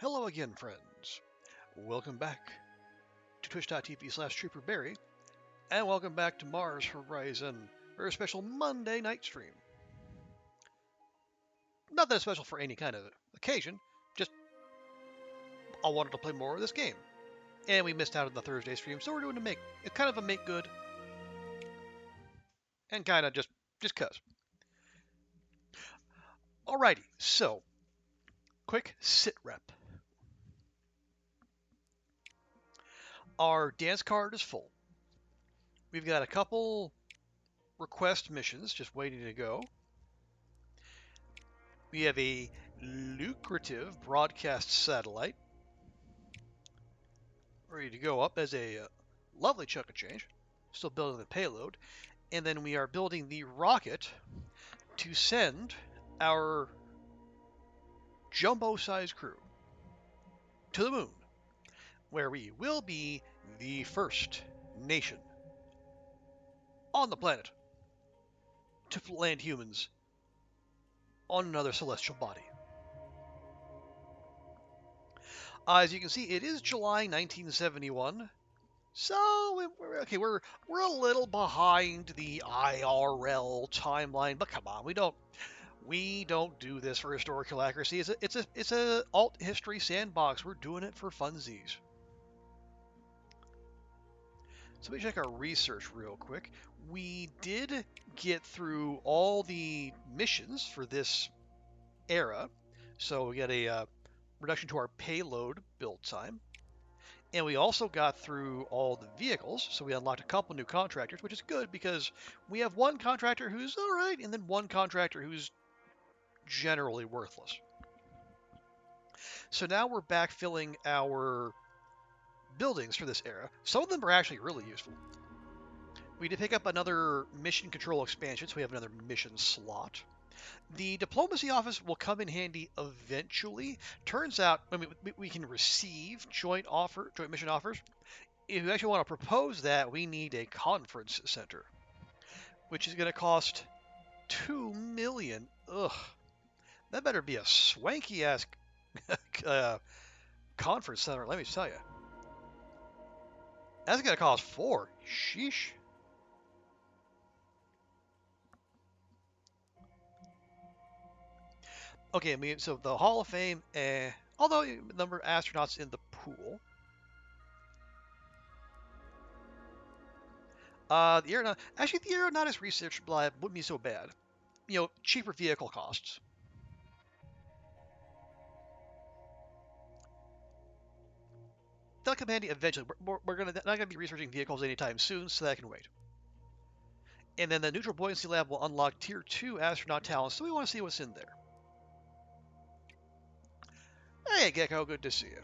Hello again, friends. Welcome back to twitch.tv/TrooperBerry, and welcome back to Mars Horizon, for a special Monday night stream. Not that it's special for any kind of occasion, just I wanted to play more of this game. And we missed out on the Thursday stream, so we're doing it's kind of a make good, and kind of just cuz. Alrighty, so, quick sit rep. Our dance card is full. We've got a couple request missions just waiting to go. We have a lucrative broadcast satellite ready to go up as a lovely chunk of change. Still building the payload. And then we are building the rocket to send our jumbo-sized crew to the moon, where we will be the first nation on the planet to land humans on another celestial body. As you can see, it is July 1971. So we're a little behind the IRL timeline, but come on, we don't do this for historical accuracy. It's a alt history sandbox. We're doing it for funsies. So let me check our research real quick. We did get through all the missions for this era, so we got a reduction to our payload build time. And we also got through all the vehicles, so we unlocked a couple new contractors, which is good because we have one contractor who's all right, and then one contractor who's generally worthless. So now we're backfilling our buildings for this era. Some of them are actually really useful. We did pick up another mission control expansion, so we have another mission slot. The diplomacy office will come in handy eventually. Turns out, we can receive joint mission offers. If you actually want to propose that, we need a conference center, which is going to cost $2 million. Ugh, that better be a swanky ass conference center. Let me tell you, that's going to cost $4 million. Sheesh. Okay, so the Hall of Fame, although the number of astronauts in the pool. The aeronautics research lab wouldn't be so bad. You know, cheaper vehicle costs. They'll come handy eventually. We're not gonna be researching vehicles anytime soon, so that can wait. And then the neutral buoyancy lab will unlock tier 2 astronaut talents, so we want to see what's in there. Hey, Gecko, good to see you.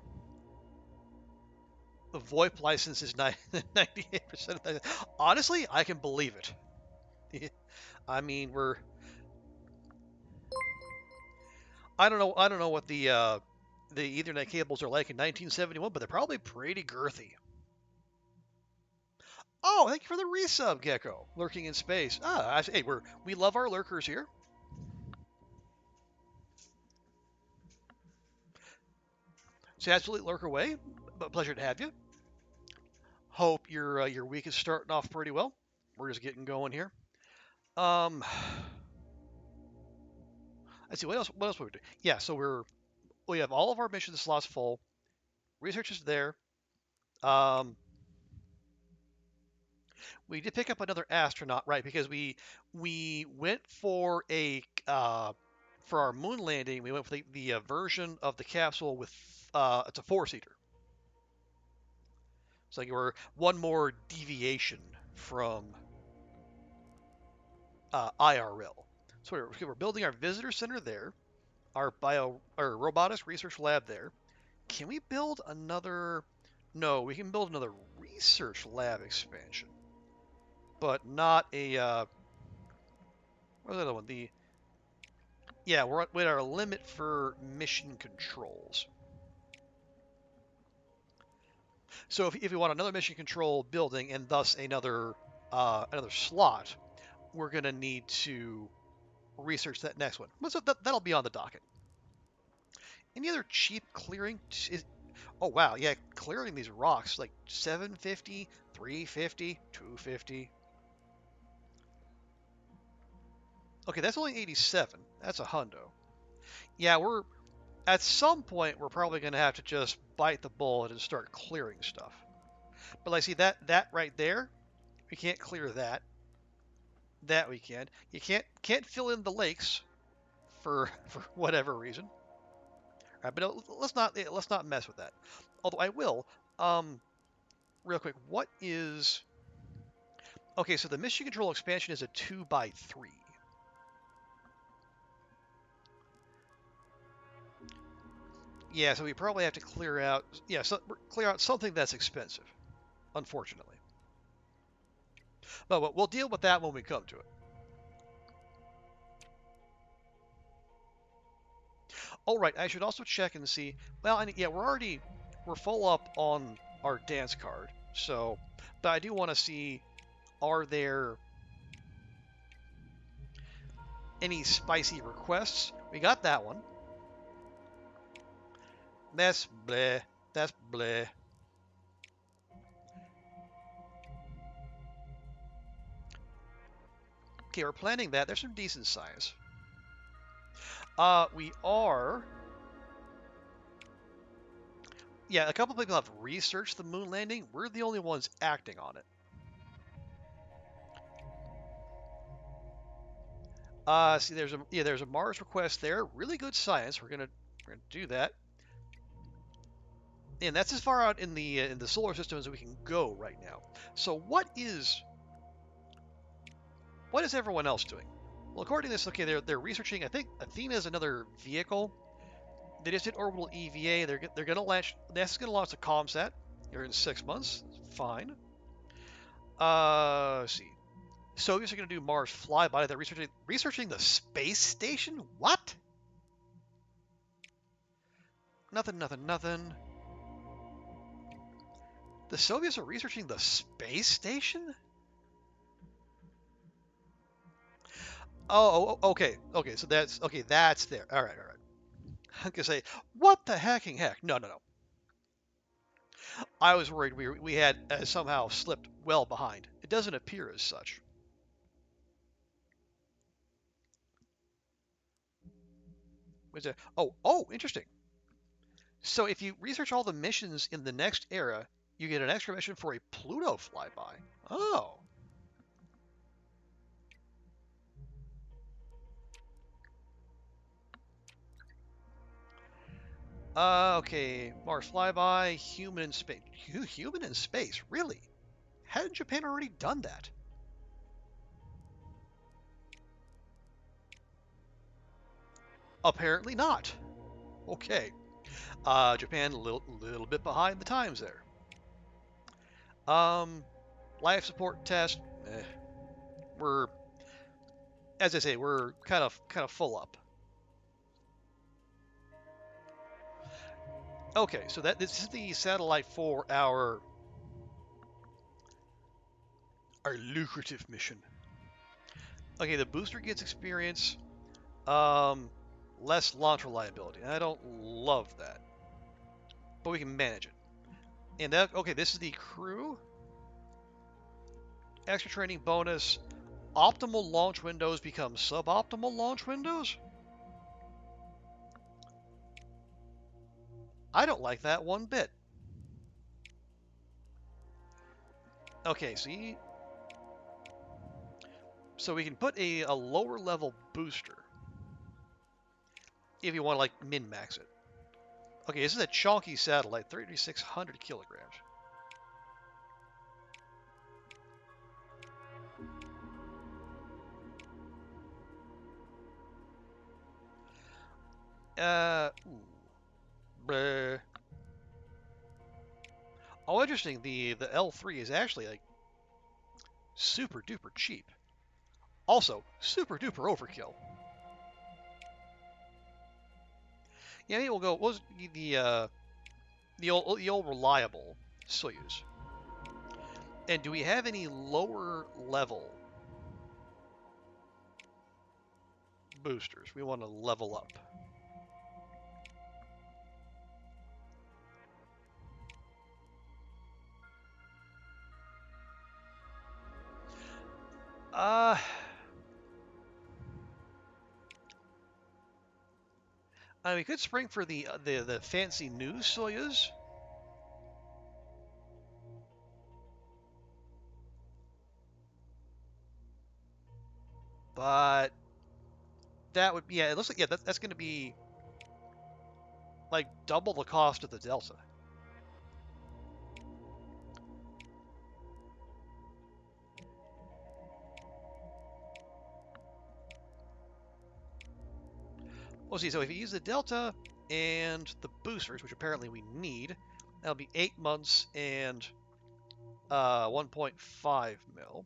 The VoIP license is 98% of that. Honestly, I can believe it. I mean, I don't know what the Ethernet cables are like in 1971, but they're probably pretty girthy. Oh, thank you for the resub, Gecko. Lurking in space. Hey, we love our lurkers here. So absolutely lurk away, but pleasure to have you. Hope your week is starting off pretty well. We're just getting going here. Let's see what else we do. Yeah, so we have all of our mission slots full. Research is there. We did pick up another astronaut, right? Because we went for for our moon landing. We went for the version of the capsule with it's a 4-seater. It's like we're one more deviation from IRL. So we're building our visitor center there, our robotics research lab there. Can we build another? No, we can build another research lab expansion, but not a. What's the other one? We're at our limit for mission controls. So if we want another mission control building and thus another slot, we're gonna need to research that next one. So that'll be on the docket. Any other cheap clearing? Oh wow, yeah, clearing these rocks like 750, 350, 250. Okay, that's only 87. That's a hundo. Yeah, we're at some point we're probably going to have to just bite the bullet and start clearing stuff. But like, see that right there, we can't clear that. That we can. You can't fill in the lakes for whatever reason. All right, but let's not mess with that. Although I will. Um, real quick, what is? Okay, so the mission control expansion is a 2x3. Yeah, so we probably have to clear out. Yeah, so clear out something that's expensive, unfortunately. But we'll deal with that when we come to it. Oh, right. I should also check and see. Well, yeah, we're full up on our dance card. So, but I do want to see, are there any spicy requests? We got that one. That's bleh. That's bleh. Okay, we're planning that. There's some decent size. We are. Yeah, a couple people have researched the moon landing. We're the only ones acting on it. See, there's a Mars request there. Really good science. We're gonna do that. And that's as far out in the solar system as we can go right now. So what is everyone else doing? Well, according to this, okay, they're researching. I think Athena is another vehicle. They just did orbital EVA. They're gonna launch. NASA's gonna launch a comsat here in 6 months. Fine. Let's see. Soviets are gonna do Mars flyby. They're researching the space station. What? Nothing. Nothing. Nothing. The Soviets are researching the space station? Okay. Okay, so that's okay, that's there. All right, all right. I'm gonna say, what the hacking heck? No, no, no. I was worried we had somehow slipped well behind. It doesn't appear as such. Was it? Oh, interesting. So if you research all the missions in the next era, you get an extra mission for a Pluto flyby. Oh. Okay. Mars flyby, human in space. Human in space? Really? Hadn't Japan already done that? Apparently not. Okay. Japan a little bit behind the times there. Um, life support test. We're, as I say, we're kind of full up. Okay, so this is the satellite for our lucrative mission. Okay, the booster gets experience, um, less launch reliability. I don't love that, but we can manage it. And that okay, this is the crew. Extra training bonus. Optimal launch windows become suboptimal launch windows. I don't like that one bit. Okay, see, so we can put a lower level booster if you want to like min-max it. Okay, this is a chunky satellite, 3,600 kilograms. Bleh. Oh, interesting. The L3 is actually like super duper cheap. Also, super duper overkill. Yeah, maybe we'll go. What was the old reliable Soyuz? And do we have any lower level boosters? We want to level up. We could spring for the fancy new Soyuz. But that would, yeah, it looks like, yeah, that's going to be like double the cost of the Delta. We'll see. So if you use the Delta and the boosters, which apparently we need, that'll be 8 months and 1.5 mil.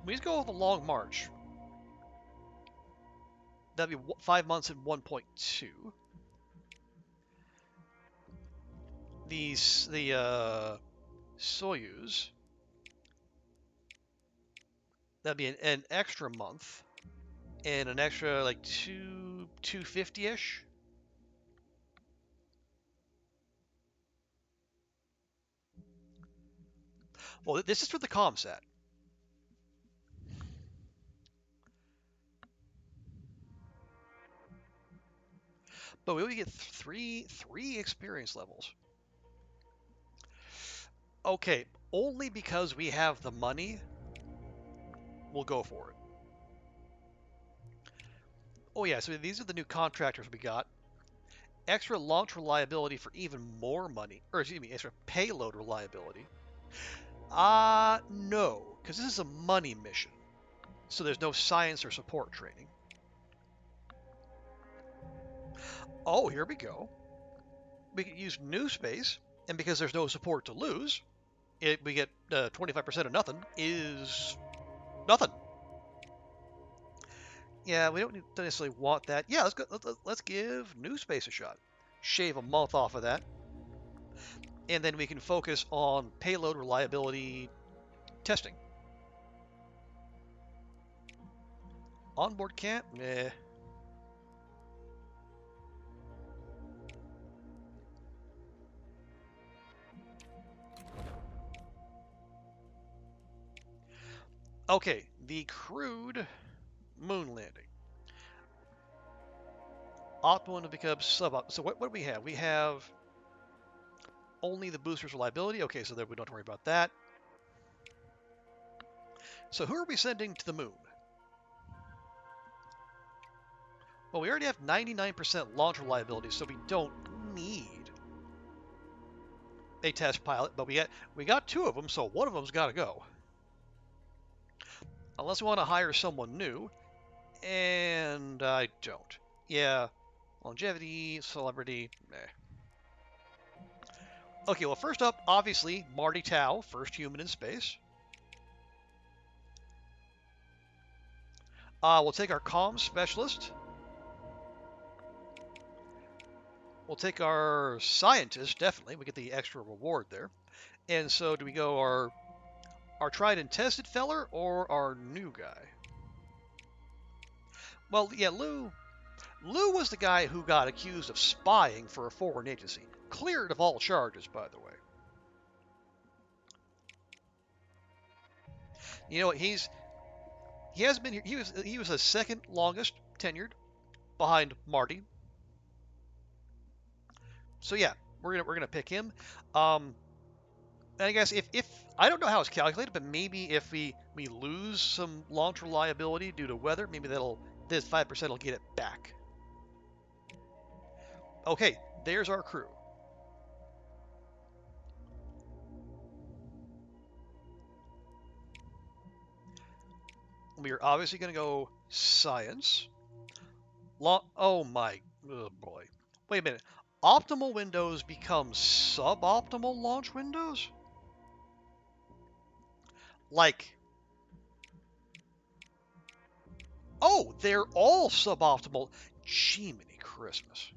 We just go with the long march. That'd be 5 months and 1.2. The Soyuz, that'd be an extra month and an extra like 250-ish. Well, this is for the comsat. But we only get three experience levels. Okay, only because we have the money, we'll go for it. Oh yeah, so these are the new contractors we got. Extra launch reliability for even more money, or excuse me, extra payload reliability. No, because this is a money mission, so there's no science or support training. Oh, here we go. We can use new space, and because there's no support to lose, we get 25% of nothing is nothing. Yeah, we don't necessarily want that. Yeah, let's give new space a shot. Shave a month off of that, and then we can focus on payload reliability testing. Onboard camp? Meh. Okay, the crewed moon landing. Optimal to become suboptimal. So what do we have? We have only the booster's reliability. Okay, so then we don't have to worry about that. So who are we sending to the moon? Well, we already have 99% launch reliability, so we don't need a test pilot, but we got 2 of them, so one of them's got to go. Unless we want to hire someone new, and I don't. Yeah, longevity, celebrity, meh. Okay, well, first up, obviously, Marty Tau, first human in space. We'll take our comms specialist. We'll take our scientist, definitely. We get the extra reward there. And so do we go our tried and tested feller or our new guy? Well, yeah, Lou was the guy who got accused of spying for a foreign agency. Cleared of all charges, by the way. You know what? He has been here. He was the second longest tenured behind Marty. So yeah, we're gonna pick him. And I guess if I don't know how it's calculated, but maybe if we lose some launch reliability due to weather, maybe this 5% will get it back. Okay, there's our crew. We are obviously going to go science. Oh my, oh boy. Wait a minute. Optimal windows become suboptimal launch windows? Like, oh, they're all suboptimal. Jiminy Christmas.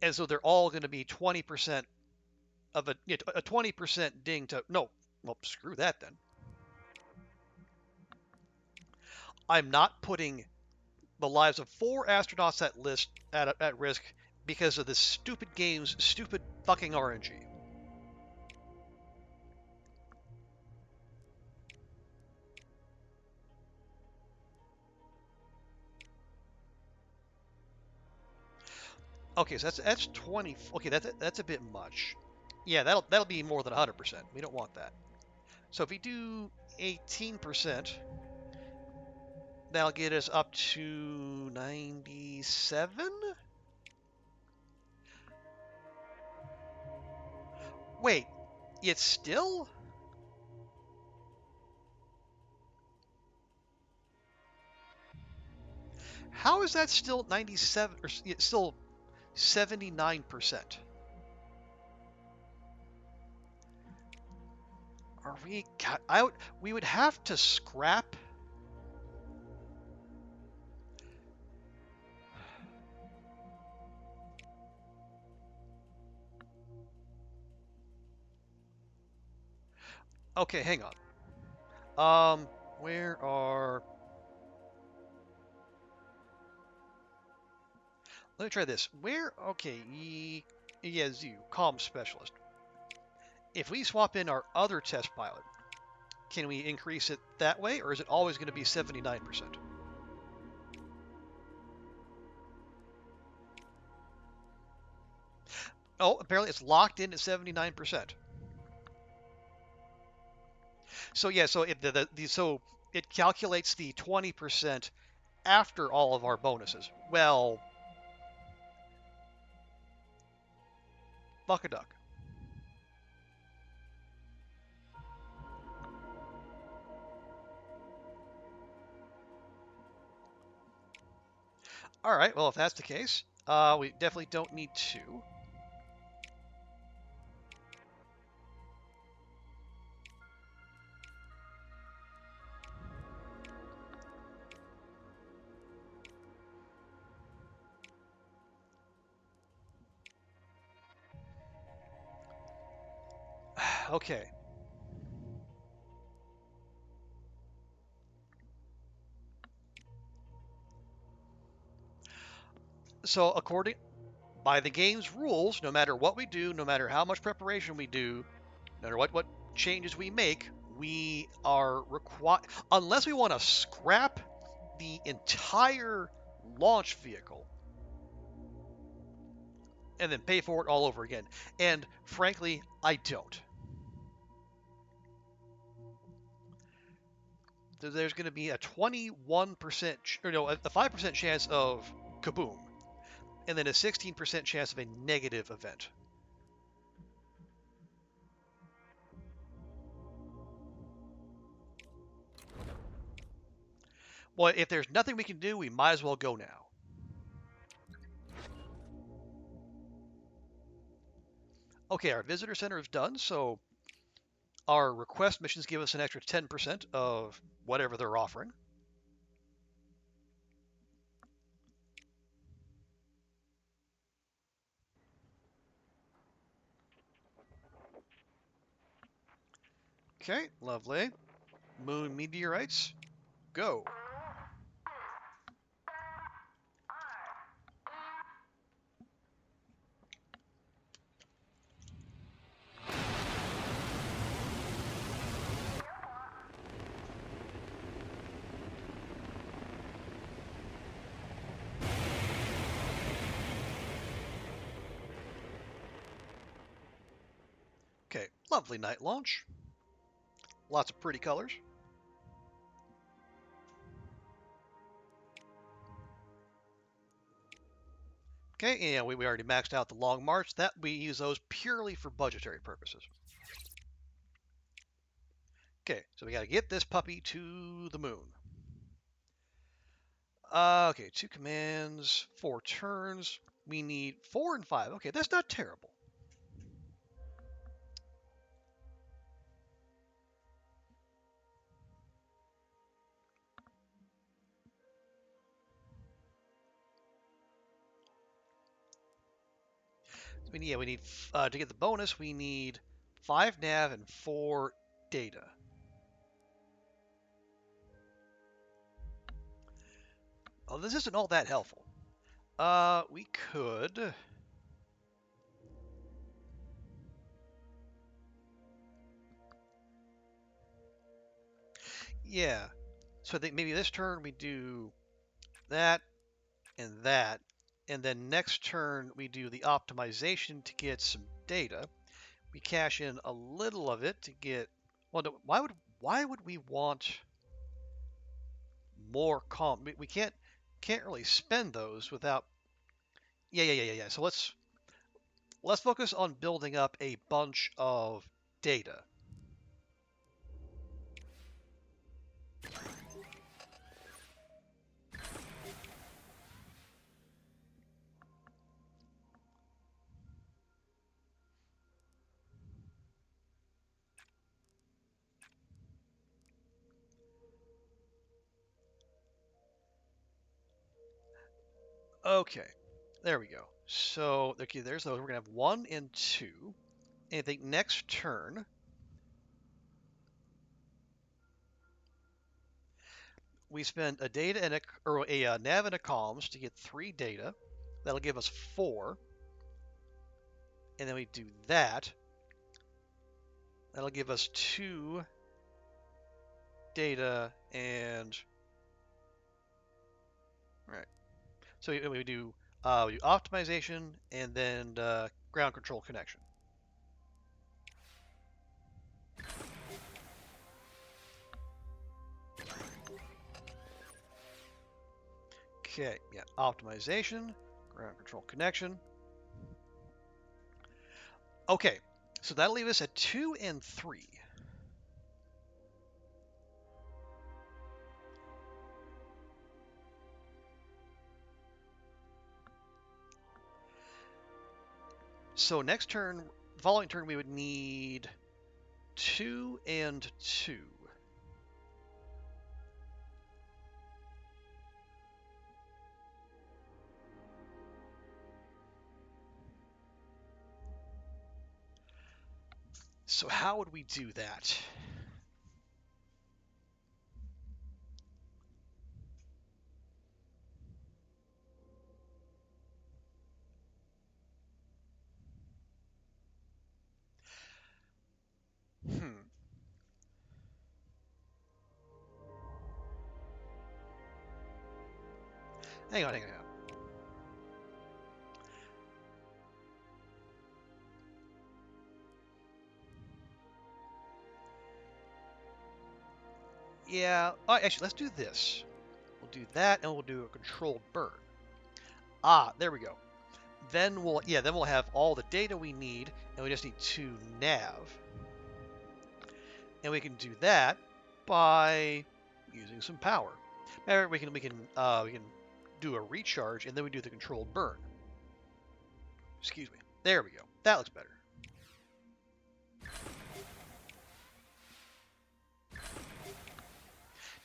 And so they're all going to be 20% of a 20% ding to no. Well, screw that then. I'm not putting the lives of 4 astronauts at risk because of this stupid game's stupid fucking RNG. Okay, so that's 20. Okay, that's a bit much. Yeah, that'll be more than 100%. We don't want that. So if we do 18%, that'll get us up to 97. Wait, it's still? How is that still 97 or it's still 79%? Are we out? We would have to scrap. Okay, hang on. Where are? Let me try this. Where? Okay, yeah, you, comm specialist. If we swap in our other test pilot, can we increase it that way, or is it always going to be 79%? Oh, apparently it's locked in at 79%. So yeah, so so it calculates the 20% after all of our bonuses. Well, fuck a duck. All right, well, if that's the case, we definitely don't need two. Okay. So by the game's rules, no matter what we do, no matter how much preparation we do, no matter what changes we make, we are required, unless we want to scrap the entire launch vehicle and then pay for it all over again. And frankly, I don't. There's going to be a 21%, or no, a 5% chance of kaboom, and then a 16% chance of a negative event. Well, if there's nothing we can do, we might as well go now. Okay, our visitor center is done, so our request missions give us an extra 10% of whatever they're offering. Okay, lovely. Moon meteorites, go. Okay, lovely night launch. Lots of pretty colors. Okay, and we already maxed out the long march. That we use those purely for budgetary purposes. Okay, so we got to get this puppy to the moon. Okay, 2 commands, 4 turns. We need 4 and 5. Okay, that's not terrible. We need to get the bonus. We need 5 nav and 4 data. Oh, this isn't all that helpful. We could. Yeah. So I think maybe this turn we do that and that, and then next turn we do the optimization to get some data. We cash in a little of it to get. Well, no, why would we want more comp? We can't really spend those without. Yeah. So let's focus on building up a bunch of data. Okay, there we go. So okay, there's those. We're gonna have 1 and 2. And I think next turn we spend a data and a nav and a comms to get 3 data. That'll give us 4. And then we do that. That'll give us 2 data and all right. So we do optimization and then ground control connection. Okay, yeah, optimization, ground control connection. Okay, so that'll leave us at 2 and 3. So next turn, following turn, we would need 2 and 2. So how would we do that? Hmm. Hang on. Yeah, actually, let's do this. We'll do that, and we'll do a controlled burn. There we go. Then we'll have all the data we need, and we just need 2 nav. And we can do that by using some power. Remember, we can do a recharge, and then we do the controlled burn. Excuse me. There we go. That looks better.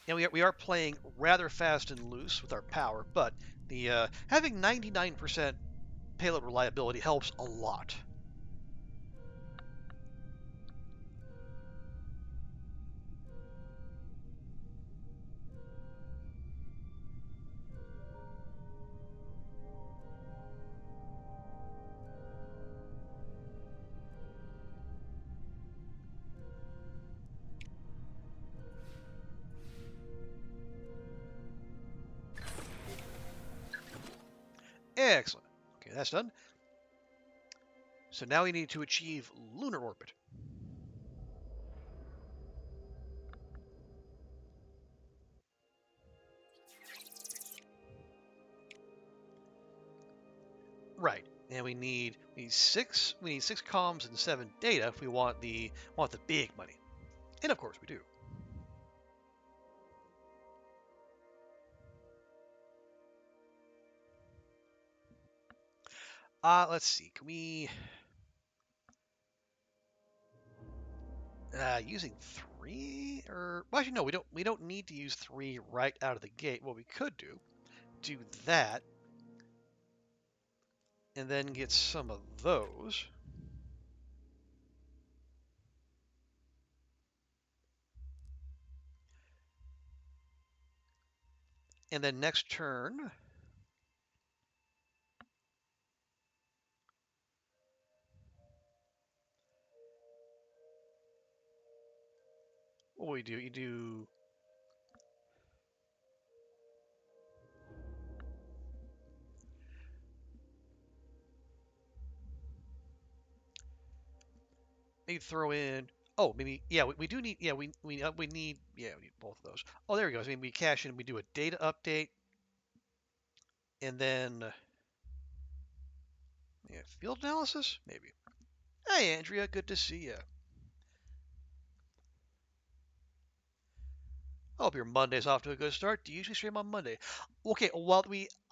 And we are playing rather fast and loose with our power, but the having 99% payload reliability helps a lot. Excellent. Okay, that's done. So now we need to achieve lunar orbit. Right. And we need six comms and 7 data if we want the big money. And of course we do. Let's see. Can we using 3 or well, actually no, we don't need to use 3 right out of the gate. What we could do that and then get some of those. And then next turn, what do we do? You do maybe throw in. Oh, maybe yeah. We do need we need we need both of those. Oh, there we go. I mean, we cash in. We do a data update, and then yeah, field analysis maybe. Hey, Andrea, good to see you. I hope your Monday's off to a good start. Do you usually stream on Monday? Okay, well,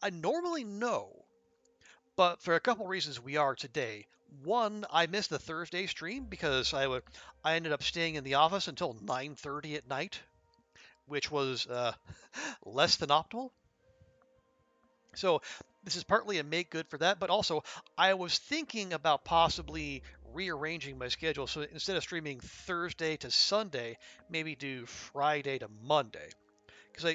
I normally no, but for a couple reasons we are today. One, I missed the Thursday stream because I ended up staying in the office until 9:30 at night, which was less than optimal. So this is partly a make good for that, but also I was thinking about possibly rearranging my schedule. So instead of streaming Thursday to Sunday, maybe do Friday to Monday. Because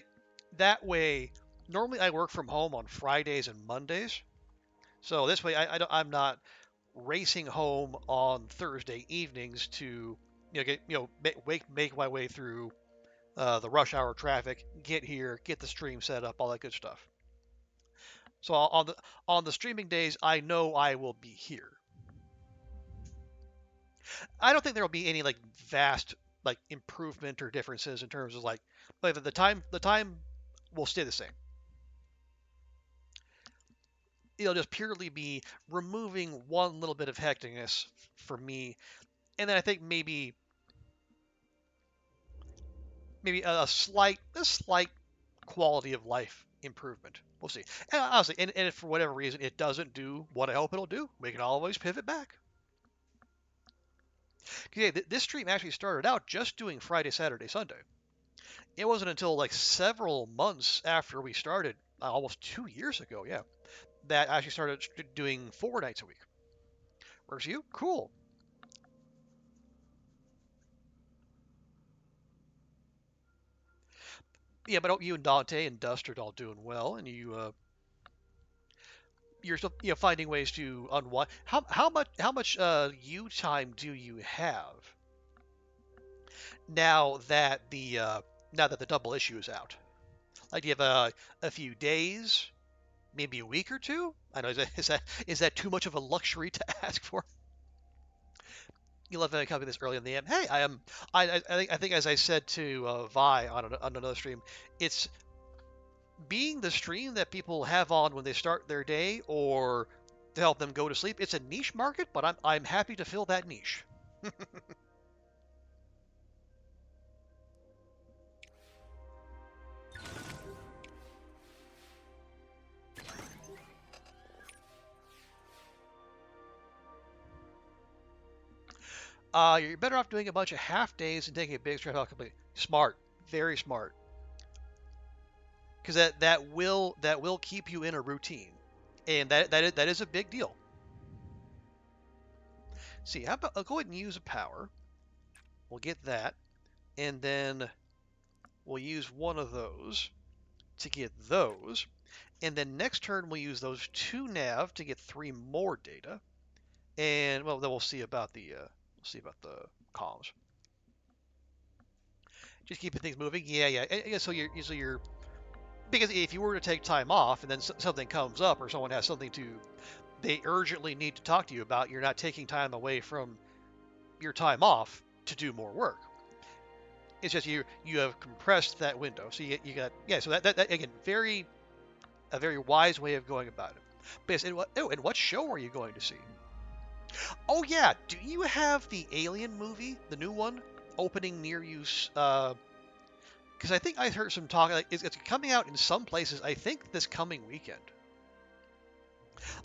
that way, normally I work from home on Fridays and Mondays. So this way, I'm not racing home on Thursday evenings to make my way through the rush hour traffic, get here, get the stream set up, all that good stuff. So on the streaming days, I know I will be here. I don't think there will be any like vast like improvement or differences in terms of like the time will stay the same. It'll just purely be removing one little bit of hecticness for me, and then I think maybe a slight quality of life improvement. We'll see. And honestly, and if for whatever reason it doesn't do what I hope it'll do, we can always pivot back. Okay, this stream actually started out just doing Friday, Saturday, Sunday. It wasn't until like several months after we started, almost 2 years ago, yeah, that I actually started doing 4 nights a week. Works for you? Cool. Yeah, but you and Dante and Dust are all doing well, and you're still finding ways to unwind. How much you time do you have now that the double issue is out? Like, do you have a few days, maybe a week or two? I know is that too much of a luxury to ask for? You love that I copy this early in the AM. Hey, I am. I think as I said to Vi on another stream, it's being the stream that people have on when they start their day or to help them go to sleep. It's a niche market, but I'm happy to fill that niche. You're better off doing a bunch of half days and taking a big stretch out completely. Smart, very smart, because that will keep you in a routine, and that is a big deal. See, how about I'll go ahead and use a power. We'll get that, and then we'll use one of those to get those, and then next turn we'll use those two nav to get 3 more data, and well then we'll see about the comms. Just keeping things moving. Yeah. So you're because if you were to take time off and then something comes up or someone has something they urgently need to talk to you about, you're not taking time away from your time off to do more work. It's just you have compressed that window. So you got so that again a very wise way of going about it. But and what show are you going to see? Oh yeah, do you have the Alien movie, the new one, opening near you? Because I think I heard some talk. Like, it's coming out in some places. I think this coming weekend.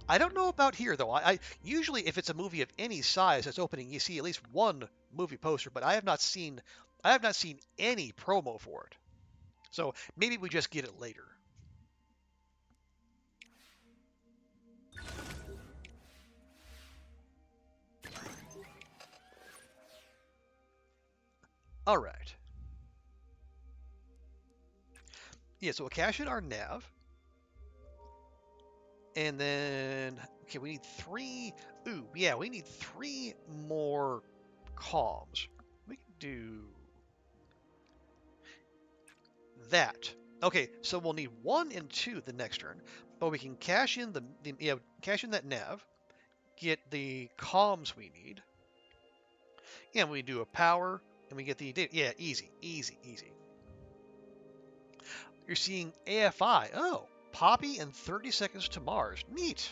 I don't know about here though. I usually if it's a movie of any size that's opening, you see at least one movie poster, but I have not seen any promo for it. So maybe we just get it later. All right. Yeah, so we'll cash in our nav. And then, okay, we need 3. Ooh, yeah, we need 3 more comms. We can do that. Okay, so we'll need 1 and 2 the next turn, but we can cash in cash in that nav, get the comms we need, and we do a power, and we get the data. Yeah, easy, easy, easy. You're seeing AFI. Oh, Poppy and 30 seconds to Mars. Neat.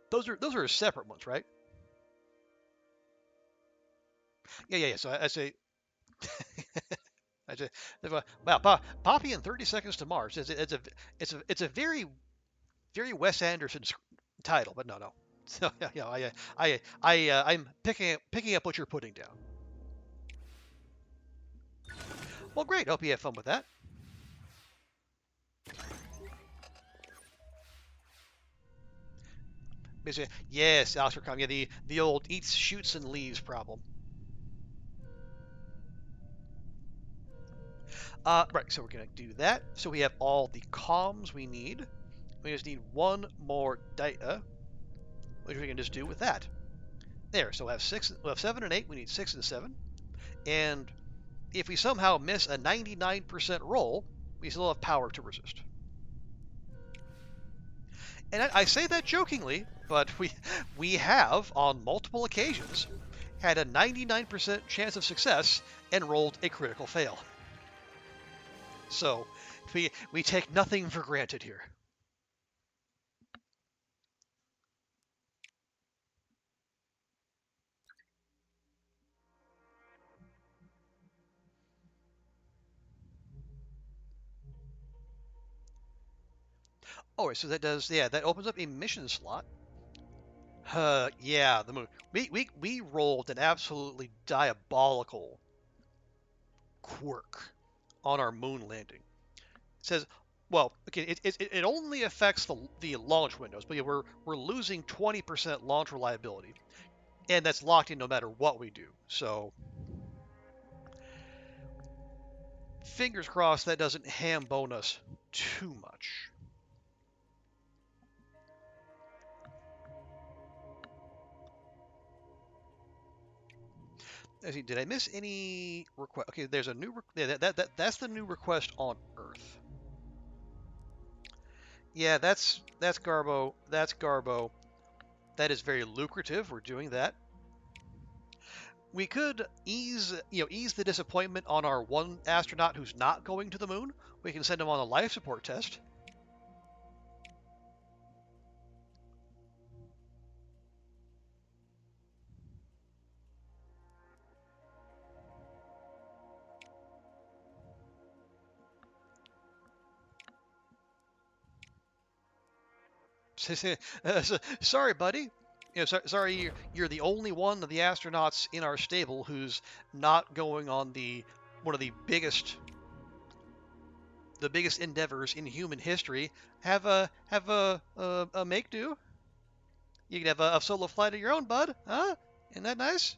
Those are separate ones, right? Yeah. So I say, I say, wow, Poppy and 30 seconds to Mars. It's a very Wes Anderson title, but no. So yeah, I'm picking up what you're putting down. Well, great. Hope you have fun with that. Basically, yes, Oscar Com. Yeah, the old eats, shoots, and leaves problem. Right. So we're gonna do that. So we have all the comms we need. We just need 1 more data, which we can just do with that. There. So we'll have 7 and 8. We need 6 and 7. And if we somehow miss a 99% roll, we still have power to resist. And I say that jokingly, but we have on multiple occasions had a 99% chance of success and rolled a critical fail. So we take nothing for granted here. Oh, so that opens up a mission slot. Yeah, the moon. We rolled an absolutely diabolical quirk on our moon landing. It says, well, okay, it only affects the launch windows, but yeah, we're losing 20% launch reliability, and that's locked in no matter what we do. So fingers crossed that doesn't ham bone us too much. Let's see, did I miss any request? Okay, there's a new that's the new request on Earth. Yeah, that's Garbo. That's Garbo. That is very lucrative. We're doing that. We could ease the disappointment on our one astronaut who's not going to the moon. We can send him on a life support test. Sorry, buddy. Sorry, you're the only one of the astronauts in our stable who's not going on one of the biggest endeavors in human history. Have a make do. You can have a solo flight of your own, bud. Huh? Isn't that nice?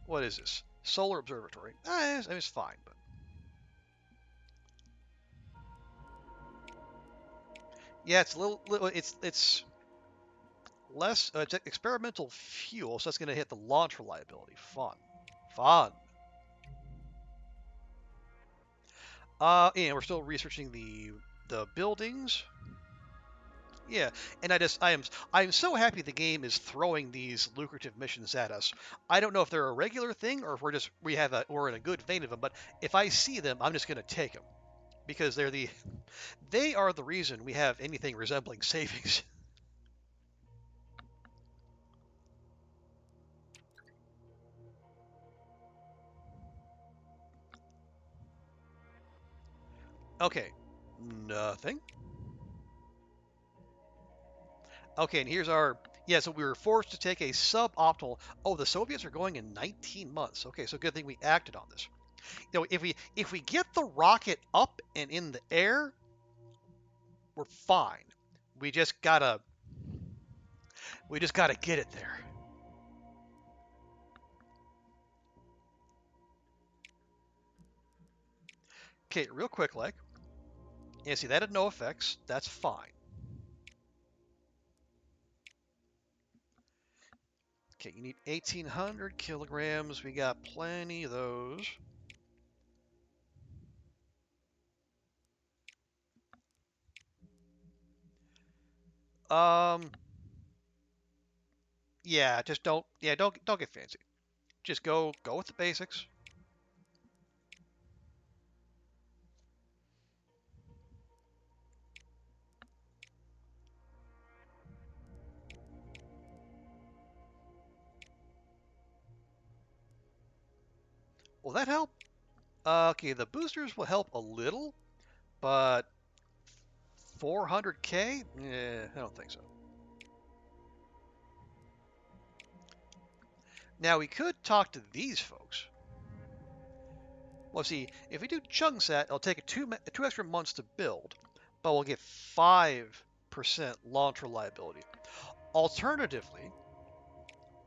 What is this? Solar observatory. It's fine, but yeah, it's a little it's less. It's experimental fuel, so that's going to hit the launch reliability. Fun. And we're still researching the buildings. Yeah, and I'm so happy the game is throwing these lucrative missions at us. I don't know if they're a regular thing or if we're in a good vein of them, but if I see them, I'm just gonna take them because they are the reason we have anything resembling savings. Okay, nothing. Okay, and here's our yeah. So we were forced to take a suboptimal. Oh, the Soviets are going in 19 months. Okay, so good thing we acted on this. If we get the rocket up and in the air, we're fine. We just gotta get it there. Okay, real quick, like, and see that had no effects. That's fine. Okay, you need 1,800 kilograms. We got plenty of those. Um, yeah, just don't get fancy. Just go with the basics. Will that help? Okay, the boosters will help a little, but 400k? Yeah, I don't think so. Now we could talk to these folks. Well, see, if we do Chungsat, it'll take two extra months to build, but we'll get 5% launch reliability. Alternatively,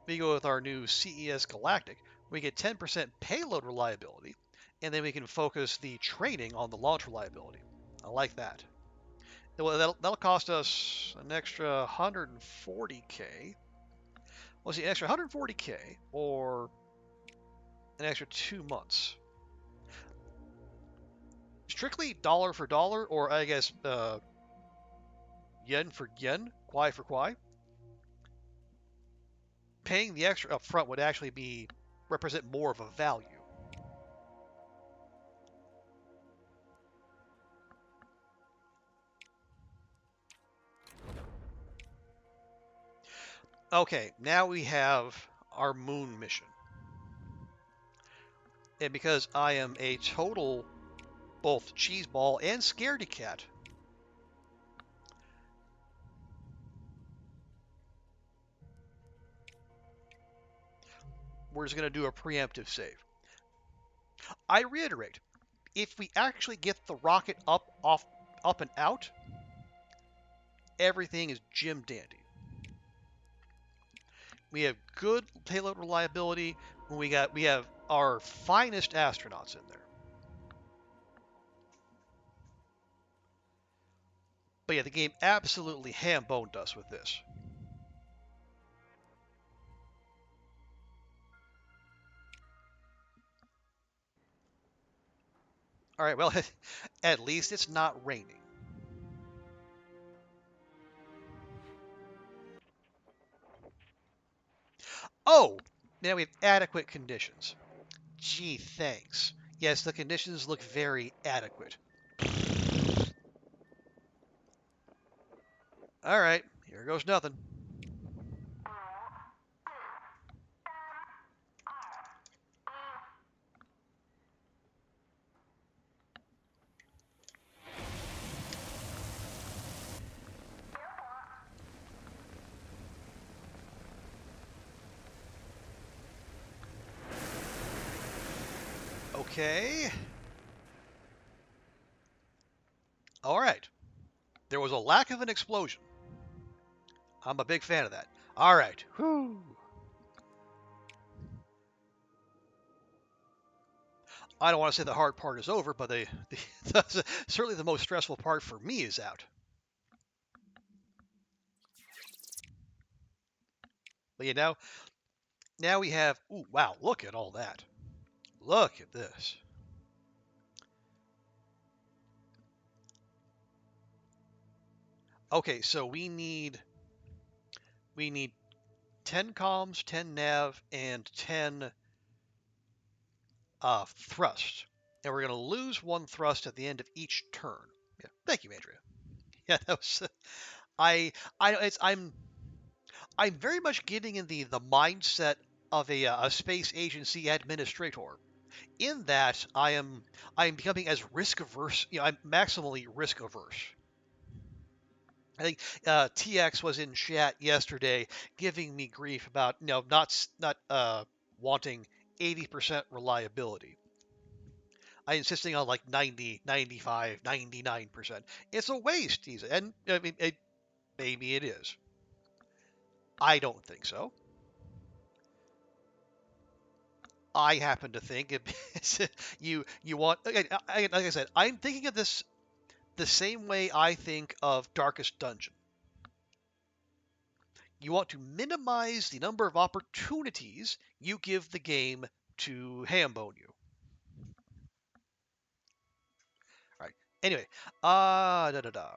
we go with our new CES Galactic, we get 10% payload reliability, and then we can focus the training on the launch reliability. I like that. That'll cost us an extra 140k. Well, see, an extra 140k or an extra 2 months. Strictly dollar for dollar, or I guess yen for yen, kwai for kwai. Paying the extra up front would actually represent more of a value. Okay, now we have our moon mission. And because I am a total both cheeseball and scaredy cat, we're just going to do a preemptive save. I reiterate, if we actually get the rocket up and out, everything is Jim dandy. We have good payload reliability. We have our finest astronauts in there. But yeah, the game absolutely ham-boned us with this. All right, well, at least it's not raining. Oh, now we have adequate conditions. Gee, thanks. Yes, the conditions look very adequate. All right, here goes nothing. Okay. All right. There was a lack of an explosion. I'm a big fan of that. All right. Whew. I don't want to say the hard part is over, but certainly the most stressful part for me is out. But now we have. Ooh, wow! Look at all that. Look at this. Okay, so we need 10 comms, 10 nav, and 10 thrust. And we're going to lose one thrust at the end of each turn. Yeah. Thank you, Andrea. Yeah, that was. I'm very much getting in the mindset of a space agency administrator. In that I'm becoming as risk averse. I'm maximally risk averse. I think TX was in chat yesterday giving me grief about not wanting 80% reliability. I'm insisting on like 90, 95, 99%. It's a waste, he said. And I mean, maybe it is. I don't think so. I happen to think you want, like I said, I'm thinking of this the same way I think of Darkest Dungeon. You want to minimize the number of opportunities you give the game to hambone you. All right. Anyway, da da da.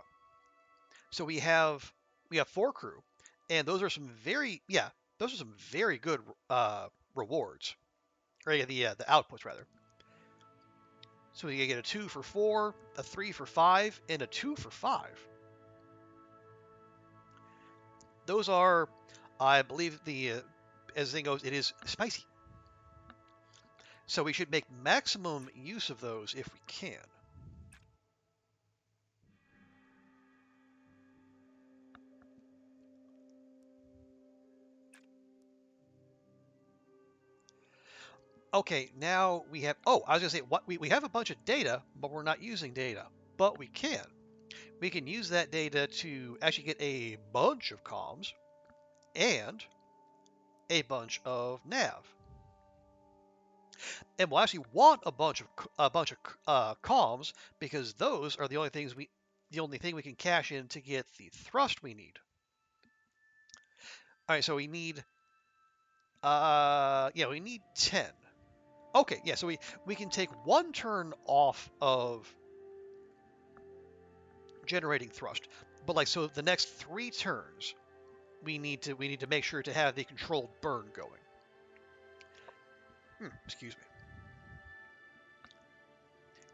So we have 4 crew, and those are some very good rewards, or yeah, the outputs rather. So you get a 2 for 4, a 3 for 5, and a 2 for 5. Those are, I believe as the thing goes, it is spicy. So we should make maximum use of those if we can. Okay, now we have, oh, I was going to say, we have a bunch of data, but we're not using data. But we can. We can use that data to actually get a bunch of comms and a bunch of nav. And we'll actually want a bunch of comms because those are the only thing we can cash in to get the thrust we need. All right, so we need we need 10. Okay, yeah, so we can take 1 turn off of generating thrust, but like so the next 3 turns we need to make sure to have the controlled burn going. Excuse me.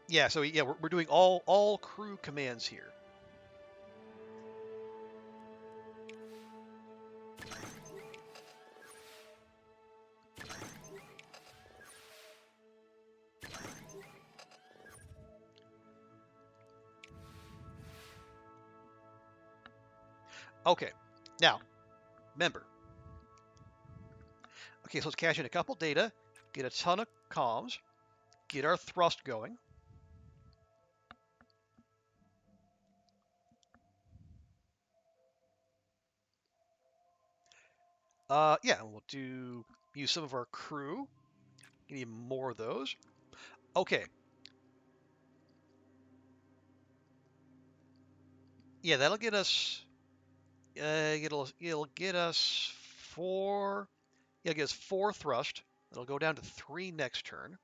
Yeah, so yeah, we're doing all crew commands here. Okay, now remember. Okay, so let's cash in a couple data, get a ton of comms, get our thrust going. Yeah, we'll use some of our crew. Get even more of those. Okay. Yeah, that'll get us. It'll get us 4. It'll get us 4 thrust. It'll go down to 3 next turn.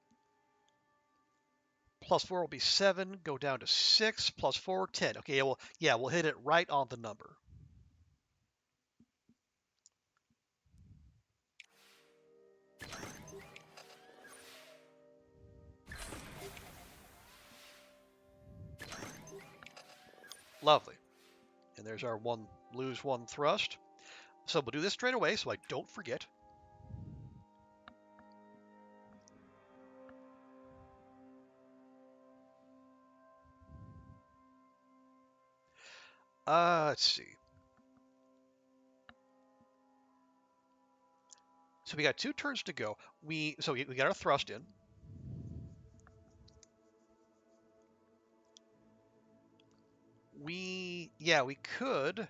Plus 4 will be 7. Go down to 6. Plus 4, 10. Okay, we'll hit it right on the number. Lovely. And there's our lose 1 thrust. So we'll do this straight away so I don't forget. Let's see. So we got 2 turns to go. We got our thrust in. We could.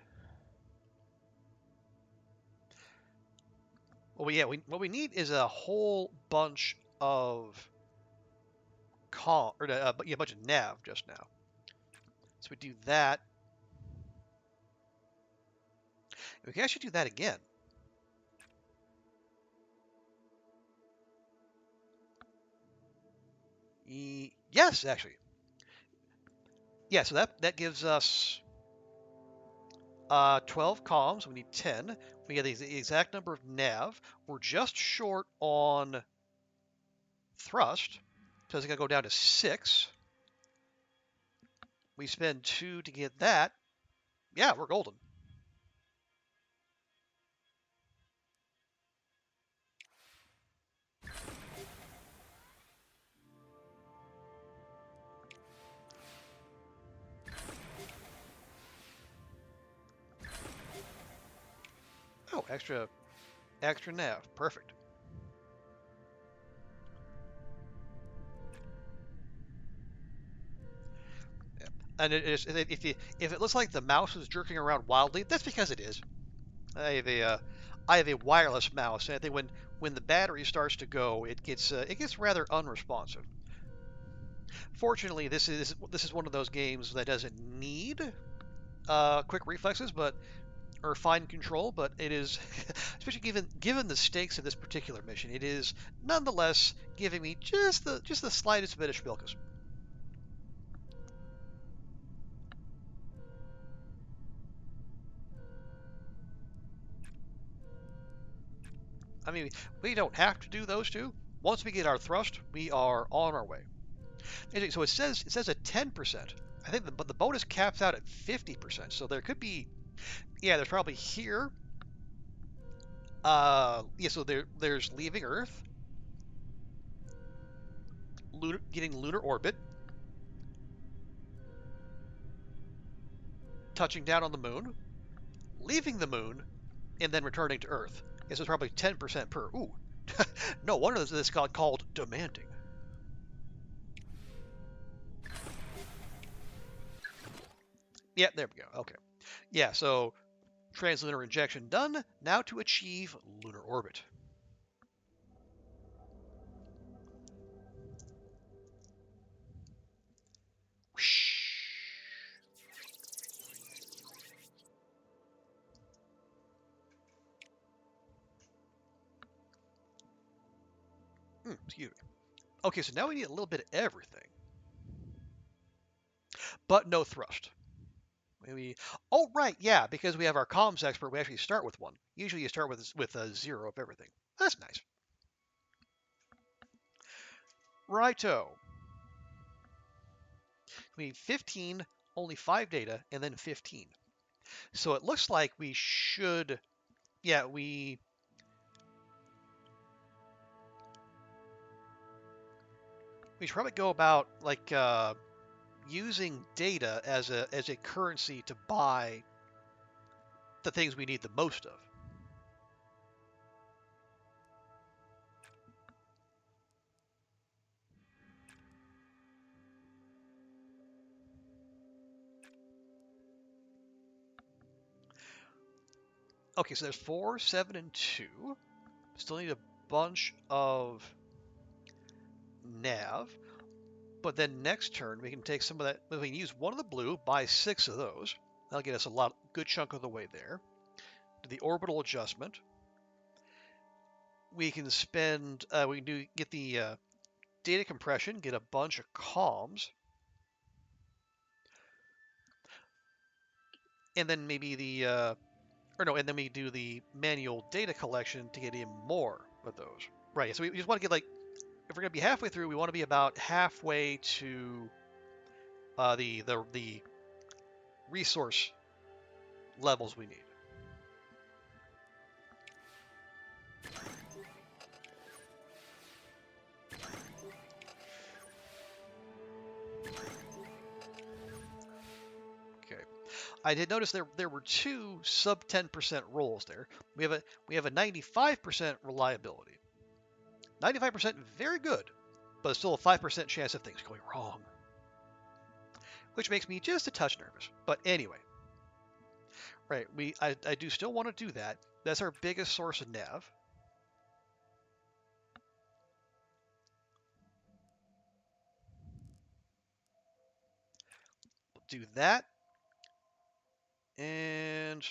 What we need is a whole bunch of a bunch of nav just now. So we do that. We can actually do that again. Yes, actually. Yeah, so that gives us 12 comms. We need 10. We get the exact number of nav. We're just short on thrust, so it's going to go down to 6. We spend 2 to get that. Yeah, we're golden. Oh, extra nav. Perfect. And if it looks like the mouse is jerking around wildly, that's because it is. I have a wireless mouse, and I think when the battery starts to go, it gets rather unresponsive. Fortunately, this is one of those games that doesn't need quick reflexes, or fine control, but it is, especially given the stakes of this particular mission, it is nonetheless giving me just the slightest bit of schmilkes. I mean, we don't have to do those two. Once we get our thrust, we are on our way. So it says at 10%. I think the bonus caps out at 50%. So there could be, yeah, there's probably here. Yeah, so there's leaving Earth, getting lunar orbit, touching down on the moon, leaving the moon, and then returning to Earth. Yeah, so it's probably 10% per. Ooh, no wonder this is called demanding. Yeah, there we go. Okay. Yeah, so translunar injection done. Now to achieve lunar orbit. Whoosh. Excuse me. Okay, so now we need a little bit of everything, but no thrust. Maybe. Oh, right, yeah, because we have our comms expert, we actually start with one. Usually you start with a zero of everything. That's nice. Righto. We need 15, only 5 data, and then 15. So it looks like we should, yeah, we should probably go about like using data as a currency to buy the things we need the most of. Okay, so there's 4, 7, and 2. Still need a bunch of nav. But then next turn, we can take some of that. We can use one of the blue, buy 6 of those. That'll get us good chunk of the way there. Do the orbital adjustment. We can spend. We can get the data compression, get a bunch of comms, and then maybe and then we do the manual data collection to get in more of those. Right. So we just want to get if we're gonna be halfway through, we want to be about halfway to the resource levels we need. Okay. I did notice there were 2 sub 10% rolls there. We have a 95% reliability. 95% very good, but it's still a 5% chance of things going wrong, which makes me just a touch nervous. But anyway, right? I do still want to do that. That's our biggest source of nav. We'll do that, and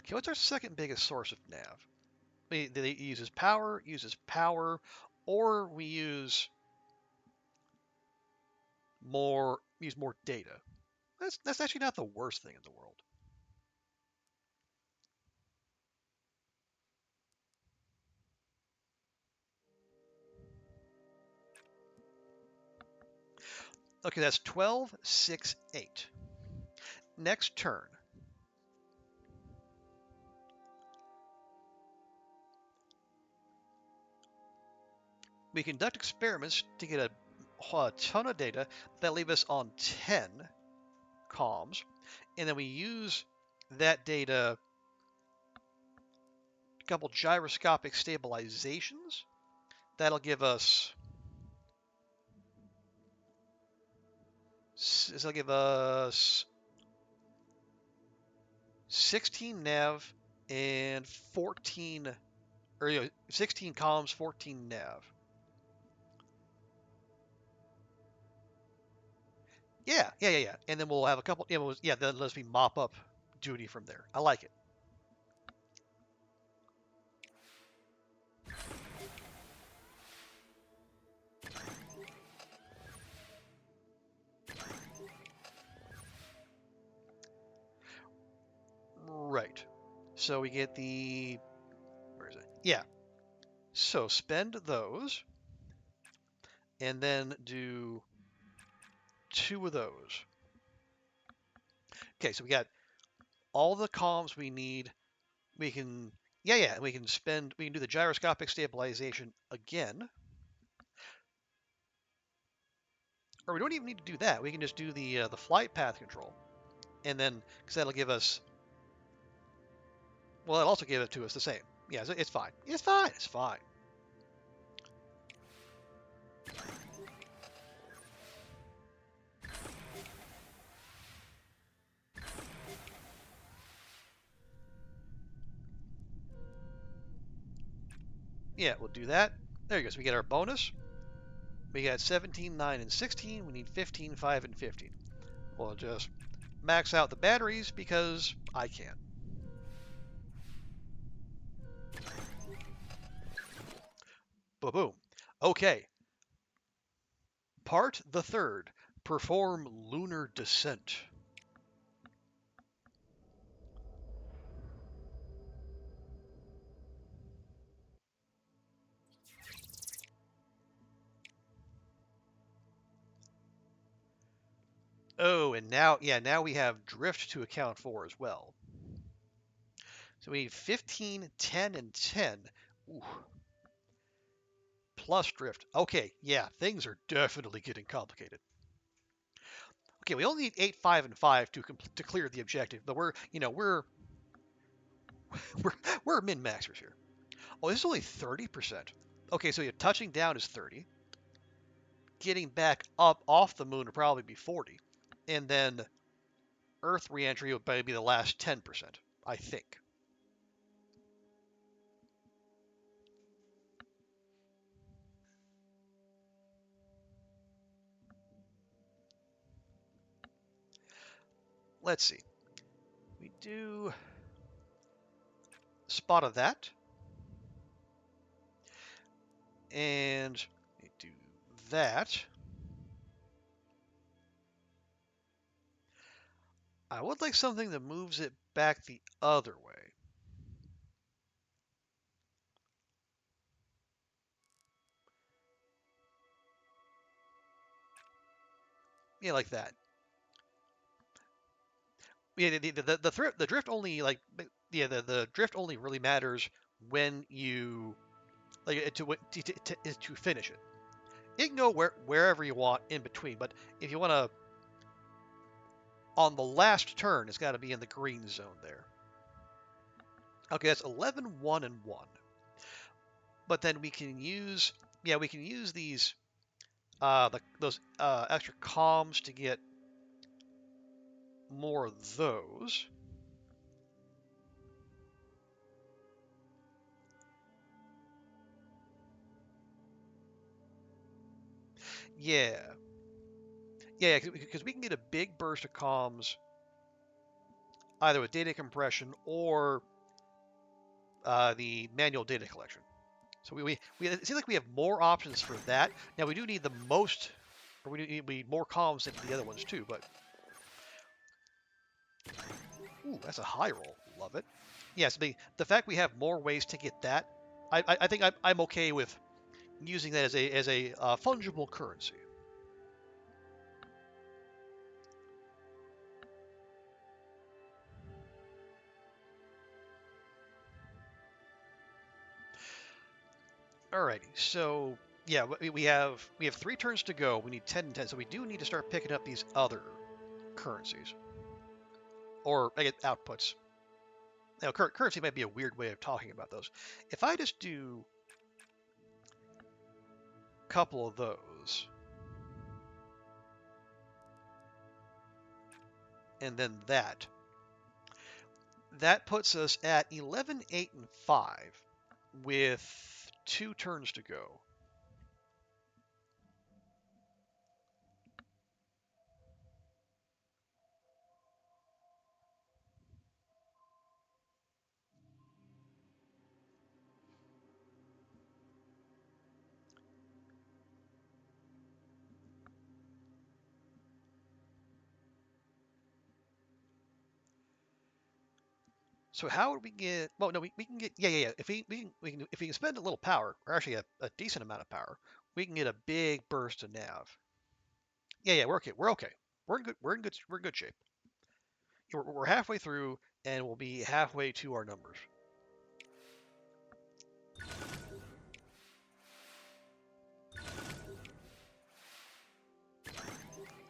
okay, what's our second biggest source of nav? It uses power, or we use more data. That's actually not the worst thing in the world. Okay, that's 12, 6, 8. Next turn. We conduct experiments to get a ton of data that leave us on 10 comms, and then we use that data a couple gyroscopic stabilizations. That'll give us 16 nav and 14, or 16 comms, 14 nav. Yeah. And then we'll have a couple. Then let's be mop up duty from there. I like it. Right. So we get the. Where is it? Yeah. So spend those, and then do 2 of those. Okay. So we got all the comms we need. We can. We can spend. We can do the gyroscopic stabilization again. Or we don't even need to do that. We can just do the flight path control, and then because that'll give us. Well, it'll also give it to us the same. Yeah, it's fine. It's fine. It's fine. Yeah, we'll do that. There you go. So we get our bonus. We got 17, 9, and 16. We need 15, 5, and 15. We'll just max out the batteries because I can. Boom. Okay. Part the third. Perform lunar descent. Oh, and now we have drift to account for as well. So we need 15, 10, and 10. Ooh. Plus drift. Okay, yeah, things are definitely getting complicated. Okay, we only need 8, 5, and 5 to clear the objective, but we're we're min maxers here. Oh, this is only 30%. Okay, so your touching down is 30. Getting back up off the moon would probably be 40, and then Earth reentry would probably be the last 10%, I think. Let's see. We do spot of that, and we do that. I would like something that moves it back the other way. Yeah, like that. Yeah, the drift only the drift only really matters when you to finish it. You can go wherever you want in between, but if you want to on the last turn, it's got to be in the green zone there. Okay, that's 11, 1, and 1. But then we can use these those extra comms to get more of those. Yeah. Yeah, because we can get a big burst of comms either with data compression or the manual data collection. So it seems like we have more options for that. Now we do need the most, or we need more comms than the other ones too. But ooh, that's a high roll. Love it. Yes, the fact we have more ways to get that, I think I'm okay with using that as a fungible currency. Alrighty, so yeah, we have 3 turns to go. We need 10 and 10, so we do need to start picking up these other currencies or I get outputs. Now, currency might be a weird way of talking about those. If I just do a couple of those, and then that puts us at 11, 8, and 5 with 2 turns to go. So how would we get? Well, no, we can get. Yeah. If if we can spend a little power, or actually a decent amount of power, we can get a big burst of nav. Yeah. We're okay. We're okay. We're in good. We're in good shape. We're halfway through, and we'll be halfway to our numbers.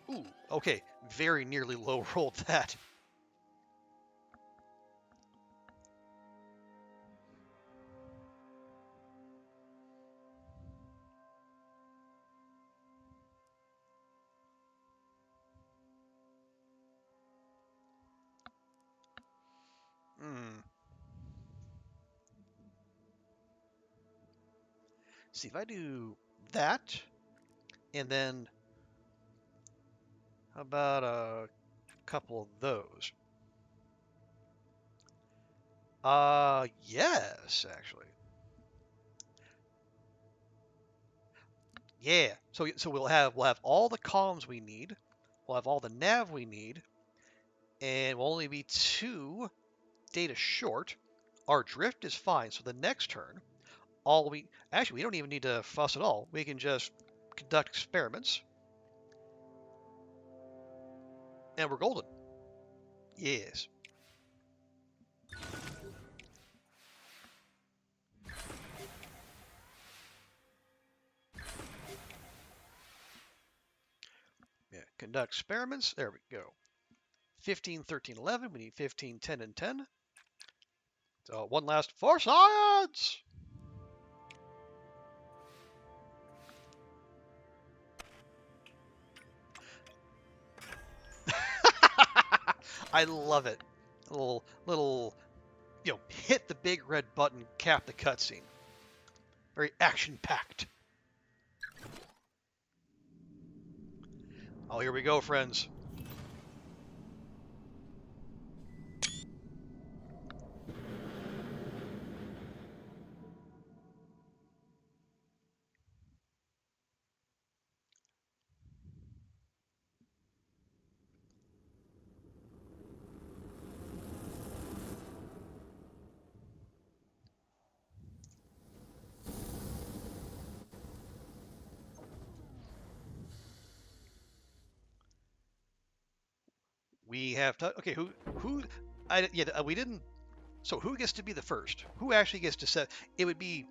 Ooh. Okay. Very nearly low rolled that. Hmm. See if I do that, and then how about a couple of those? Yes, actually. Yeah. So we'll have all the columns we need. We'll have all the nav we need, and we'll only be 2 data short. Our drift is fine. So the next turn, we don't even need to fuss at all. We can just conduct experiments, and we're golden. Yes. Yeah. Conduct experiments. There we go. 15, 13, 11. We need 15, 10, and 10. So one last for science. I love it. Little, hit the big red button, cap the cutscene. Very action packed. Oh, here we go, friends. We have to. Okay, who? We didn't. So who gets to be the first? Who actually gets to set? It would be.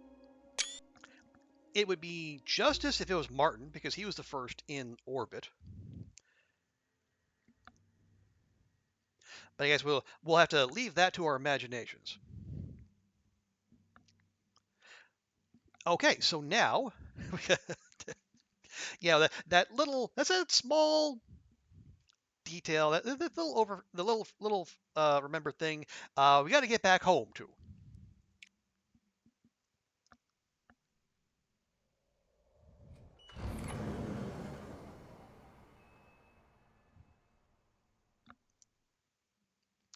It would be Justice if it was Martin because he was the first in orbit. But I guess we'll have to leave that to our imaginations. Okay, so now, yeah, that's a small detail, that little the little remember thing. We got to get back home to.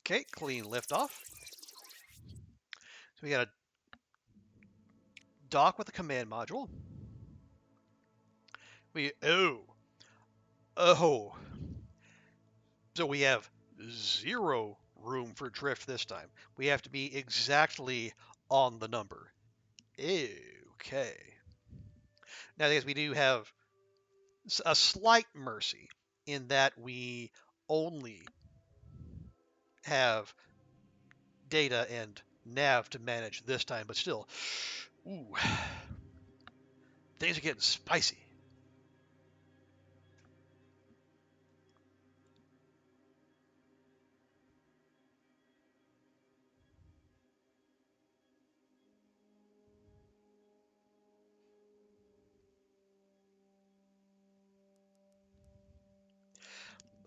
Okay, clean liftoff. So we got to dock with the command module. Oh. So we have 0 room for drift this time. We have to be exactly on the number. Okay. Now, I guess we do have a slight mercy in that we only have data and nav to manage this time, but still, ooh, things are getting spicy.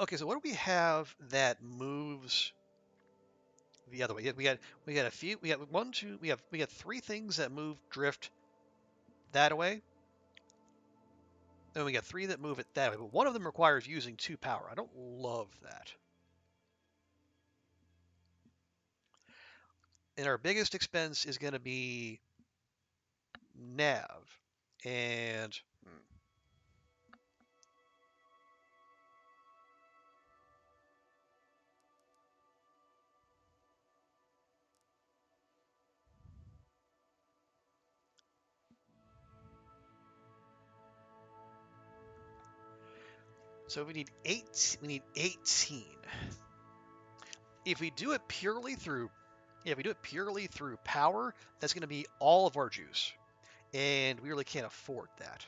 Okay, so what do we have that moves the other way? We got a few. We got one, two. We got three things that move drift that way, and we got three that move it that way. But one of them requires using 2 power. I don't love that. And our biggest expense is going to be nav, and so we need 8. We need 18. If we do it purely through, yeah, if we do it purely through power, that's going to be all of our juice, and we really can't afford that.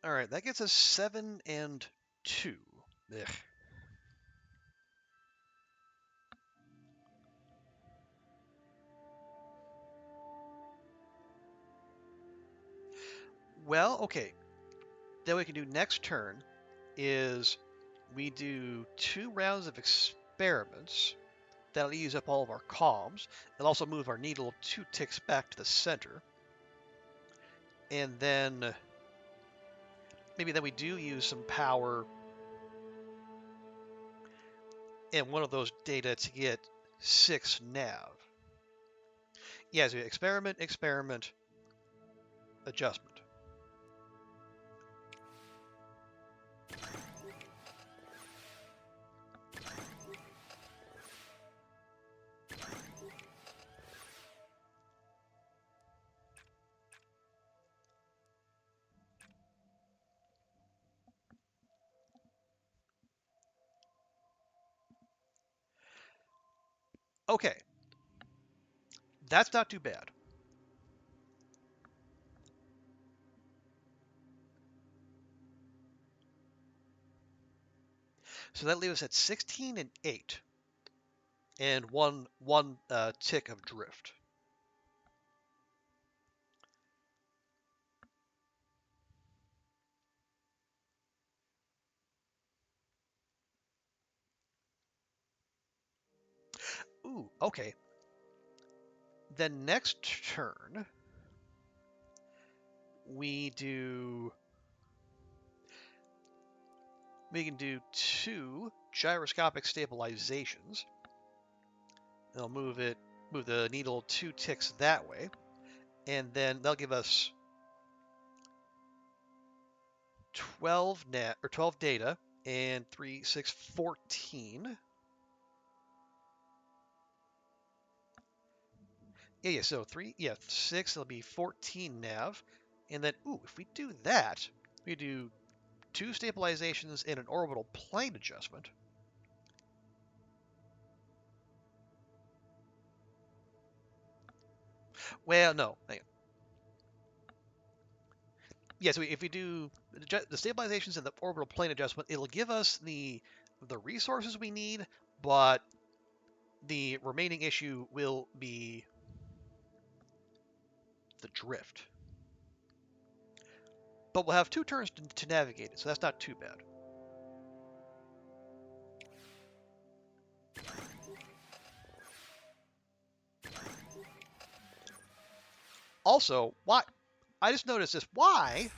All right, that gets us 7 and 2. Ugh. Well, okay. Then we can do next turn is we do 2 rounds of experiments. That'll use up all of our comms. It'll also move our needle 2 ticks back to the center. And then maybe then we do use some power in one of those data to get 6 nav. Yeah, so experiment, experiment, adjustment. Okay, that's not too bad. So that leaves us at 16 and 8, and one tick of drift. Ooh, okay. Then next turn, we can do 2 gyroscopic stabilizations. They'll move the needle 2 ticks that way, and then they'll give us 12 net or 12 data and 3, 6, 14. Yeah, so 6, it'll be 14 nav. And then, ooh, if we do that, we do 2 stabilizations and an orbital plane adjustment. Well, no. Hang on. Yeah, so if we do the stabilizations and the orbital plane adjustment, it'll give us the resources we need, but the remaining issue will be the drift. But we'll have 2 turns to navigate it, so that's not too bad. Also, why? I just noticed this. Why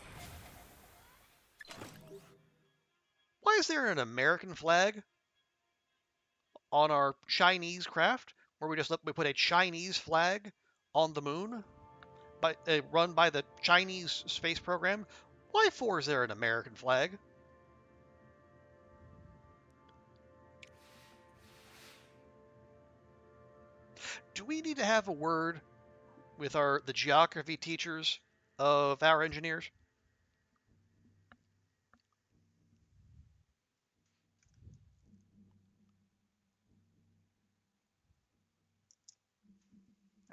is there an American flag on our Chinese craft, where we put a Chinese flag on the moon, run by the Chinese space program? Why for is there an American flag? Do we need to have a word with the geography teachers of our engineers?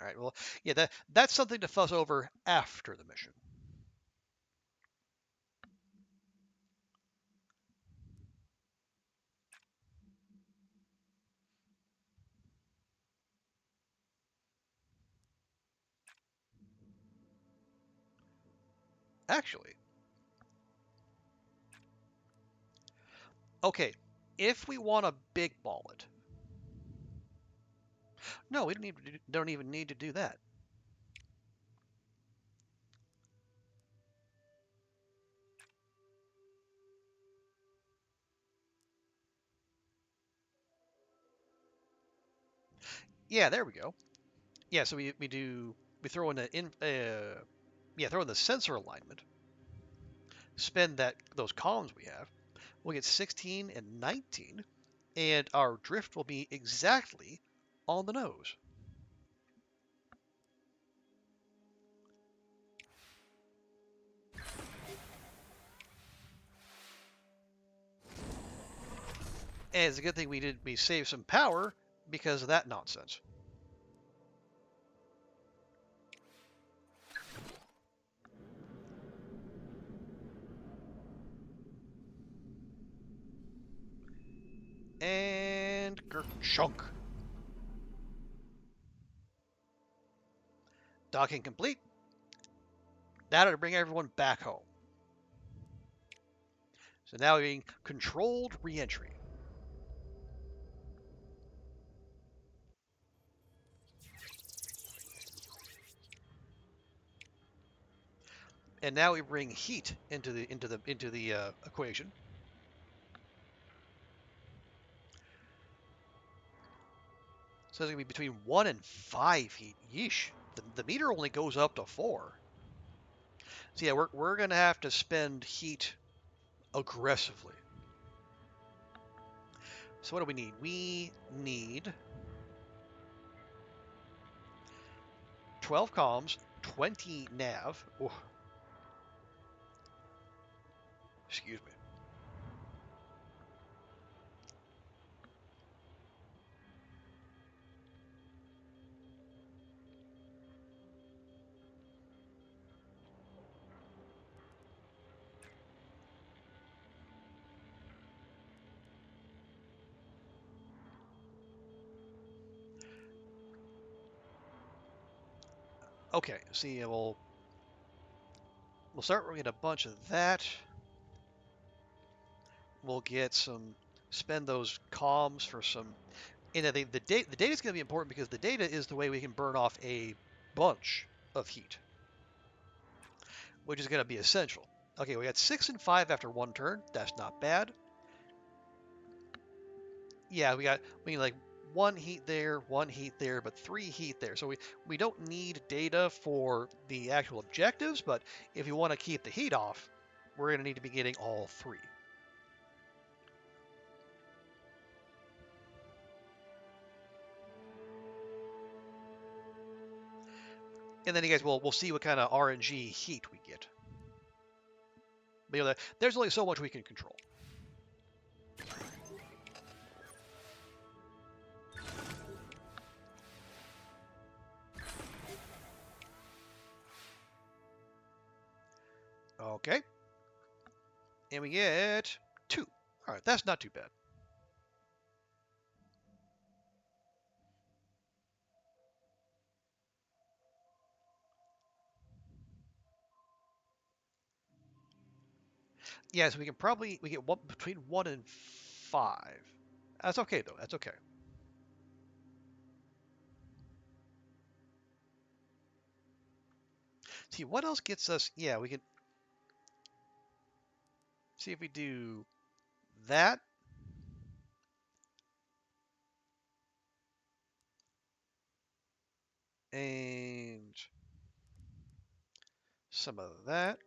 right. Well, yeah, that's something to fuss over after the mission. Actually, okay, if we want to big ball it, no, we don't even need to do that. Yeah, there we go. Yeah, so we throw in throw in the sensor alignment, spend those columns we have, we'll get 16 and 19, and our drift will be exactly on the nose. And it's a good thing we saved some power because of that nonsense. And chunk. Docking complete. That'll bring everyone back home. So now we're being controlled re-entry. And now we bring heat into the equation. So it's gonna be between 1 and 5 heat. Yeesh. The meter only goes up to 4. So yeah, we're gonna have to spend heat aggressively. So what do we need? We need 12 comms, 20 nav. Oh, excuse me. Okay, see, we'll start. We'll get a bunch of that. We'll get spend those comms for some. And the data is going to be important because the data is the way we can burn off a bunch of heat, which is going to be essential. Okay, we got 6 and 5 after one turn. That's not bad. Yeah, we need like 1 heat there, 1 heat there, but 3 heat there. So we don't need data for the actual objectives, but if you want to keep the heat off, we're going to need to be getting all 3. And then you guys we'll see what kind of RNG heat we get. But, you know, there's only so much we can control. Okay. And we get 2. All right, that's not too bad. Yeah, so we get between 1 and 5. That's okay though. That's okay. See what else gets us. Yeah, we can see if we do that. And some of that.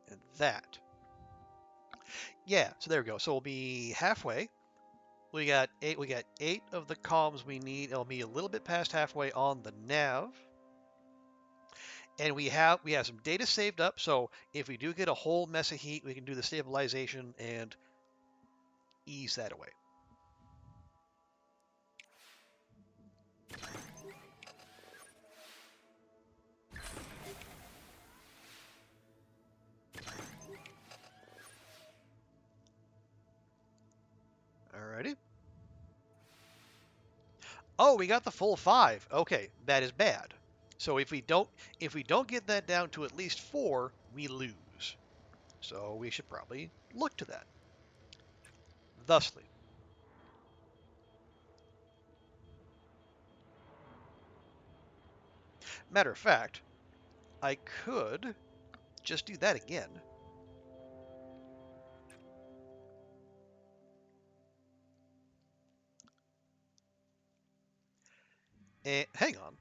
And that. Yeah, so there we go. So we'll be halfway. We got 8 of the comms we need. It'll be a little bit past halfway on the nav. And we have some data saved up, so if we do get a whole mess of heat, we can do the stabilization and ease that away. Alrighty. Oh, we got the full 5. Okay, that is bad. So if we don't get that down to at least 4, we lose. So we should probably look to that. Thusly. Matter of fact, I could just do that again. And hang on.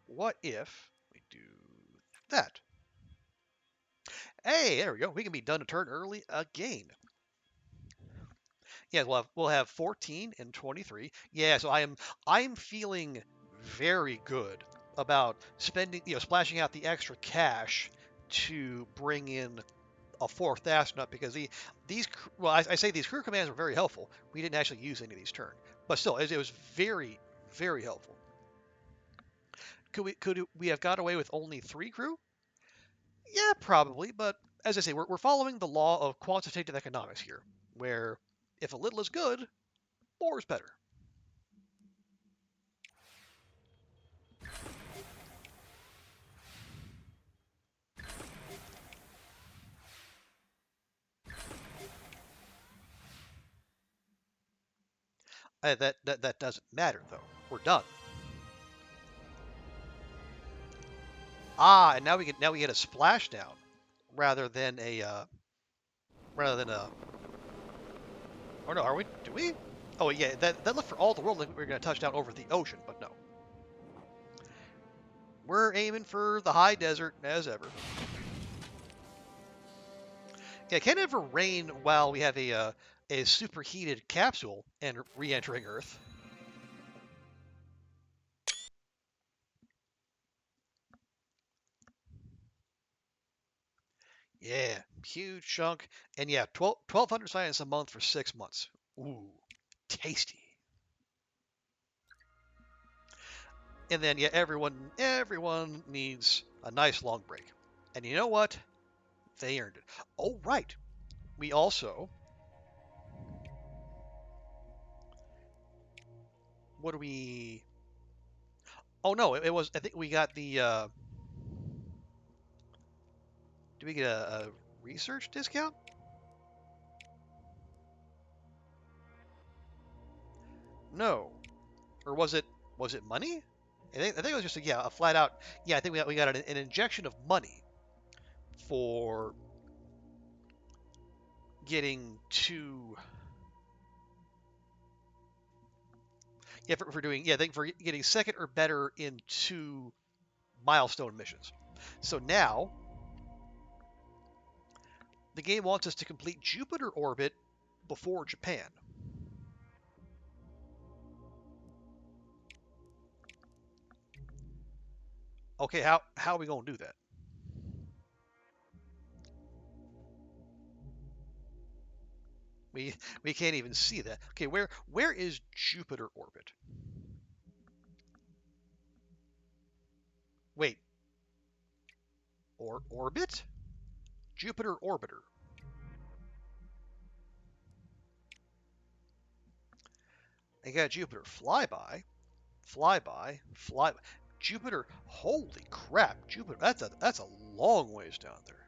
What if we do that? Hey, there we go. We can be done a turn early again. Yeah, we'll have 14 and 23. Yeah, so I'm feeling very good about splashing out the extra cash to bring in a fourth astronaut because I say these crew commands were very helpful. We didn't actually use any of these turn, but still, it was very, very helpful. Could we have got away with only 3 crew? Yeah, probably, but as I say, we're following the law of quantitative economics here, where if a little is good, more is better. That doesn't matter though. We're done. And now we get a splashdown rather than a. Or no, are we? Do we? Oh yeah, that looked for all the world like we were going to touch down over the ocean, but no. We're aiming for the high desert as ever. Yeah, it can't ever rain while we have a superheated capsule and re-entering Earth. Yeah, huge chunk. And yeah, 1,200 science a month for 6 months. Ooh, tasty. And then yeah, everyone needs a nice long break. And you know what? They earned it. Oh right. We also what do we Oh no, it was I think we got the do we get a research discount? No. Or was it money? I think it was just a flat out I think we got an injection of money for getting to for doing I think for getting second or better in 2 milestone missions. So now the game wants us to complete Jupiter orbit before Japan. Okay, how are we gonna do that? We can't even see that. Okay, where is Jupiter orbit? Wait, orbit? Jupiter orbiter. I got Jupiter flyby, flyby, fly. Jupiter, holy crap! Jupiter, that's a long ways down there.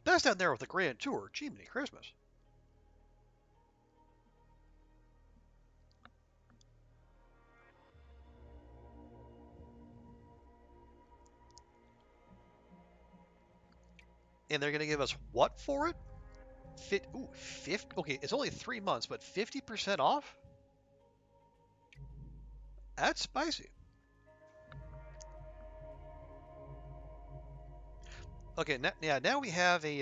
That's down there with the Grand Tour. Jiminy Christmas. And they're gonna give us what for it? 50. Okay, it's only 3 months, but 50% off. That's spicy. Okay, now we have we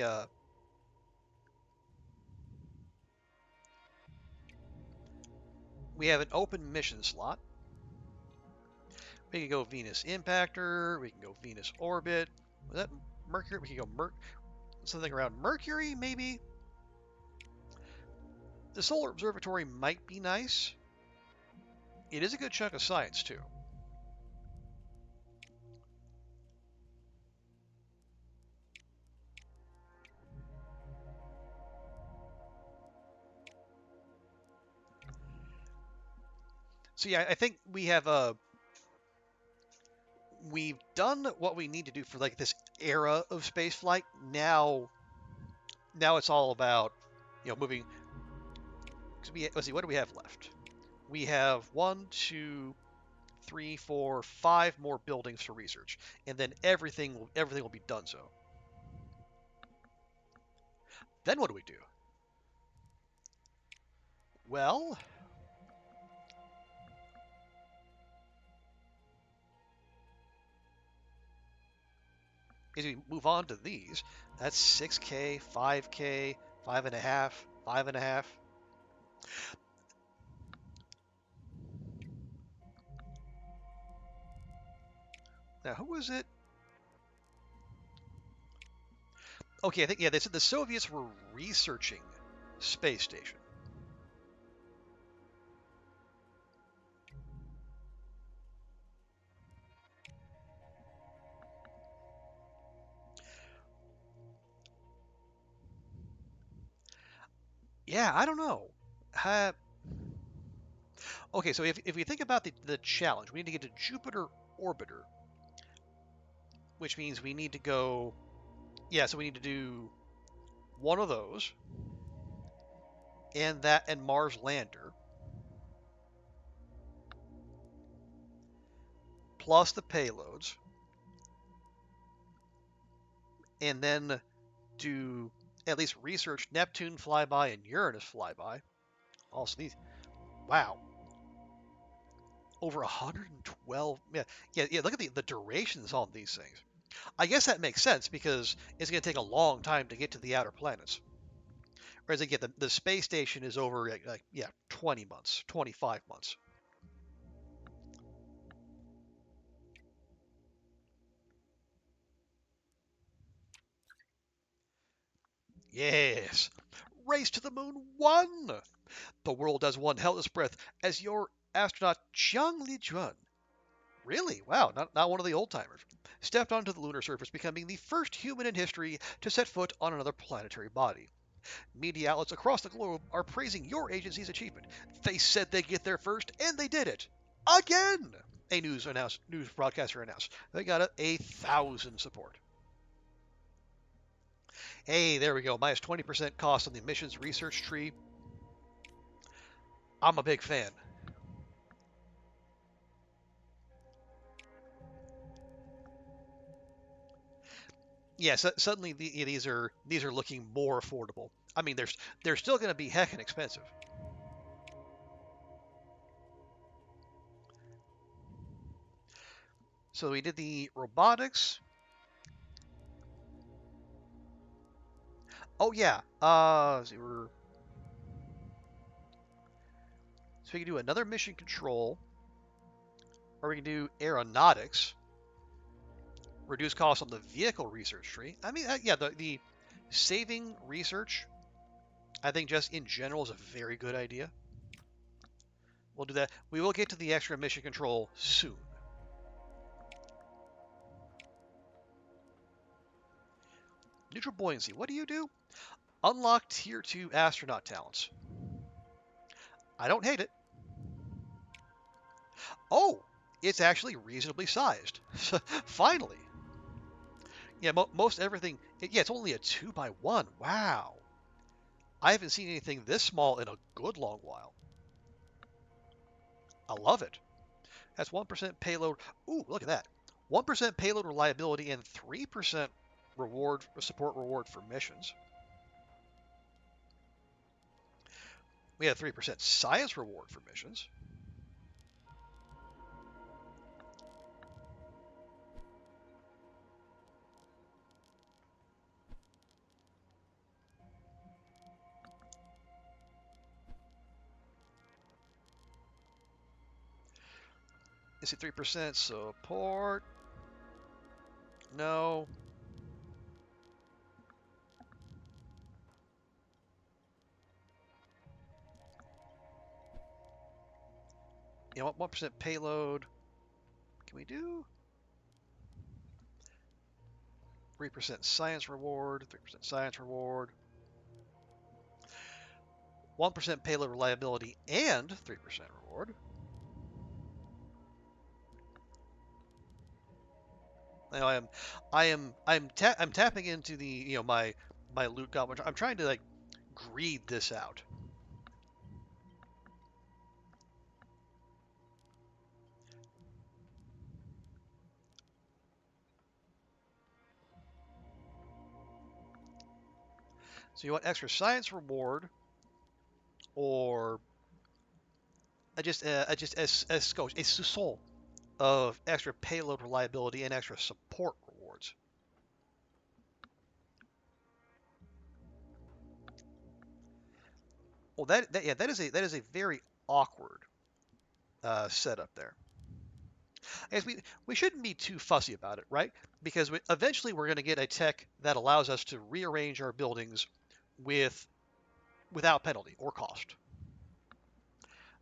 have an open mission slot. We can go Venus impactor. We can go Venus orbit. Was that Mercury? We can go something around Mercury, maybe. The solar observatory might be nice. It is a good chunk of science too. So yeah, I think we have we've done what we need to do for like this era of spaceflight. Now it's all about moving. Let's see, what do we have left? We have 1, 2, 3, 4, 5 more buildings for research, and then everything will be done. So then what do we do? Well, as we move on to these, that's 6K, 5K, 5.5, 5.5. Now, who was it? Okay, I think, yeah, they said the Soviets were researching space station. Yeah, I don't know. Okay, so if we think about the challenge, we need to get to Jupiter orbiter, which means we need to go, yeah, so we need to do one of those, and Mars lander, plus the payloads, and then do at least research Neptune flyby and Uranus flyby. Also these, wow, over 112. Yeah. Look at the durations on these things. I guess that makes sense because it's going to take a long time to get to the outer planets. Whereas again, the space station is over 20 months, 25 months. Yes, Race to the Moon 1. The world has one helpless breath as your astronaut Jiang Lijuan. Really? Wow, not one of the old timers. Stepped onto the lunar surface, becoming the first human in history to set foot on another planetary body. Media outlets across the globe are praising your agency's achievement. They said they'd get there first, and they did it. Again! A news broadcaster announced. They got 1,000 support. Hey, there we go. Minus 20% cost on the missions research tree. I'm a big fan. Yeah, suddenly these are looking more affordable. I mean, they're still going to be heckin' expensive. So we did the robotics. Oh yeah. So we can do another mission control, or we can do aeronautics. Reduce costs on the vehicle research tree. I mean, yeah, the saving research, I think just in general is a very good idea. We'll do that. We will get to the extra mission control soon. Neutral buoyancy. What do you do? Unlock tier 2 astronaut talents. I don't hate it. Oh, it's actually reasonably sized. Finally. Yeah, most everything. Yeah, it's only a 2x1. Wow. I haven't seen anything this small in a good long while. I love it. That's 1% payload. Ooh, look at that. 1% payload reliability and 3% support reward for missions. We have 3% science reward for missions. Is it 3% support? No. You know what? 1% payload. Can we do 3% science reward? 3% science reward. 1% payload reliability and 3% reward. Now I'm tapping into the my loot goblet. I'm trying to like greed this out. So you want extra science reward, or just as scopes a soul of extra payload reliability and extra support rewards. Well, that is a very awkward setup there. I guess we shouldn't be too fussy about it, right? Because eventually we're going to get a tech that allows us to rearrange our buildings without penalty or cost.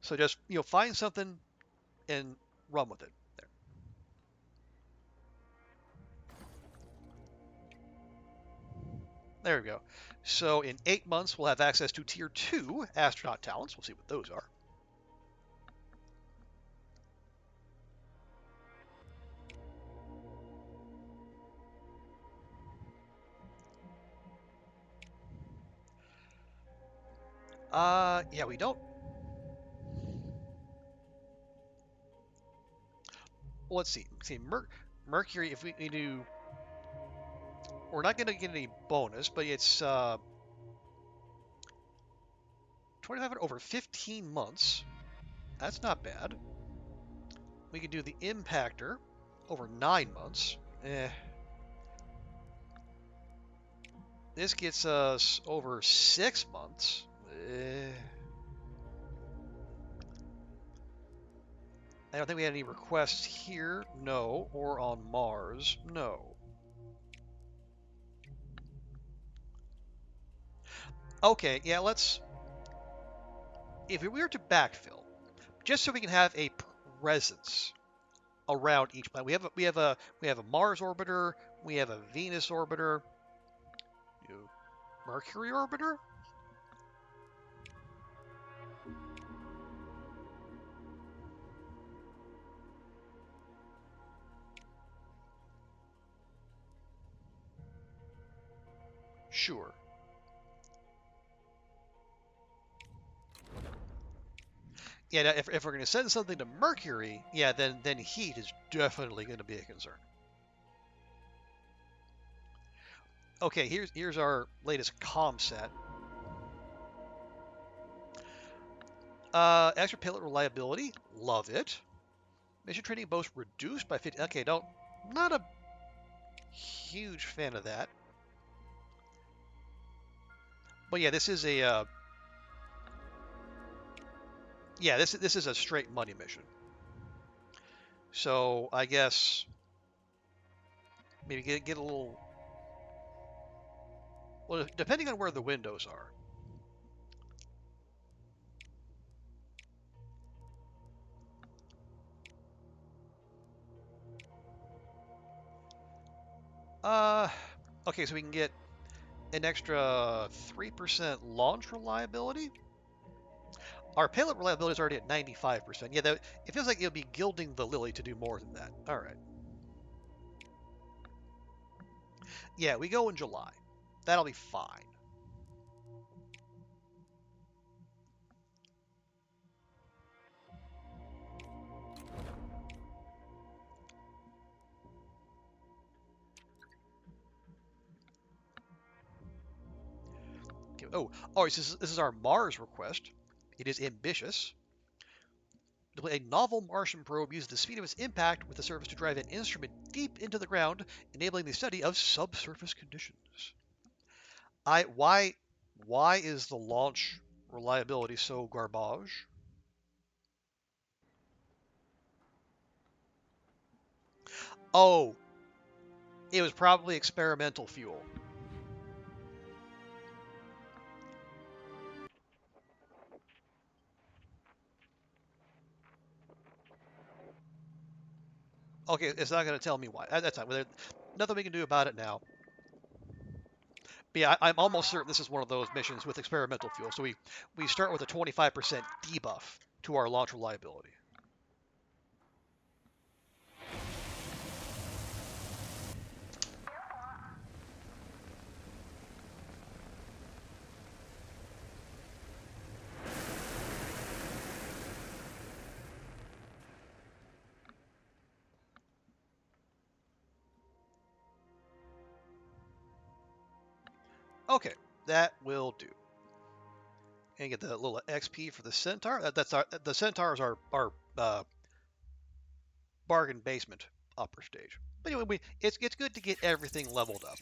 So just find something and run with it. There we go. So in 8 months we'll have access to tier 2 astronaut talents. We'll see what those are. Yeah, we don't. Well, let's see. Mercury. If we do, we're not going to get any bonus, but it's 25 over 15 months. That's not bad. We could do the impactor over 9 months. This gets us over 6 months. I don't think we had any requests here. No. Or on Mars. No. Okay, yeah, if we were to backfill, just so we can have a presence around each planet. We have a Mars orbiter, we have a Venus orbiter, Mercury orbiter. Sure. Yeah, now if we're going to send something to Mercury, yeah, then heat is definitely going to be a concern. Okay, here's our latest comsat. Extra payload reliability, love it. Mission training boast reduced by 50. Okay, not a huge fan of that. But yeah, this is a this is a straight money mission. So I guess maybe get a little. Well, depending on where the windows are. Okay, so we can get an extra 3% launch reliability. Our payload reliability is already at 95%. Yeah, it feels like it'll be gilding the lily to do more than that. All right. Yeah, we go in July. That'll be fine. Okay, this is our Mars request. It is ambitious. A novel Martian probe uses the speed of its impact with the surface to drive an instrument deep into the ground, enabling the study of subsurface conditions. Why is the launch reliability so garbage? Oh, it was probably experimental fuel. Okay, it's not going to tell me why. That's not. Nothing we can do about it now. But yeah, I'm almost certain this is one of those missions with experimental fuel. So we start with a 25% debuff to our launch reliability. Okay, that will do. And get the little XP for the centaur. The centaurs are our bargain basement upper stage. But anyway, it's good to get everything leveled up.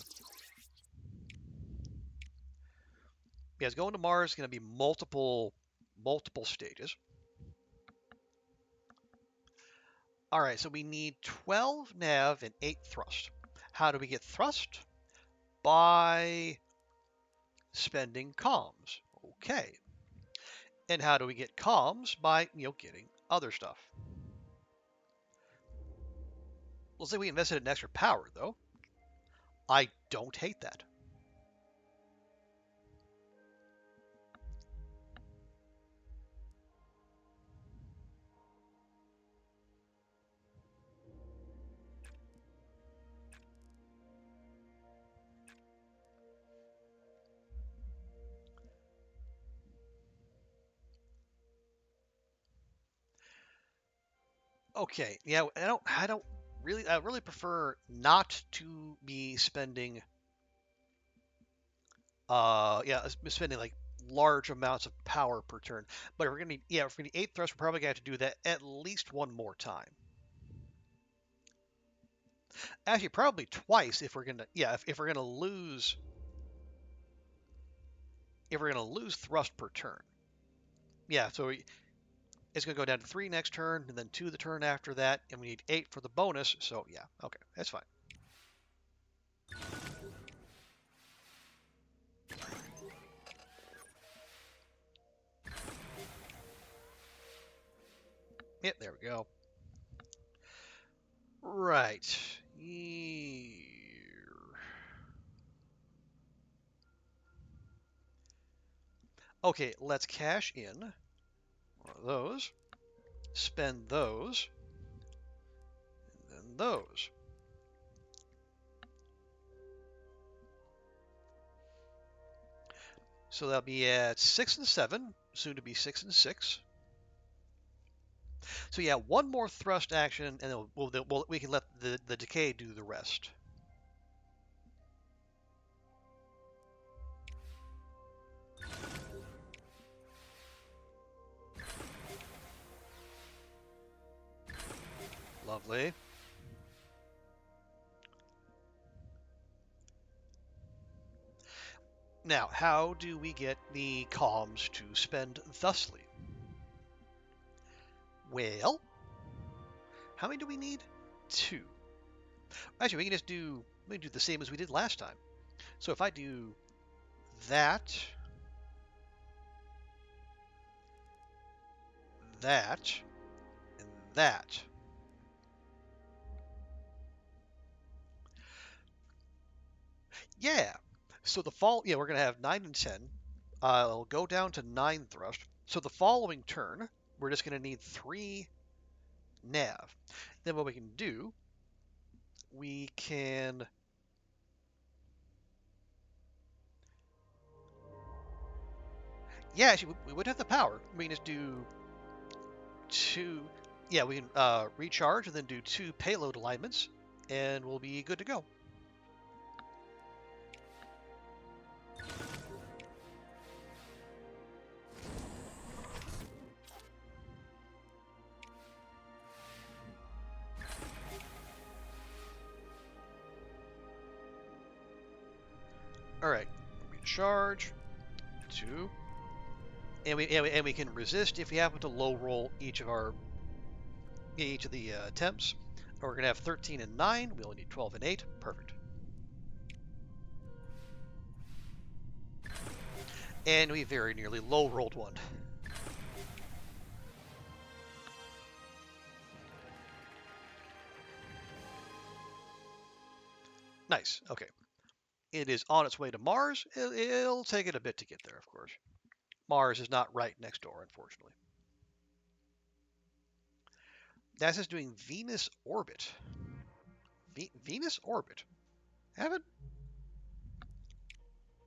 Because going to Mars is going to be multiple stages. All right, so we need 12 nav and 8 thrust. How do we get thrust? By spending comms. Okay. And how do we get comms? By, getting other stuff. Let's say we invested in extra power, though. I don't hate that. Okay, yeah, I really prefer not to be spending, spending like large amounts of power per turn. But if we're gonna need, if we need 8 thrust, we're probably gonna have to do that at least one more time. Actually, probably twice if we're gonna, if we're gonna lose, thrust per turn. Yeah, so it's gonna go down to 3 next turn, and then 2 the turn after that, and we need 8 for the bonus. So yeah, okay, that's fine. Yep, there we go. Right. Okay, let's cash in one of those, spend those, and then those. So that'll be at 6 and 7, soon to be 6 and 6. So yeah, one more thrust action, and then we can let the decay do the rest. Lovely. Now, how do we get the comms to spend thusly? Well, how many do we need? 2. Actually, we can just do the same as we did last time. So if I do that, that, and that. Yeah. So we're going to have 9 and 10. It'll go down to 9 thrust. So the following turn, we're just going to need 3 nav. Then what we can do, we can... Yeah, actually, we would have the power. We can just do 2... Yeah, we can recharge and then do 2 payload alignments, and we'll be good to go. All right, recharge, 2, and we can resist if we happen to low roll each of the attempts. We're going to have 13 and 9. We only need 12 and 8. Perfect. And we very nearly low rolled one. Nice. Okay. It is on its way to Mars. It'll take it a bit to get there, of course. Mars is not right next door, unfortunately. NASA's doing Venus orbit. Venus orbit? Haven't?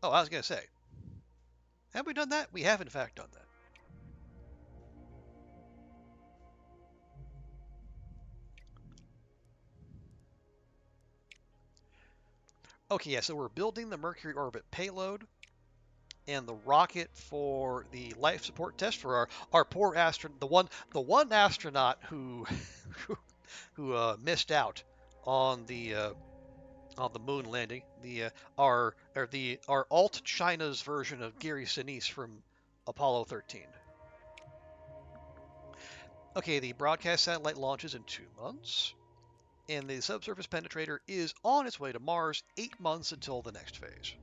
Oh, I was going to say. Have we done that? We have, in fact, done that. Okay, yeah, so we're building the Mercury orbit payload and the rocket for the life support test for our poor astronaut, the one astronaut who missed out on the moon landing. Our alt China's version of Gary Sinise from Apollo 13. Okay, the broadcast satellite launches in 2 months, and the subsurface penetrator is on its way to Mars 8 months until the next phase.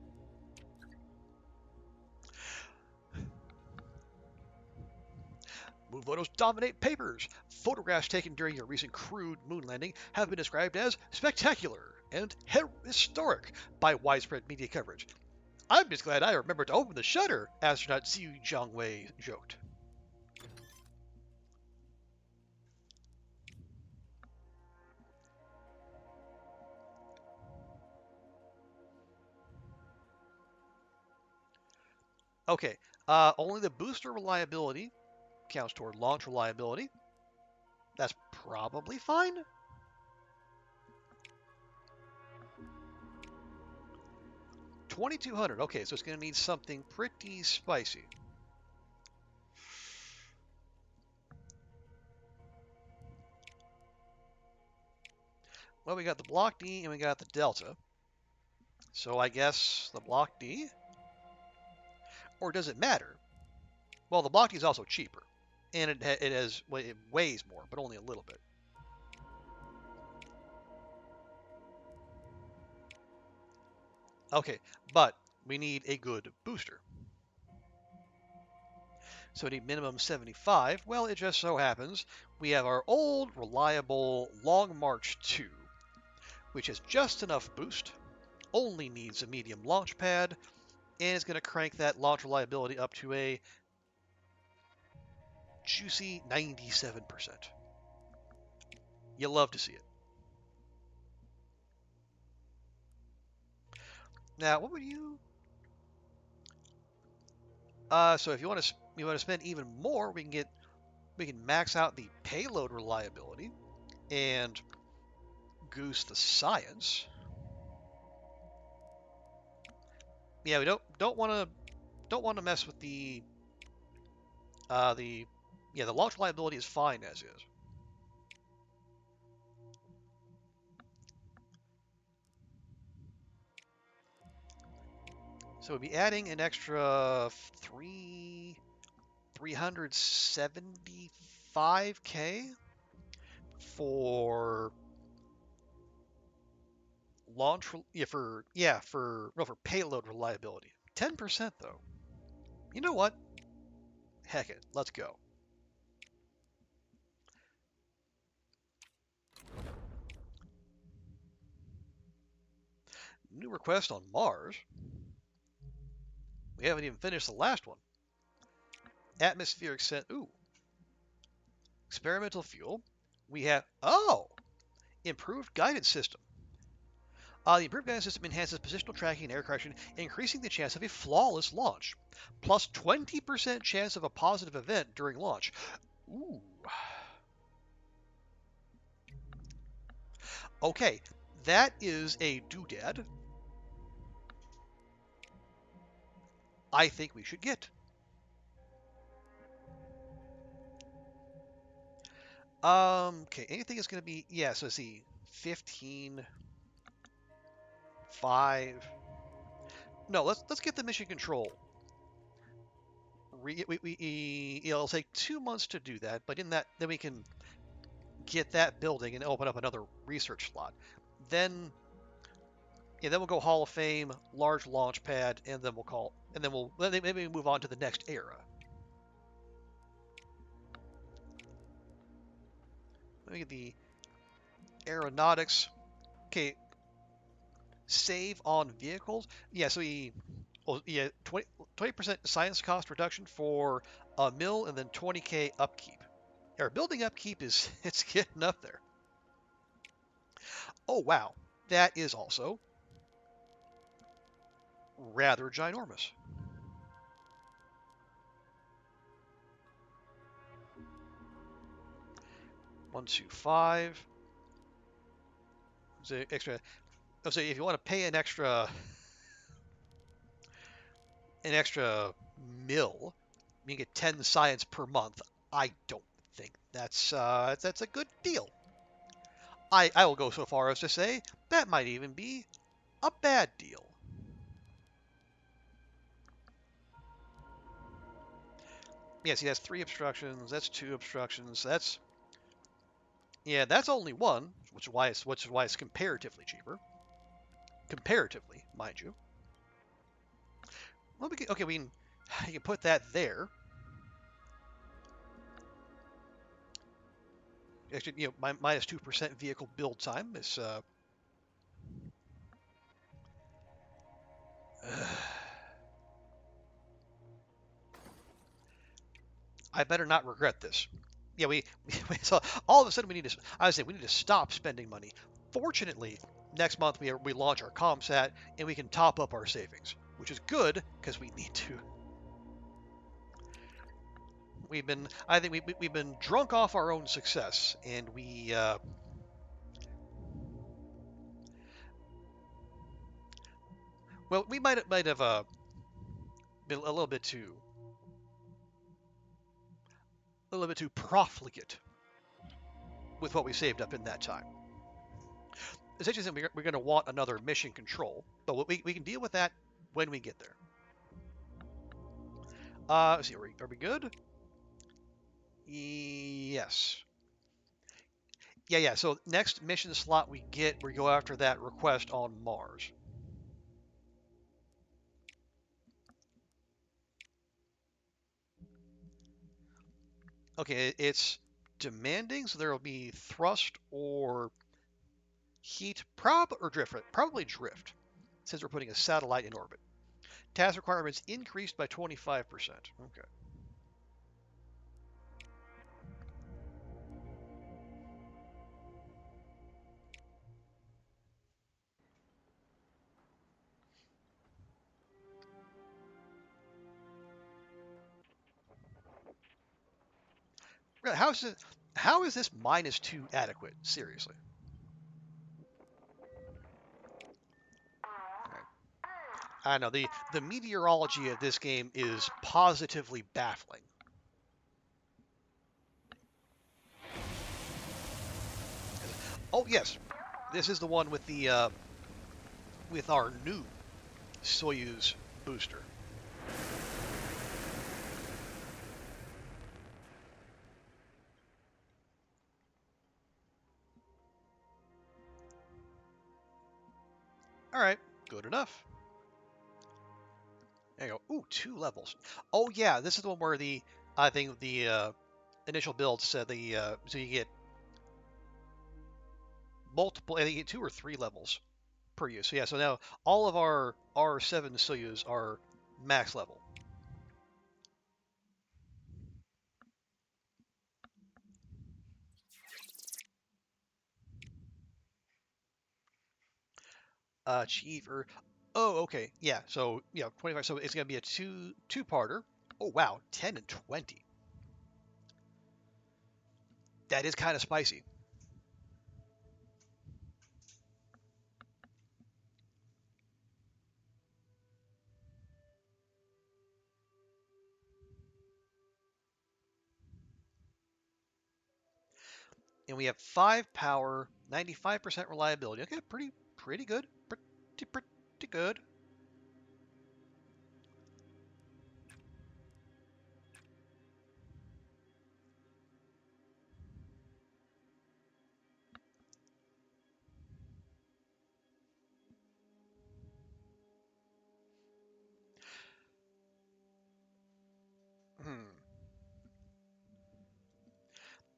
Moon photos dominate papers. Photographs taken during a recent crewed moon landing have been described as spectacular and historic by widespread media coverage. I'm just glad I remembered to open the shutter, astronaut Ziyu Zhangwei joked. Okay, only the booster reliability counts toward launch reliability. That's probably fine. $2,200. Okay, so it's going to need something pretty spicy. Well, we got the Block D and we got the Delta. So I guess the Block D? Or does it matter? Well, the Block D is also cheaper. And it weighs more, but only a little bit. Okay, but we need a good booster. So we need minimum 75. Well, it just so happens we have our old, reliable Long March 2, which has just enough boost, only needs a medium launch pad, and is going to crank that launch reliability up to a juicy 97%. You love to see it. Now, what would you... so if you want to spend even more, we can max out the payload reliability and goose the science. Yeah, we don't want to mess with the launch reliability is fine as is. So we'd be adding an extra 375K for launch for payload reliability. 10% though. You know what? Heck it, let's go. New request on Mars. We haven't even finished the last one. Atmospheric experimental fuel. We have improved guidance system. The improved guidance system enhances positional tracking and air correction, increasing the chance of a flawless launch, plus 20% chance of a positive event during launch. Ooh. Okay, that is a doodad I think we should get. Okay, anything is going to be, yeah, so let's see, 15, 5. No, let's get the mission control. It'll take 2 months to do that, but in that, then we can get that building and open up another research slot. Then, yeah, then we'll go Hall of Fame, large launch pad, and then we'll maybe move on to the next era. Let me get the aeronautics. Okay, save on vehicles. Yeah, so well, yeah, 20% science cost reduction for a mill, and then 20K upkeep. Our building upkeep is it's getting up there. Oh wow, that is also rather ginormous. 125. So extra. So if you want to pay an extra mill, you get 10 science per month. I don't think that's a good deal. I will go so far as to say that might even be a bad deal. Yeah, see, that's 3 obstructions. That's 2 obstructions. That's only 1, which is why it's comparatively cheaper. Comparatively, mind you. Well, you can put that there. Actually, minus 2% vehicle build time is. I better not regret this. Yeah, so all of a sudden we need to stop spending money. Fortunately, next month we launch our comsat and we can top up our savings, which is good because we need to. I think we've been drunk off our own success, and we might have been a little bit too profligate with what we saved up in that time. Essentially, we're going to want another mission control, but we can deal with that when we get there. Let's see, are we good? Yes. Yeah. So next mission slot we go after that request on Mars. Okay, it's demanding, so there will be thrust or heat, or drift. Probably drift, since we're putting a satellite in orbit. Task requirements increased by 25%. Okay. Really, how is this -2 adequate? Seriously. I know the meteorology of this game is positively baffling. Oh yes, this is the one with the with our new Soyuz booster. All right, good enough. There you go. Ooh, 2 levels. Oh yeah, this is the one where I think the initial build said so you get multiple. I think you get 2 or 3 levels per use. So yeah, so now all of our R7 Soyuz are max level. Achiever. Oh, okay. Yeah. So 25. So it's gonna be a two-parter. Oh wow, 10 and 20. That is kind of spicy. And we have 5 power, 95% reliability. Okay, pretty good. Pretty good.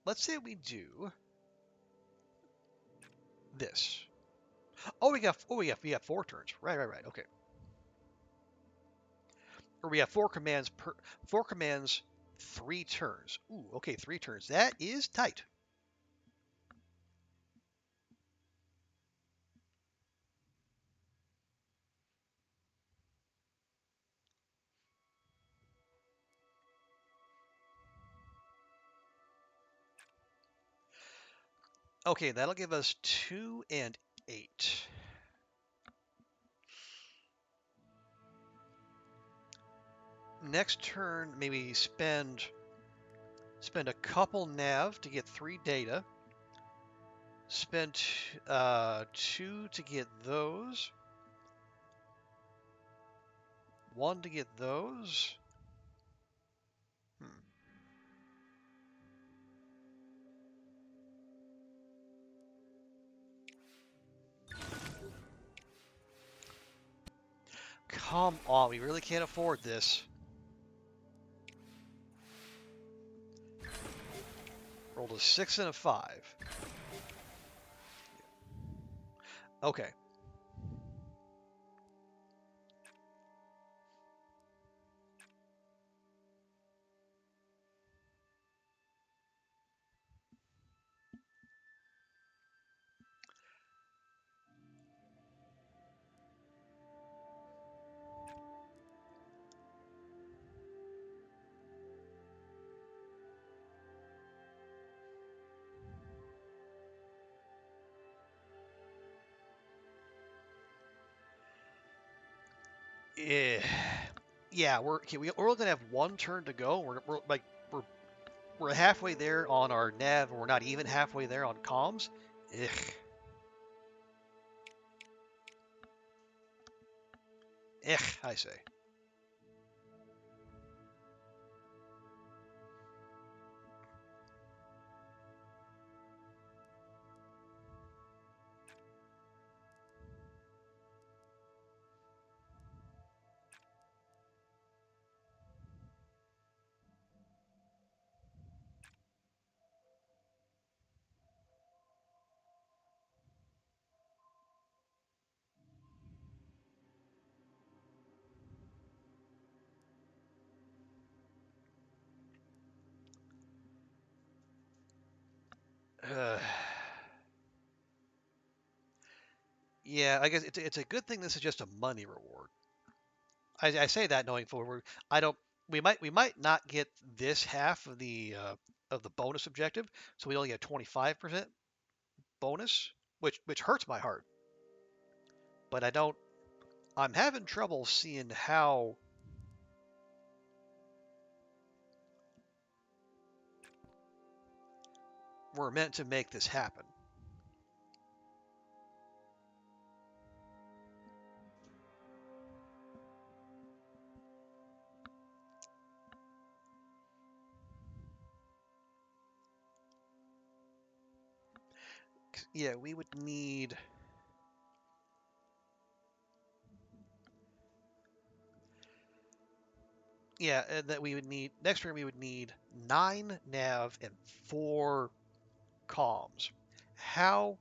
let's say we do this. Oh, we got 4 turns. Right. Okay. Or we have 4 commands, 3 turns. Ooh, okay, 3 turns. That is tight. Okay, that'll give us 2 and 8. Next turn, maybe spend a couple nav to get 3 data. Spend 2 to get those. 1 to get those. Come on, we really can't afford this. Rolled a 6 and a 5. Okay. Yeah, we're okay, we're only gonna have 1 turn to go. We're halfway there on our nav, and we're not even halfway there on comms. Ugh. I say. Uh, yeah, I guess it's a good thing this is just a money reward. I say that knowing forward, I don't. We might not get this half of the bonus objective, so we only get 25% bonus, which hurts my heart. But I don't. I'm having trouble seeing how we're meant to make this happen. Yeah, we would need. Yeah, that we would need next turn. We would need 9 nav and 4 comms. How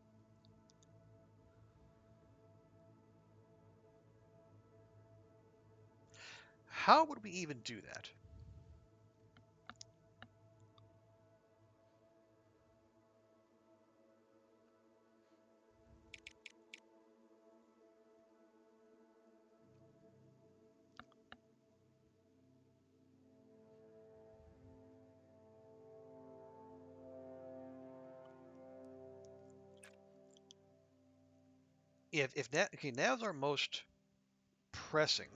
how would we even do that? If that okay, nav's our most pressing.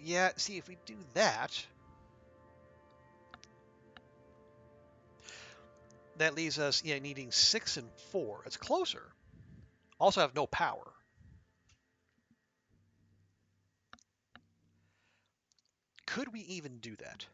Yeah, see if we do that, that leaves us needing 6 and 4. It's closer. Also have no power. Could we even do that?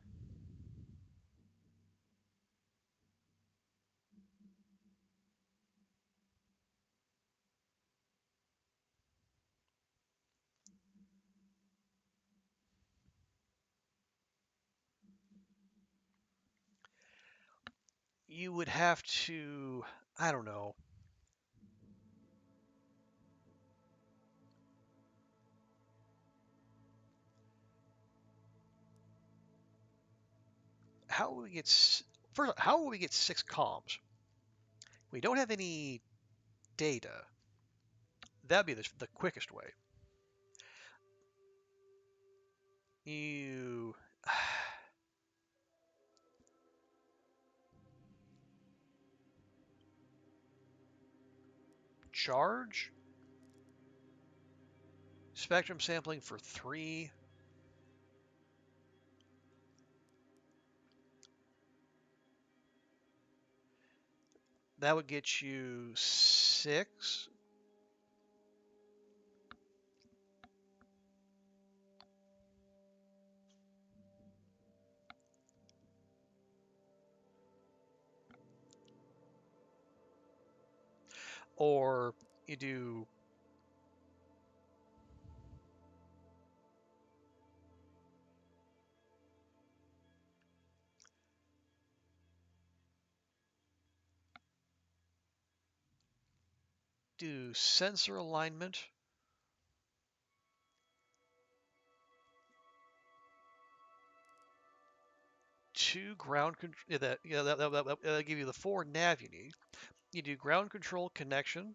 You would have to, I don't know. How will we get first? How will we get 6 comms? We don't have any data. That'd be the quickest way. You charge spectrum sampling for 3. That would get you 6. Or you do sensor alignment to ground control. That'll give you the 4 nav you need. You do ground control connection.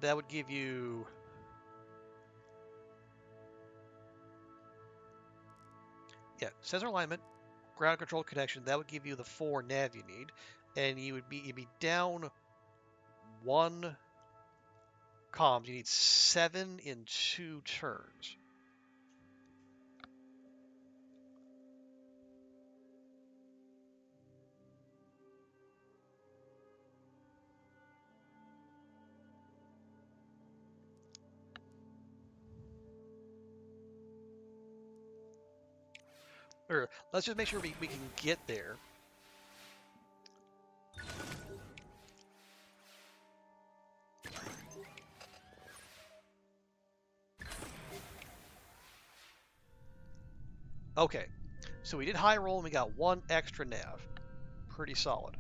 That would give you sensor alignment, ground control connection. That would give you the 4 nav you need, and you'd be down 1 comms. You need 7 in 2 turns. Or let's just make sure we can get there. Okay, so we did high roll and we got 1 extra nav. Pretty solid.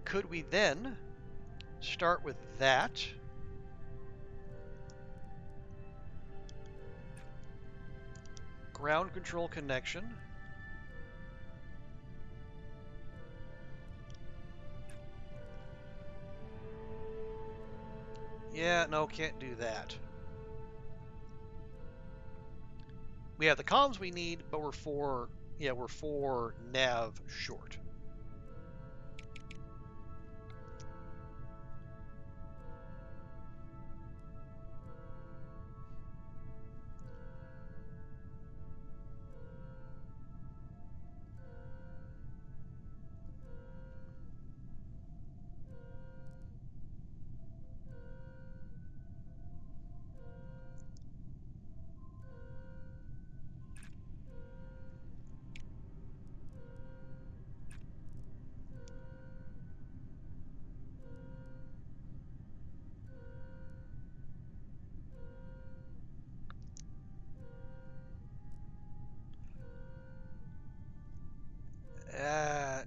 Could we then start with that? Ground control connection. Yeah, no, can't do that. We have the comms we need, but we're 4 nav short.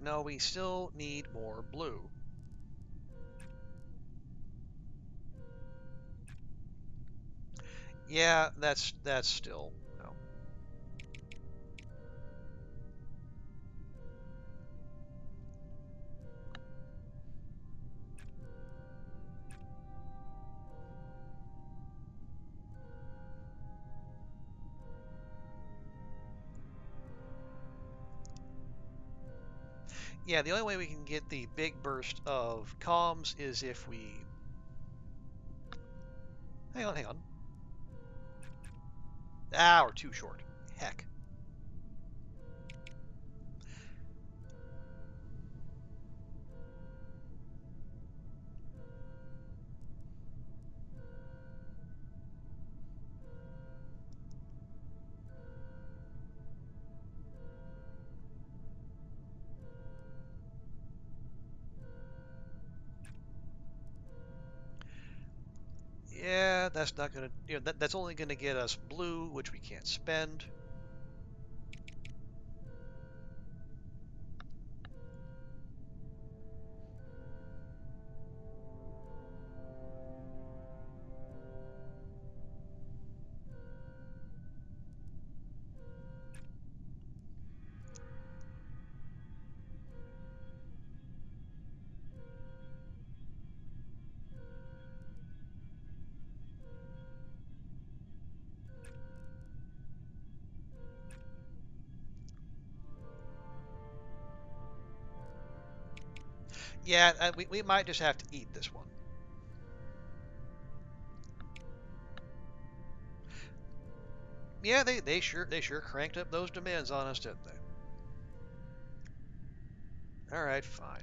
No, we still need more blue. Yeah, that's still no. Yeah, the only way we can get the big burst of comms is if we... Hang on. Ah, we're too short. Heck. Yeah, that's not gonna, that's only gonna get us blue, which we can't spend. Yeah, we might just have to eat this one. Yeah, they sure cranked up those demands on us, didn't they? All right, fine.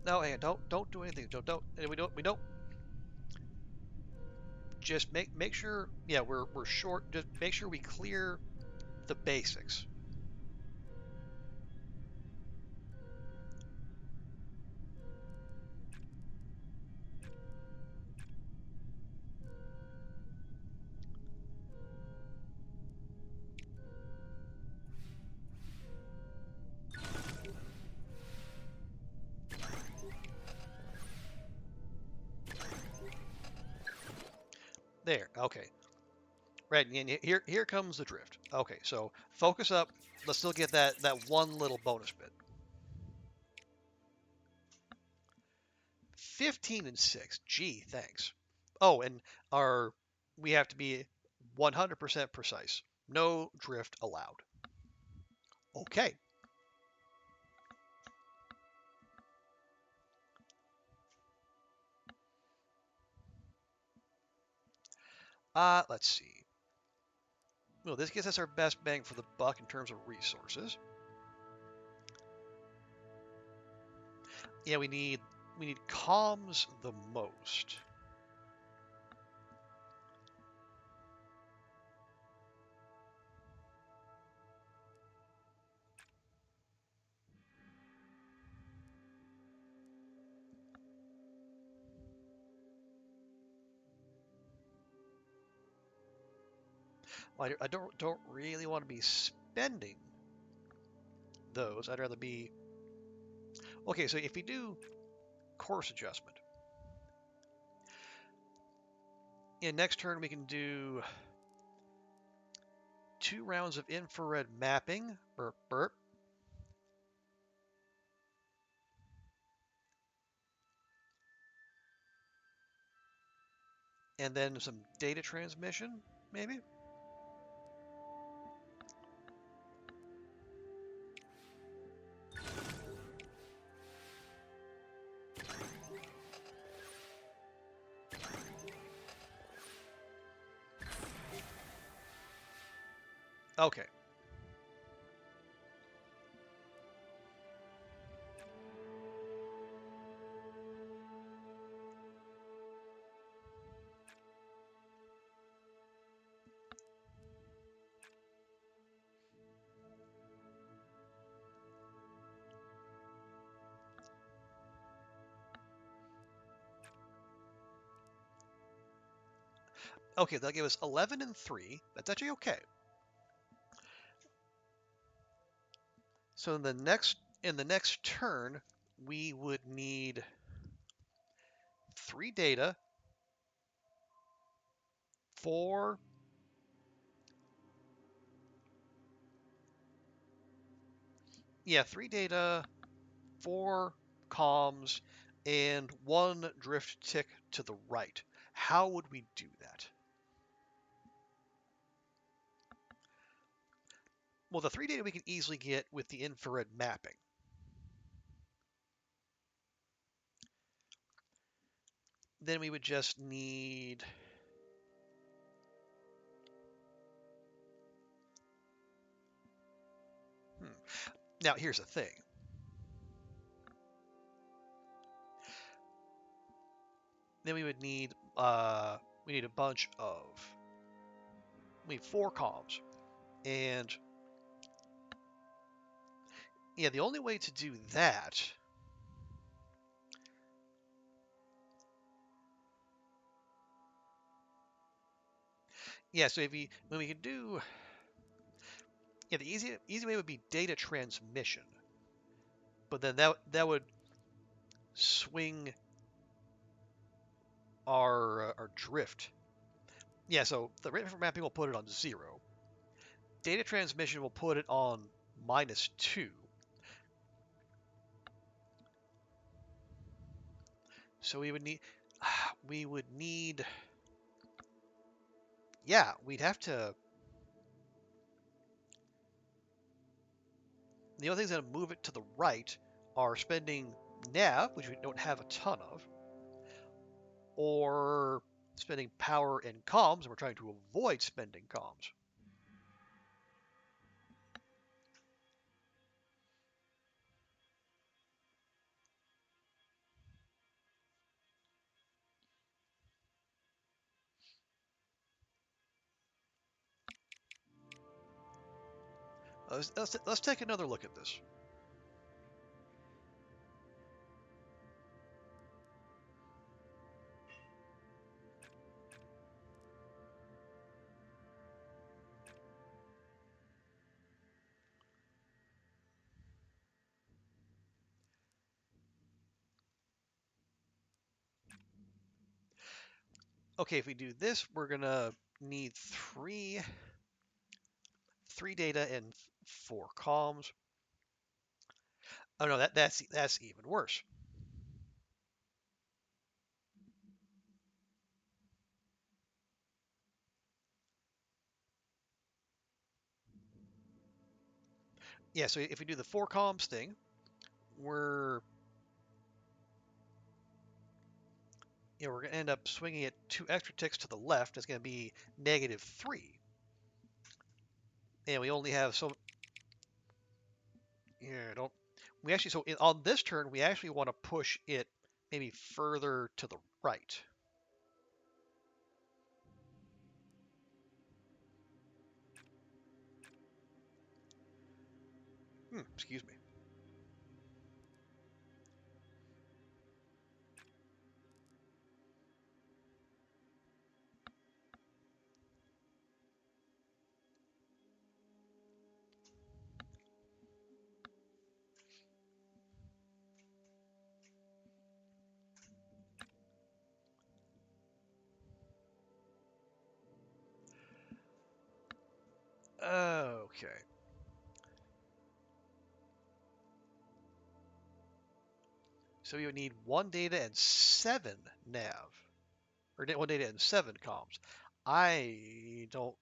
No, hang on, don't do anything. Don't. We don't. Just make sure. Yeah, we're short. Just make sure we clear the basics. There. Okay. Right. And here comes the drift. Okay. So focus up. Let's still get that one little bonus bit. 15 and 6. Gee, thanks. Oh, and our we have to be 100% precise. No drift allowed. Okay. Let's see. Well, this gives us our best bang for the buck in terms of resources. Yeah, we need comms the most. Well, I don't really want to be spending those. I'd rather be okay. So if we do course adjustment, in next turn we can do 2 rounds of infrared mapping. Burp burp. And then some data transmission, maybe. Okay. Okay, that'll give us 11 and 3. That's actually okay. So in the next turn, we would need 3 data, 4. Yeah, 3 data, 4 comms, and 1 drift tick to the right. How would we do that? Well, the 3 data we can easily get with the infrared mapping. Then we would just need... Now, here's the thing. Then we would need a bunch of... We need 4 comms. And yeah, the only way to do that... Yeah, so when we could do... Yeah, the easy way would be data transmission. But then that would swing our drift. Yeah, so the rate for mapping will put it on 0. Data transmission will put it on -2. So we would need, yeah, we'd have to, the other things that move it to the right are spending nav, which we don't have a ton of, or spending power in comms, and we're trying to avoid spending comms. Let's take another look at this. Okay, if we do this, we're gonna need three data and 4 comms. Oh no, that's even worse. Yeah, so if we do the 4 comms thing, we're we're gonna end up swinging it 2 extra ticks to the left. It's gonna be -3, and we only have so. Yeah, don't. We actually on this turn we actually want to push it maybe further to the right. Excuse me. Okay. So we would need 1 data and 7 nav, or 1 data and 7 comms. I don't.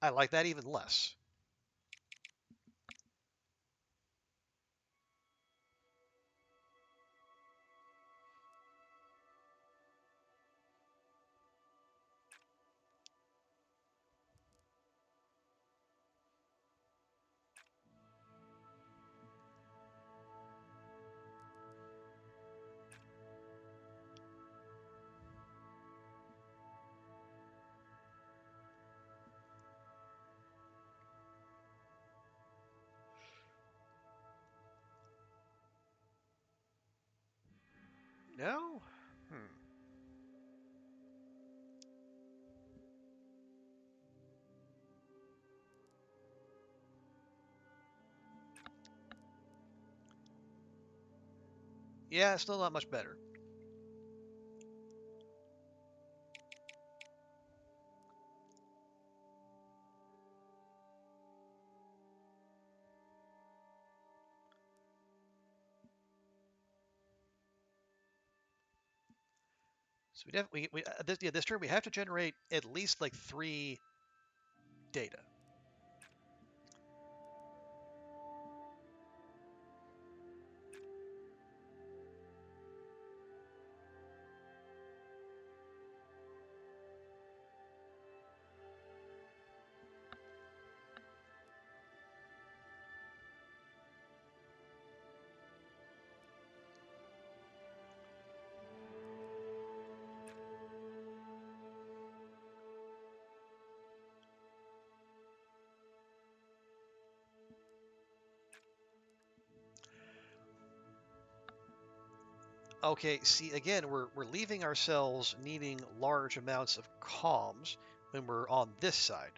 I like that even less. No? Yeah, still not much better. So we definitely this turn we have to generate at least like 3 data. Okay, see again, we're leaving ourselves needing large amounts of comms when we're on this side.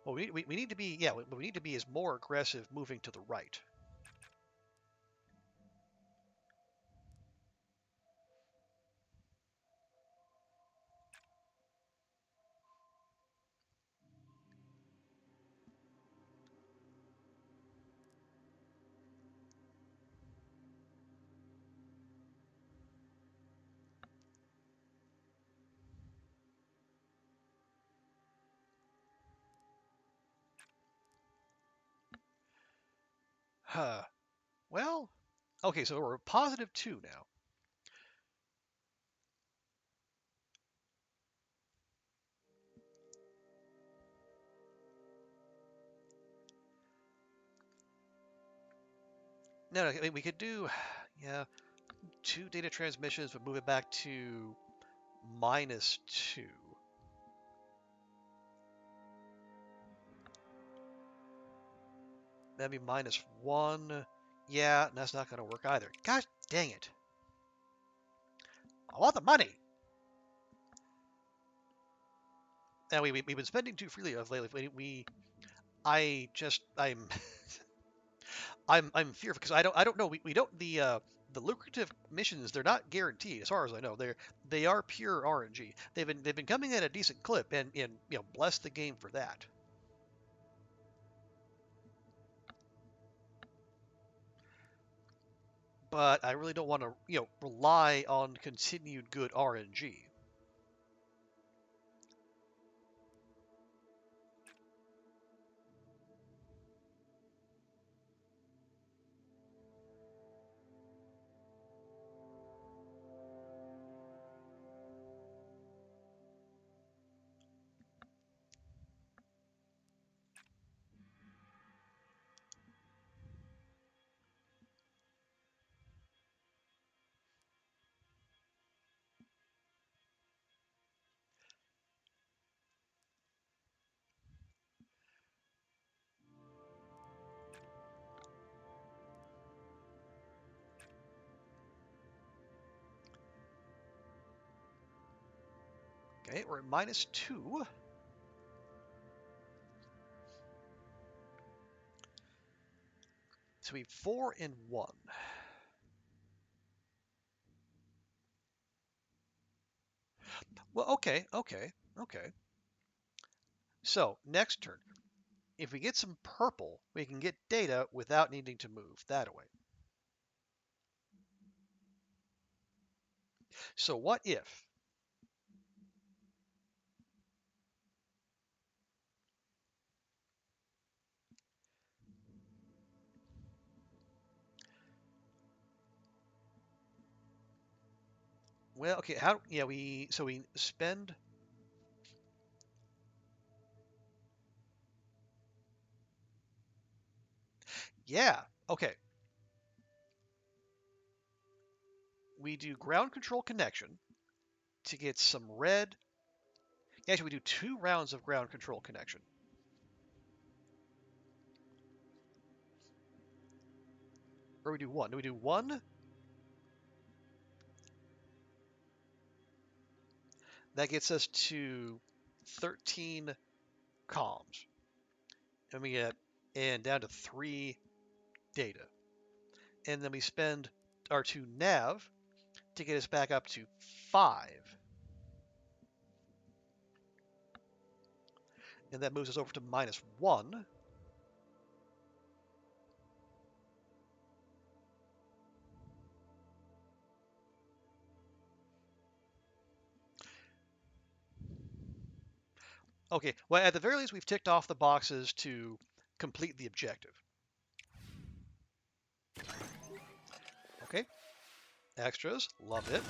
Well, we need to be, yeah, what we need to be is more aggressive moving to the right. Huh. Well, okay, so we're +2 now. No, I mean, we could do, yeah, 2 data transmissions, but move it back to -2. That'd be -1. Yeah, that's not going to work either. Gosh dang it. I want the money. And we've been spending too freely of lately. I'm I'm fearful because I don't know. We don't the lucrative missions. They're not guaranteed as far as I know. They are pure RNG. They've been coming at a decent clip, and you know, bless the game for that. But I really don't want to, you know, rely on continued good RNG. Okay, we're at -2. So we have 4 and 1. Well, okay. So next turn, if we get some purple, we can get data without needing to move that away. So what if? Well, okay, how? Yeah, we spend. Yeah, okay. We do ground control connection to get some red. Actually, we do 2 rounds of ground control connection. Or we do 1. Do we do 1? That gets us to 13 comms. And we get down to 3 data. And then we spend our 2 nav to get us back up to 5. And that moves us over to -1. Okay, well, at the very least, we've ticked off the boxes to complete the objective. Okay, extras, love it.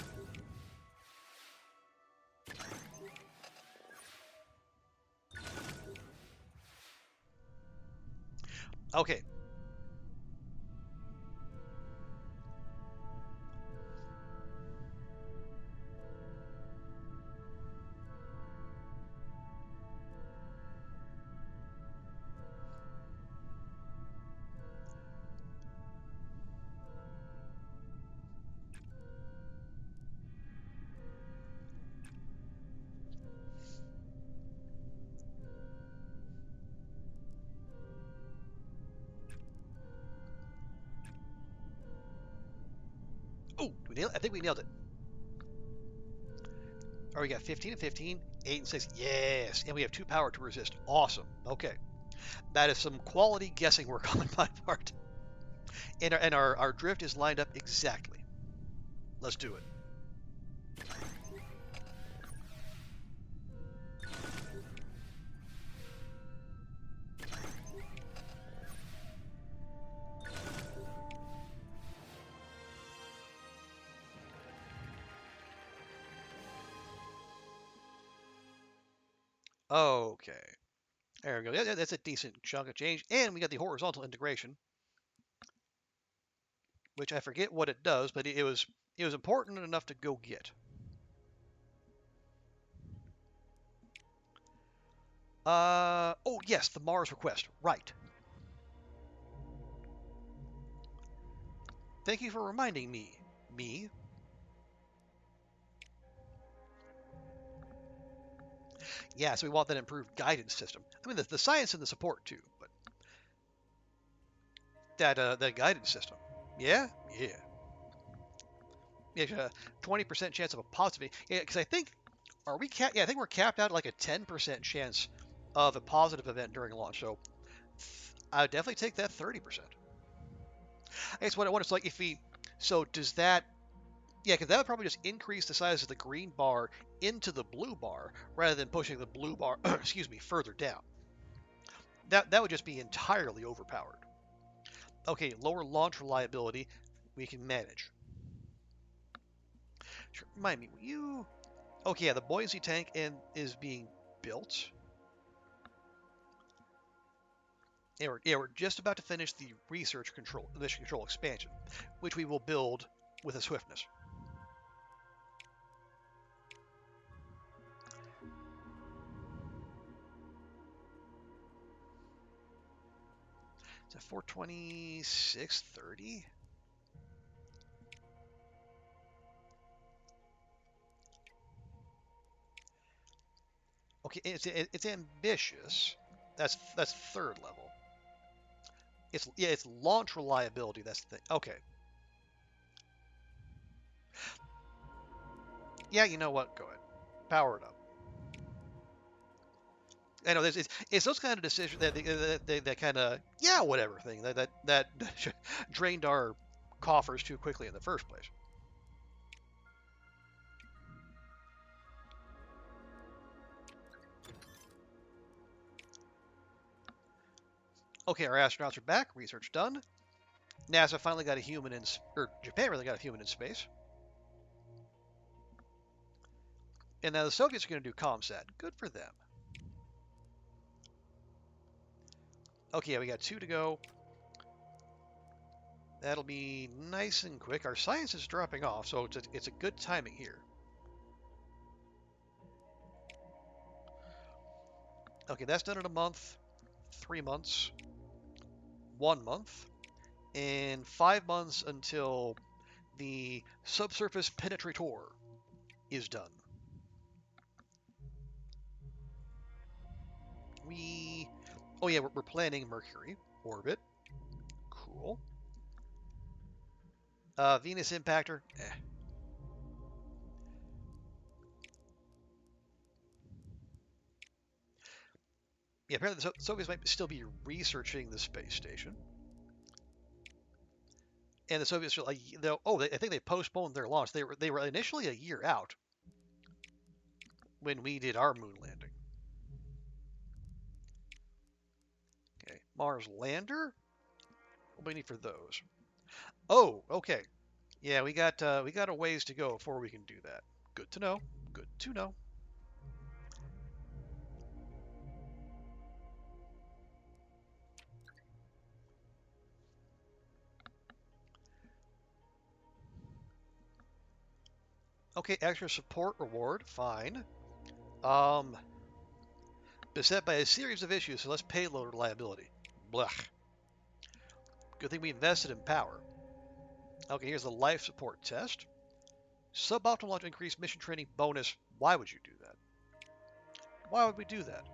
Okay. Oh, we nailed it? I think we nailed it. All right, we got 15 and 15, 8 and 6. Yes, and we have 2 power to resist. Awesome. Okay, that is some quality guessing work on my part. And our drift is lined up exactly. Let's do it. Okay. There we go. Yeah, that's a decent chunk of change. And we got the horizontal integration, which I forget what it does, but it was important enough to go get. Oh yes, the Mars request. Right. Thank you for reminding me. Me. Yeah, so we want that improved guidance system. I mean, the science and the support too, but that guidance system. Yeah, yeah. Yeah, 20% chance of a positive. Yeah, because I think are we capped? Yeah, I think we're capped out at like a 10% chance of a positive event during launch. So I would definitely take that 30%. I guess what I want is like if we. So does that? Yeah, because that would probably just increase the size of the green bar into the blue bar rather than pushing the blue bar, excuse me, further down. That would just be entirely overpowered. Okay, lower launch reliability, we can manage. Sure, remind me, will you? Okay, yeah, the buoyancy tank is being built. Yeah, we're just about to finish the research control, mission control expansion, which we will build with a swiftness. It's a 426.30. Okay, it's ambitious. That's third level. It's launch reliability. That's the thing. Okay. Yeah, you know what? Go ahead. Power it up. I know it's those kind of decisions that kind of yeah whatever thing that drained our coffers too quickly in the first place. Okay, our astronauts are back. Research done. NASA finally got a human in, or Japan really got a human in space. And now the Soviets are going to do comsat. Good for them. Okay, yeah, we got 2 to go. That'll be nice and quick. Our science is dropping off, so it's a good timing here. Okay, that's done in a month, 3 months, 1 month, and 5 months until the subsurface penetrator is done. Oh yeah, we're planning Mercury orbit. Cool. Venus impactor. Yeah, apparently the Soviets might still be researching the space station. And the Soviets are like, I think they postponed their launch. They were initially a year out when we did our moon landing. Mars lander? What do we need for those? Oh, okay. Yeah, we got a ways to go before we can do that. Good to know. Good to know. Okay, extra support reward, fine. Um, Beset by a series of issues, so less payload reliability. Blech. Good thing we invested in power. Okay, here's the life support test. Suboptimal to increase mission training bonus. Why would you do that? Why would we do that?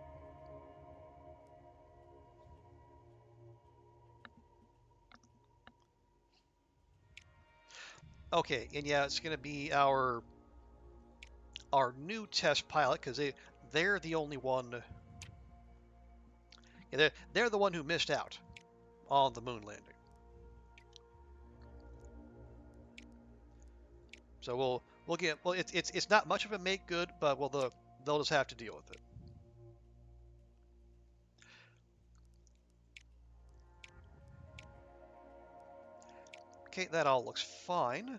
Okay, and yeah, it's going to be our new test pilot because they're the only one. Yeah, they're the one who missed out on the moon landing. So we'll get it's not much of a make good, but they'll just have to deal with it. Okay, that all looks fine.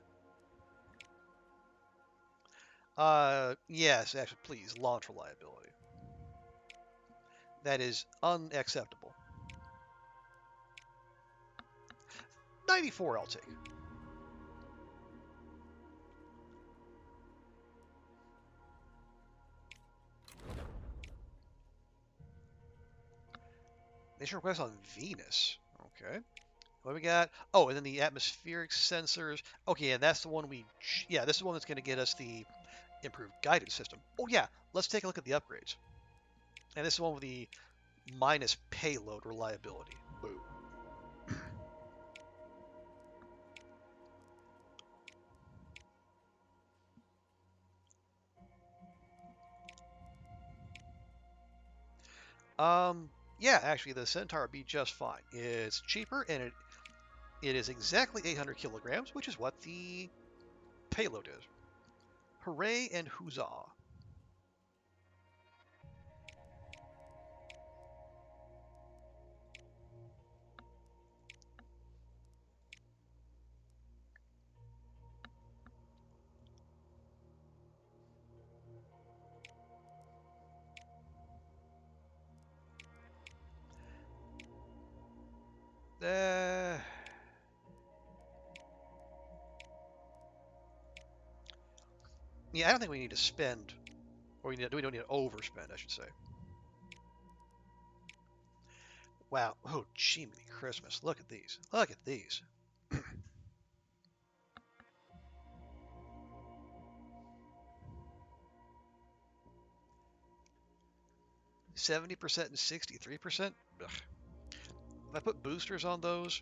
Yes, actually, please launch reliability. That is unacceptable. 94 I'll take. Mission request on Venus. Okay. What we got? Oh, and then the atmospheric sensors. Okay, and that's the one yeah, this is the one that's going to get us the improved guidance system. Oh yeah, let's take a look at the upgrades. And this is the one with the minus payload reliability. Boo. Yeah, actually, the Centaur would be just fine. It's cheaper, and it is exactly 800 kilograms, which is what the payload is. Hooray and huzzah. Uh, yeah, I don't think we need to spend, or we don't need to overspend, I should say. Wow. Oh, Jiminy Christmas. Look at these. Look at these. 70% and 63%. Ugh. If I put boosters on those,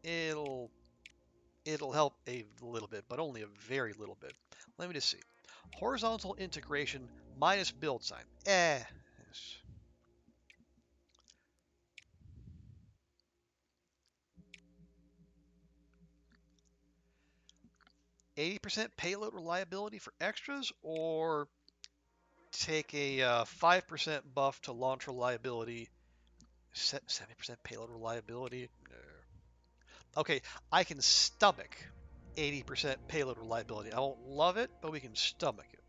it'll it'll help a little bit, but only a very little bit. Let me just see. Horizontal integration minus build time. Yes. 80% payload reliability for extras, or take a 5% buff to launch reliability. 70% payload reliability? No. Okay, I can stomach 80% payload reliability. I won't love it, but we can stomach it.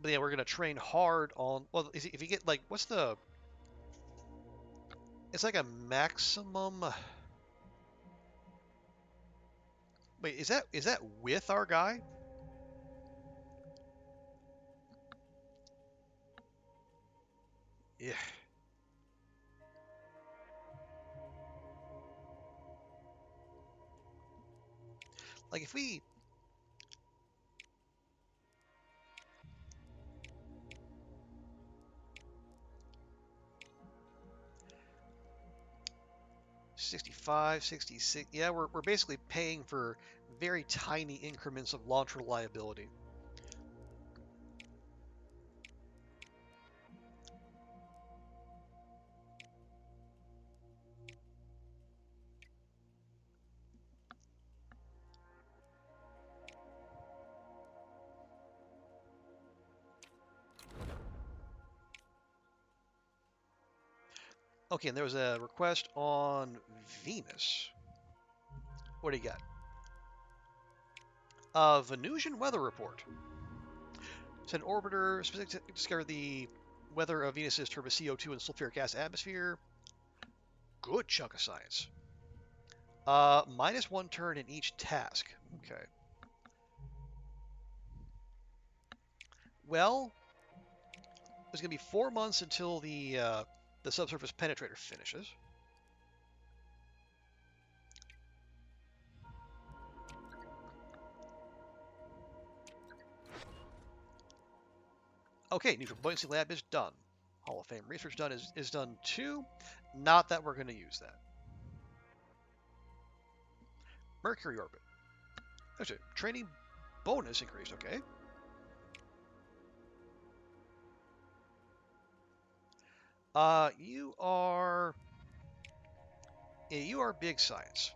But yeah, we're gonna train hard on. Well, if you get like, what's the? It's like a maximum. Wait, is that with our guy? Yeah. Like if we 65, 66. Yeah, we're basically paying for very tiny increments of launch reliability. Okay, and there was a request on Venus. What do you got? Venusian weather report. Send orbiter specifically to discover the weather of Venus's turbid CO2 and sulfuric acid atmosphere. Good chunk of science. -1 turn in each task. Okay. Well, there's going to be 4 months until the subsurface penetrator finishes. Okay, neutral buoyancy lab is done. Hall of Fame research done is done too. Not that we're going to use that. Mercury orbit. Actually, training bonus increased. Okay. You are. Yeah, you are big science.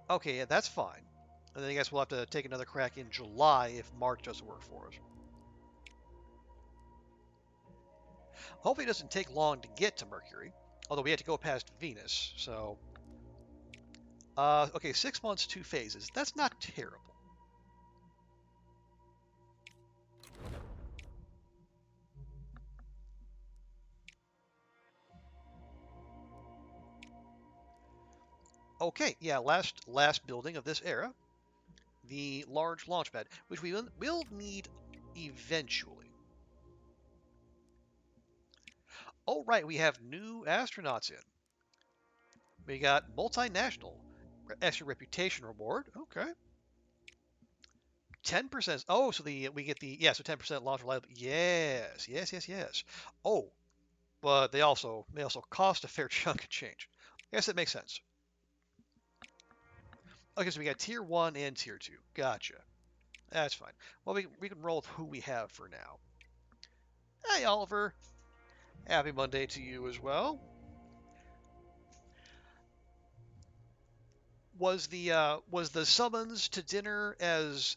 Okay, yeah, that's fine. And then I guess we'll have to take another crack in July if March doesn't work for us. Hopefully it doesn't take long to get to Mercury, although we have to go past Venus, so... okay, 6 months, 2 phases. That's not terrible. Okay, yeah, last building of this era, the large launch pad, which we will need eventually. Oh, right, we have new astronauts in. We got multinational extra reputation reward. Okay. 10%. Oh, so we get the yeah, so 10% launch reliability. Yes, yes, yes, yes. Oh, but they also cost a fair chunk of change. I guess that makes sense. Okay, so we got tier 1 and tier 2. Gotcha. That's fine. Well, we can roll with who we have for now. Hey, Oliver. Happy Monday to you as well. Was the summons to dinner as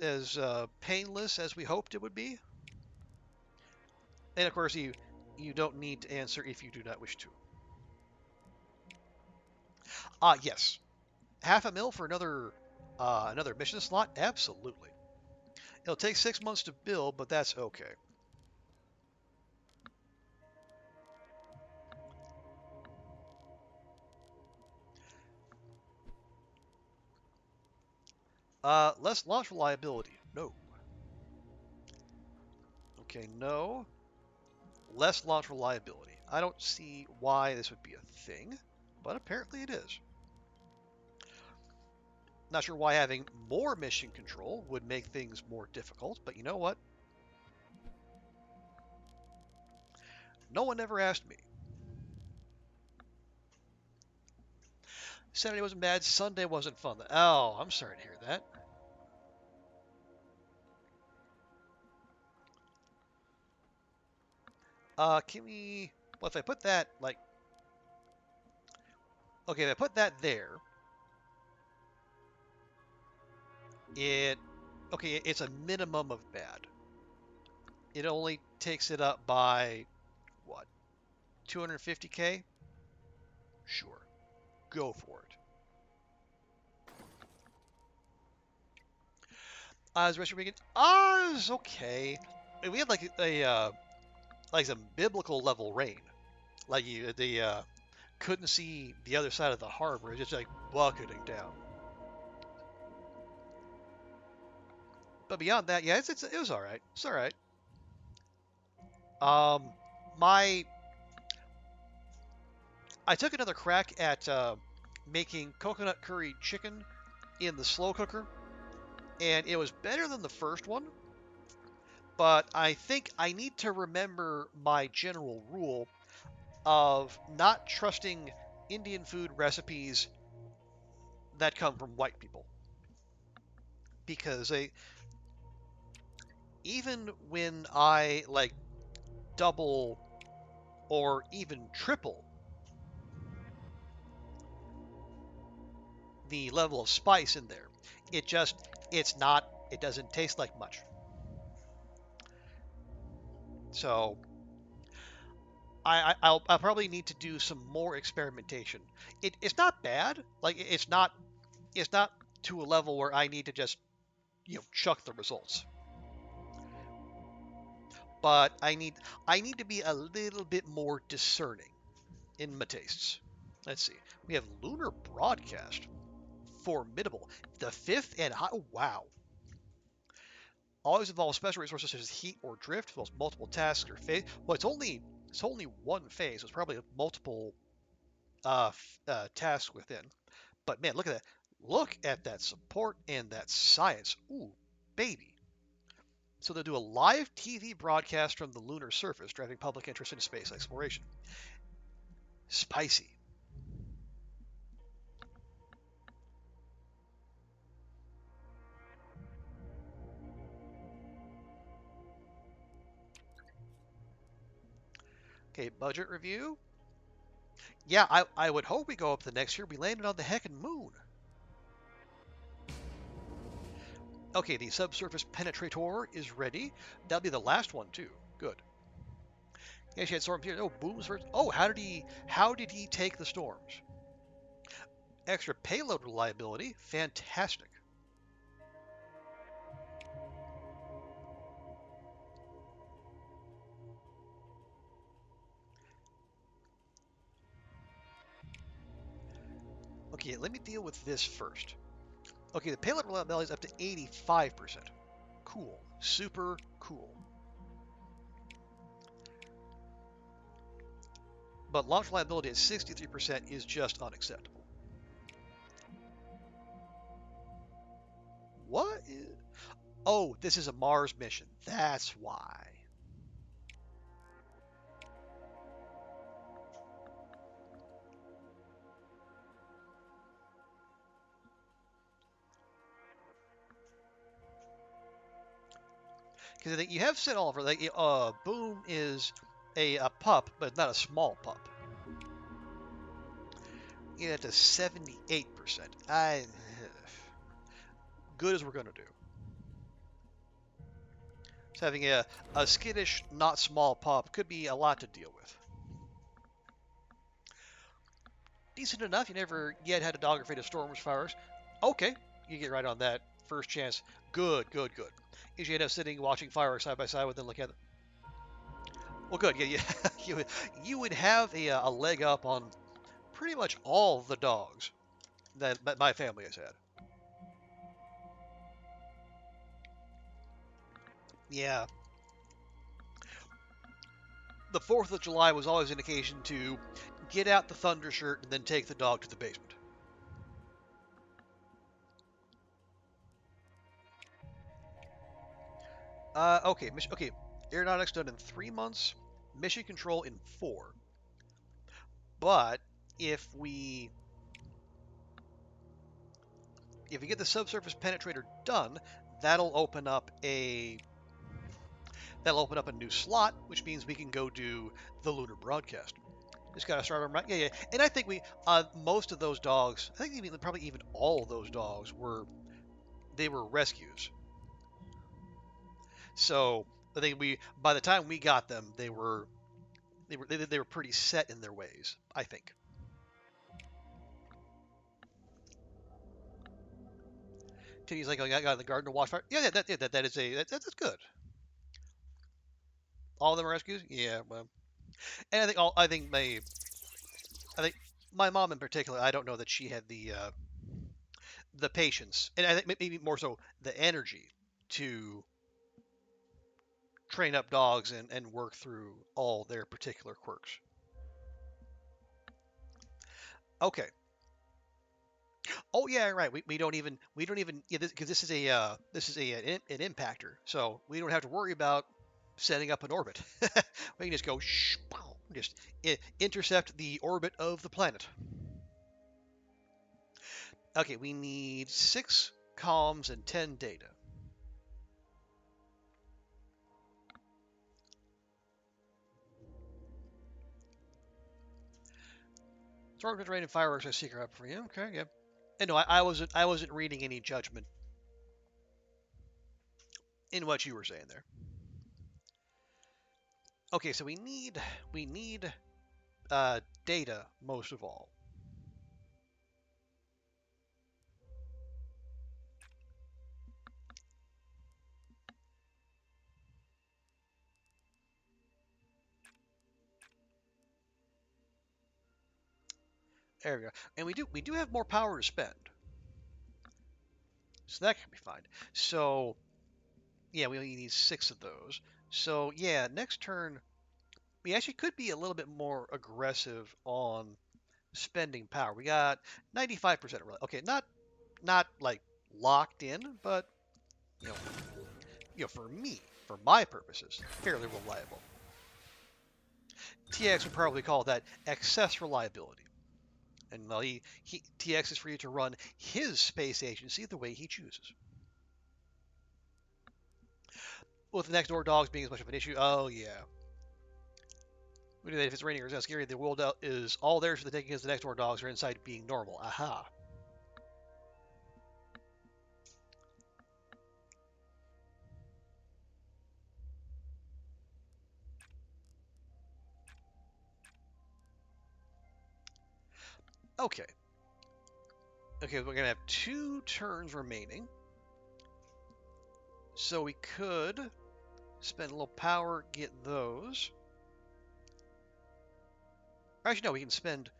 painless as we hoped it would be? And of course, you don't need to answer if you do not wish to. Yes. Half a mil for another mission slot? Absolutely. It'll take 6 months to build, but that's okay. Less launch reliability. No. Okay, no. Less launch reliability. I don't see why this would be a thing, but apparently it is. Not sure why having more mission control would make things more difficult, but you know what? No one ever asked me. Saturday wasn't bad, Sunday wasn't fun. Oh, I'm sorry to hear that. Can we... Well, if I put that, like... Okay, if I put that there, it... Okay, it's a minimum of bad. It only takes it up by, what, 250k? Sure. Go for it. Is Rest Weekend? It's okay. We had like some biblical level rain. Like couldn't see the other side of the harbor. It's just like bucketing down. But beyond that, yeah, it was all right. It's all right. Um, my I took another crack at making coconut curry chicken in the slow cooker, and it was better than the first one. But I think I need to remember my general rule of not trusting Indian food recipes that come from white people, because even when I like double or even triple the level of spice in there. It's not, it doesn't taste like much. So I'll probably need to do some more experimentation. It's not bad. Like it's not to a level where I need to just chuck the results. But I need to be a little bit more discerning in my tastes. Let's see. We have lunar broadcast. Formidable. The fifth and high. Oh, wow. Always involves special resources such as heat or drift, involves multiple tasks or phase. Well, it's only one phase. So it's probably multiple tasks within. But man, look at that. Look at that support and that science. Ooh, baby. So they'll do a live TV broadcast from the lunar surface, driving public interest in space exploration. Spicy. Okay, budget review. Yeah, I would hope we go up the next year. We landed on the heckin' moon. Okay, the subsurface penetrator is ready. That'll be the last one too. Good. Yeah, she had storms here. Oh, booms first. Oh, how did he take the storms? Extra payload reliability. Fantastic. Okay, let me deal with this first. Okay, the payload reliability is up to 85%. Cool. Super cool. But launch reliability at 63% is just unacceptable. What is... Oh, this is a Mars mission. That's why. Because you have said all over, like, Boom is a pup, but not a small pup. Yeah, to 78%. Good as we're going to do. So having a skittish, not small pup could be a lot to deal with. Decent enough. You never yet had a dog afraid of storms, fires. Okay, you get right on that first chance. Good, good, good. Is you end up sitting watching fireworks side by side with them, look at it. Well, good. Yeah, yeah. you would have a leg up on pretty much all the dogs that my family has had. Yeah, the 4th of July was always an occasion to get out the thunder shirt and then take the dog to the basement. Okay. Aeronautics done in 3 months, mission control in 4. But if we if we get the subsurface penetrator done, that'll open up a that'll open up a new slot, which means we can go do the lunar broadcast. Just gotta start them right. Yeah, yeah. And I think we most of those dogs, I think probably even all of those dogs were rescues. So I think we by the time we got them, they were pretty set in their ways. I think. Titty's like, oh, I got the garden to wash fire. That is that's good. All of them are rescues. Yeah, well, and I think my mom in particular. I don't know that she had the patience, and I think maybe more so the energy to train up dogs and work through all their particular quirks. Okay. Oh yeah, right. We don't even yeah, because this is an impactor, so we don't have to worry about setting up an orbit. We can just go shh, pow, just intercept the orbit of the planet. Okay, we need 6 comms and 10 data. Storm rain and fireworks are secret up for you. Okay, yeah. And no, I wasn't reading any judgment in what you were saying there. Okay, so we need data most of all. There we go. And we do have more power to spend, so that can be fine. So yeah, we only need 6 of those. So yeah, next turn we actually could be a little bit more aggressive on spending power. We got 95% okay, not like locked in, but you know, for me, for my purposes, fairly reliable. TX would probably call that excess reliability. And well, TX is free to run his space agency the way he chooses. With the next door dogs being as much of an issue, oh yeah. We do that if it's raining or it's not scary. The world is all theirs for the taking because the next door dogs are inside being normal. Aha. Okay. Okay, we're gonna have 2 turns remaining. So we could spend a little power, get those. Actually, no, we can spend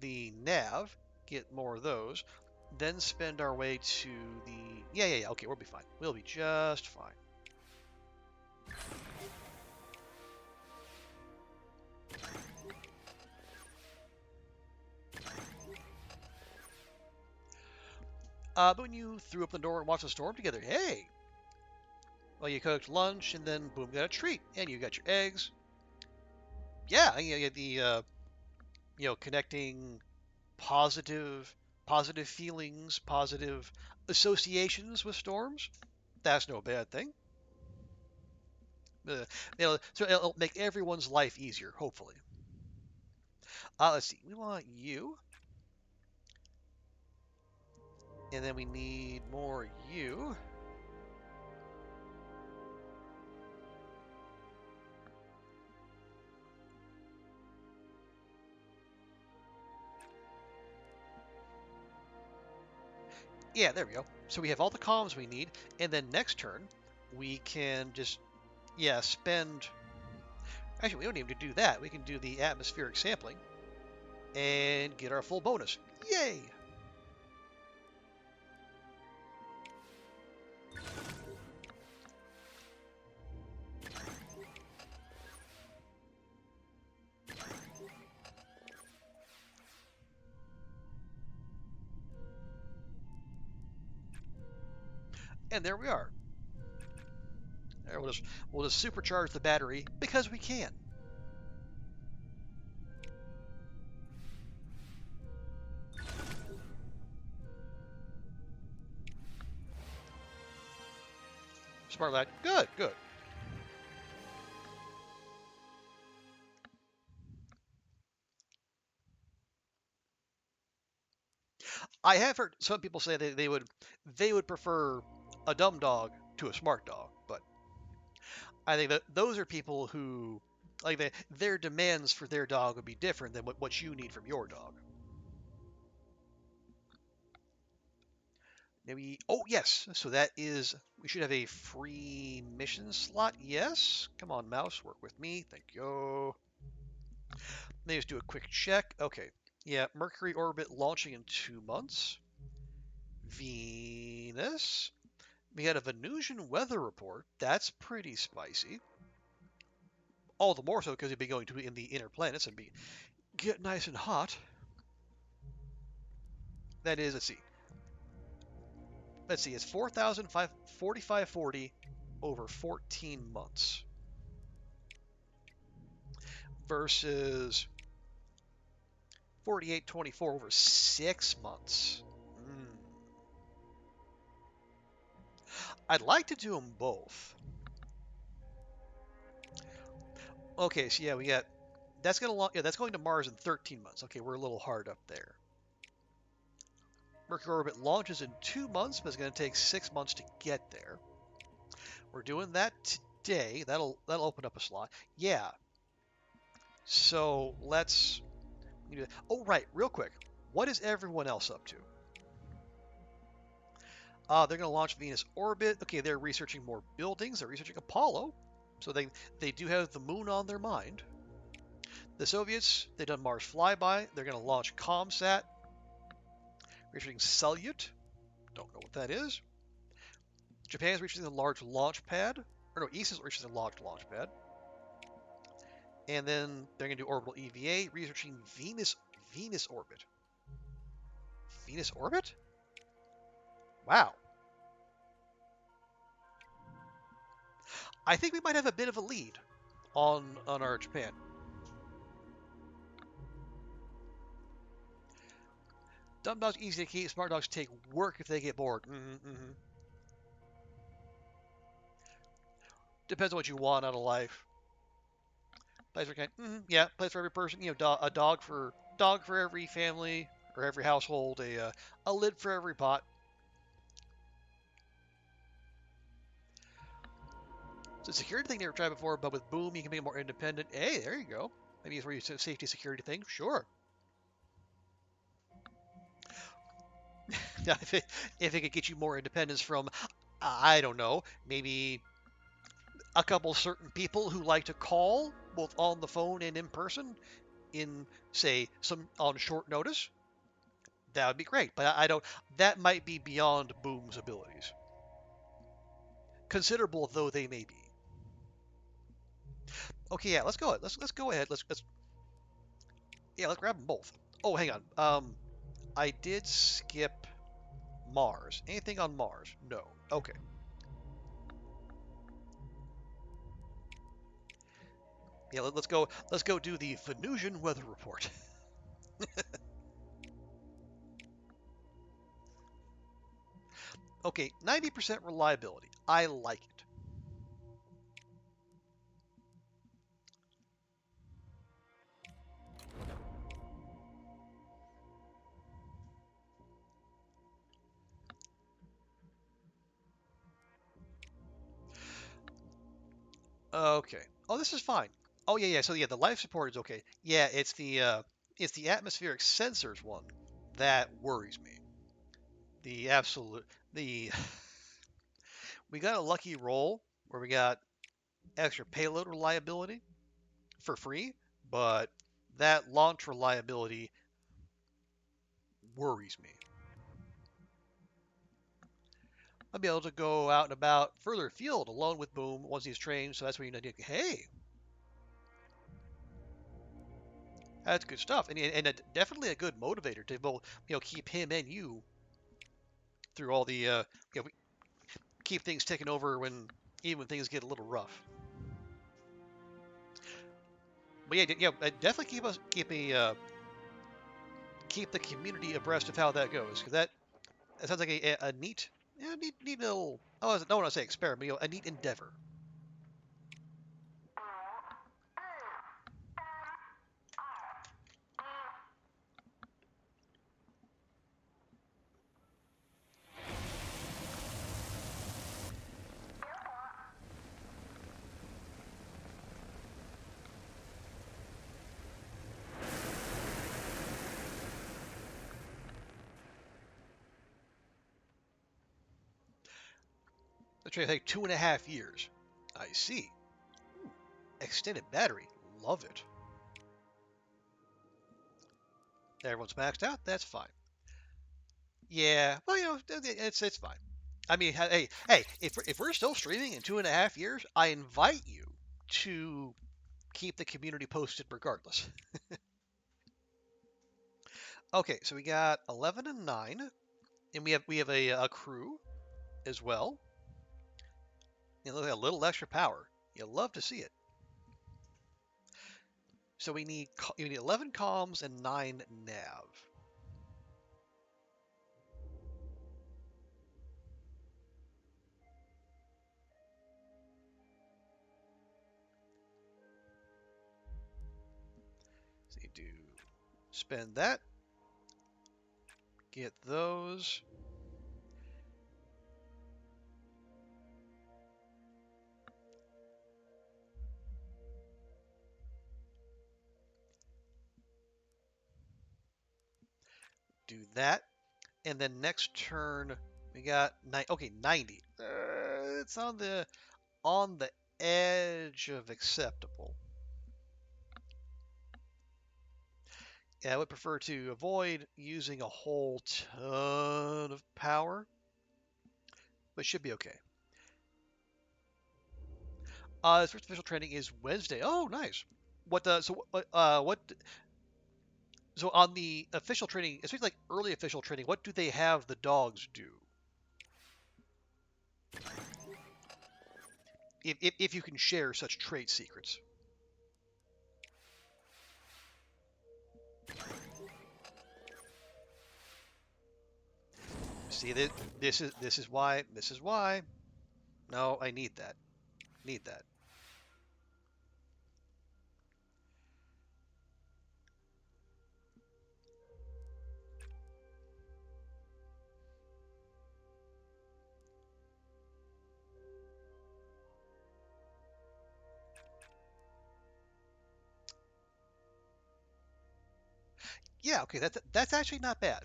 the nav, get more of those, then spend our way to the. Yeah. Okay, we'll be fine. We'll be just fine. But when you threw up the door and watched the storm together, hey, well, you cooked lunch and then boom, got a treat, and you got your eggs. Yeah, and you get the connecting positive positive feelings, positive associations with storms. That's no bad thing. Uh, so it'll make everyone's life easier, hopefully. Let's see. We want you, and then we need more you. Yeah, there we go. So we have all the comms we need, and then next turn we can just spend. Actually, we don't need to do that. We can do the atmospheric sampling and get our full bonus. Yay! And there we are. There, we'll just supercharge the battery because we can. Smart lad. Good, good. I have heard some people say that they would prefer a dumb dog to a smart dog, but I think that those are people who like their demands for their dog would be different than what you need from your dog. Maybe. Oh yes. So that is. We should have a free mission slot. Yes. Come on, mouse. Work with me. Thank you. Let me just do a quick check. Okay. Yeah. Mercury orbit launching in 2 months. Venus. We had a Venusian weather report. That's pretty spicy. All the more so because you'd be going to in the inner planets and get nice and hot. That is. Let's see. It's 4,540 over 14 months versus 4824 over 6 months. Mm. I'd like to do them both. Okay, so yeah, we got that's gonna that's going to Mars in 13 months. Okay, we're a little hard up there. Mercury orbit launches in 2 months, but it's going to take 6 months to get there. We're doing that today. That'll open up a slot. Yeah. So let's. Oh right, real quick. What is everyone else up to? They're going to launch Venus orbit. Okay, they're researching more buildings. They're researching Apollo, so they do have the moon on their mind. The Soviets, they've done Mars flyby. They're going to launch comsat. Researching Salyut. Don't know what that is. Japan's reaching the large launch pad. Or no, East is reaching the large launch pad. And then they're going to do orbital EVA, researching Venus orbit. Venus orbit? Wow. I think we might have a bit of a lead on our Japan. Dumb dogs easy to keep. Smart dogs take work if they get bored. Depends on what you want out of life. Place for kind. Yeah, place for every person. You know, a dog for every family or every household. A lid for every pot. It's a security thing they were tried before, but with Boom, you can be more independent. Hey, there you go. Maybe it's where you safety security thing. Sure. if it could get you more independence from, I don't know, maybe a couple certain people who like to call both on the phone and in person, in say some on short notice, that would be great. But I don't. That might be beyond Boom's abilities, considerable though they may be. Okay, yeah, let's go. Let's go ahead. Let's yeah, let's grab them both. Oh, hang on. I did skip Mars. Anything on Mars? No. Okay. Yeah, let's go. Let's go do the Venusian weather report. Okay, 90% reliability. I like it. Okay. Oh, this is fine. Oh yeah, yeah. So yeah, the life support is okay. Yeah, it's the atmospheric sensors one that worries me. The absolute the we got a lucky roll where we got extra payload reliability for free, but that launch reliability worries me. I'll be able to go out and about further afield alone with Boom once he's trained. So that's where you know, hey, that's good stuff, and definitely a good motivator to both keep him and you through all the keep things ticking over when even when things get a little rough. But yeah, definitely keep the community abreast of how that goes because that sounds like a neat, yeah, neat little. Oh, I don't want to say experiment, a neat endeavor. That's going to take 2.5 years. I see. Ooh, extended battery. Love it. Everyone's maxed out. That's fine. Yeah. Well, it's fine. I mean, hey, if we're still streaming in 2.5 years, I invite you to keep the community posted regardless. Okay, so we got 11 and 9, and we have a crew as well. Look at a little extra power. You love to see it. So we need 11 comms and 9 nav. So you do spend that, get those. Do that. And then next turn, we got 90. It's on the edge of acceptable. Yeah, I would prefer to avoid using a whole ton of power, but should be okay. This first official training is Wednesday. Oh, nice. So on the official training, especially like early official training, what do they have the dogs do? If you can share such trade secrets. See, this is why. No, I need that. Need that. Yeah, okay, that's actually not bad.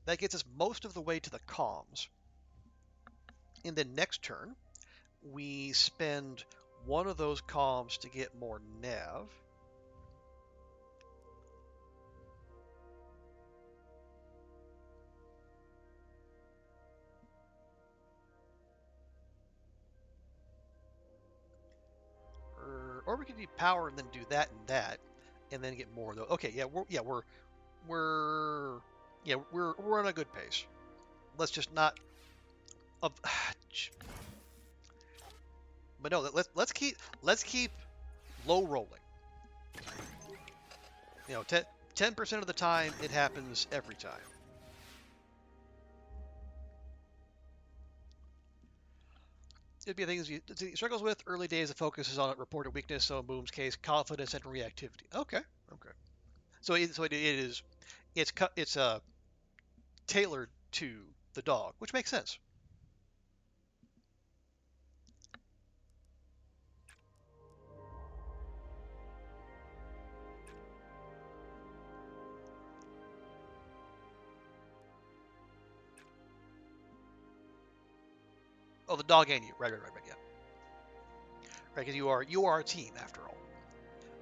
That gets us most of the way to the comms. In the next turn, we spend one of those comms to get more nav. Or we could do power and then do that, and then get more though. Okay, we're on a good pace. Let's just not. Uh, but no, let's keep low rolling. 10% of the time it happens every time. It'd be things he struggles with. Early days, the focus is on reported weakness. So in Boom's case, confidence and reactivity. Okay. So it is it's tailored to the dog, which makes sense. Oh, the dog and you. Right. Yeah. Right, because you are a team after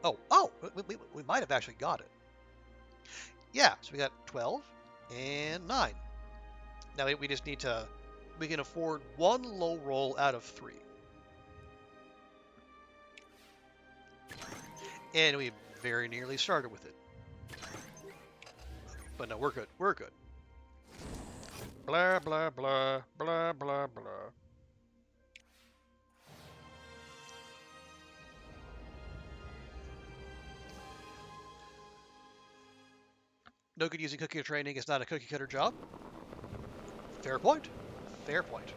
all. Oh, we might have actually got it. Yeah. So we got 12 and 9. Now we just need to. We can afford one low roll out of 3. And we very nearly started with it. But no, we're good. We're good. Blah, blah, blah, blah, blah, blah. No good using cookie cutter training. It's not a cookie cutter job. Fair point. Fair point.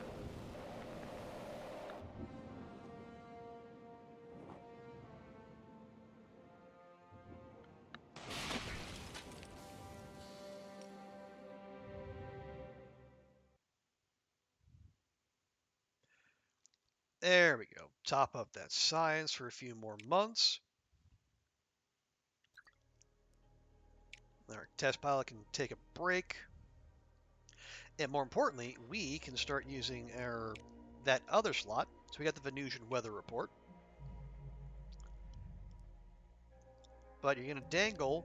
There we go. Top up that science for a few more months. Our test pilot can take a break. And more importantly, we can start using that other slot. So we got the Venusian weather report. But you're going to dangle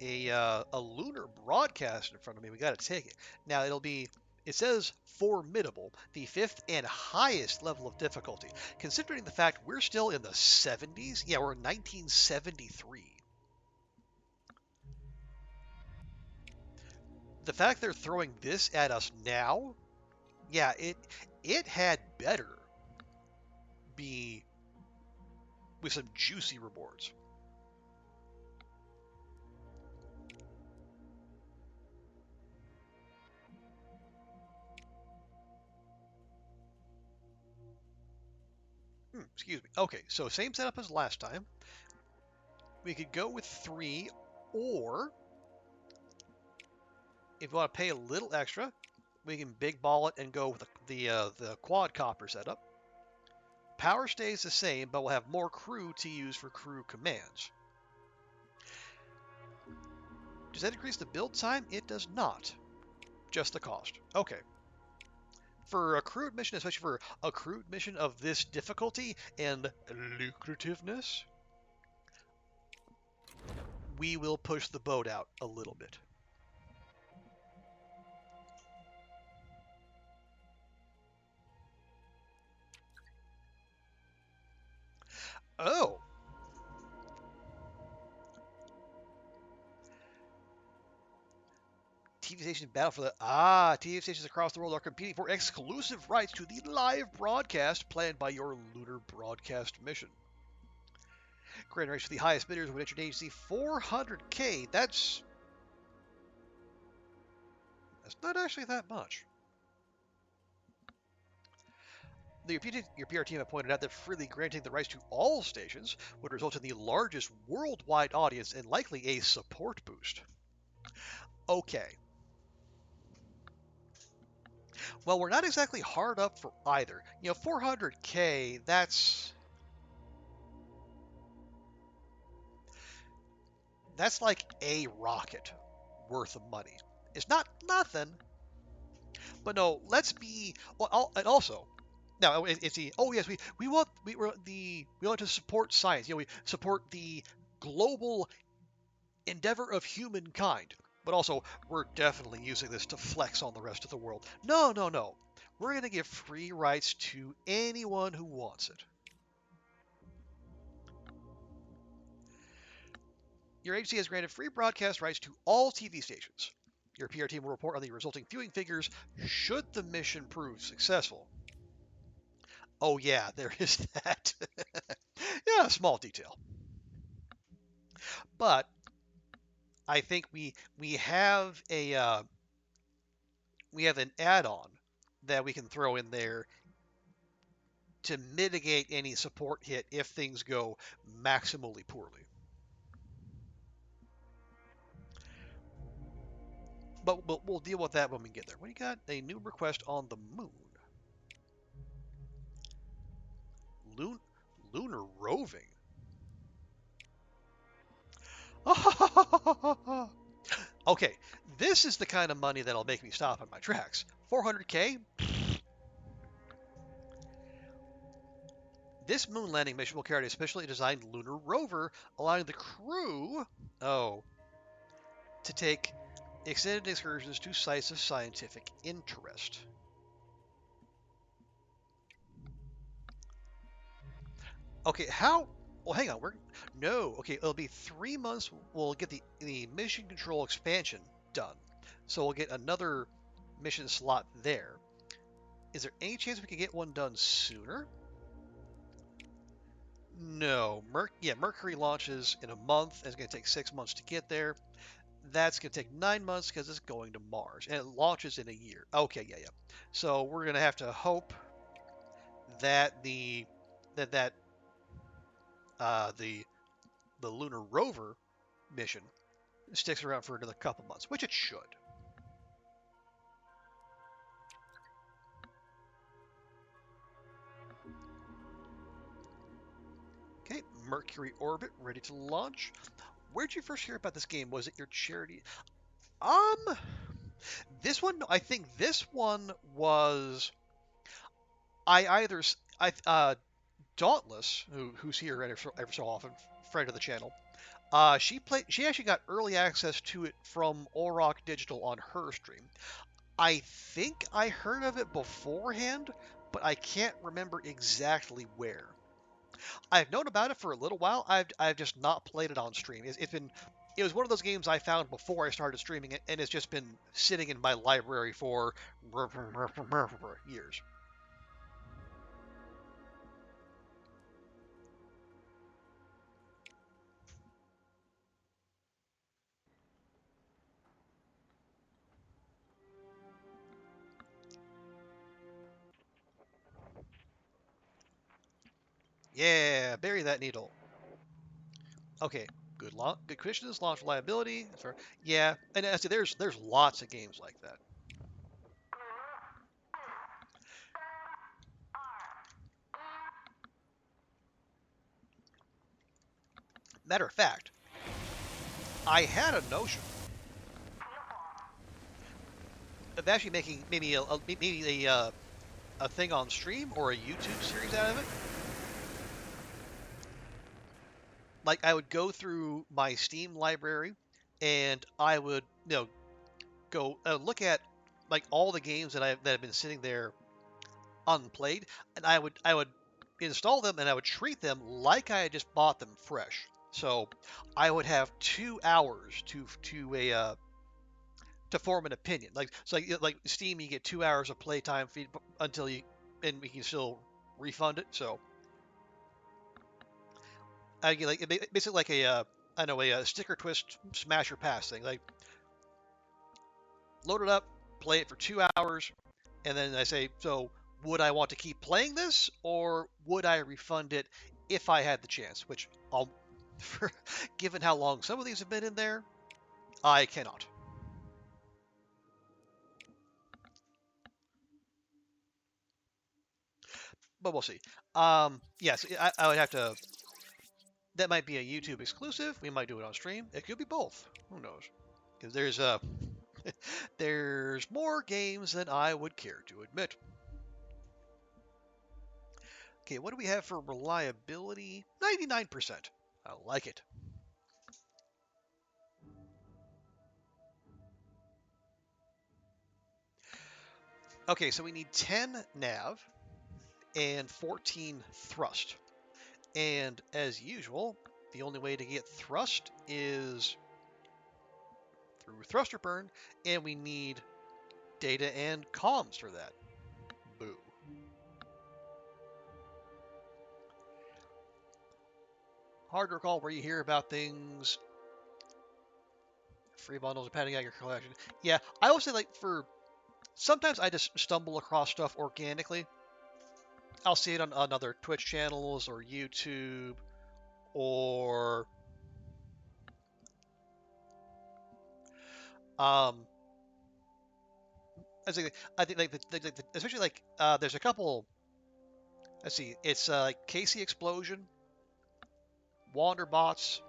a lunar broadcast in front of me. We got to take it. Now it says formidable, the 5th and highest level of difficulty. Considering the fact we're still in the 70s, yeah, we're in 1973. The fact they're throwing this at us now, yeah, it had better be with some juicy rewards. Excuse me. Okay, so same setup as last time. We could go with 3, or if you want to pay a little extra, we can big ball it and go with the quadcopter setup. Power stays the same, but we'll have more crew to use for crew commands. Does that increase the build time? It does not. Just the cost. Okay. For a crewed mission, especially for a crewed mission of this difficulty and lucrativeness, we will push the boat out a little bit. Oh! TV stations battle for the... TV stations across the world are competing for exclusive rights to the live broadcast planned by your lunar broadcast mission. Grand race for the highest bidders would enter agency 400k. That's not actually that much. Your PR team have pointed out that freely granting the rights to all stations would result in the largest worldwide audience and likely a support boost. Okay. Well, we're not exactly hard up for either. 400k, that's like a rocket worth of money. It's not nothing, but no, let's be, well, and also, now it's the, oh yes, we want to support science. We support the global endeavor of humankind, but also we're definitely using this to flex on the rest of the world. No, no, no. We're going to give free rights to anyone who wants it. Your agency has granted free broadcast rights to all TV stations. Your PR team will report on the resulting viewing figures should the mission prove successful. Oh yeah, there is that. Yeah, small detail. But I think we have an add-on that we can throw in there to mitigate any support hit if things go maximally poorly. But we'll deal with that when we get there. We got a new request on the moon. Lunar roving. Okay, this is the kind of money that'll make me stop in my tracks. 400k? This moon landing mission will carry a specially designed lunar rover, allowing the crew, to take extended excursions to sites of scientific interest. Okay, how? Well, hang on. Okay. It'll be 3 months. We'll get the mission control expansion done, so we'll get another mission slot there. Is there any chance we could get one done sooner? No. Mercury launches in a month, and it's going to take 6 months to get there. That's going to take 9 months because it's going to Mars, and it launches in a year. Okay, yeah. So we're going to have to hope that the lunar rover mission sticks around for another couple months, which it should. Okay, Mercury orbit ready to launch. Where'd you first hear about this game? Was it your charity? This one, I think this one was Dauntless, who's here every so often, friend of the channel. She actually got early access to it from Auroch Digital on her stream. I think I heard of it beforehand, but I can't remember exactly where. I've known about it for a little while. I've just not played it on stream. It was one of those games I found before I started streaming it, and it's just been sitting in my library for years. Yeah, bury that needle. Okay, good conditions, launch reliability. Yeah, and I see there's lots of games like that. Matter of fact, I had a notion of actually making maybe a thing on stream or a YouTube series out of it. Like I would go through my Steam library, and I would go look at like all the games that have been sitting there unplayed, and I would install them and I would treat them like I had just bought them fresh. So I would have 2 hours to form an opinion. Like Steam, you get 2 hours of playtime until you and we can still refund it. So I get like basically like I know a sticker twist smash or pass thing. Like load it up, play it for 2 hours, and then I say, so would I want to keep playing this or would I refund it if I had the chance? Which I'll, given how long some of these have been in there, I cannot. But we'll see. Yes, I would have to. That might be a YouTube exclusive. We might do it on stream. It could be both. Who knows? Because there's more games than I would care to admit. Okay, what do we have for reliability? 99%. I like it. Okay, so we need 10 nav and 14 thrust. And as usual, the only way to get thrust is through thruster burn, and we need data and comms for that. Boo. Hard to recall where you hear about things. Free bundles depending on your collection. Yeah, I would say like for sometimes I just stumble across stuff organically. I'll see it on other Twitch channels or YouTube or um I think like especially like there's a couple. Let's see, it's like Casey Explosion, Wanderbots,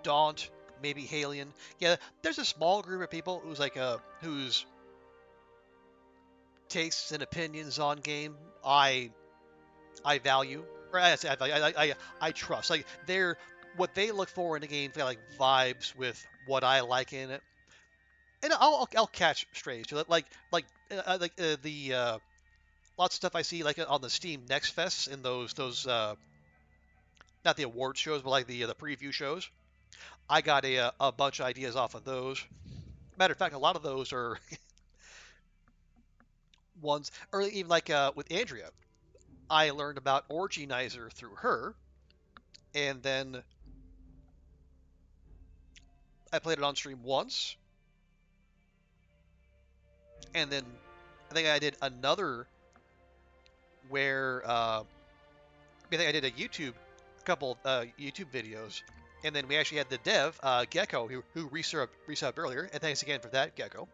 Daunt, maybe Halion. Yeah, there's a small group of people whose tastes and opinions on game I value, or I say I trust. Like they're what they look for in a game, they like vibes with what I like in it, and I'll catch strays to it. The lots of stuff I see like on the Steam Next Fests in those not the award shows, but like the preview shows. I got a bunch of ideas off of those. Matter of fact, a lot of those are ones, or even like with Andrea. I learned about Orgienizer through her, and then I played it on stream once, and then I think I did another where I think I did a couple YouTube videos, and then we actually had the dev Gecko who resubbed earlier, and thanks again for that, Gecko,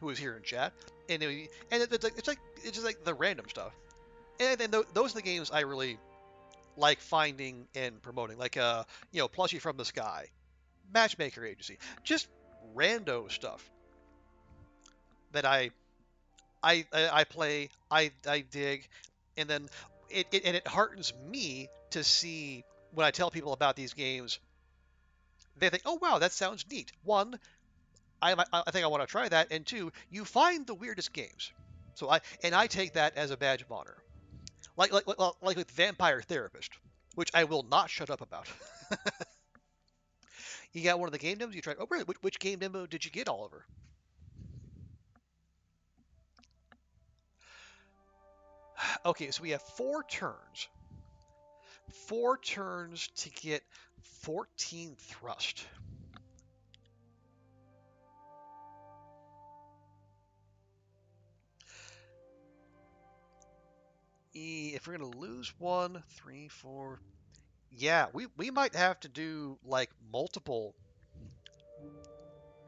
who was here in chat, and it's just like the random stuff, and then those are the games I really like finding and promoting, like Plushie from the Sky, Matchmaker Agency, just rando stuff that I play, I dig, and then it heartens me to see when I tell people about these games, they think, oh wow, that sounds neat. One, I think I want to try that, and two, you find the weirdest games. So I take that as a badge of honor, like with Vampire Therapist, which I will not shut up about. You got one of the game demos you tried. Oh, really? Which game demo did you get, Oliver? Okay, so we have 4 turns. 4 turns to get 14 thrust. If we're going to lose 1, 3, 4, Yeah, we might have to do like multiple.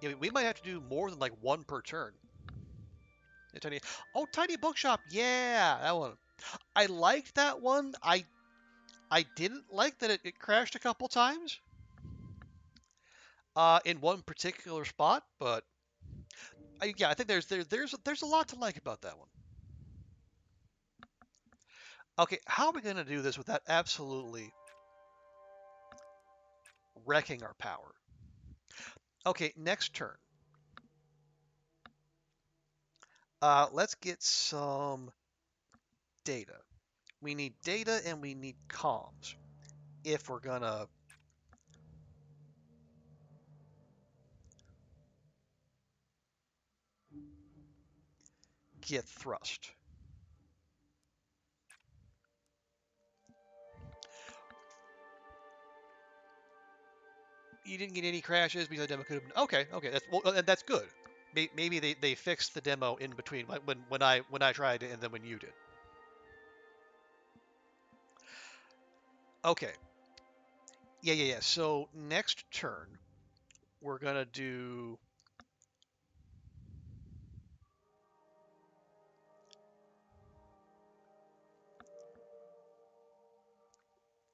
Yeah, we might have to do more than like one per turn. A tiny, oh, tiny bookshop. Yeah, that one. I liked that one. I didn't like that it crashed a couple times. In one particular spot, but yeah, I think there's a lot to like about that one. Okay, how are we gonna do this without absolutely wrecking our power? Okay, next turn. Let's get some data. We need data and we need comms if we're gonna get thrust. You didn't get any crashes because the demo could have been okay. Okay, that's good. Maybe they fixed the demo in between when I tried it and then when you did. Okay. Yeah. So next turn we're gonna do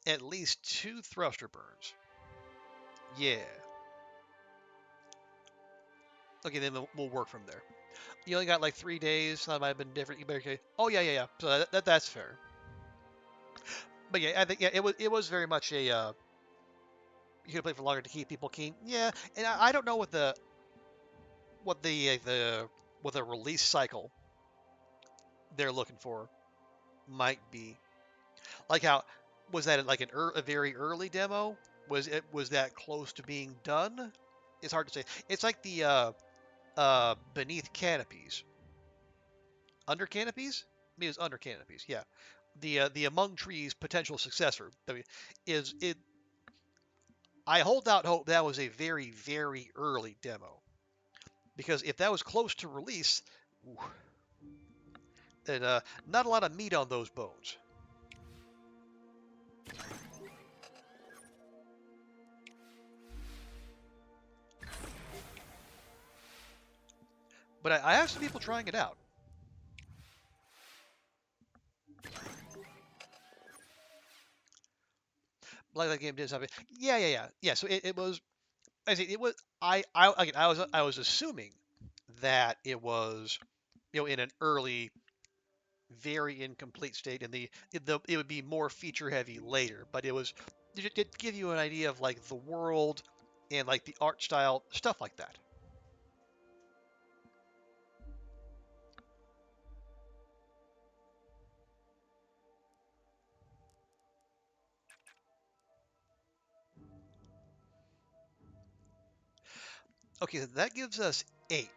at least 2 thruster burns. Yeah. Okay, then we'll work from there. You only got like 3 days. So that might have been different. You better. Okay. Oh yeah. So that's fair. But yeah, I think yeah, it was very much a you could play for longer to keep people keen. Yeah, and I don't know what the release cycle they're looking for might be. Like how was that like a very early demo? Was that close to being done? It's hard to say. It's like the beneath canopies, under canopies. Maybe it's under canopies. Yeah, the among trees potential successor. I mean, is it? I hold out hope that was a very early demo because if that was close to release, then not a lot of meat on those bones. But I have some people trying it out. Like that game did something. Yeah. So it was. I say it was. Again, I was assuming that it was in an early, very incomplete state, and it would be more feature heavy later. But it give you an idea of like the world and like the art style stuff like that. Okay, so that gives us 8.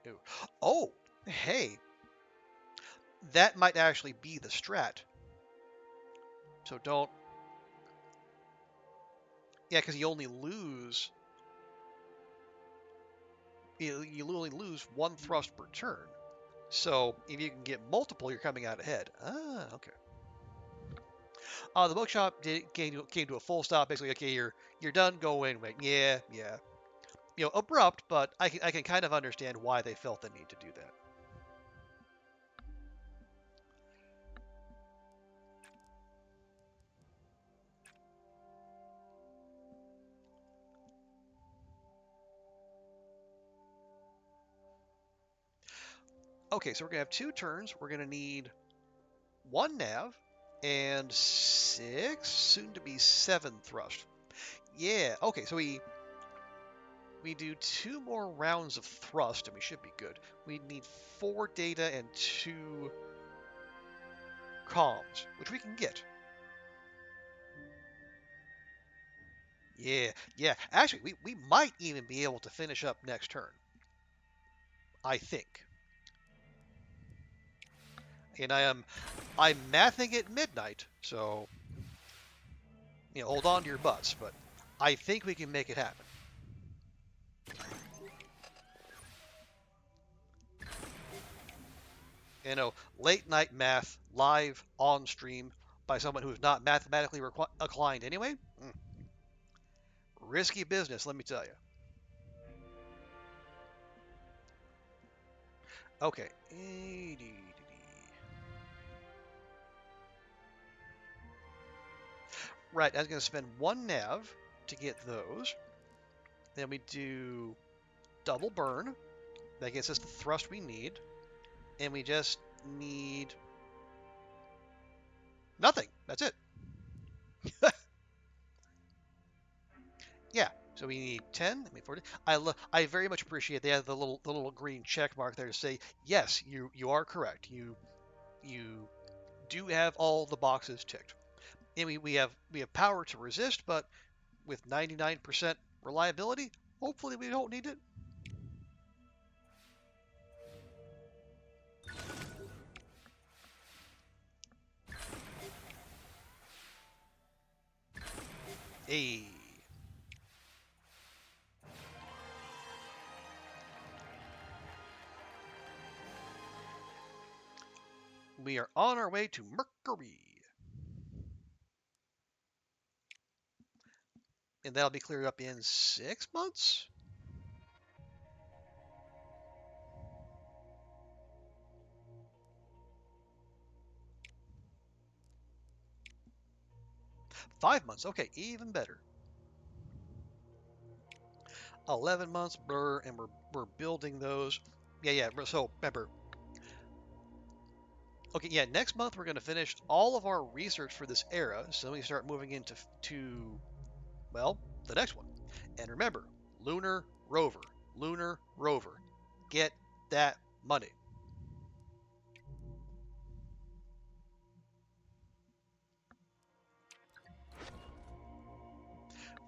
Ooh. Oh, hey, that might actually be the strat. So don't. Yeah, because you only lose 1 thrust per turn. So if you can get multiple, you're coming out ahead. Ah, okay. The bookshop came to a full stop. Basically, okay, you're done. Go in. Wait, yeah. Abrupt, but I can kind of understand why they felt the need to do that. Okay, so we're gonna have 2 turns. We're gonna need 1 nav and 6, soon to be 7 thrust. Yeah. Okay, so we do 2 more rounds of thrust, and we should be good. We need 4 data and 2 comms, which we can get. Yeah. Actually, we might even be able to finish up next turn. I think. And I'm mathing at midnight, so hold on to your butts, but I think we can make it happen. Late night math live on stream by someone who's not mathematically inclined anyway. Risky business, let me tell you. Okay. Right, I was going to spend 1 nav to get those. Then we do double burn. That gets us the thrust we need. And we just need nothing. That's it. Yeah. So we need 10. I mean 40. I very much appreciate they have the little green check mark there to say yes, you are correct. You do have all the boxes ticked. And we have power to resist, but with 99% reliability, hopefully we don't need it. Hey. We are on our way to Mercury. And that'll be cleared up in 6 months? Five months. Okay, even better. 11 months, blur, and we're building those. Yeah. So remember. Okay, yeah. Next month we're going to finish all of our research for this era. So then we start moving into well, the next one. And remember, lunar rover, lunar rover. Get that money.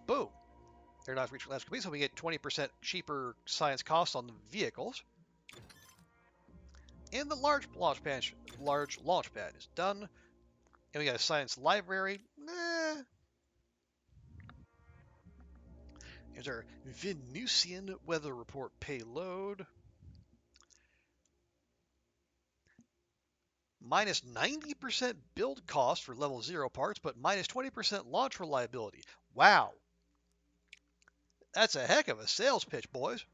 Boom. Aeronautics reach last complete, so we get 20% cheaper science costs on the vehicles. And the large launch pad is done. And we got a science library. Here's our Venusian weather report payload. Minus 90% build cost for level 0 parts, but minus 20% launch reliability. Wow. That's a heck of a sales pitch, boys.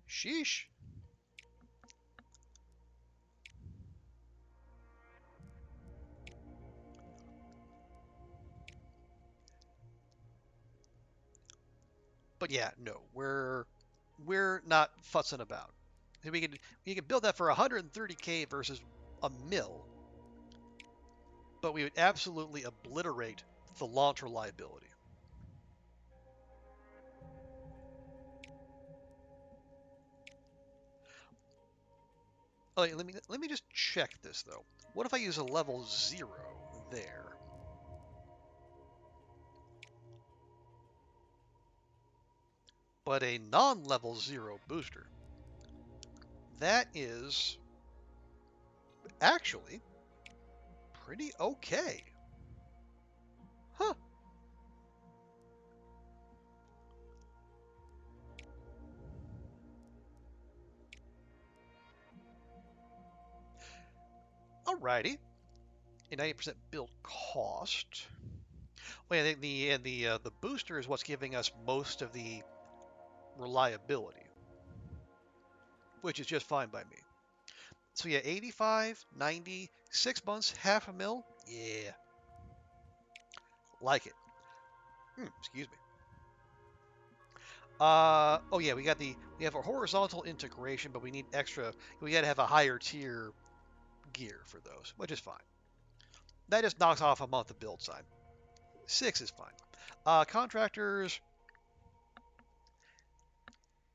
Sheesh. But yeah, no, we're not fussing about. We can build that for 130k versus a mil, but we would absolutely obliterate the launch reliability. Oh, let me just check this though. What if I use a level 0 there? But a non-level 0 booster. That is actually pretty okay. Huh. Alrighty. A 90% build cost. Well, yeah, the booster is what's giving us most of the reliability, which is just fine by me. So yeah, 85, 90, 6 months, half a mil. Yeah, like it. Excuse me. Oh yeah, we have a horizontal integration, but we need extra. We got to have a higher tier gear for those, which is fine. That just knocks off a month of build time. 6 is fine. Contractors,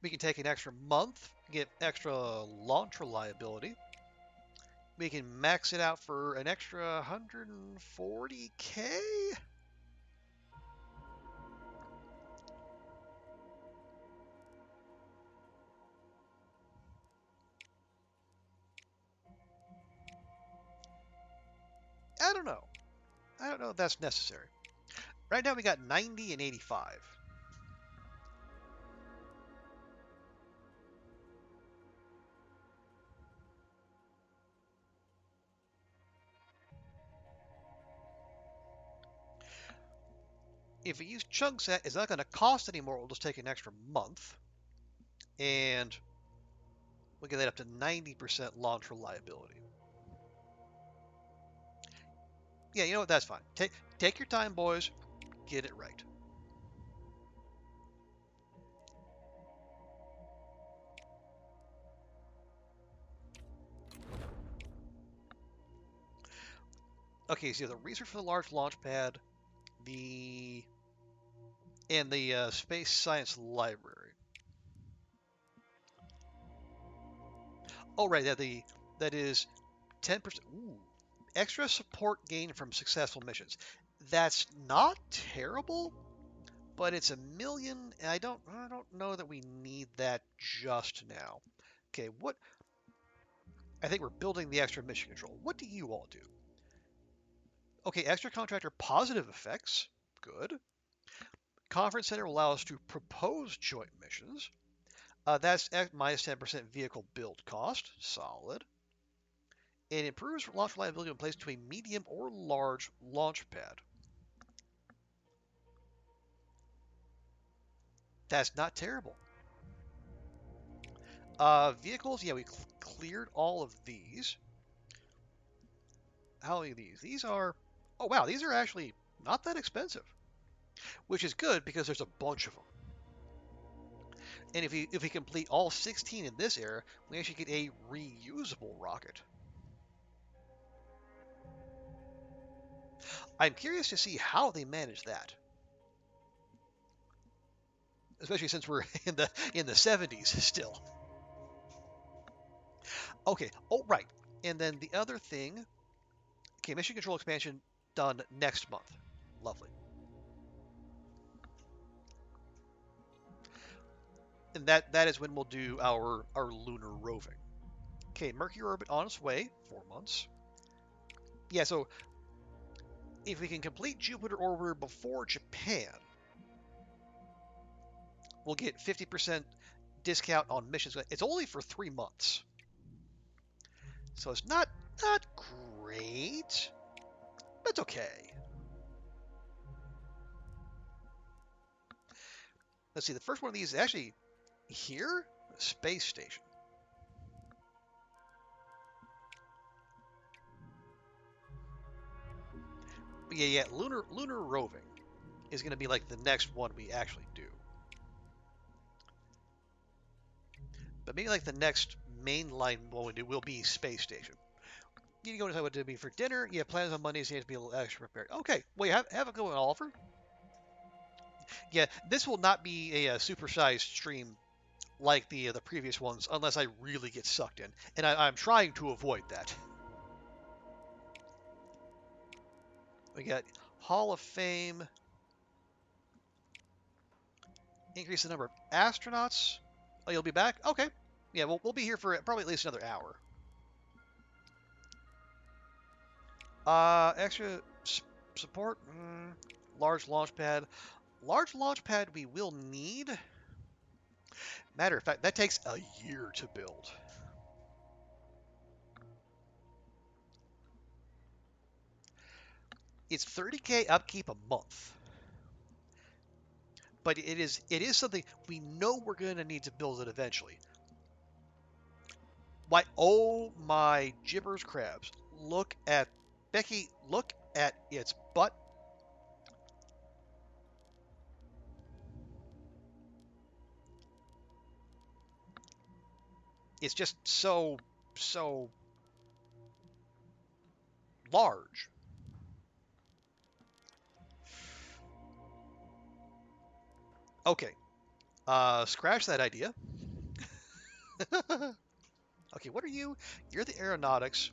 we can take an extra month, get extra launch reliability. We can max it out for an extra 140k. I don't know. I don't know if that's necessary. Right now we got 90 and 85. if we use chunk set, it's not going to cost anymore. We'll just take an extra month, and we'll get that up to 90% launch reliability. Yeah, you know what? That's fine. Take your time, boys. Get it right. Okay, so the research for the large launch pad, the space science library. Oh, right, that is 10%. Ooh, extra support gain from successful missions. That's not terrible, but it's 1,000,000, and I don't know that we need that just now. Okay, what? I think we're building the extra mission control. What do you all do? Okay, extra contractor positive effects. Good. Conference center will allow us to propose joint missions. That's minus 10% vehicle build cost. Solid. It improves launch reliability when placed to a medium or large launch pad. That's not terrible. Vehicles, yeah, we cleared all of these. How many of these? These are, oh wow, these are actually not that expensive, which is good because there's a bunch of them. And if we complete all 16 in this era, we actually get a reusable rocket. I'm curious to see how they manage that, especially since we're in the 70s still. Okay. Oh right. And then the other thing. Okay, mission control expansion done next month. Lovely. And that is when we'll do our lunar roving. Okay, Mercury orbit on its way. 4 months. Yeah. So if we can complete Jupiter orbiter before Japan, we'll get 50% discount on missions. It's only for 3 months, so it's not great, but it's okay. Let's see. The first one of these is actually here, space station. But yeah, lunar roving is going to be like the next one we actually do. But maybe like the next mainline one we do will be space station. You need to go decide what to be for dinner. You have plans on Mondays. You have to be a little extra prepared. Okay, well, have a good one, Oliver. Yeah, this will not be a supersized stream like the previous ones unless I really get sucked in, and I'm trying to avoid that. We got Hall of Fame. Increase the number of astronauts. Oh, you'll be back? Okay. Yeah, we'll be here for probably at least another hour. Extra support. Large launch pad. Large launch pad we will need. Matter of fact, that takes a year to build. It's 30K upkeep a month. But it is something we know we're going to need to build it eventually. Why? Oh my gibbers crabs! Look at Becky. Look at its butt. It's just so large. Okay. Scratch that idea. Okay, what are you? You're the aeronautics.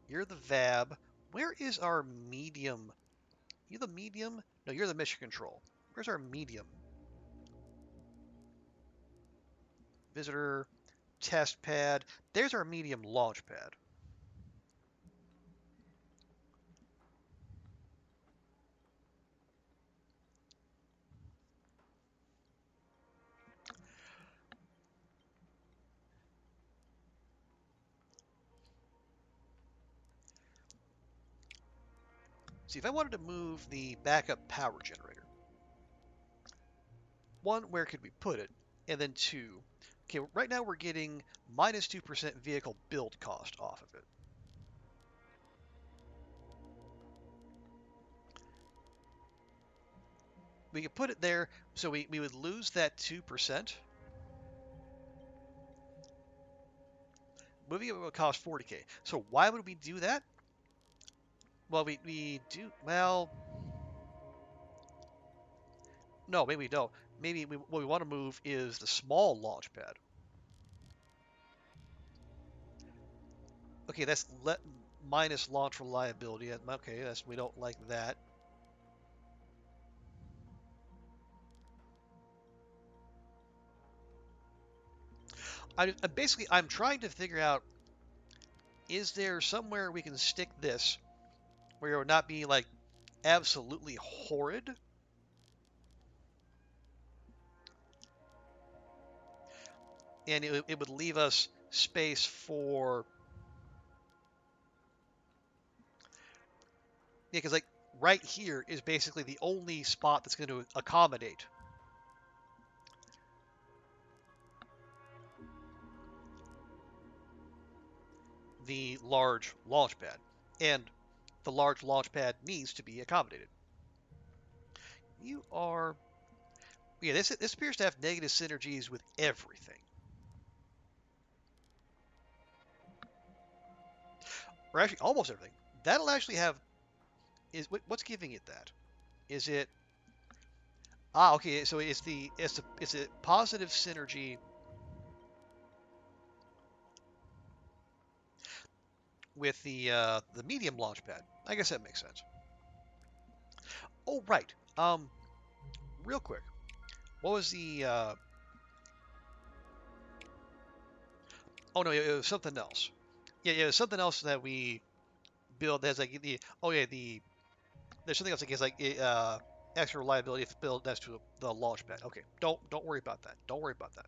You're the VAB. Where is our medium? You the medium? No, you're the mission control. Where's our medium? Visitor, test pad. There's our medium launch pad. See, if I wanted to move the backup power generator, one, where could we put it? And then two, okay, right now we're getting minus 2% vehicle build cost off of it. We could put it there, so we would lose that 2%. Moving it would cost 40k. So why would we do that? Well, we do, well, no, maybe we don't. Maybe what we want to move is the small launch pad. Okay, that's minus launch reliability. Okay, we don't like that. I'm trying to figure out, is there somewhere we can stick this where it would not be like absolutely horrid? And it would leave us space for, yeah, because like right here is basically the only spot that's going to accommodate the large launch pad. And the large launch pad needs to be accommodated. You are, yeah, this appears to have negative synergies with everything. Or actually almost everything. That'll actually have, what's giving it that? Is it, okay, so it's a positive synergy with the medium launch pad. I guess that makes sense. Oh, right. Real quick. What was the oh no, it was something else. Yeah, it was something else that we build that's like there's something else that gives like extra reliability if build next to the launch pad. Okay, don't worry about that. Don't worry about that.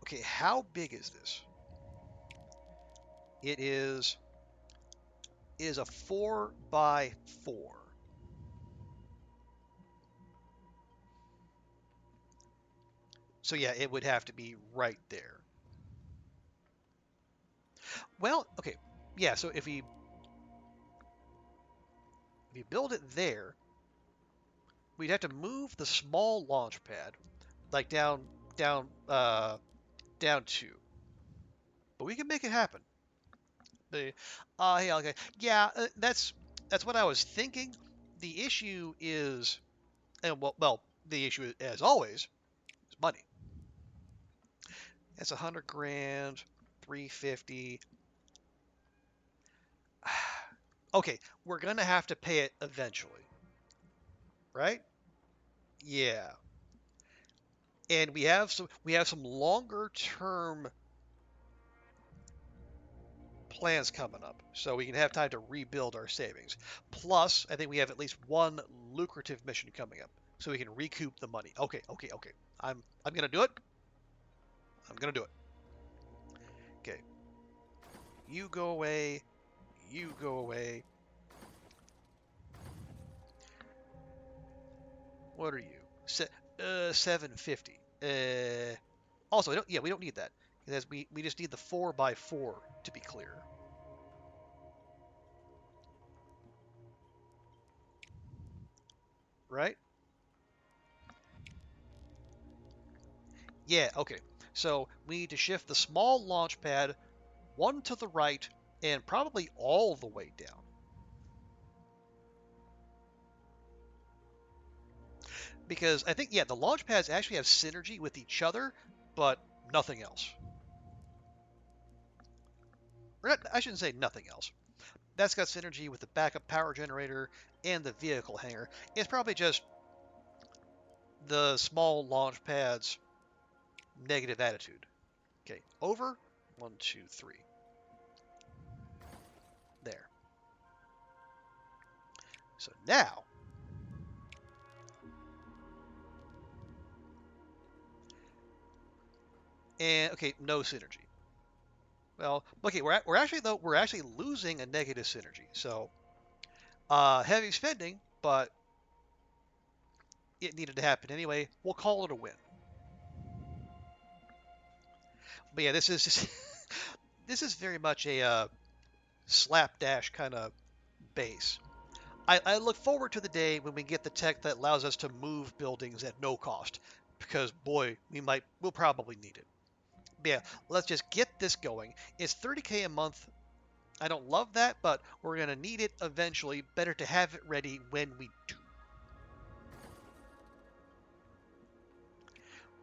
Okay, how big is this? It is a 4x4. So yeah, it would have to be right there. Well, okay, yeah. So if you build it there, we'd have to move the small launch pad like down down two. But we can make it happen. The yeah, okay, yeah. That's what I was thinking. The issue is, and well, the issue as always is money. That's 100 grand, 350. Okay, we're gonna have to pay it eventually, right? Yeah, and we have some longer term plans coming up, so we can have time to rebuild our savings. Plus, I think we have at least one lucrative mission coming up, so we can recoup the money. Okay, okay, okay. I'm gonna do it. I'm gonna do it. Okay. You go away. You go away. What are you? 750. Also, we don't need that. Because we just need the 4x4 to be clear. Right? Yeah, okay. So we need to shift the small launch pad one to the right and probably all the way down. Because I think, yeah, the launch pads actually have synergy with each other, but nothing else. Or not, I shouldn't say nothing else. That's got synergy with the backup power generator and the vehicle hangar. It's probably just the small launch pad's negative attitude. Okay, over. 1, 2, 3. There. So now, And okay, no synergy. Well, okay, we're actually losing a negative synergy. So heavy spending, but it needed to happen anyway. We'll call it a win. But yeah, this is just this is very much a slapdash kind of base. I look forward to the day when we get the tech that allows us to move buildings at no cost, because boy, we'll probably need it. But yeah, let's just get this going. It's 30K a month. I don't love that, but we're gonna need it eventually. Better to have it ready when we do.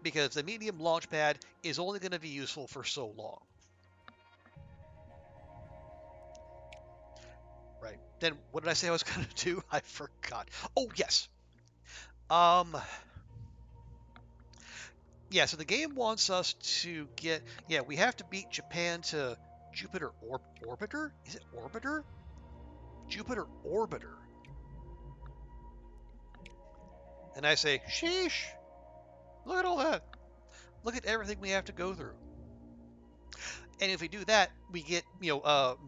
Because the medium launch pad is only going to be useful for so long. Right. Then what did I say I was going to do? I forgot. Oh, yes. Um, yeah, so the game wants us to get, yeah, we have to beat Japan to Jupiter Orbiter? Is it Orbiter? Jupiter Orbiter. And I say, sheesh, look at all that. Look at everything we have to go through. And if we do that, we get,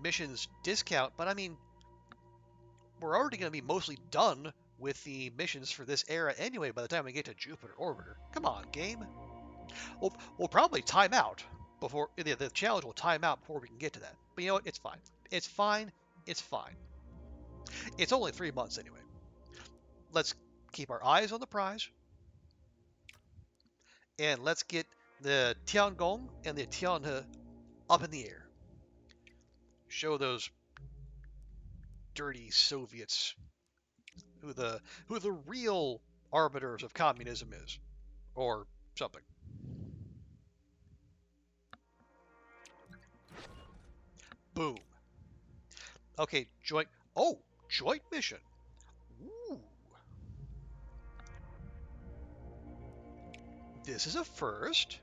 missions discount. But I mean, we're already going to be mostly done with the missions for this era anyway by the time we get to Jupiter Orbiter. Come on, game. We'll probably time out before the challenge will time out before we can get to that. But you know what? It's fine. It's fine. It's fine. It's only 3 months anyway. Let's keep our eyes on the prize, and let's get the Tiangong and the Tianhe up in the air. Show those dirty Soviets who the real arbiters of communism is, or something. Boom. Okay, joint. Oh, joint mission. Ooh. This is a first.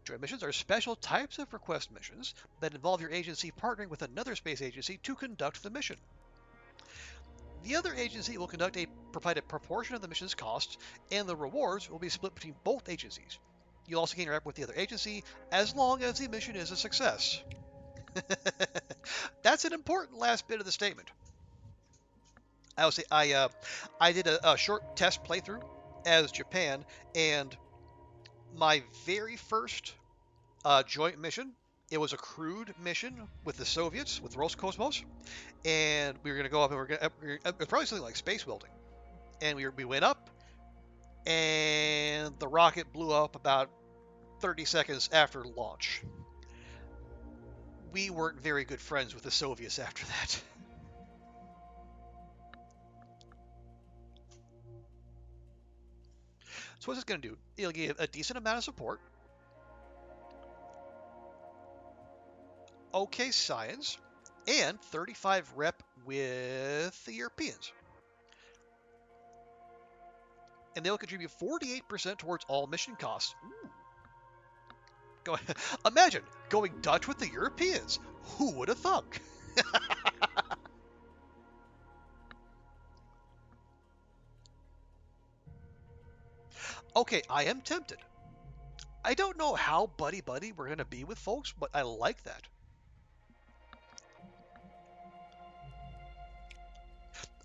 Joint missions are special types of request missions that involve your agency partnering with another space agency to conduct the mission. The other agency will provide a proportion of the mission's costs, and the rewards will be split between both agencies. You'll also gain a rep with the other agency as long as the mission is a success. That's an important last bit of the statement. I will say I did a short test playthrough as Japan, and my very first joint mission, it was a crewed mission with the Soviets, with Roscosmos, and we were going to go up and it was probably something like space welding, and we went up, and the rocket blew up about 30 seconds after launch. We weren't very good friends with the Soviets after that. So what's this going to do? It'll give a decent amount of support. Okay, science, and 35 rep with the Europeans. And they'll contribute 48% towards all mission costs. Ooh. Imagine going Dutch with the Europeans. Who would have thunk? Okay, I am tempted. I don't know how buddy-buddy we're going to be with folks, but I like that.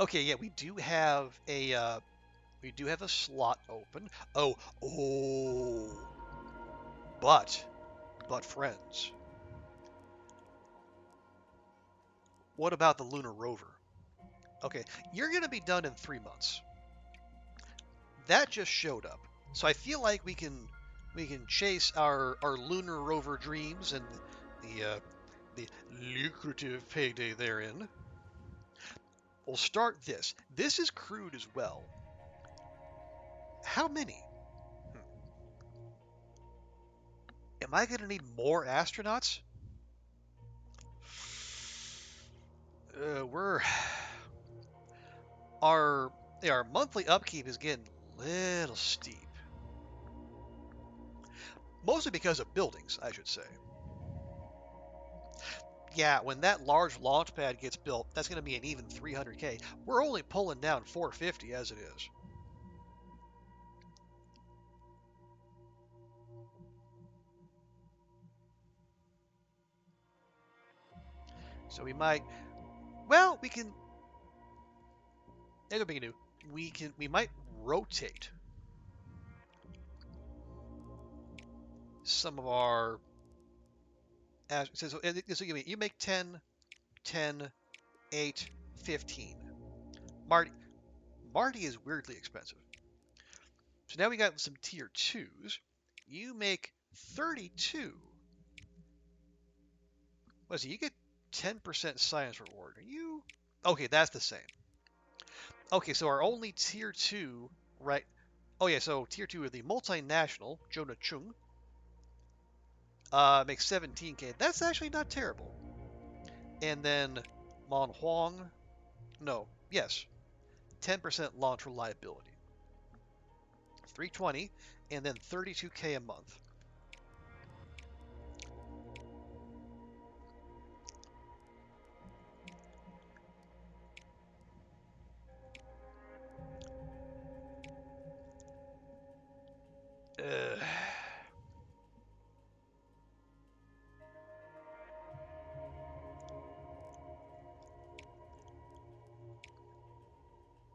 Okay, yeah, we do have a slot open. Oh, but friends, what about the lunar rover? Okay, you're going to be done in 3 months. That just showed up, so I feel like we can chase our lunar rover dreams and the lucrative payday therein. We'll start this. This is crewed as well. How many? Am I going to need more astronauts? We're our monthly upkeep is getting a little steep. Mostly because of buildings, I should say. Yeah, when that large launch pad gets built, that's going to be an even 300K. We're only pulling down 450 as it is. So we might, well, we can, here's what we can do. We might rotate some of our, so you make 10, 10, 8, 15. Marty is weirdly expensive. So now we got some tier 2s. You make 32. What is it? You get 10% science reward. Are you? Okay, that's the same. Okay, so our only tier 2, right? Oh yeah, so tier 2 are the multinational, Jonah Chung, makes 17k. That's actually not terrible. And then Mon Huang, no, yes, 10% launch reliability. 320, and then 32k a month. Uh,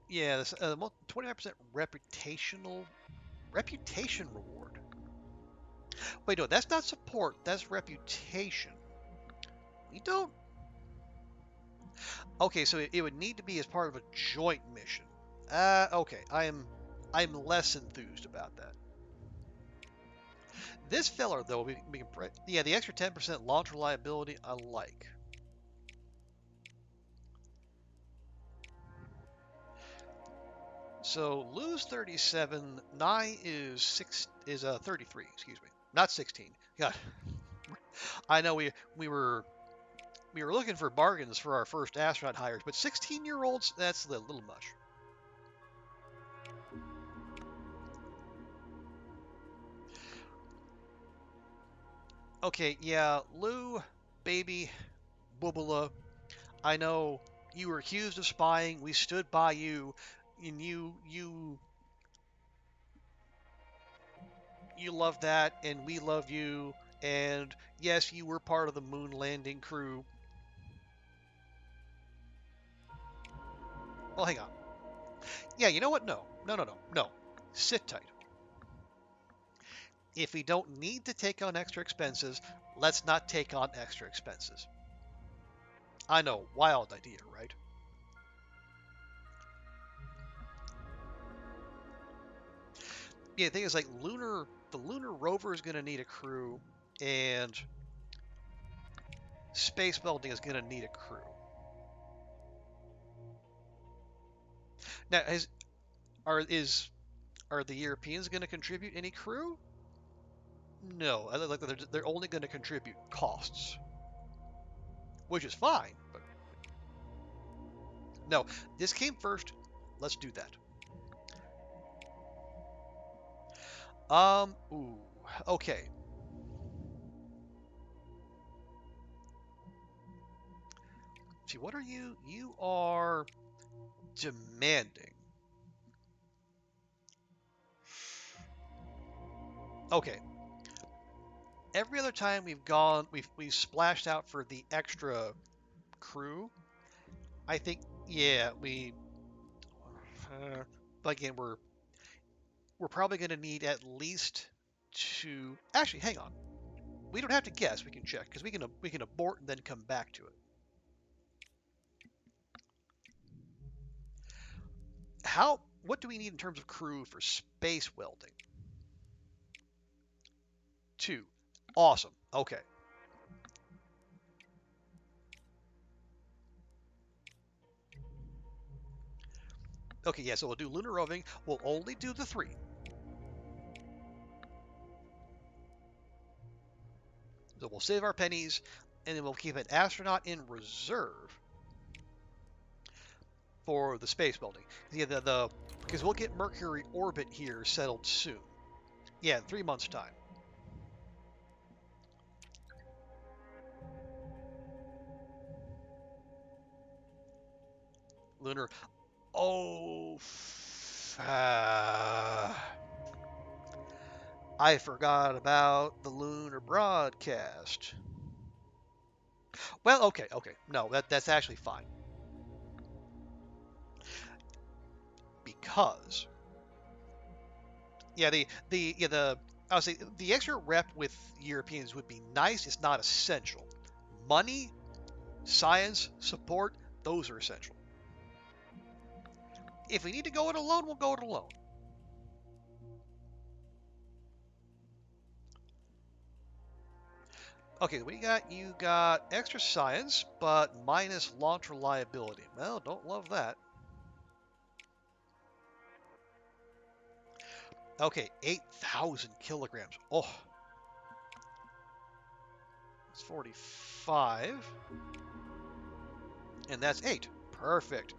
yeah, this 29% reputation reward. Wait, no, that's not support. That's reputation. We don't. Okay, so it would need to be as part of a joint mission. Okay, I'm less enthused about that. This feller though, we can yeah, the extra 10% launch reliability I like. So lose 37, Nye is 33, excuse me, not 16. God, I know we were looking for bargains for our first astronaut hires, but 16-year-olds, that's a little much. Okay, yeah, Lou, baby, Boobala, I know you were accused of spying. We stood by you, and you love that, and we love you. And yes, you were part of the moon landing crew. Well, hang on. Yeah, you know what? No, no, no, no, no. Sit tight. If we don't need to take on extra expenses, let's not take on extra expenses. I know, wild idea, right? Yeah, the thing is, like, the lunar rover is going to need a crew, and space welding is going to need a crew. Now, are is are the Europeans going to contribute any crew? No, like they're only going to contribute costs, which is fine. But no, this came first. Let's do that. Ooh, okay. See, what are you? You are demanding. Okay. Every other time we've splashed out for the extra crew. I think, yeah, but again, we're probably going to need at least two. Actually, hang on. We don't have to guess. We can check because we can abort and then come back to it. What do we need in terms of crew for space welding? 2. Awesome. Okay. Okay, yeah, so we'll do lunar roving. We'll only do the 3. So we'll save our pennies, and then we'll keep an astronaut in reserve for the space welding. Yeah, the because we'll get Mercury orbit here settled soon. Yeah, in 3 months' time. Lunar. Oh, I forgot about the lunar broadcast. Well, okay, okay. No, that's actually fine because yeah, the I would say the extra rep with Europeans would be nice. It's not essential. Money, science, support, those are essential. If we need to go it alone, we'll go it alone. Okay, what do you got? You got extra science, but minus launch reliability. Well, don't love that. Okay, 8,000 kilograms. Oh, it's 45. And that's 8. Perfect.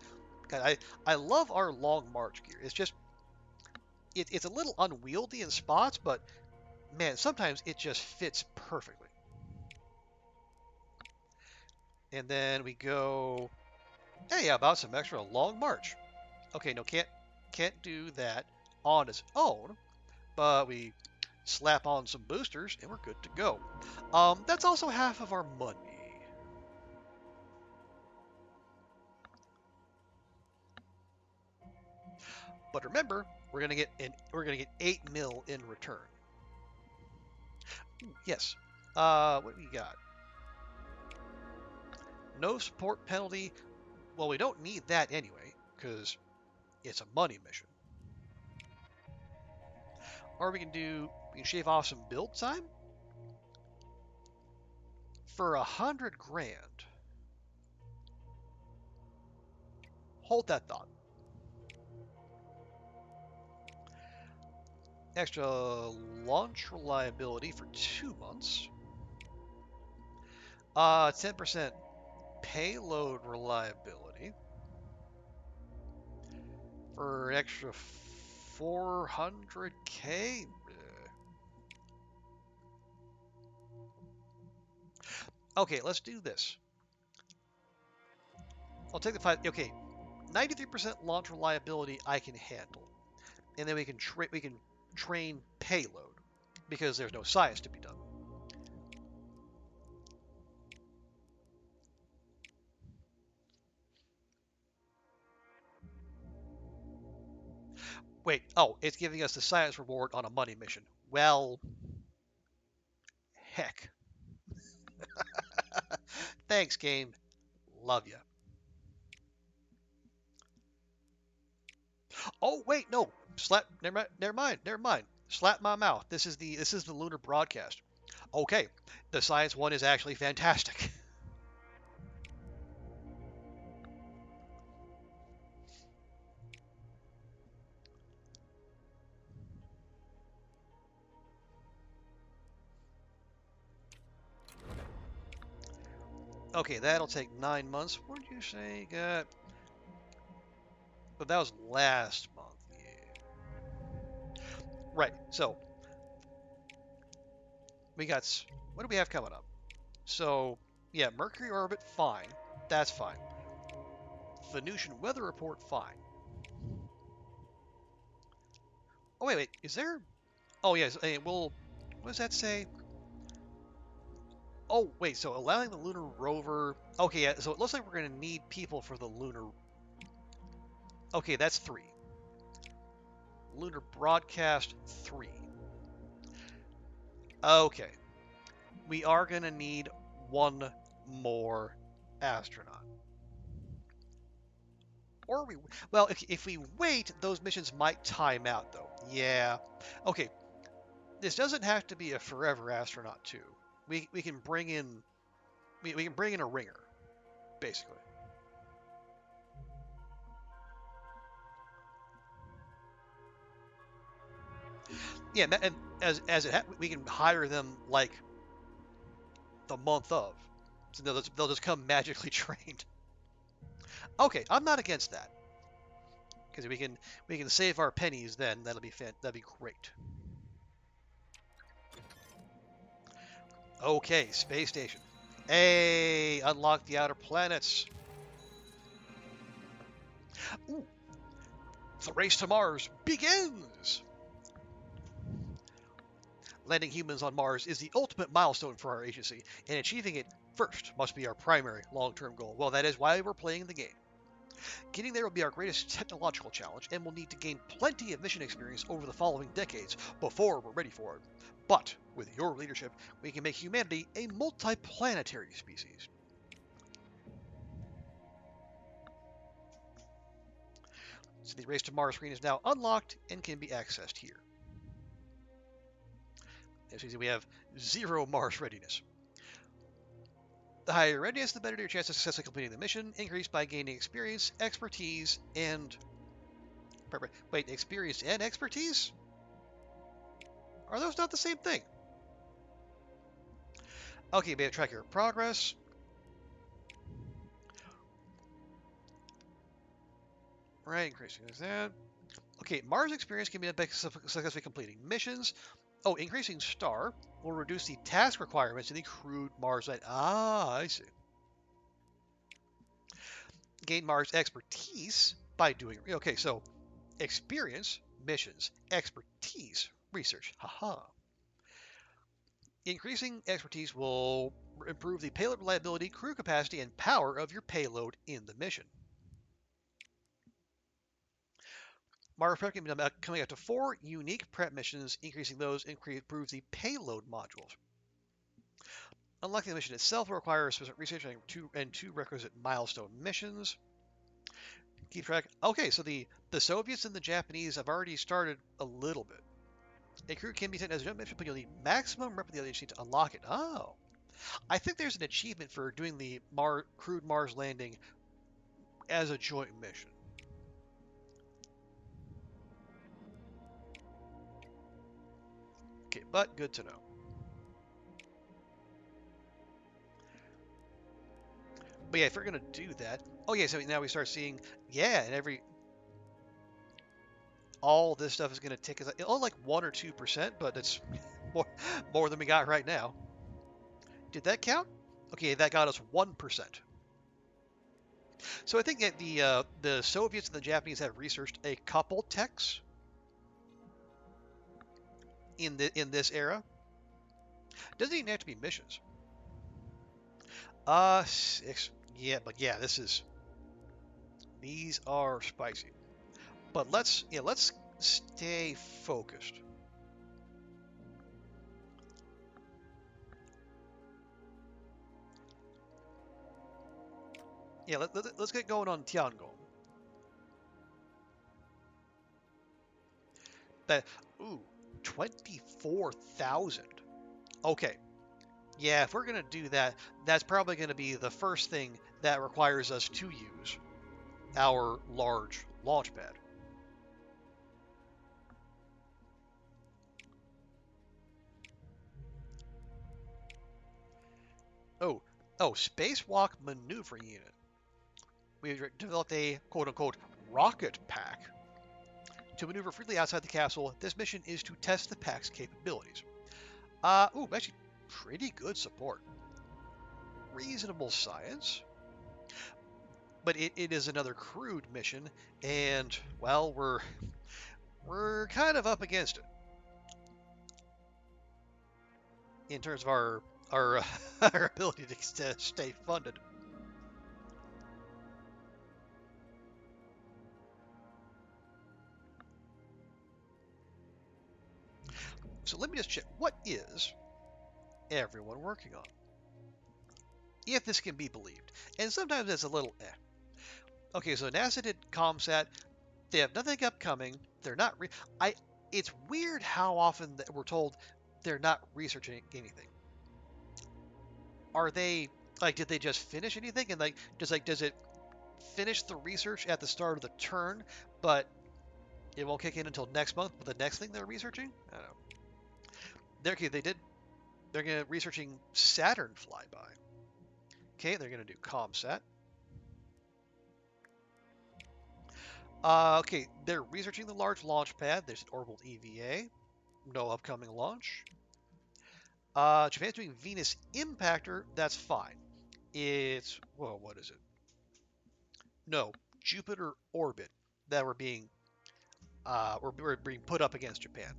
I love our long march gear. It's just, it's a little unwieldy in spots, but man, sometimes it just fits perfectly. And then we go, hey, how about some extra long march? Okay, no, can't do that on its own, but we slap on some boosters and we're good to go. That's also half of our money. But remember, we're gonna get 8 mil in return. Yes. What do we got? No support penalty. Well, we don't need that anyway, because it's a money mission. Or we can shave off some build time for 100 grand. Hold that thought. Extra launch reliability for 2 months. 10% payload reliability for an extra 400k. Okay, let's do this. I'll take the 5. Okay, 93% launch reliability I can handle, and then we can train payload because there's no science to be done. Wait, oh, it's giving us the science reward on a money mission. Well, heck. Thanks, game. Love ya. Oh, wait, no. Slap. Never mind. Never mind. Never mind. Slap my mouth. This is the lunar broadcast. Okay, the science one is actually fantastic. Okay, that'll take 9 months. What did you say? Got. But that was last month. Yeah. Right. So we got. What do we have coming up? So yeah, Mercury orbit, fine. That's fine. Venusian weather report, fine. Oh wait, wait. Is there? Oh yes. Well, what does that say? Oh wait. So allowing the lunar rover. Okay, yeah. So it looks like we're gonna need people for the lunar. Okay, that's 3. Lunar broadcast 3. Okay, we are gonna need one more astronaut. Or well, if we wait, those missions might time out though. Yeah. Okay, this doesn't have to be a forever astronaut too. We can bring in we can bring in a ringer, basically. Yeah, and we can hire them like the month of, so they'll just come magically trained. Okay, I'm not against that because we can save our pennies then. That'll be great. Okay, space station. Hey, unlock the outer planets. Ooh, the race to Mars begins. Landing humans on Mars is the ultimate milestone for our agency, and achieving it first must be our primary long-term goal. Well, that is why we're playing the game. Getting there will be our greatest technological challenge, and we'll need to gain plenty of mission experience over the following decades before we're ready for it. But with your leadership, we can make humanity a multi-planetary species. So the Race to Mars screen is now unlocked and can be accessed here. As you can see, we have 0 Mars readiness. The higher your readiness, the better your chance of successfully completing the mission, increased by gaining experience, expertise, and... Wait, experience and expertise? Are those not the same thing? Okay, we have to track your progress. Right, increasing that. Okay, Mars experience can be done by successfully completing missions. Oh, increasing star will reduce the task requirements in the crewed Mars site. Ah, I see. Gain Mars expertise by doing... Okay, so experience, missions, expertise, research. Haha. Increasing expertise will improve the payload reliability, crew capacity, and power of your payload in the mission. Mars prep can be done coming up to 4 unique prep missions, increasing those improves the payload modules. Unlocking the mission itself will require specific research and two requisite milestone missions. Keep track. Okay, so the Soviets and the Japanese have already started a little bit. A crew can be sent as a joint mission, but you'll need maximum rep of the agency to unlock it. Oh. I think there's an achievement for doing the crewed Mars landing as a joint mission. Okay, but good to know. But yeah, if we're going to do that... Oh yeah, so now we start seeing... Yeah, and all this stuff is going to take us... Oh, like 1 or 2%, but it's more than we got right now. Did that count? Okay, that got us 1%. So I think that the Soviets and the Japanese have researched a couple techs in this era. Doesn't even have to be missions. 6. Yeah, but yeah, these are spicy. But let's stay focused. Yeah, let's get going on Tiangong. That, ooh, 24,000. Okay. Yeah, if we're going to do that, that's probably going to be the first thing that requires us to use our large launch pad. Oh, spacewalk maneuvering unit. We developed a quote-unquote rocket pack. To maneuver freely outside the capsule, this mission is to test the pack's capabilities. Actually, pretty good support. Reasonable science. But it is another crewed mission, and, well, we're kind of up against it. In terms of our our ability to stay funded. So let me just check. What is everyone working on? If this can be believed. And sometimes it's a little eh. Okay, so NASA did comsat. They have nothing upcoming. They're not... It's weird how often that we're told they're not researching anything. Are they... Like, did they just finish anything? And, does it finish the research at the start of the turn, but it won't kick in until next month with the next thing they're researching? I don't know. They're going to researching Saturn flyby. Okay, they're going to do comsat. Okay, they're researching the large launch pad. There's an orbital EVA. No upcoming launch. Japan's doing Venus impactor. That's fine. It's... Well, what is it? No, Jupiter orbit that we're being put up against Japan.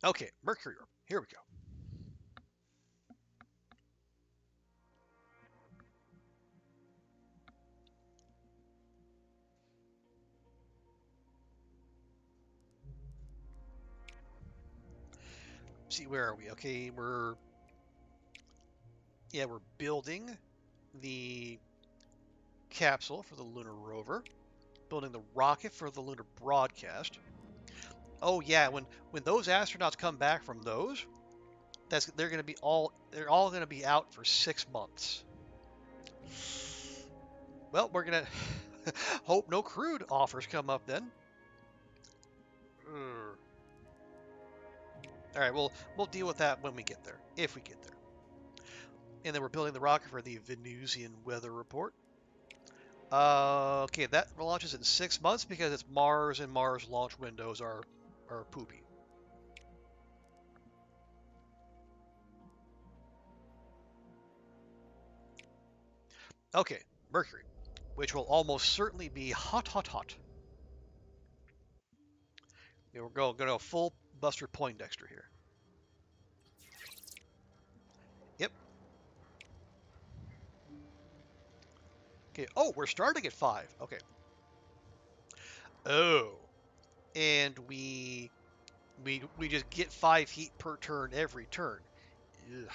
Okay, Mercury orb. Here we go. See, where are we? Okay, we're building the capsule for the lunar rover, building the rocket for the lunar broadcast. Oh yeah, when those astronauts come back from those, they're all gonna be out for 6 months. Well, we're gonna hope no crude offers come up then. All right, we'll deal with that when we get there, if we get there. And then we're building the rocket for the Venusian weather report. Okay, that launches in 6 months because it's Mars, and Mars launch windows are poopy. Okay, Mercury, which will almost certainly be hot, hot, hot. Okay, we're going to full Buster Poindexter here. Yep. Okay. Oh, we're starting at 5. Okay. Oh, and we just get 5 heat per turn every turn. Ugh.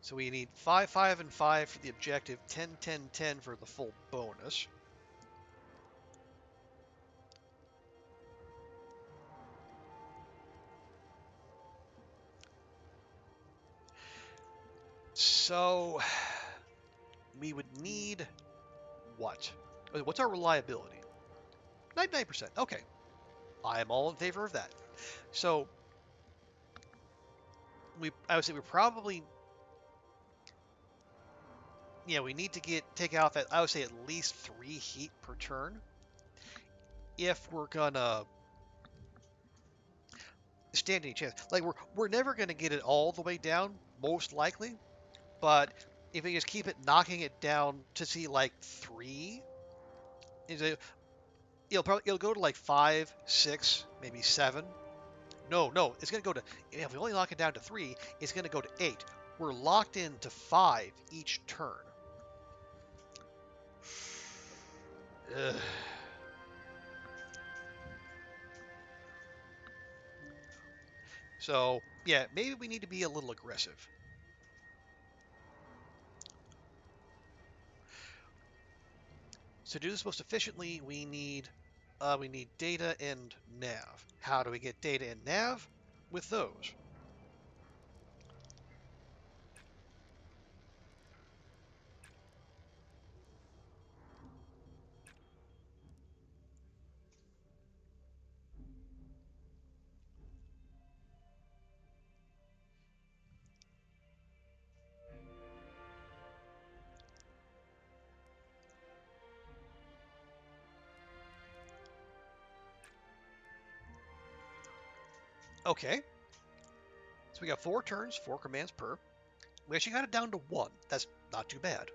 So we need 5, 5, and 5 for the objective, 10, 10, 10 for the full bonus. So we would need what? What's our reliability? 99%. Okay. I am all in favor of that. So I would say we probably, yeah, we need to take off at, I would say, at least 3 heat per turn if we're gonna stand any chance. Like we're never gonna get it all the way down, most likely, but if we just keep it knocking it down to see like 3, it'll go to like 5, 6, maybe 7. No, it's gonna go to, if we only lock it down to 3, it's gonna go to 8. We're locked into 5 each turn. Ugh. So yeah, maybe we need to be a little aggressive. So to do this most efficiently, we need data and nav. How do we get data and nav? With those. Okay, so we got 4 turns, 4 commands per. We actually got it down to 1. That's not too bad.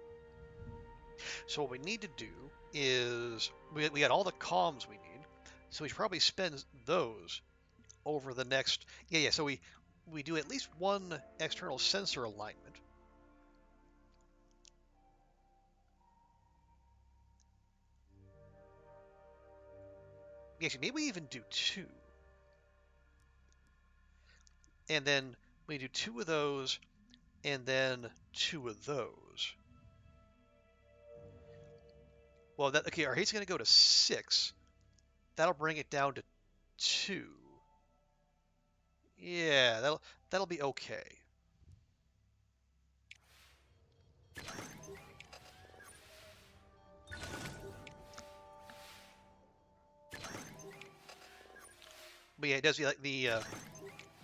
So what we need to do is we got all the comms we need. So we should probably spend those over the next. Yeah. So we do at least 1 external sensor alignment. Actually, maybe we even do 2. And then we do 2 of those, and then 2 of those. Well, okay, our heat's going to go to 6. That'll bring it down to 2. Yeah, that'll be okay. But yeah, it does like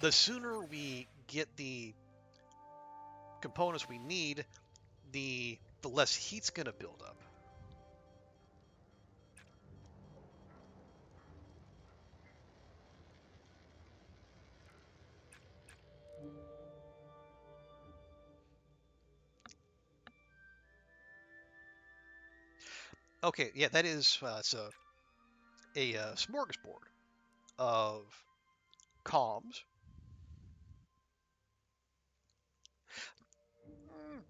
the sooner we get the components we need, the less heat's going to build up. Okay, yeah, that is it's a smorgasbord of comms. Mm,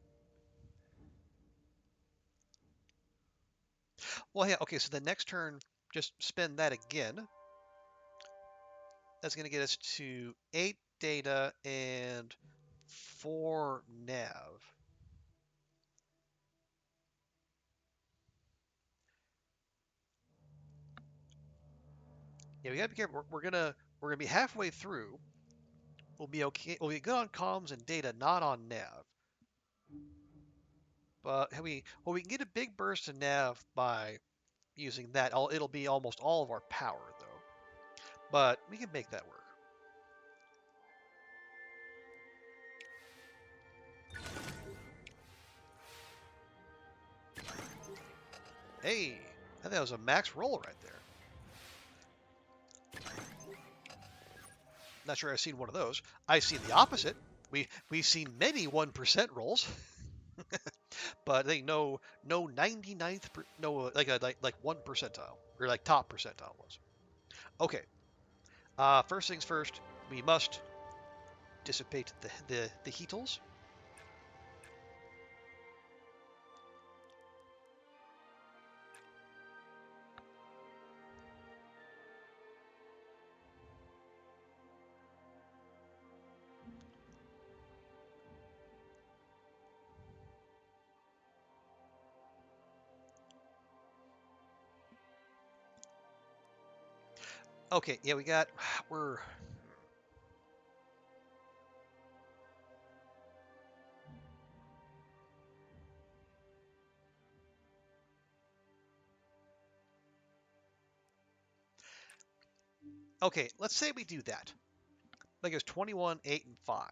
Well, yeah, okay, so the next turn, just spend that again. That's going to get us to 8 data and 4 nav. Yeah, we gotta be careful. We're gonna be halfway through. We'll be okay. We'll be good on comms and data, not on nav. But we can get a big burst of nav by using that. It'll be almost all of our power though. But we can make that work. Hey, I think that was a max roll right there. Not sure I've seen one of those. I've seen the opposite. We've seen many 1% rolls, but they no 99th no like 1 percentile or like top percentile was. Okay. First things first, we must dissipate the heatles. Okay, yeah, we're okay. Let's say we do that. Like it's 21, 8, and 5.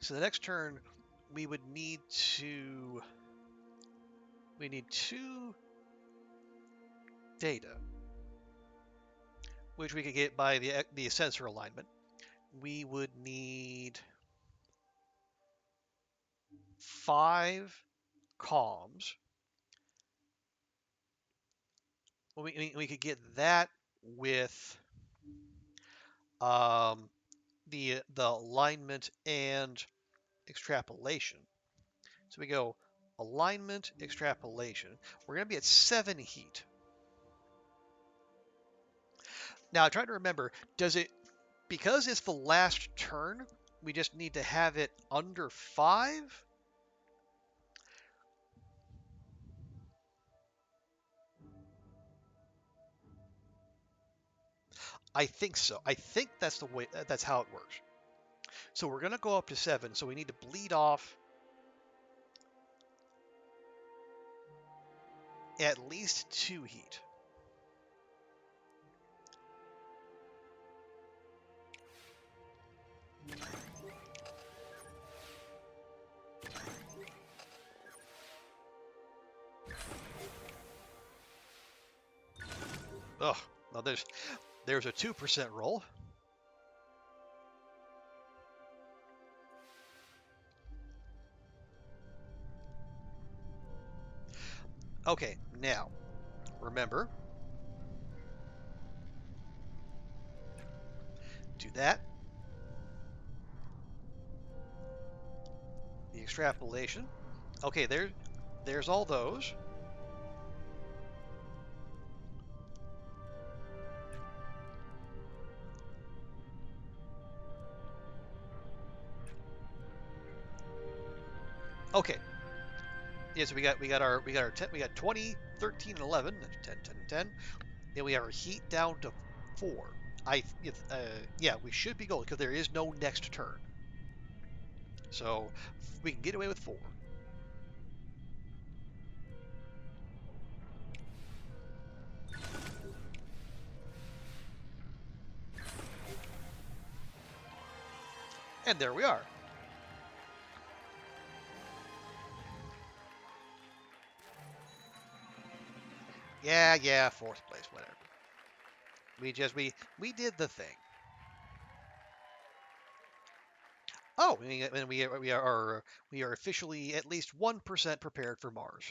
So the next turn, we would need to we need 2 data, which we could get by the sensor alignment. We would need 5 comms. We could get that with um, the alignment and extrapolation. So we go alignment, extrapolation. We're going to be at 7 heat. Now, I'm trying to remember, does it, because it's the last turn, we just need to have it under 5? I think so. I think that's the way, that's how it works. So we're going to go up to 7, so we need to bleed off at least 2 heat. Ugh, now there's a 2% roll. Okay, now, remember, do that. The extrapolation. Okay, there's all those. Okay. Yeah, so we got 20, 13, and 11. That's 10, 10, and 10. Then we have our heat down to 4. Yeah, we should be golden because there is no next turn. So we can get away with 4. And there we are. Yeah, 4th place, whatever. We did the thing. Oh, and we are officially at least 1% prepared for Mars.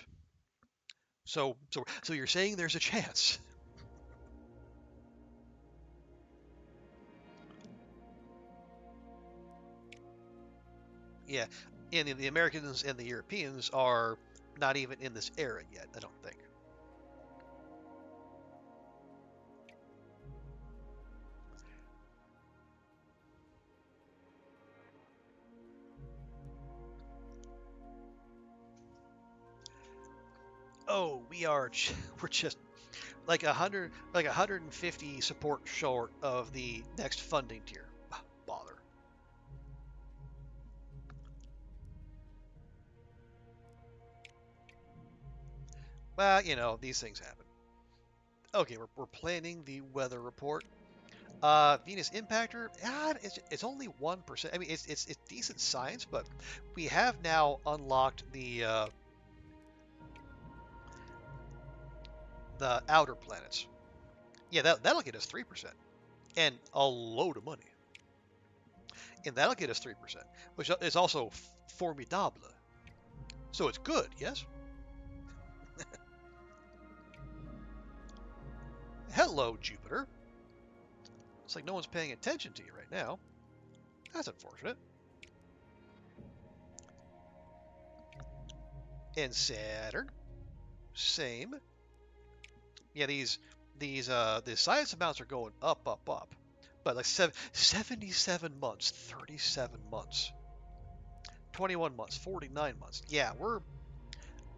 So you're saying there's a chance? Yeah, and the Americans and the Europeans are not even in this era yet, I don't think. Oh, we're just like 150 support short of the next funding tier. Bother. Well, these things happen. Okay, we're planning the weather report. Venus impactor, it's only 1%. I mean, it's decent science, but we have now unlocked the outer planets. Yeah, that'll get us 3% and a load of money, and that'll get us 3%, which is also formidable. So it's good, yes. Hello, Jupiter. It's like no one's paying attention to you right now. That's unfortunate. And Saturn, same. Yeah, the science amounts are going up, up, up. But like 77 months, 37 months, 21 months, 49 months. Yeah,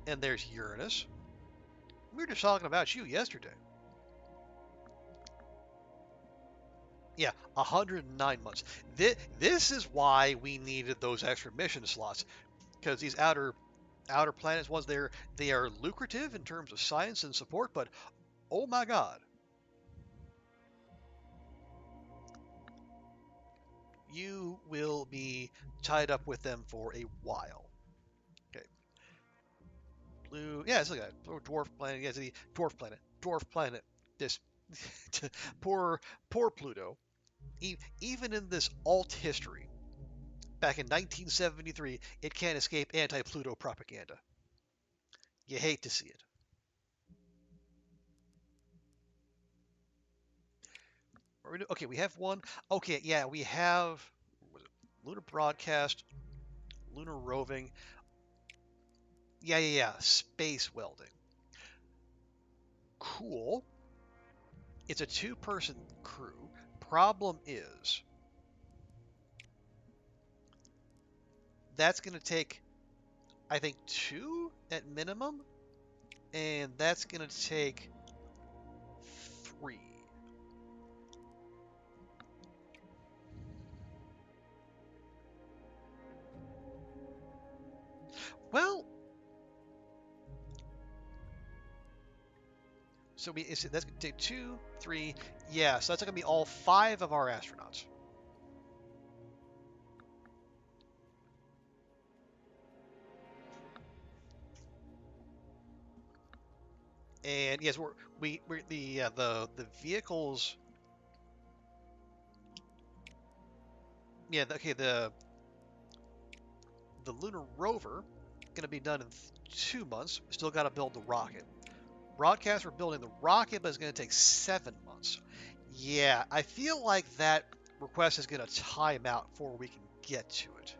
and there's Uranus. We were just talking about you yesterday. Yeah, 109 months. This is why we needed those extra mission slots, because these outer planets, they are lucrative in terms of science and support, but oh my God, you will be tied up with them for a while. Okay, blue. Yeah, it's like a dwarf planet. Yeah, it's the dwarf planet. Dwarf planet. This poor, poor Pluto. Even in this alt history, back in 1973, it can't escape anti-Pluto propaganda. You hate to see it. Okay, we have one. Okay, yeah, we have lunar broadcast, lunar roving. Yeah, yeah, yeah. Space welding. Cool. It's a two-person crew. Problem is, that's going to take, I think, two at minimum, and that's going to take three. Well, that's going to take two, three. Yeah, so that's going to be all five of our astronauts. And yes, we're the vehicles. Yeah, okay, the lunar rover going to be done in 2 months. Still got to build the rocket. Broadcast, we're building the rocket, but it's going to take 7 months. Yeah, I feel like that request is going to time out before we can get to it.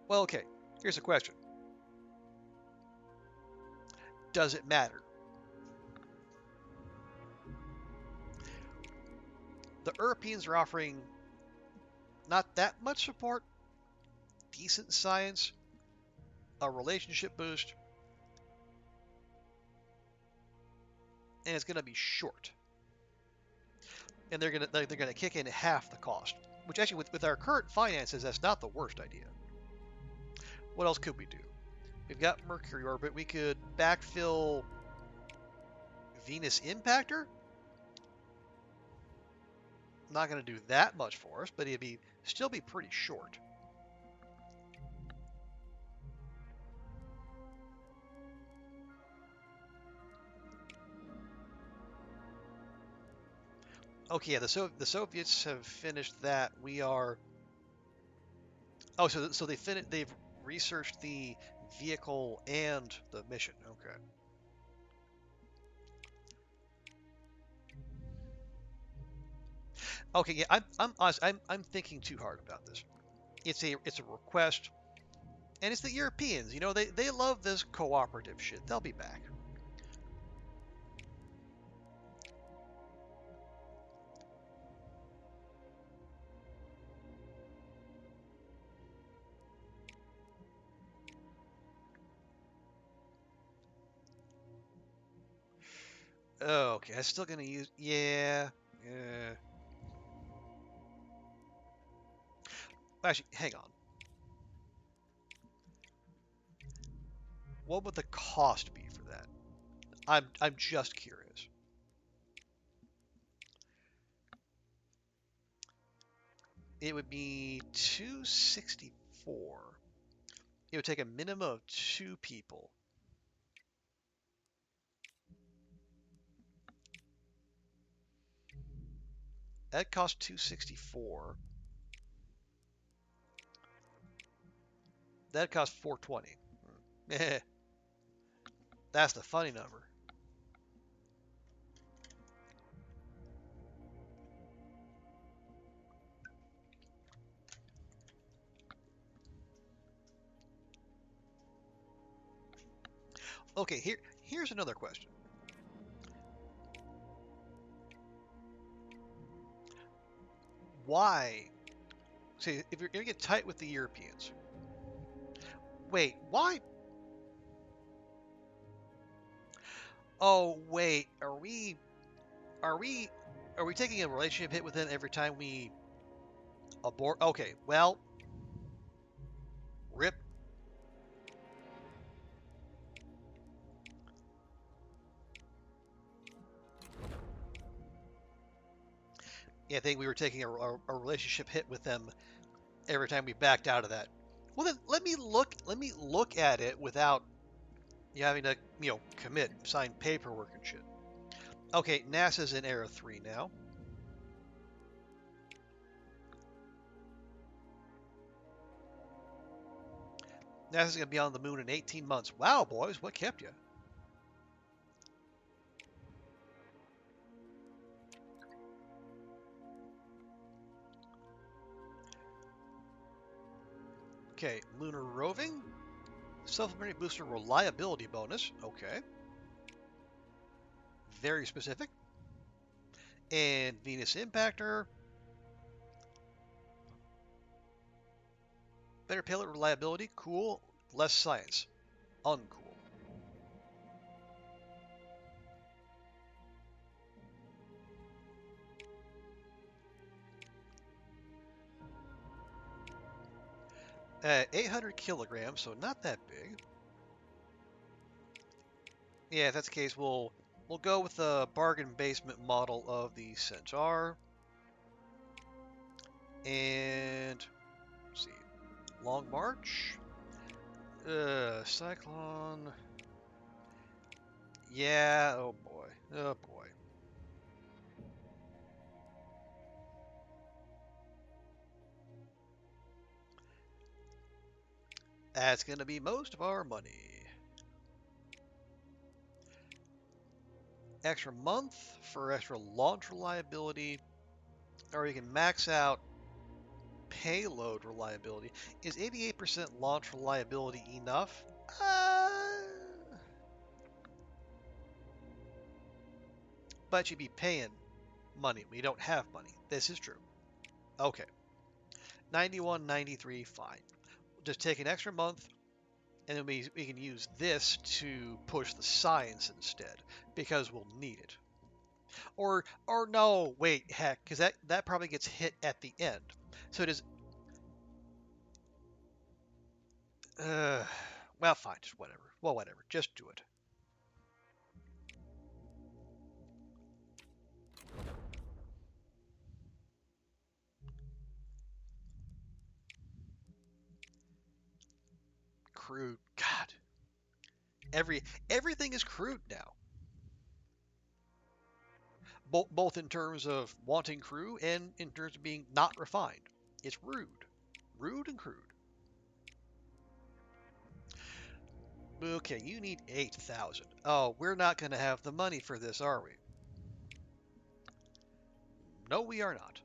Well, okay, here's a question. Does it matter? The Europeans are offering not that much support, decent science, a relationship boost, and it's going to be short. And they're gonna kick in half the cost. Which actually, with our current finances, that's not the worst idea. What else could we do? We've got Mercury orbit. We could backfill Venus impactor. Not going to do that much for us, but it'd still be pretty short. Okay, yeah, the Soviets have finished that. We are. Oh, so they've researched the vehicle and the mission. Okay. Okay, yeah, I'm honest, I'm thinking too hard about this. It's a request, and it's the Europeans. You know, they love this cooperative shit. They'll be back. Oh, okay, I'm still gonna use. Yeah. Yeah. Actually, hang on. What would the cost be for that? I'm just curious. It would be 264. It would take a minimum of two people. That cost 264. That cost 420. That's the funny number. Okay, here's another question. Why? See, if you're gonna get tight with the Europeans, wait, why? Oh, wait, are we are we taking a relationship hit with them every time we abort? Okay, well, rip. Yeah, I think we were taking a relationship hit with them every time we backed out of that. Well, then let me look at it without you having to commit, sign paperwork and shit. Okay, NASA's in Era 3 now. NASA's gonna be on the moon in 18 months. Wow, boys, what kept you? Okay, lunar roving, supplementary booster reliability bonus. Okay, very specific. And Venus impactor, better payload reliability. Cool. Less science. Uncool. 800 kilograms, so not that big. Yeah, if that's the case, we'll go with the bargain basement model of the Centaur. And let's see, Long March, Cyclone. Yeah, oh boy, oh boy. That's gonna be most of our money. Extra month for extra launch reliability, or you can max out payload reliability. Is 88% launch reliability enough? But you'd be paying money. We don't have money. This is true. Okay. 91, 93, fine. Just take an extra month, and then we can use this to push the science instead, because we'll need it. Or no, wait, heck, because that probably gets hit at the end. So it is. Uh, well, fine, just whatever. Well, whatever. Just do it. Crude. God, everything is crude now. both in terms of wanting crew and in terms of being not refined. It's rude and crude. Okay, you need 8,000. Oh, we're not going to have the money for this, are we? No, we are not.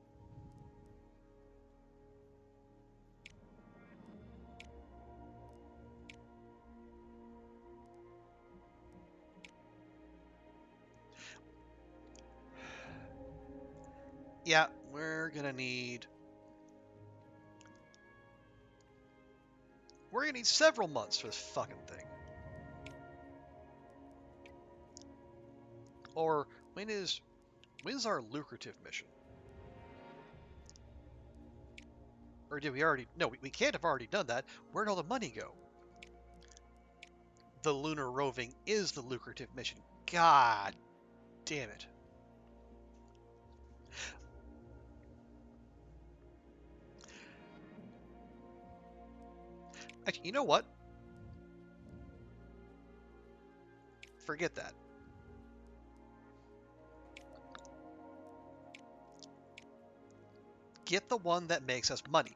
Yeah, we're gonna need several months for this fucking thing. Or when's our lucrative mission? Or did we already? No, we can't have already done that. Where'd all the money go? The lunar roving is the lucrative mission. God damn it. Actually, you know what? Forget that. Get the one that makes us money.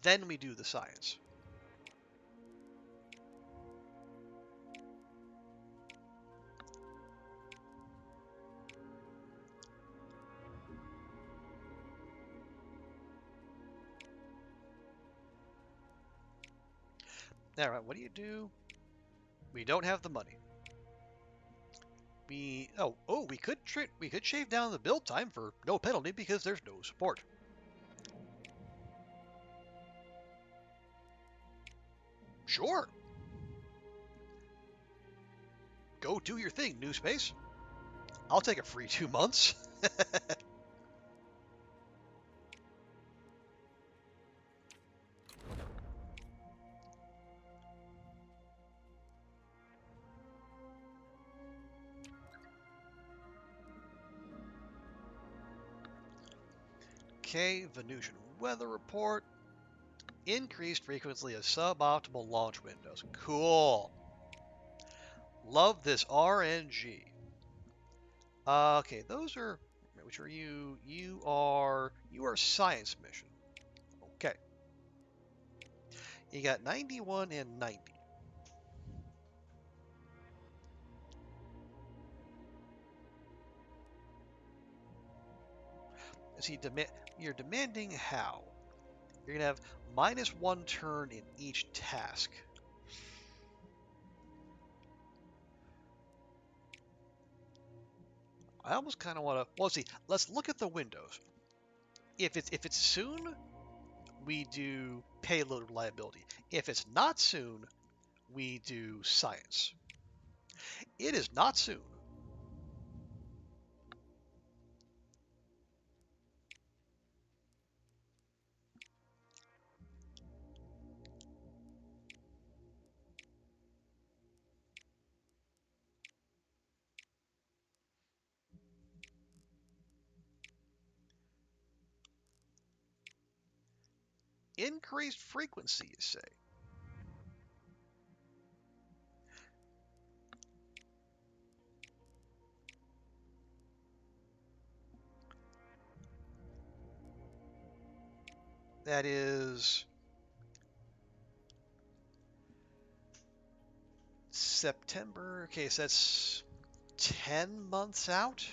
Then we do the science. Alright, what do you do? We don't have the money. We could shave down the build time for no penalty because there's no support. Sure. Go do your thing, New Space. I'll take a free 2 months. Okay, Venusian weather report. Increased frequency of suboptimal launch windows. Cool. Love this RNG. Okay, those are, which are you? You are science mission. Okay. You got 91 and 90. See, you're demanding how? You're gonna have -1 turn in each task. I almost kind of want to. Well, see, let's look at the windows. If it's soon, we do payload reliability. If it's not soon, we do science. It is not soon. Increased frequency, you say? That is September. Okay, so that's 10 months out.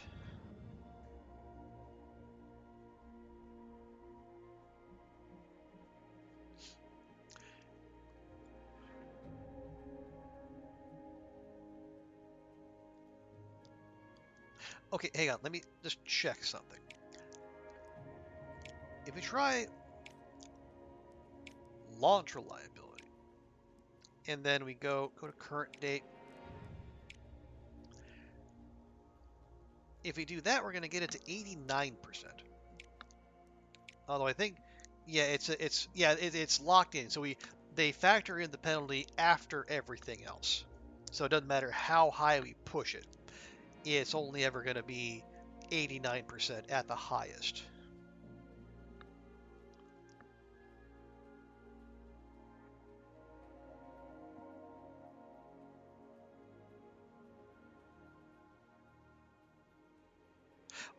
Okay, hang on. Let me just check something. If we try launch reliability, and then we go to current date. If we do that, we're going to get it to 89%. Although I think, yeah, it's locked in. So they factor in the penalty after everything else. So it doesn't matter how high we push it. It's only ever going to be 89% at the highest.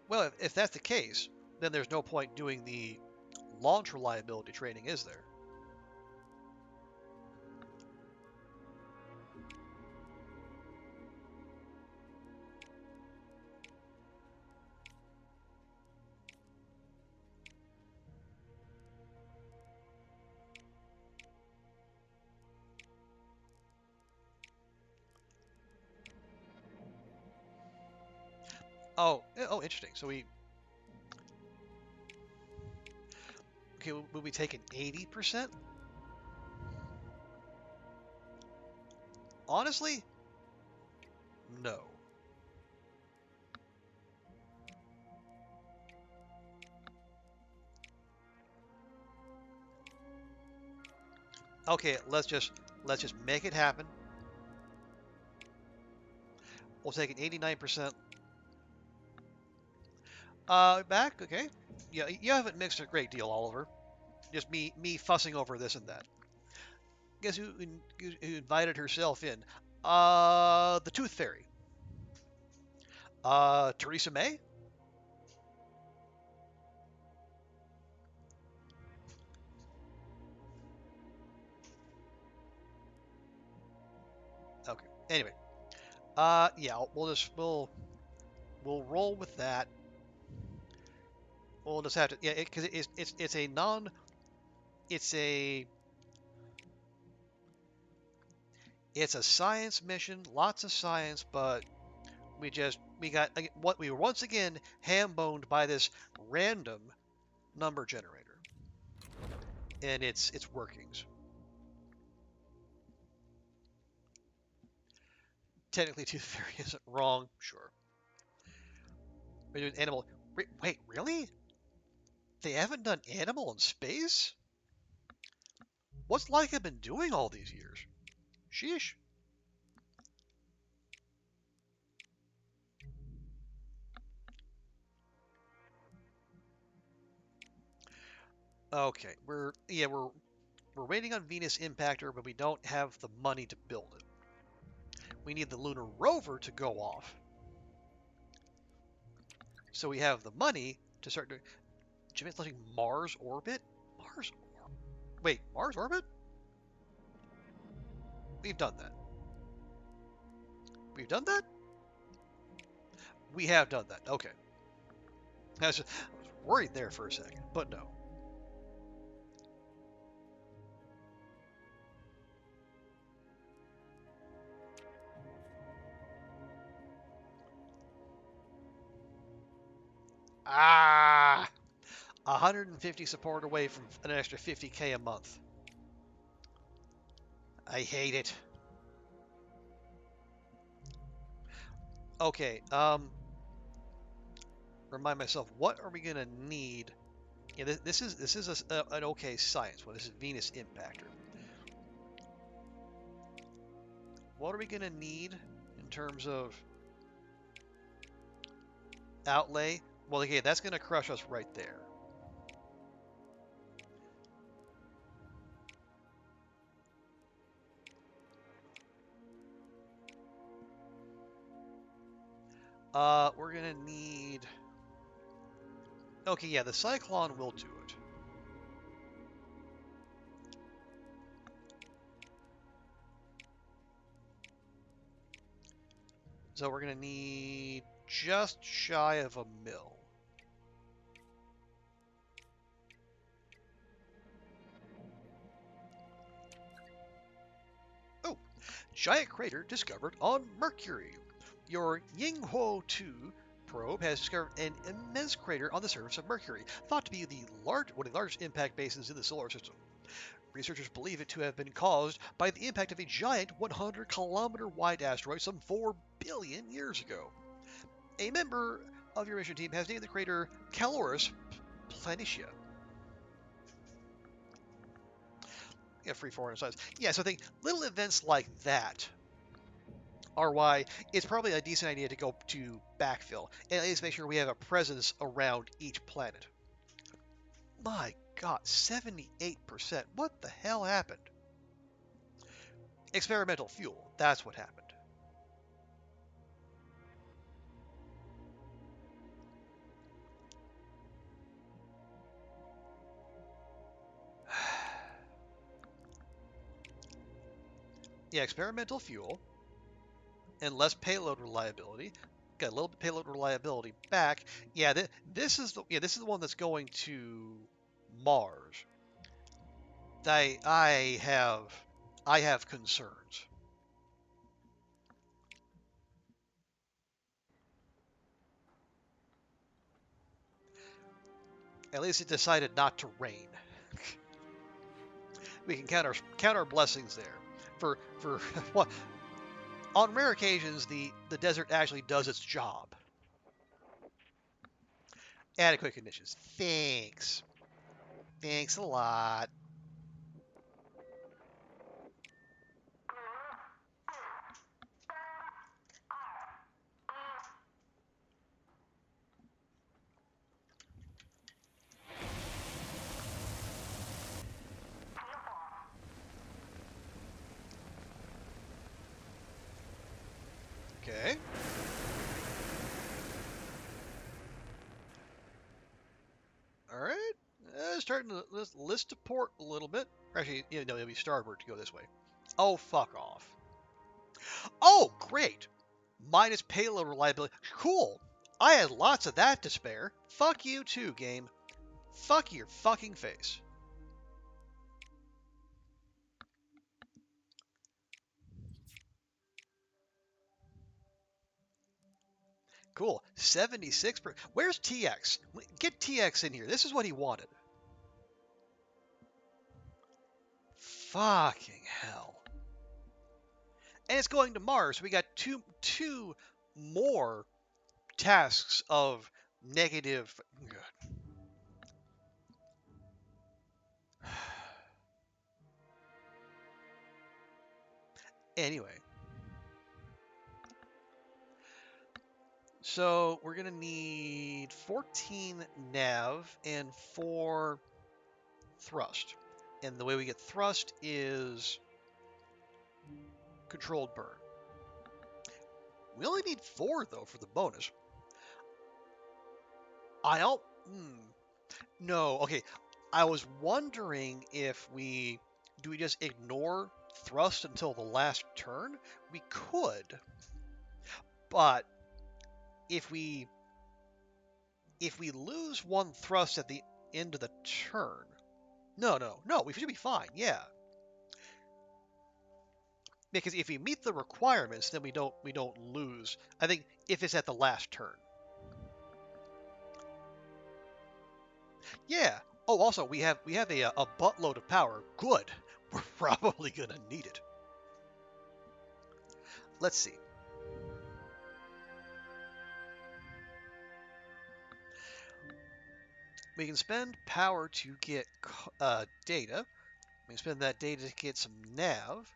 Well, if that's the case, then there's no point doing the launch reliability training, is there? Oh, interesting. So okay, will we take an 80%? Honestly, no. Okay, let's just make it happen. We'll take an 89%. Back, okay. Yeah, you haven't mixed a great deal, Oliver. Just me fussing over this and that. Guess who invited herself in? The Tooth Fairy. Theresa May? Okay. Anyway, yeah, we'll roll with that. We'll just have to, yeah, because it's a non, it's a it's a science mission, lots of science, but we got what we were once again ham boned by this random number generator and its workings. Technically, Tooth Fairy isn't wrong, sure. We're doing animal. Wait, really? They haven't done animal in space? What's Leica been doing all these years? Sheesh. Okay, we're waiting on Venus Impactor, but we don't have the money to build it. We need the lunar rover to go off. So we have the money to start doing. Jimmy's letting Mars orbit? Mars? Wait, Mars orbit? We've done that. We've done that? We have done that. Okay. I was worried there for a second, but no. Ah! 150 support away from an extra 50K a month. I hate it. Okay, remind myself, what are we gonna need? Yeah, this is an okay science one. This is Venus Impactor. What are we gonna need in terms of outlay? Well, okay, that's gonna crush us right there. We're gonna need. Okay, yeah, the Cyclone will do it. So we're gonna need just shy of a mil. Oh, giant crater discovered on Mercury. Your Yinghuo 2 probe has discovered an immense crater on the surface of Mercury, thought to be one of the largest impact basins in the solar system. Researchers believe it to have been caused by the impact of a giant 100-kilometer wide asteroid some 4 billion years ago. A member of your mission team has named the crater Caloris Planitia. Yeah, free foreign size. Yeah, so I think little events like that are why it's probably a decent idea to go to backfill and at least make sure we have a presence around each planet. My God, 78%. What the hell happened? Experimental fuel. That's what happened. Yeah, experimental fuel and less payload reliability. Got a little bit payload reliability back. Yeah, this is the one that's going to Mars. I have concerns. At least it decided not to rain. We can count our blessings there. For what on rare occasions the desert actually does its job. Adequate conditions. Thanks. Thanks a lot. Okay. All right. Starting to list to port a little bit. Actually, it'll be starboard to go this way. Oh, fuck off. Oh, great. Minus payload reliability. Cool. I had lots of that to spare. Fuck you too, game. Fuck your fucking face. Cool. 76 per. Where's TX? Get TX in here. This is what he wanted. Fucking hell. And it's going to Mars. We got two more tasks of negative. Anyway, so we're gonna need 14 nav and 4 thrust. And the way we get thrust is controlled burn. We only need 4 though for the bonus. I don't. No, okay. I was wondering if we do we just ignore thrust until the last turn? We could, but if we lose 1 thrust at the end of the turn, no, we should be fine. Yeah, because if we meet the requirements, then we don't lose. I think if it's at the last turn. Yeah. Oh, also we have a buttload of power. Good. We're probably gonna need it. Let's see. We can spend power to get data. We can spend that data to get some nav.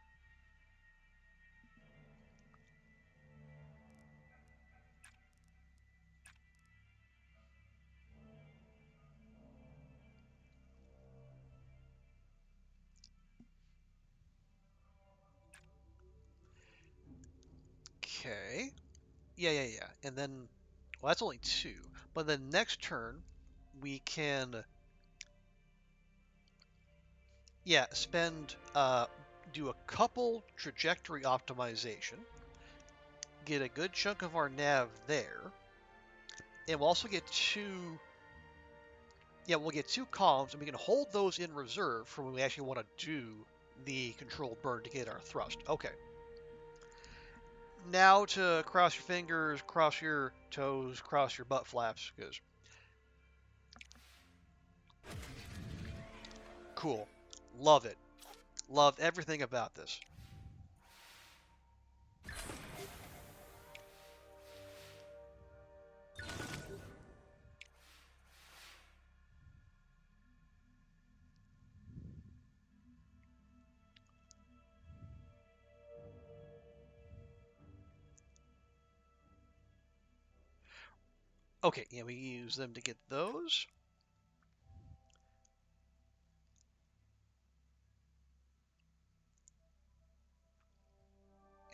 Okay. Yeah. And then, well, that's only 2. But then next turn, we can, yeah, do a couple trajectory optimization, get a good chunk of our nav there, and we'll also get 2, yeah, we'll get 2 columns, and we can hold those in reserve for when we actually want to do the controlled burn to get our thrust. Okay. Now to cross your fingers, cross your toes, cross your butt flaps, because cool. Love it. Love everything about this. Okay, yeah, we use them to get those.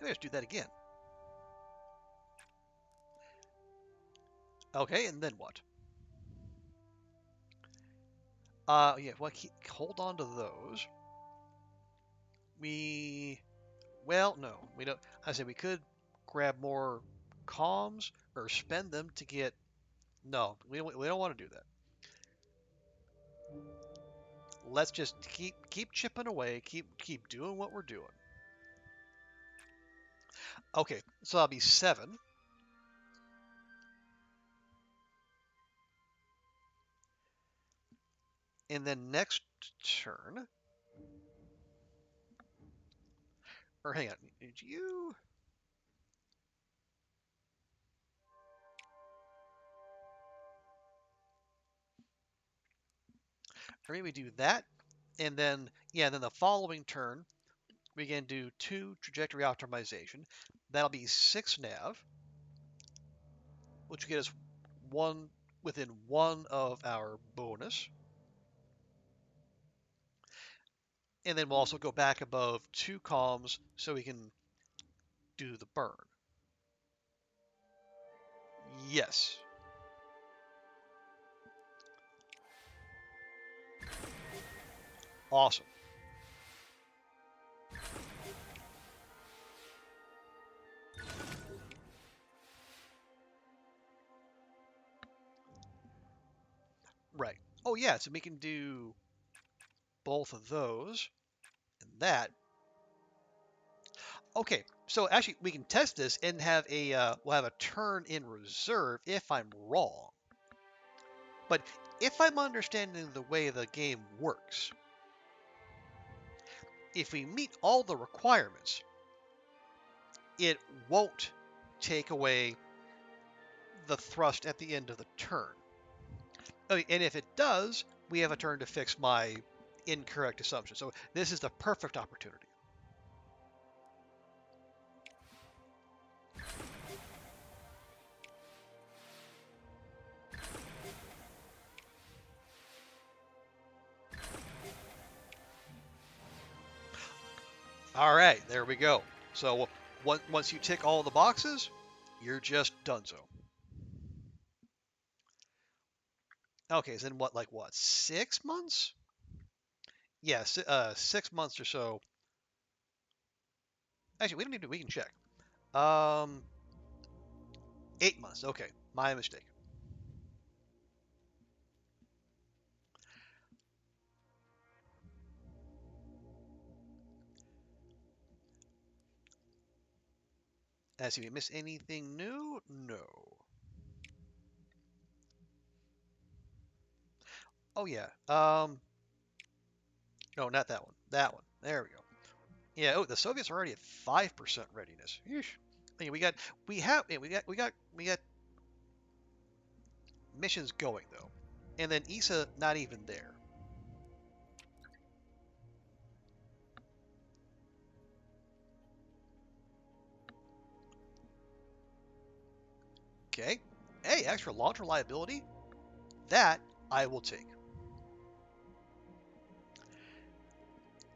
Let's do that again. Okay, and then what? Yeah, well, hold on to those. We Well, no, we don't. I said we could grab more comms or spend them to get. No, we don't want to do that. Let's just keep chipping away, keep doing what we're doing. Okay, so that'll be 7. And then next turn, or hang on, did you? Or maybe we do that, and then yeah, then the following turn we can do 2 trajectory optimization. That'll be 6 nav, which will get us one within 1 of our bonus. And then we'll also go back above 2 comms so we can do the burn. Yes. Awesome. Right. Oh yeah, so we can do both of those and that. Okay, so actually we can test this and have a we'll have a turn in reserve if I'm wrong. But if I'm understanding the way the game works, if we meet all the requirements, it won't take away the thrust at the end of the turn. And if it does, we have a turn to fix my incorrect assumption. So this is the perfect opportunity. All right, there we go. So once you tick all the boxes, you're just donezo. Okay, so then what, 6 months? Yes, 6 months or so. Actually, we don't need to. We can check. Um, 8 months. Okay, my mistake. Let's see, we miss anything new? No. Oh yeah. No, not that one. That one. There we go. Yeah. Oh, the Soviets are already at 5% readiness. Yeesh. Okay, we got missions going though, and then ESA not even there. Okay. Hey, extra launch reliability. That I will take.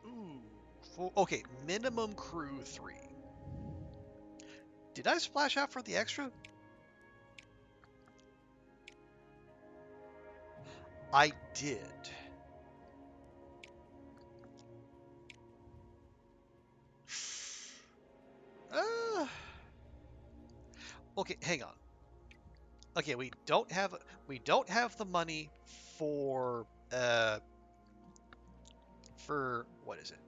Ooh. Okay, minimum crew 3. Did I splash out for the extra? I did. Uh, okay, hang on. Okay, we don't have the money for for what is it?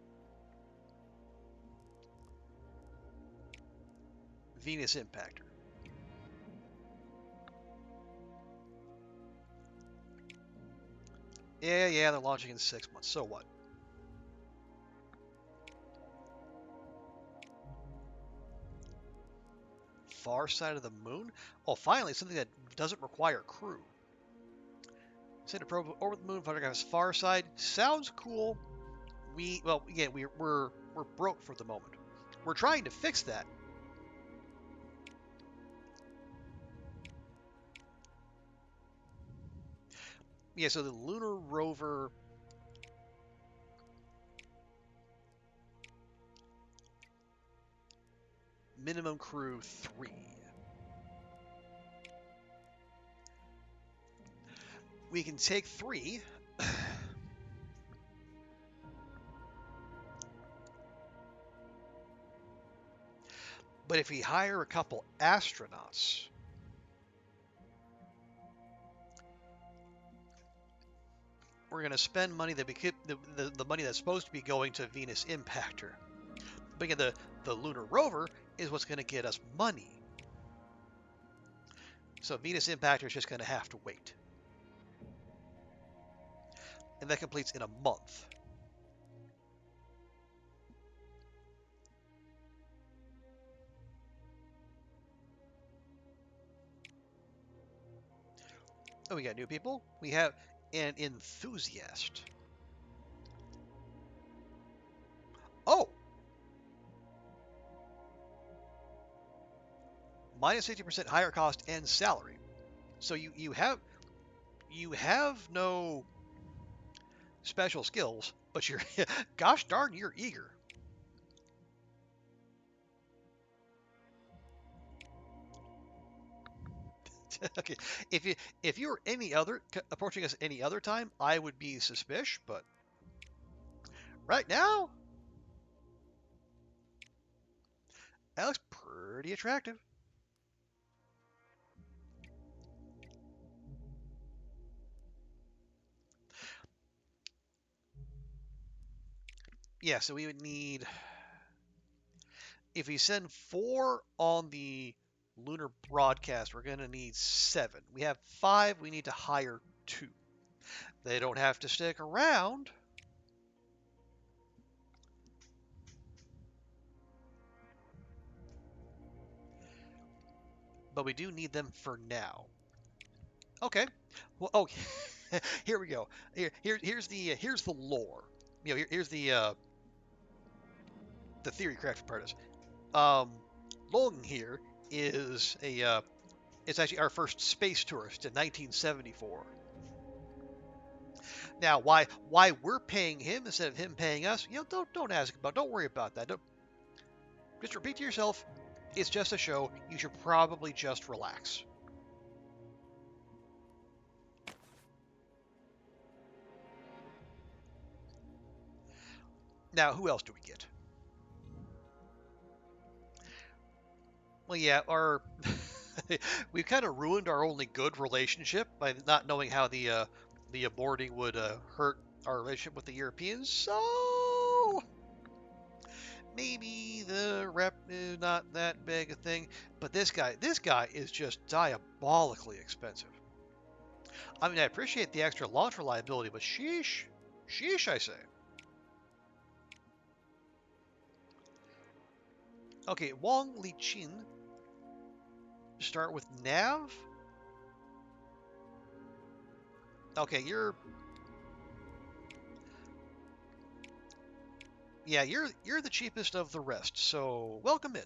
Venus Impactor. Yeah, they're launching in 6 months. So what? Far side of the moon? Oh, finally, something that doesn't require crew. Send a probe over the moon, photograph far side. Sounds cool. We're broke for the moment. We're trying to fix that. Yeah, so the lunar rover. Minimum crew 3. We can take 3. But if we hire a couple astronauts, we're going to spend money that we could, the money that's supposed to be going to Venus Impactor. But again, the lunar rover is what's going to get us money. So Venus Impactor is just going to have to wait. And that completes in a month. Oh, we got new people. We have an enthusiast. Oh! Minus 50% higher cost and salary. So you have no special skills, but you're gosh darn you're eager. Okay, if you were any other approaching us any other time, I would be suspicious, but right now, that looks pretty attractive. Yeah, so we would need, if we send 4 on the lunar broadcast, we're going to need 7. We have 5, we need to hire 2. They don't have to stick around. But we do need them for now. Okay. Well, oh, here we go. Here's the lore. Here's the theory crafted part is. Long here is it's actually our first space tourist in 1974. Now, why we're paying him instead of him paying us? Don't ask about. Don't worry about that. Just repeat to yourself. It's just a show. You should probably just relax. Now, who else do we get? Well, yeah, we've kind of ruined our only good relationship by not knowing how the aborting would hurt our relationship with the Europeans. So maybe the rep is not that big a thing. But this guy is just diabolically expensive. I mean, I appreciate the extra launch reliability, but sheesh, I say. Okay, Wang Liqin. Start with Nav. Okay, you're the cheapest of the rest, so welcome in.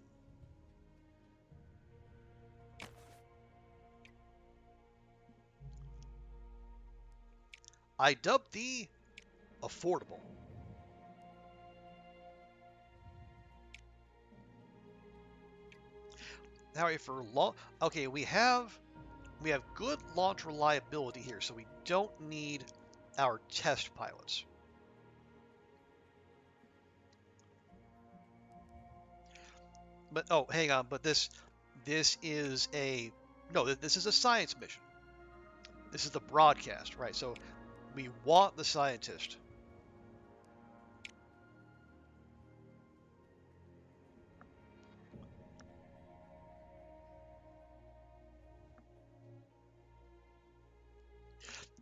I dubbed thee affordable. Now for launch, okay, we have good launch reliability here, so we don't need our test pilots. But oh, hang on, but this is a no, this is a science mission. This is the broadcast, right? So we want the scientist.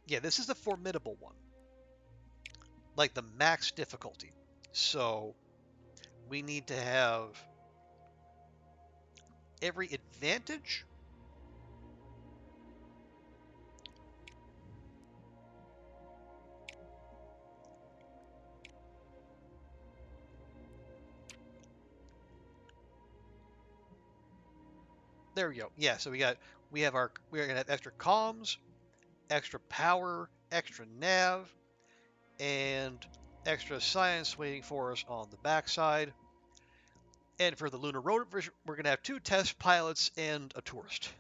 Yeah, this is the formidable one. Like the max difficulty. So we need to have every advantage. There we go. Yeah, so we're gonna have extra comms, extra power, extra nav, and extra science waiting for us on the backside. And for the lunar road version, we're gonna have 2 test pilots and a tourist.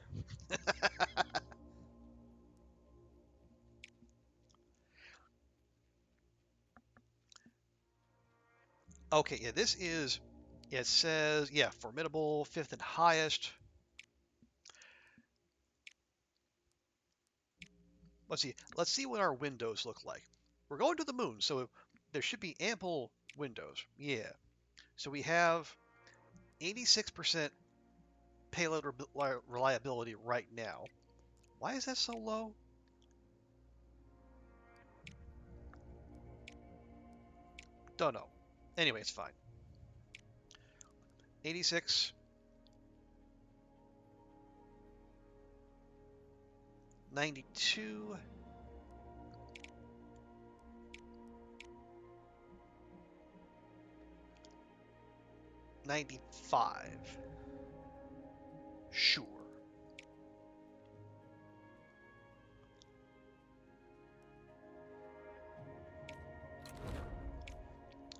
Okay, yeah, this is It says, yeah, formidable, fifth and highest. Let's see what our windows look like. We're going to the moon, so there should be ample windows. Yeah. So we have 86% payload reliability right now. Why is that so low? Don't know. Anyway, it's fine. 86, 92, 95. Sure.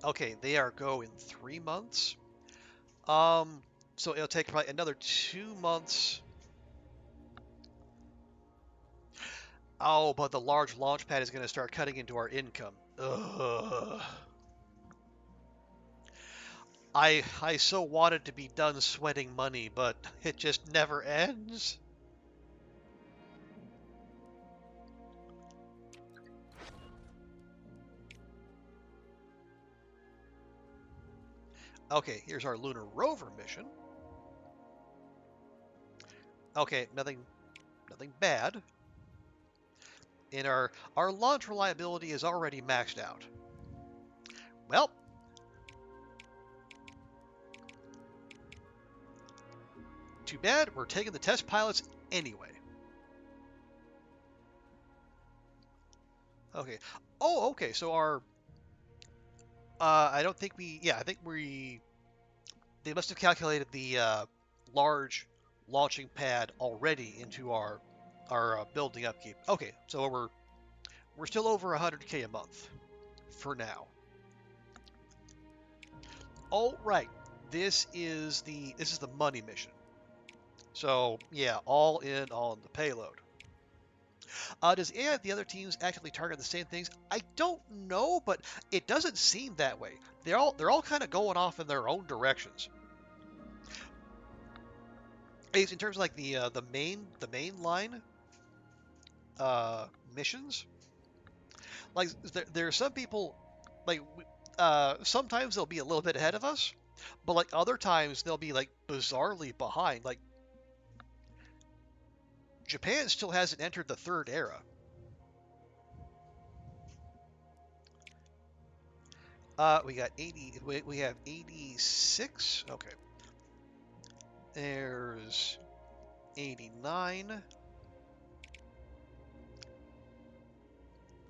Okay, they are go in 3 months. So it'll take probably another 2 months. Oh, but the large launch pad is going to start cutting into our income. Ugh. I so wanted to be done sweating money, but it just never ends. Okay, here's our lunar rover mission. Okay, nothing bad. And our launch reliability is already maxed out. Well, too bad. We're taking the test pilots anyway. Okay. Oh, okay. So our I don't think we. Yeah, I think we. They must have calculated the large launching pad already into our building upkeep. Okay, so we're still over 100K a month for now. Oh, right. This is the money mission. So yeah, all in on the payload. Does any of the other teams actually target the same things? I don't know, but it doesn't seem that way. They're all kind of going off in their own directions. In terms of like the main line missions, like there are some people like sometimes they'll be a little bit ahead of us, but like other times they'll be like bizarrely behind. Like Japan still hasn't entered the third era. We got 80. We have 86. Okay. There's 89,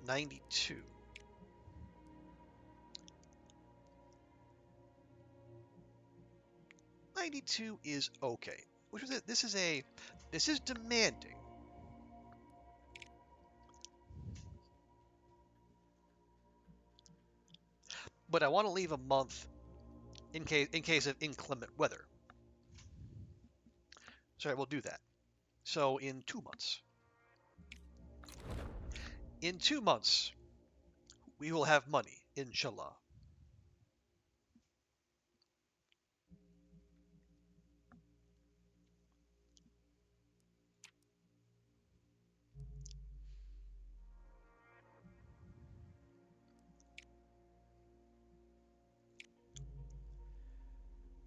92. 92 is okay. Which is it? This is demanding. But I want to leave a month in case of inclement weather. So we'll do that. So in 2 months. In 2 months, we will have money, inshallah.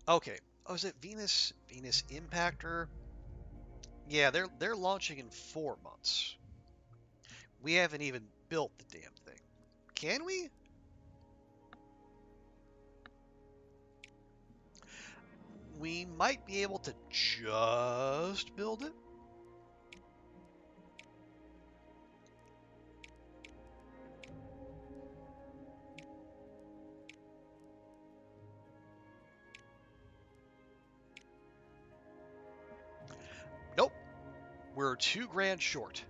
Okay. Oh, is it Venus? Venus Impactor? Yeah, they're launching in 4 months. We haven't even built the damn thing. Can we? We might be able to just build it. Nope. We're 2 grand short.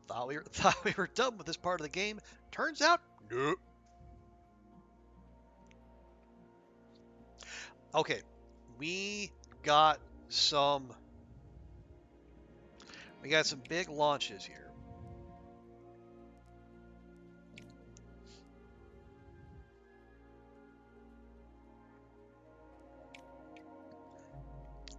Thought thought we were done with this part of the game. Turns out, nope. Okay, we got some We got some big launches here.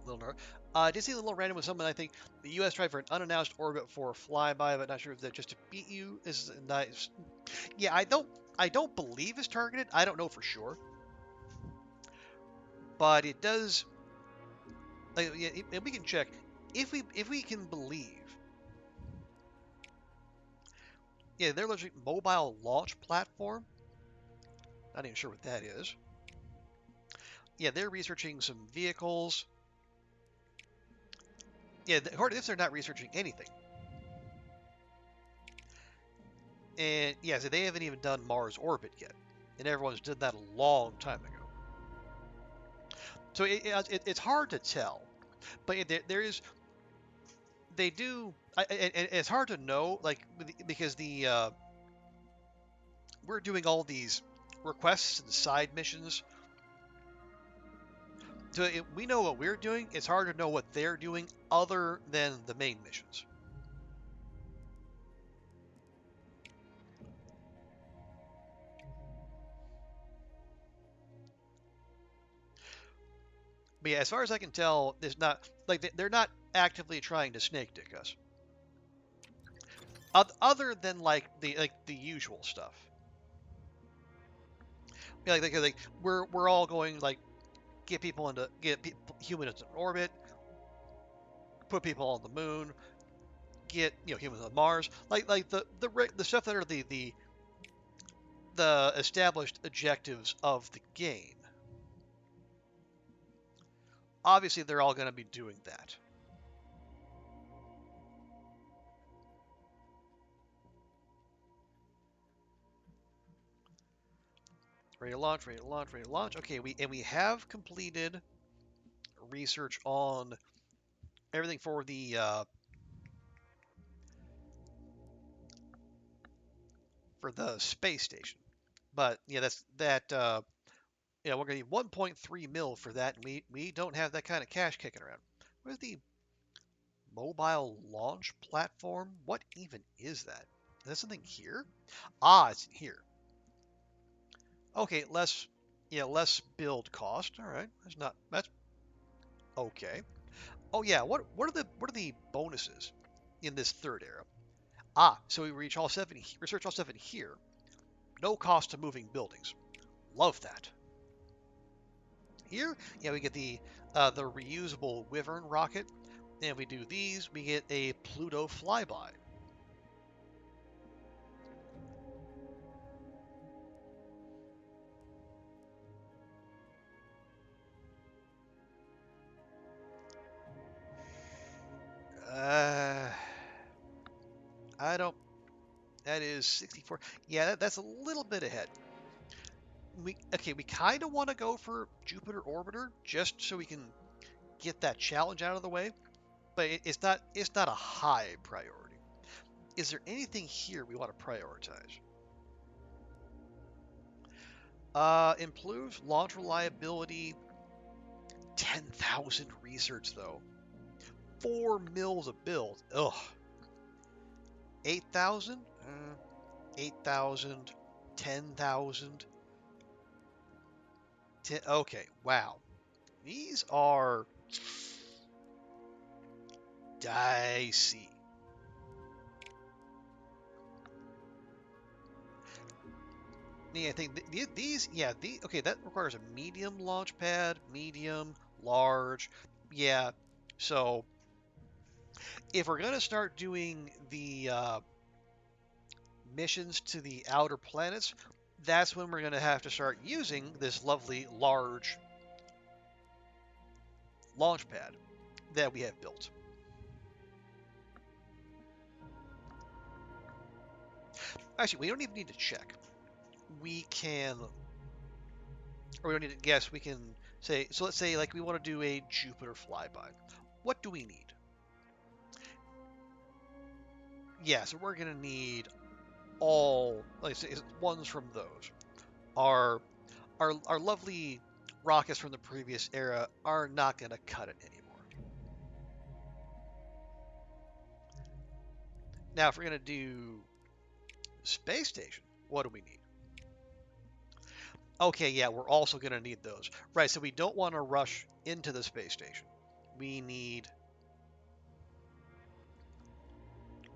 Little I did see a little random with someone. I think the U.S. tried for an unannounced orbit for a flyby, but not sure if that just to beat you is nice. Yeah, I don't believe it's targeted. I don't know for sure, but it does. Like, yeah, and we can check if we can believe. Yeah, they're legit mobile launch platform. Not even sure what that is. Yeah, they're researching some vehicles. Yeah, according to this, they're not researching anything. And yeah, so they haven't even done Mars orbit yet, and everyone's did that a long time ago. So it's hard to tell, but there is they do. And it's hard to know, like because we're doing all these requests and side missions. So we know what we're doing. It's hard to know what they're doing other than the main missions. But yeah, as far as I can tell, there's not like they're not actively trying to snake dick us. Other than like the usual stuff. Yeah, like we're all going like get humans in orbit, put people on the moon, get humans on Mars, like the stuff that are the established objectives of the game. Obviously, they're all going to be doing that. Ready to launch, ready to launch, ready to launch. Okay, we have completed research on everything for the space station. But yeah, that's that. Yeah, we're gonna need 1.3 mil for that, and we don't have that kind of cash kicking around. Where's the mobile launch platform? What even is that? Is that something here? Ah, it's here. Okay, less build cost. All right, that's okay. Oh yeah, what are the bonuses in this third era? Ah, so we research all 7 here. No cost to moving buildings. Love that. Here, yeah, we get the reusable Wyvern rocket, and we do these, we get a Pluto flyby. Uh, I don't. That is 64. Yeah, that's a little bit ahead. We kind of want to go for Jupiter orbiter just so we can get that challenge out of the way, but it's not a high priority. Is there anything here we want to prioritize? Improves launch reliability. 10,000 research though. 4 mils a build. Ugh. 8,000? 8,000. 10,000. Okay, wow. These are dicey. Yeah, I think these, yeah, okay, that requires a medium launch pad, medium, large. Yeah, so if we're going to start doing the missions to the outer planets, that's when we're going to have to start using this lovely large launch pad that we have built. Actually, we don't even need to check. We can, or we don't need to guess. We can say, so let's say like we want to do a Jupiter flyby. What do we need? Yeah, so we're going to need all, like I say, ones from those. Our our lovely rockets from the previous era are not going to cut it anymore. Now, if we're going to do space station, what do we need? Okay, yeah, we're also going to need those. Right, so we don't want to rush into the space station. We need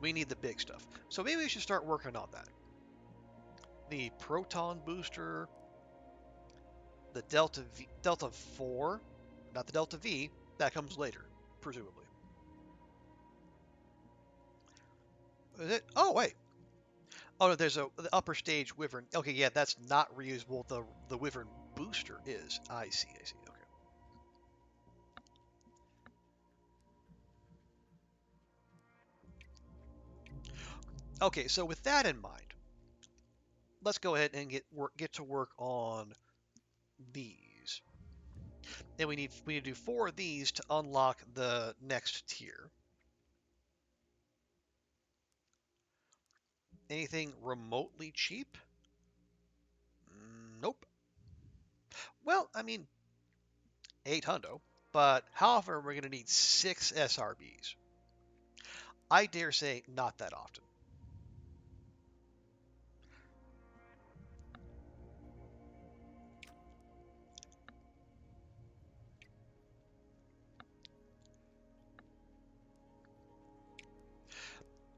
the big stuff. So maybe we should start working on that. The proton booster, the Delta 4, not the Delta V, that comes later, presumably. Is it? Oh, wait. Oh, no, there's the upper stage Wyvern. Okay, yeah, that's not reusable. The Wyvern booster is. I see. Okay. Okay, so with that in mind, let's go ahead and get to work on these. And we need to do 4 of these to unlock the next tier. Anything remotely cheap? Nope. Well, I mean, 8 hundo, but however, we're going to need 6 SRBs. I dare say not that often.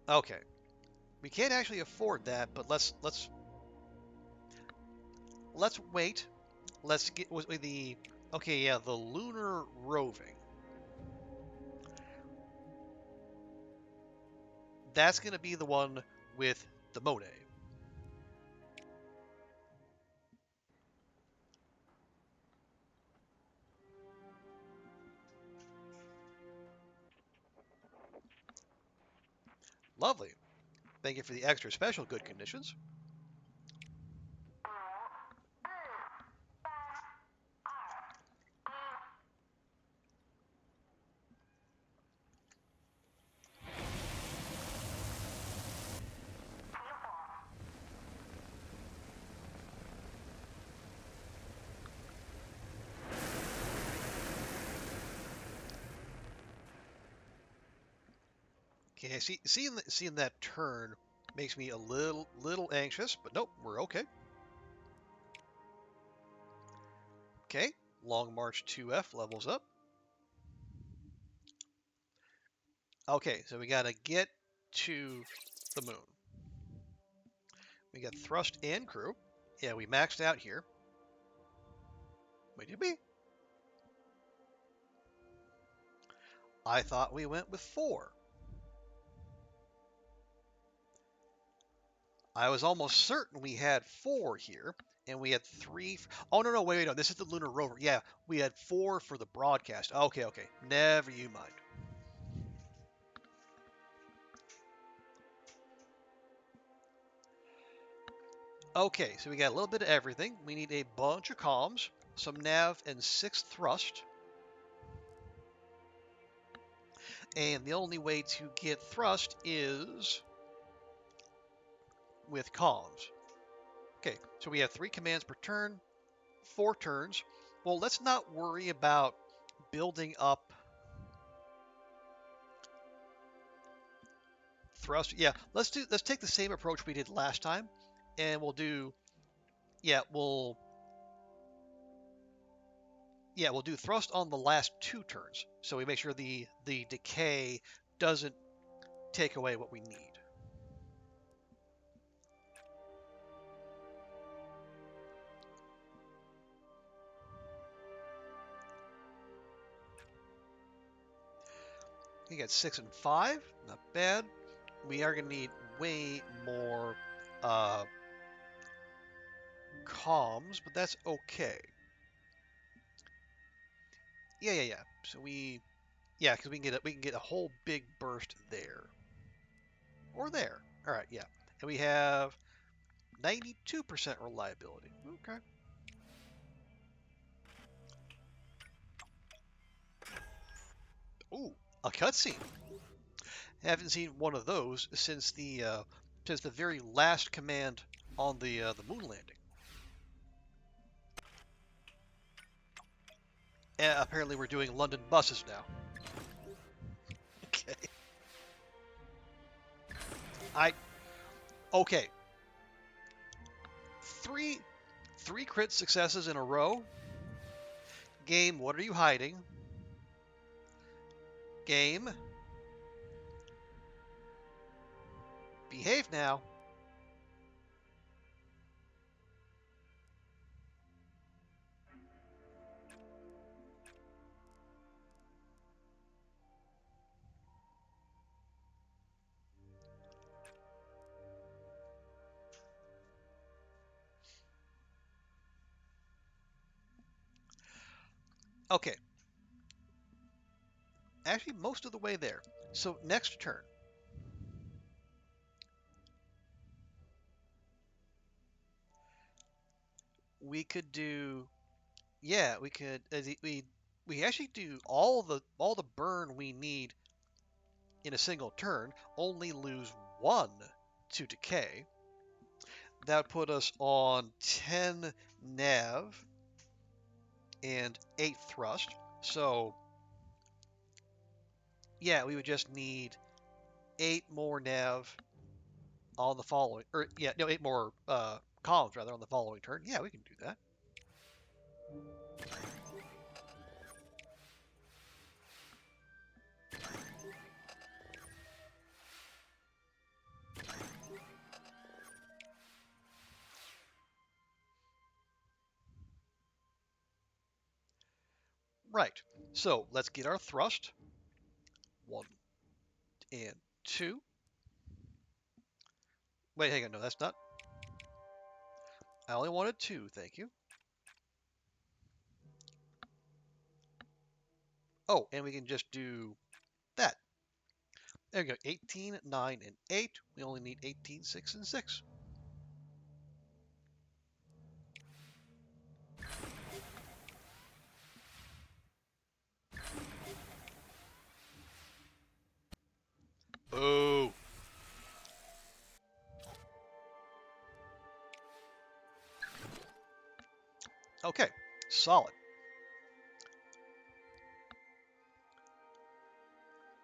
Okay, we can't actually afford that, but let's wait. Let's get with the okay, yeah, the lunar roving. That's going to be the one with the Monet. Lovely. Thank you for the extra special good conditions. Okay, seeing that turn makes me a little anxious, but nope, we're okay. Okay, Long March 2F levels up. Okay, so we gotta get to the moon. We got thrust and crew. Yeah, we maxed out here. Wait, did we? I thought we went with 4. I was almost certain we had 4 here, and we had 3. Oh, no, wait, no. This is the lunar rover. Yeah, we had 4 for the broadcast. Okay. Never you mind. Okay, so we got a little bit of everything. We need a bunch of comms, some nav, and 6 thrust. And the only way to get thrust is with comms. Okay, so we have 3 commands per turn, 4 turns. Well, let's not worry about building up thrust. Yeah, let's take the same approach we did last time, and we'll do we'll do thrust on the last 2 turns. So we make sure the decay doesn't take away what we need. We got 6 and 5, not bad. We are going to need way more comms, but that's okay. Yeah. So because we can get a whole big burst there or there. All right, yeah, and we have 92% reliability. Okay. Ooh, a cutscene. Haven't seen one of those since the very last command on the moon landing. Apparently, we're doing London buses now. Okay. I okay. Three crit successes in a row. Game, what are you hiding? Game, behave now. Okay, actually most of the way there. So next turn, we could do, yeah, we could, we actually do all the burn we need in a single turn, only lose one to decay. That would put us on 10 nav and 8 thrust. So yeah, we would just need 8 more nav on the following, or yeah, no, 8 more columns rather on the following turn. Yeah, we can do that. Right. So let's get our thrust. 1 and 2. Wait, hang on. No, that's not. I only wanted 2. Thank you. Oh, and we can just do that. There we go. 18, 9, and 8. We only need 18, 6, and 6. Boo. Okay, solid.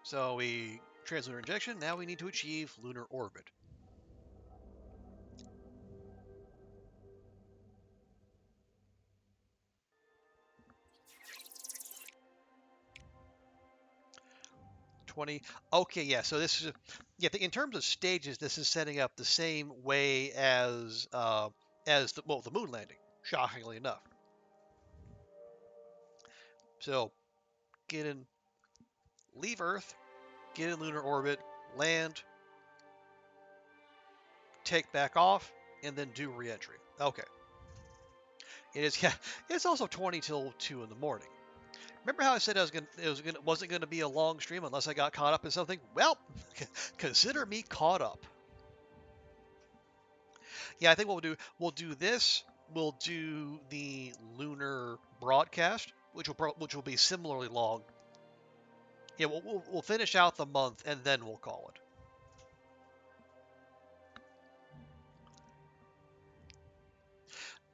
So we translunar injection. Now we need to achieve lunar orbit. Okay, yeah. So this is yeah. In terms of stages, this is setting up the same way as the moon landing. Shockingly enough. So get in, leave Earth, get in lunar orbit, land, take back off, and then do reentry. Okay. It is yeah. It's also 20 till 2 in the morning. Remember how I said it wasn't gonna be a long stream unless I got caught up in something? Well, consider me caught up. Yeah, I think what we'll do this. We'll do the lunar broadcast, which will be similarly long. Yeah, we'll finish out the month and then we'll call it.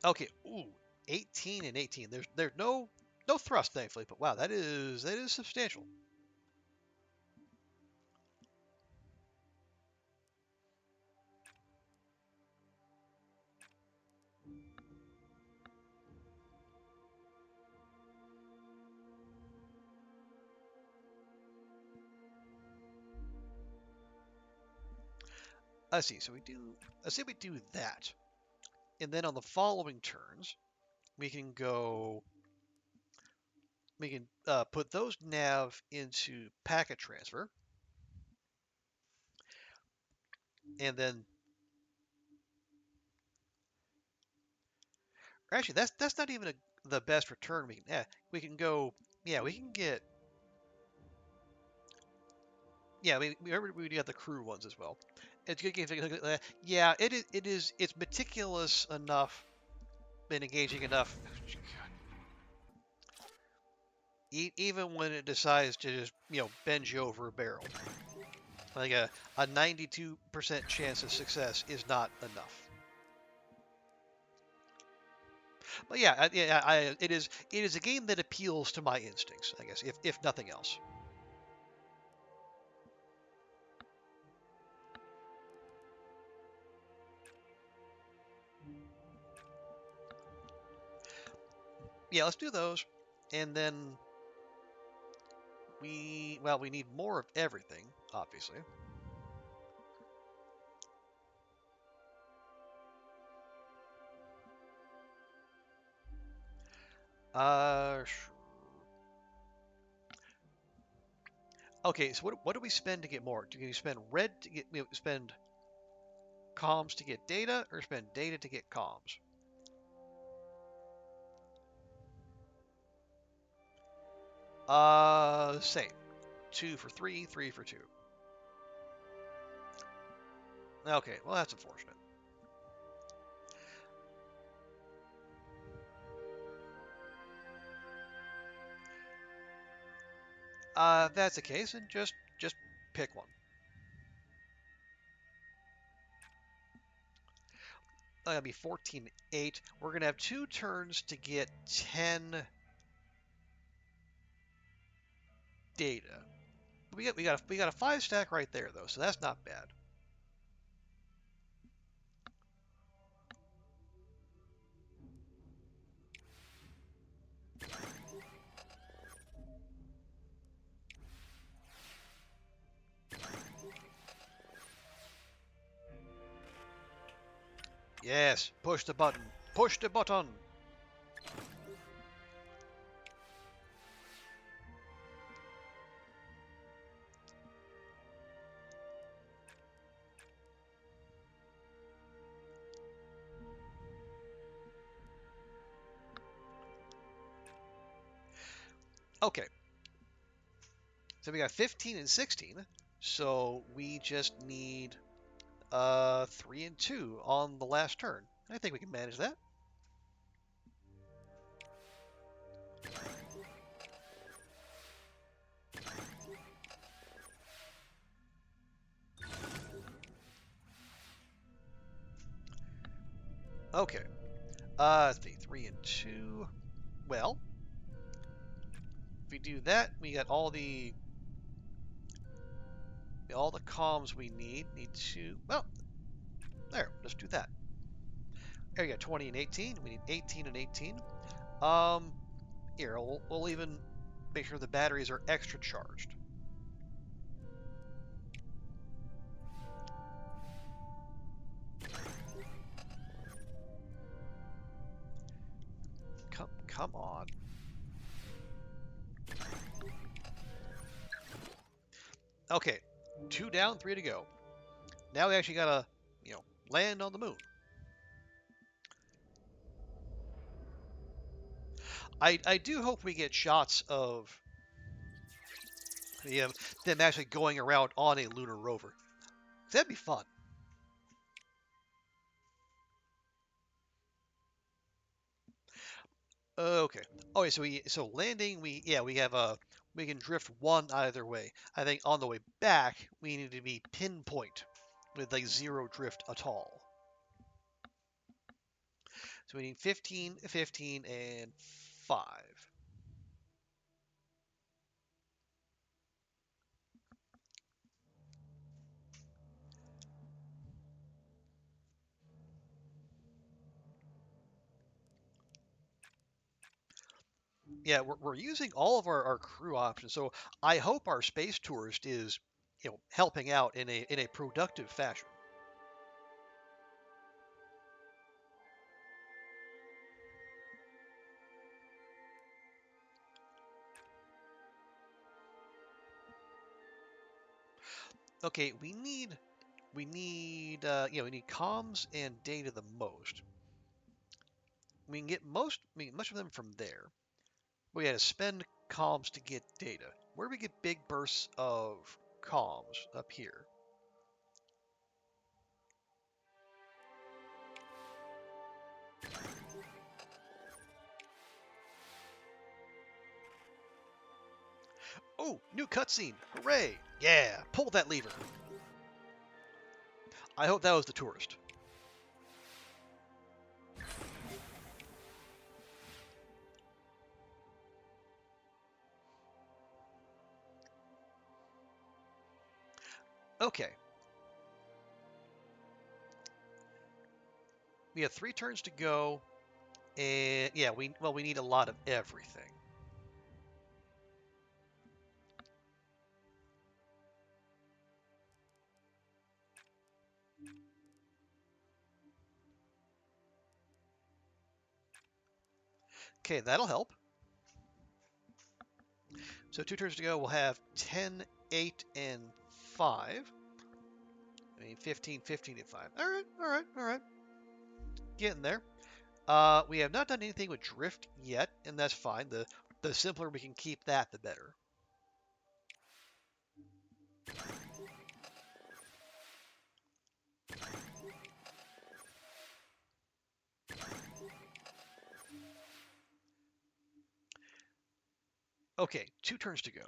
Okay. Ooh, 18 and 18. There's no thrust, thankfully, but wow, that is substantial. Let's see. So let's say we do that, and then on the following turns, we can go. We can put those nav into packet transfer, and then actually that's not even the best return we can. Yeah, we can go. Yeah, we can get. Yeah, we got the crew ones as well. It's good games. Yeah, it's meticulous enough and engaging enough. Even when it decides to just bend you over a barrel, like a 92% chance of success is not enough. But yeah, it is a game that appeals to my instincts, I guess, if nothing else. Yeah, let's do those. And then we need more of everything, obviously. Sure. Okay, so what do we spend to get more? Do we spend red to get spend comms to get data, or spend data to get comms? Same. 2 for 3, 3 for 2. Okay, well that's unfortunate. If that's the case, then just pick one. That'll be 14, 8. We're gonna have 2 turns to get 10 data. We got a 5 stack right there though, so that's not bad. Yes, push the button. Push the button. Okay, so we got 15 and 16. So we just need 3 and 2 on the last turn. I think we can manage that. Okay. Let's see, 3 and 2. Well, if we do that, we got all the comms we need. Need to, well, there, let's do that. There you go, 20 and 18. We need 18 and 18. Um, Here, we'll even make sure the batteries are extra charged. Come on. Okay, 2 down, 3 to go. Now we actually gotta, land on the moon. I do hope we get shots of them actually going around on a lunar rover. That'd be fun. Okay. Okay, so landing we have we can drift one either way. I think on the way back we need to be pinpoint with like 0 drift at all. So we need 15, 15, and 5. Yeah, we're using all of our crew options. So I hope our space tourist is, helping out in a productive fashion. Okay, we need comms and data the most. We can get much of them from there. We had to spend comms to get data. Where do we get big bursts of comms? Up here. Oh, new cutscene! Hooray! Yeah, pull that lever. I hope that was the tourist. Okay. We have 3 turns to go, And yeah, we need a lot of everything. Okay, that'll help. So 2 turns to go, we'll have 10, 8, and 5. I mean, 15, 15, and 5. All right, all right, all right. Getting there. We have not done anything with drift yet, and that's fine. The simpler we can keep that, the better. Okay, 2 turns to go.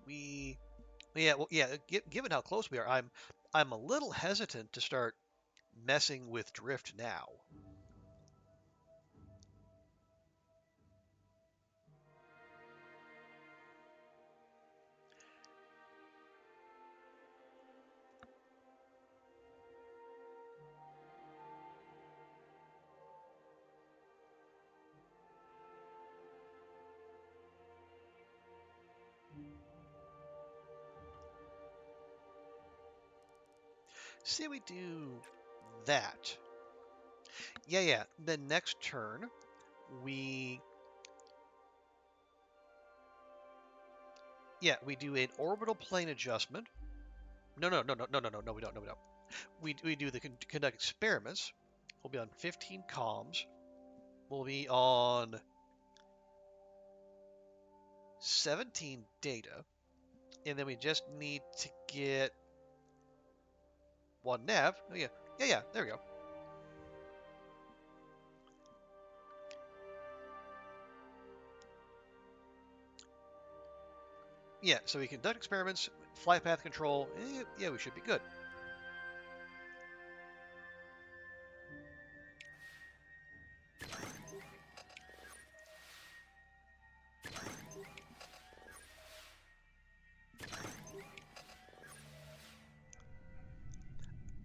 We yeah, well, yeah. Given how close we are, I'm a little hesitant to start messing with drift now. Say we do that. Yeah, yeah. The next turn, we we do an orbital plane adjustment. No, no, no, no, no, no, no, no. We don't. No, we don't. We do the conduct experiments. We'll be on 15 comms. We'll be on 17 data, and then we just need to get 1 nav. Oh yeah, yeah, yeah. There we go. Yeah, so we conduct experiments, flight path control. Yeah, we should be good.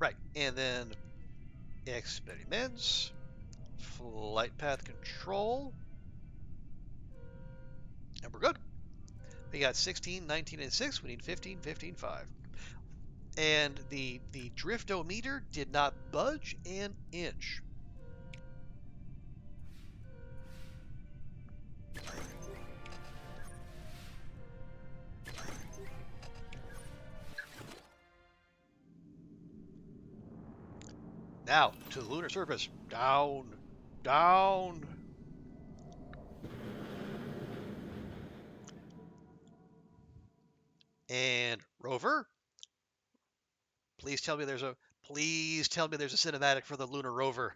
Right, and then experiments, flight path control, and we're good. We got 16, 19, and 6. We need 15, 15, 5. And the driftometer did not budge an inch. Now, to the lunar surface. Down, down. And rover, please tell me there's a cinematic for the lunar rover.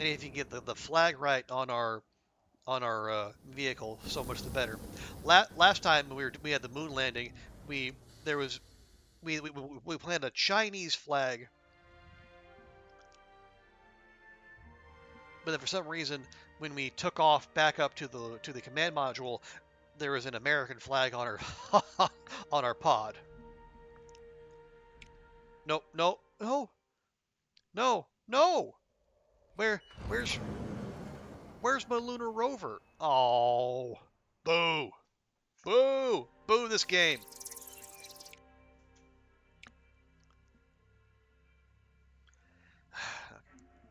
And if you get the flag right on our vehicle, so much the better. Last time we had the moon landing, we there was we planned a Chinese flag, but then for some reason when we took off back up to the command module, there was an American flag on our on our pod. No, no, no, no, no. Where where's where's my lunar rover? Oh, boo, boo, boo! This game.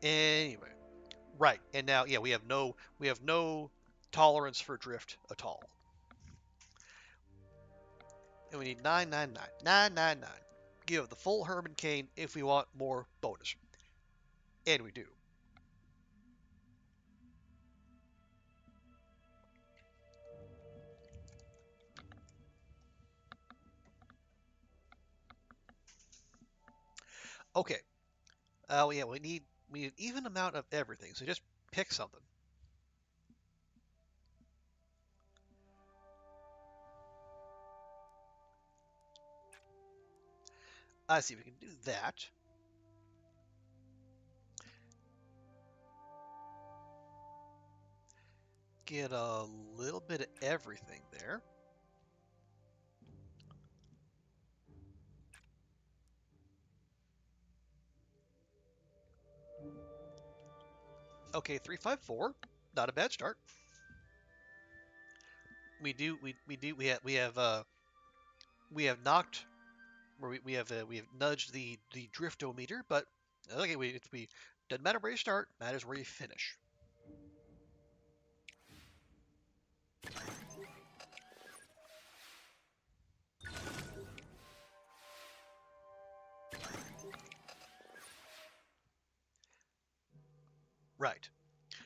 Anyway, right. And now, yeah, we have no tolerance for drift at all. And we need 999. 999. Give the full Herman cane if we want more bonus. And we do. Okay. Oh yeah, we need an even amount of everything. So just pick something. I see if we can do that. get a little bit of everything there. Okay, 354. Not a bad start. We have knocked, or we have nudged the driftometer, but okay, we doesn't matter where you start, matters where you finish. Right.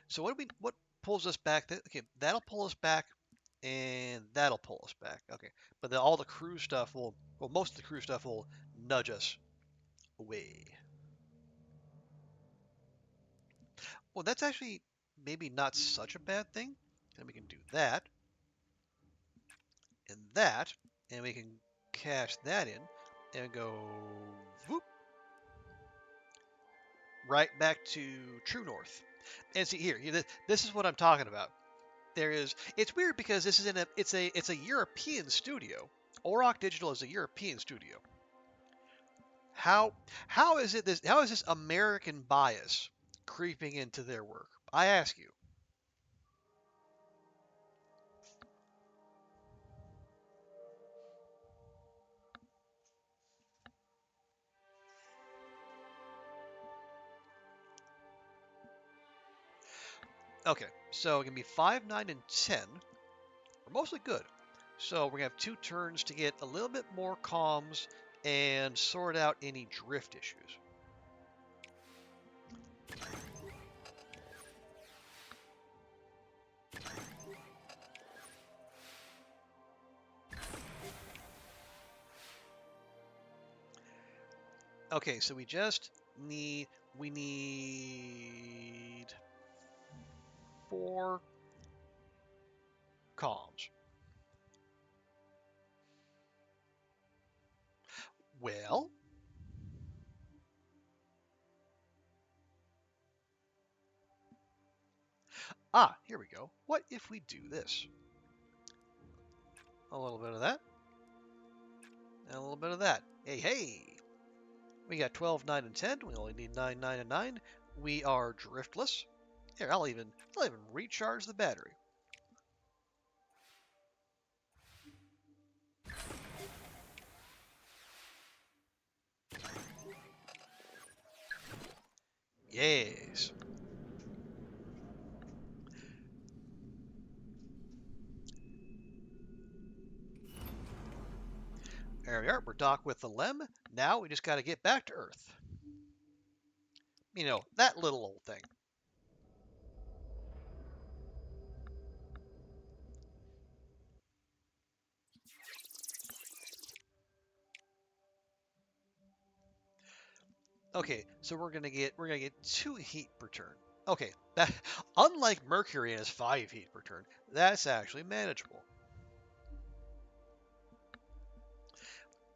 So what pulls us back? Okay, that'll pull us back, and that'll pull us back. Okay, but all the crew stuff well, most of the crew stuff will nudge us away. Well, that's actually maybe not such a bad thing. And we can do that, and that, and we can cash that in, and go whoop, right back to true north. And see here, this is what I'm talking about. It's weird because this is it's a European studio. Auroch Digital is a European studio. How how is this American bias creeping into their work? I ask you. Okay, so it can be 5, 9, and 10. We're mostly good. So we're gonna have 2 turns to get a little bit more comms and sort out any drift issues. Okay, so we need 4 comms. Well, here we go. What if we do this? A little bit of that, and a little bit of that. Hey, hey! We got 12, 9, and 10. We only need 9, 9, and 9. We are driftless. Here, I'll even recharge the battery. Yes. There we are. We're docked with the LEM. Now we just got to get back to Earth. You know, that little old thing. Okay, so we're gonna get 2 heat per turn. Okay, that unlike Mercury and his 5 heat per turn, that's actually manageable.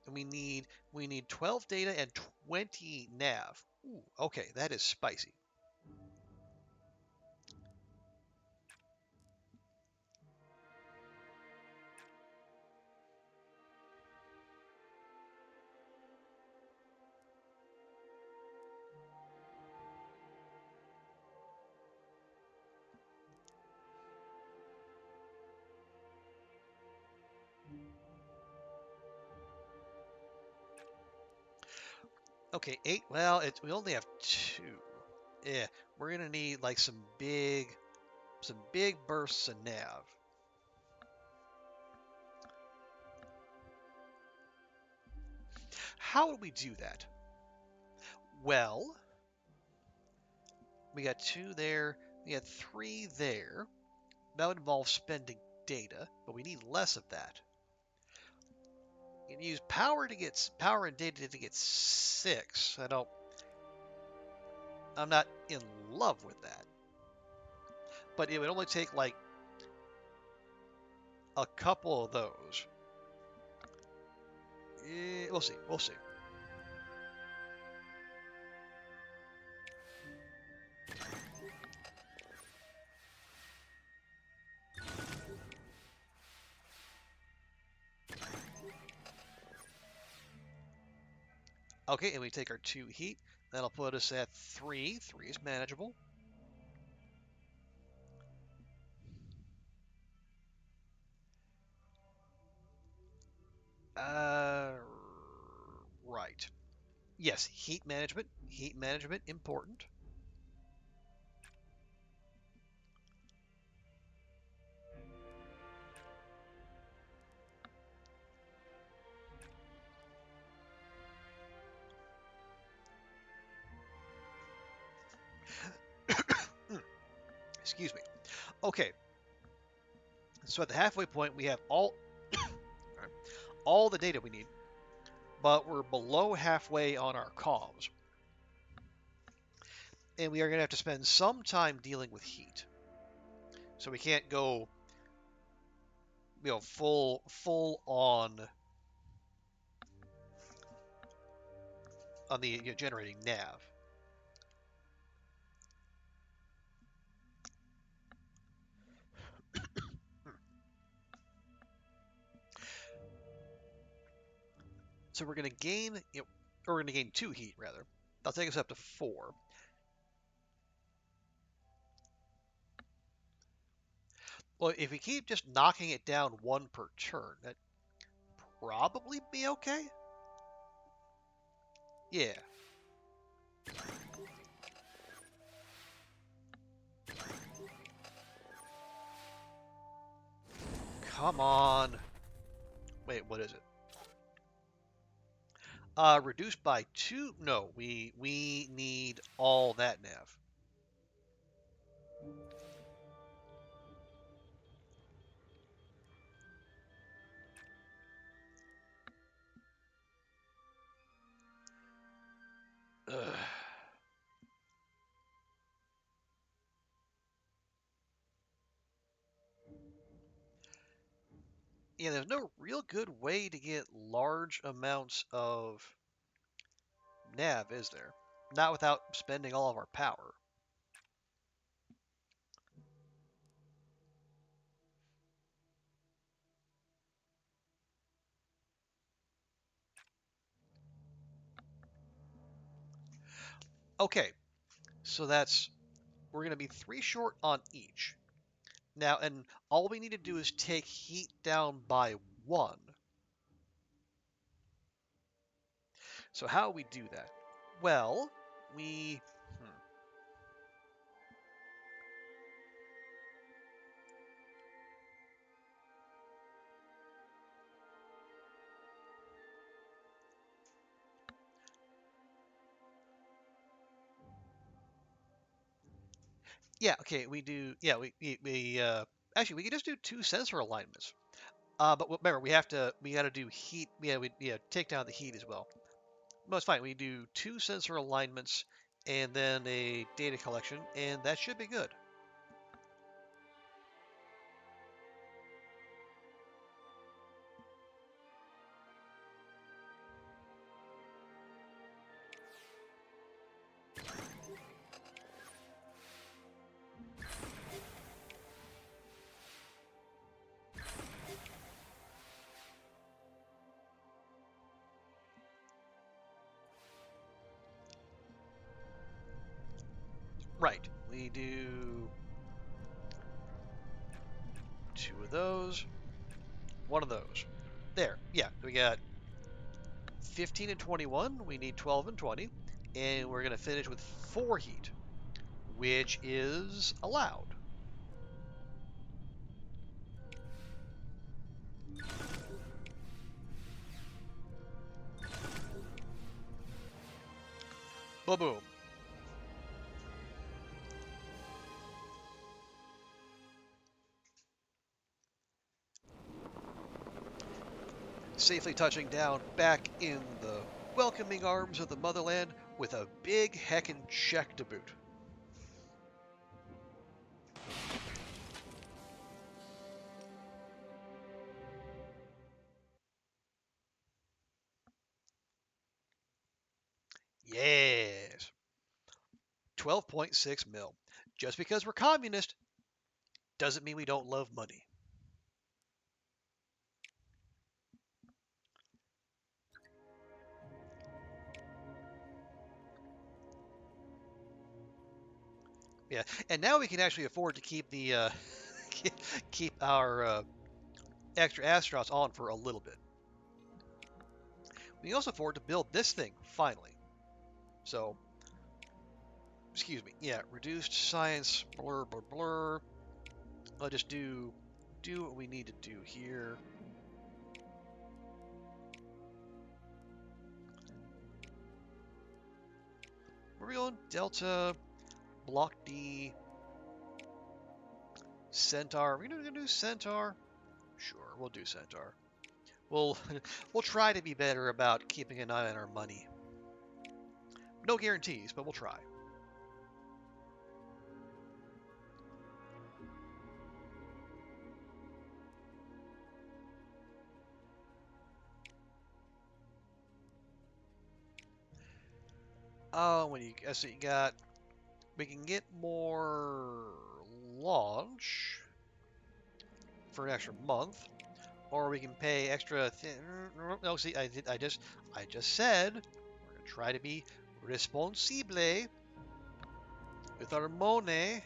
And we need 12 data and 20 nav. Ooh, okay, that is spicy. Okay, 8. Well, we only have 2. Yeah, we're gonna need like some big bursts of nav. How would we do that? Well, we got 2 there, we got 3 there. That would involve spending data, but we need less of that. You can use power and data to get 6. I'm not in love with that. But it would only take like a couple of those. We'll see. We'll see. Okay, and we take our 2 heat. That'll put us at 3. 3 is manageable. Right. Yes, heat management. Heat management, important. Excuse me. Okay, so at the halfway point, we have all the data we need, but we're below halfway on our comms. And we are going to have to spend some time dealing with heat. So we can't go, full on the generating nav. So we're going to gain, or we're going to gain 2 heat rather. That'll take us up to 4. Well, if we keep just knocking it down 1 per turn, that'd probably be okay. Yeah. Come on. Wait, what is it? Reduced by 2? No, we need all that nav. Ugh. Yeah, there's no real good way to get large amounts of nav, is there? Not without spending all of our power. Okay, so we're going to be 3 short on each. Now, and all we need to do is take heat down by 1. So how do we do that? Well, we... Hmm. Yeah, okay, we do... Yeah, actually, we can just do 2 sensor alignments. But remember, we got to do heat. We take down the heat as well. No, it's fine. We do 2 sensor alignments and then a data collection, and that should be good. Right. We do 2 of those, 1 of those. There. Yeah, we got 15 and 21. We need 12 and 20. And we're going to finish with 4 heat, which is allowed. Boom. Safely touching down back in the welcoming arms of the motherland with a big heckin' check to boot. Yes. 12.6 mil. Just because we're communist doesn't mean we don't love money. Yeah, and now we can actually afford to keep the keep our extra astronauts on for a little bit. We can also afford to build this thing finally. So, excuse me. Yeah, reduced science. Blur blur blur. I'll just do what we need to do here. Where are we going? Delta, Block D, Centaur. Are we gonna do Centaur? Sure, we'll do Centaur. We'll we'll try to be better about keeping an eye on our money. No guarantees, but we'll try. Oh, when you so you got we can get more launch for an extra month, or we can pay extra. No, see, I just said we're gonna try to be responsible with our money.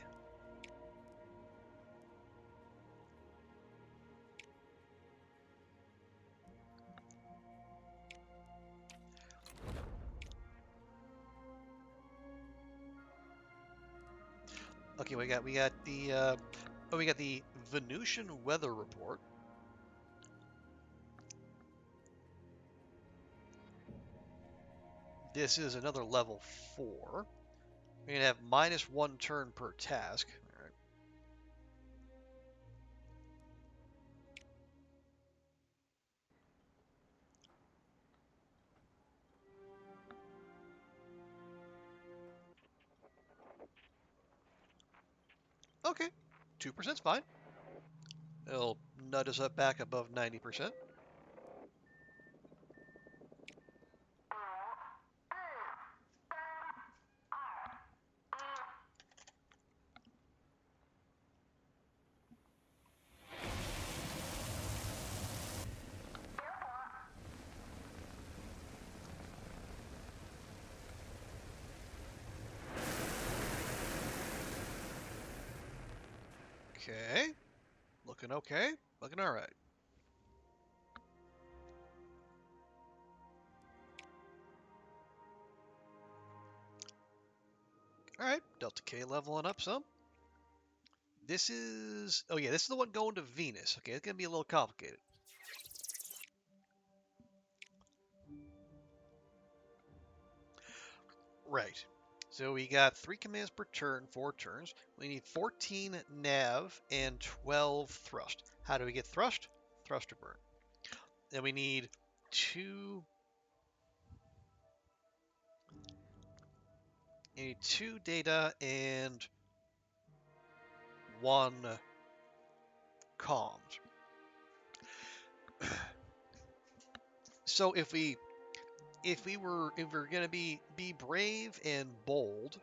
Okay, we got the we got the Venusian weather report. This is another level 4. We're gonna have -1 turn per task. All right. Okay, 2%'s fine. It'll nudge us up back above 90%. Okay, looking okay, looking all right. All right, Delta K leveling up some. This is, oh yeah, this is the one going to Venus. Okay, it's gonna be a little complicated. Right. So we got 3 commands per turn, 4 turns. We need 14 nav and 12 thrust. How do we get thrust? Thruster burn. Then we need 2 data and 1 comms. So if we're gonna be brave and bold,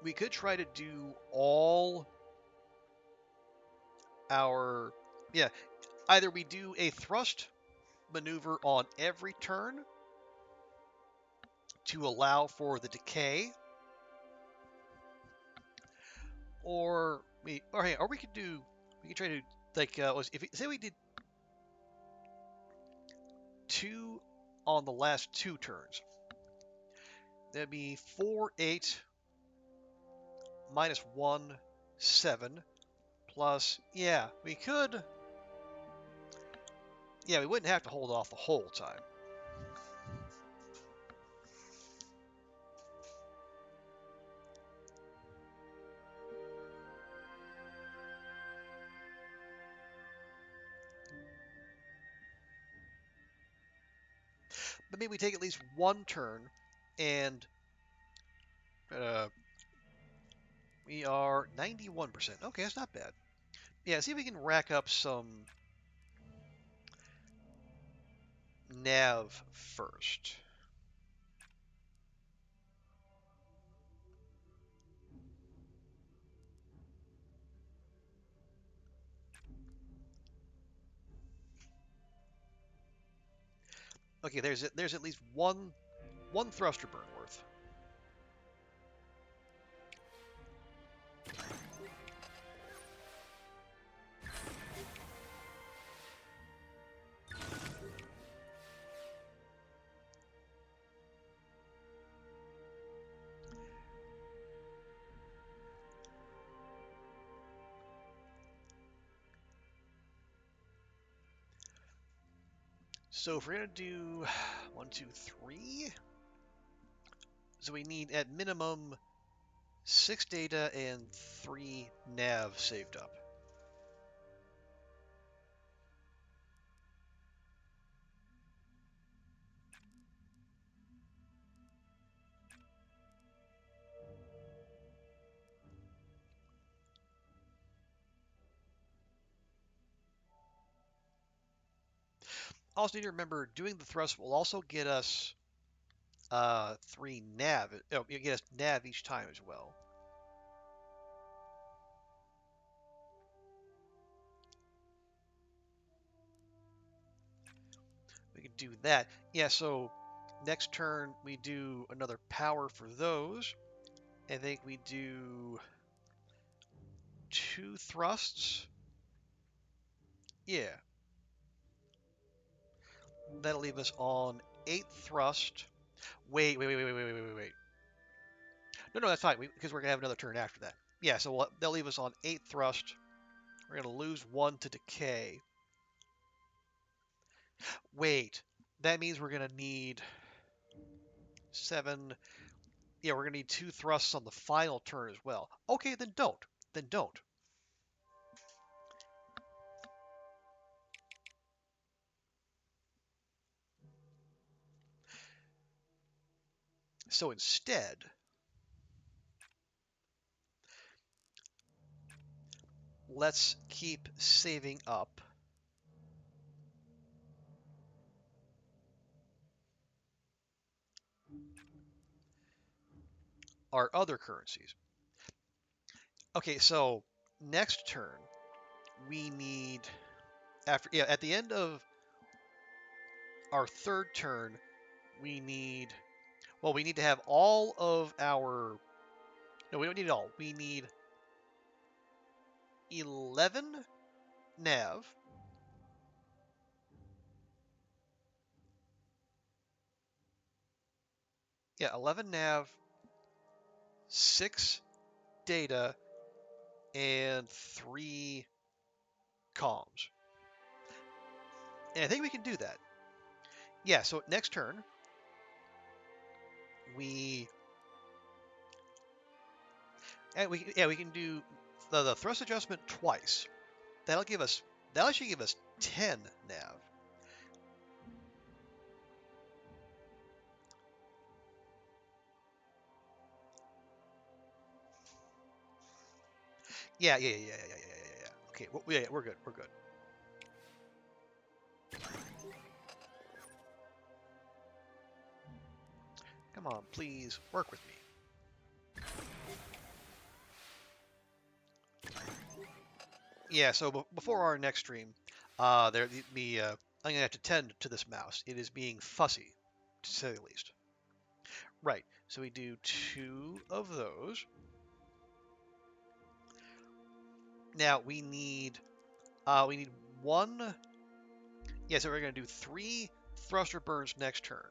we could try to do all our, yeah, either we do a thrust maneuver on every turn to allow for the decay, or we could try to, like, say we did 2 on the last 2 turns. That'd be 4 8 -1 7 plus, yeah, we could, yeah, we wouldn't have to hold off the whole time. But maybe we take at least 1 turn, and we are 91%. Okay, that's not bad. Yeah, see if we can rack up some nav first. Okay, there's at least one thruster burn worth. So if we're gonna do 1, 2, 3, so we need at minimum 6 data and 3 nav saved up. Also need to remember doing the thrust will also get us 3 nav. Oh, you get us nav each time as well. We can do that. Yeah, so next turn we do another power for those. I think we do 2 thrusts. Yeah. That'll leave us on 8 thrust. Wait. No, that's fine, because we're going to have another turn after that. Yeah, so they'll leave us on 8 thrust. We're going to lose 1 to decay. Wait, that means we're going to need 7. Yeah, we're going to need 2 thrusts on the final turn as well. Okay, then don't. Then don't. So instead, let's keep saving up our other currencies. Okay, so next turn, we need at the end of our third turn, we need to have all of our. No, we don't need it all. We need 11 nav. Yeah, 11 nav, 6 data, and 3 comms. And I think we can do that. Yeah, so next turn, we can do the thrust adjustment twice. That'll actually give us 10 nav. Yeah. Okay, yeah, we're good. We're good. Come on, please work with me. Yeah. So before our next stream, I'm gonna have to tend to this mouse. It is being fussy, to say the least. Right. So we do 2 of those. Now we need 1. Yeah. So we're gonna do 3 thruster burns next turn.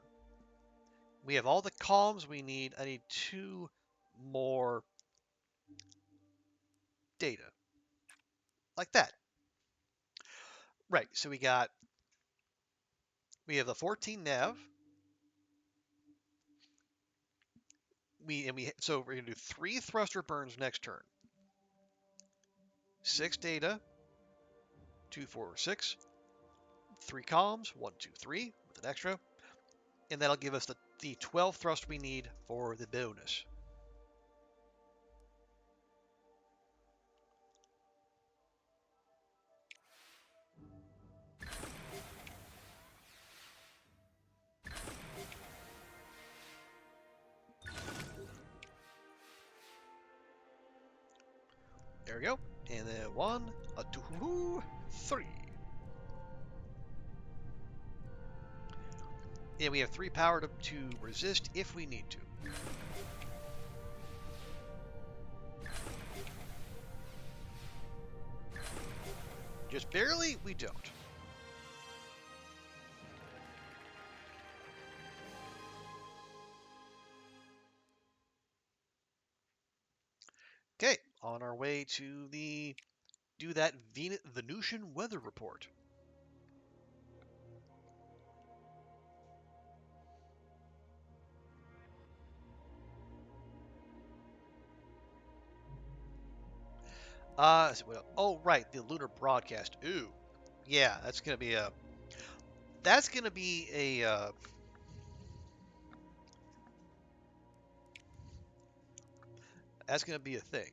We have all the comms we need. I need 2 more data. Like that. Right. So we have the 14 nav. So we're gonna do 3 thruster burns next turn. 6 data, 2, 4, 6. 3 comms, 1, 2, 3 with an extra. And that'll give us the 12 thrust we need for the bonus. There we go. And then 1, 2, 3. And we have 3 power to resist if we need to. Just barely, we don't. Okay, on our way to do that Venusian weather report. Oh, right, the lunar broadcast. Ooh, yeah, that's gonna be a that's gonna be a that's gonna be a thing.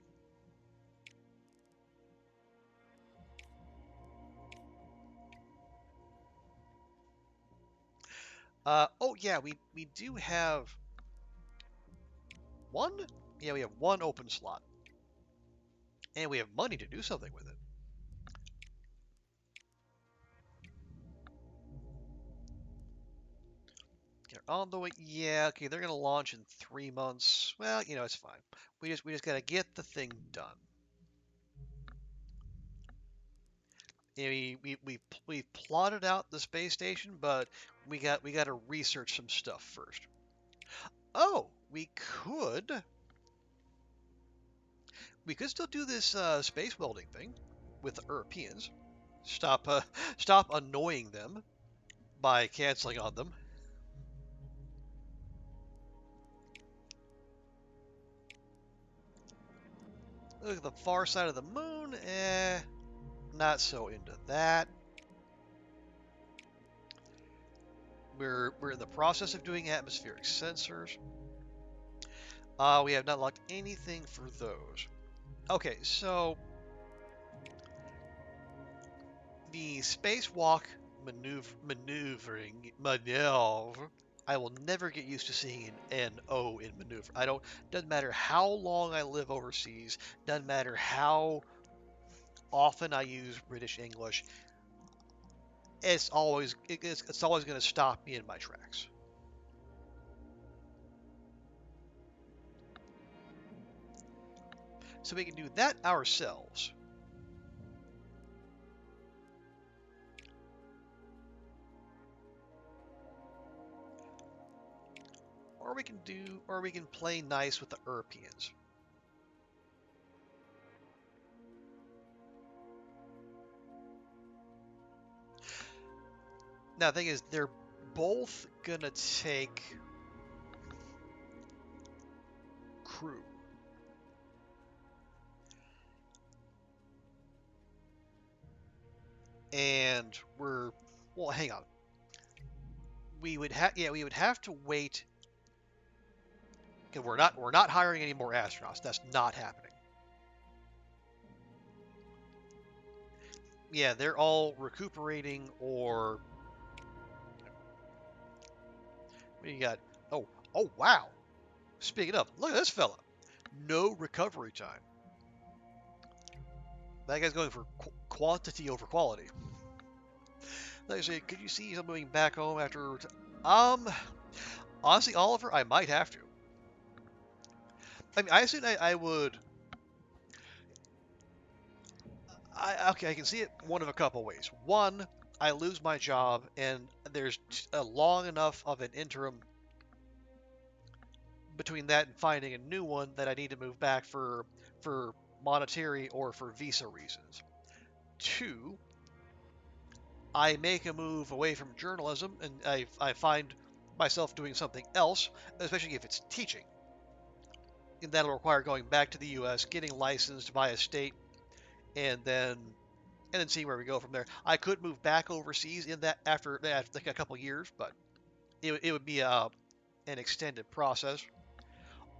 Oh yeah, we do have one. Yeah, we have one open slot, and we have money to do something with it. They're on the way. Yeah, okay, they're gonna launch in 3 months. Well, it's fine. We just gotta get the thing done. We plotted out the space station, but we got to research some stuff first. Oh, we could still do this space welding thing with the Europeans. Stop stop annoying them by canceling on them. Look at the far side of the moon. Not so into that. We're in the process of doing atmospheric sensors. We have not locked anything for those. Okay, so the spacewalk maneuver. I will never get used to seeing an O in maneuver. I don't. Doesn't matter how long I live overseas. Doesn't matter how often I use British English. It's always going to stop me in my tracks. So we can do that ourselves. Or we can play nice with the Europeans. Now, the thing is, they're both gonna take crew. And well, hang on. We would have to wait. Because we're not hiring any more astronauts. That's not happening. Yeah, they're all recuperating or what do you got? Oh, oh wow. Speaking of, look at this fella. No recovery time. That guy's going for quantity over quality. Like I say, could you see him moving back home after? Honestly, Oliver, I might have to. I mean, I assume I would. Okay, I can see it one of a couple ways. One, I lose my job, and there's a long enough of an interim between that and finding a new one that I need to move back for monetary or for visa reasons. Two, I make a move away from journalism and I find myself doing something else, especially if it's teaching. And that'll require going back to the U.S., getting licensed by a state, and then seeing where we go from there. I could move back overseas in that after like a couple years, but it would be an extended process.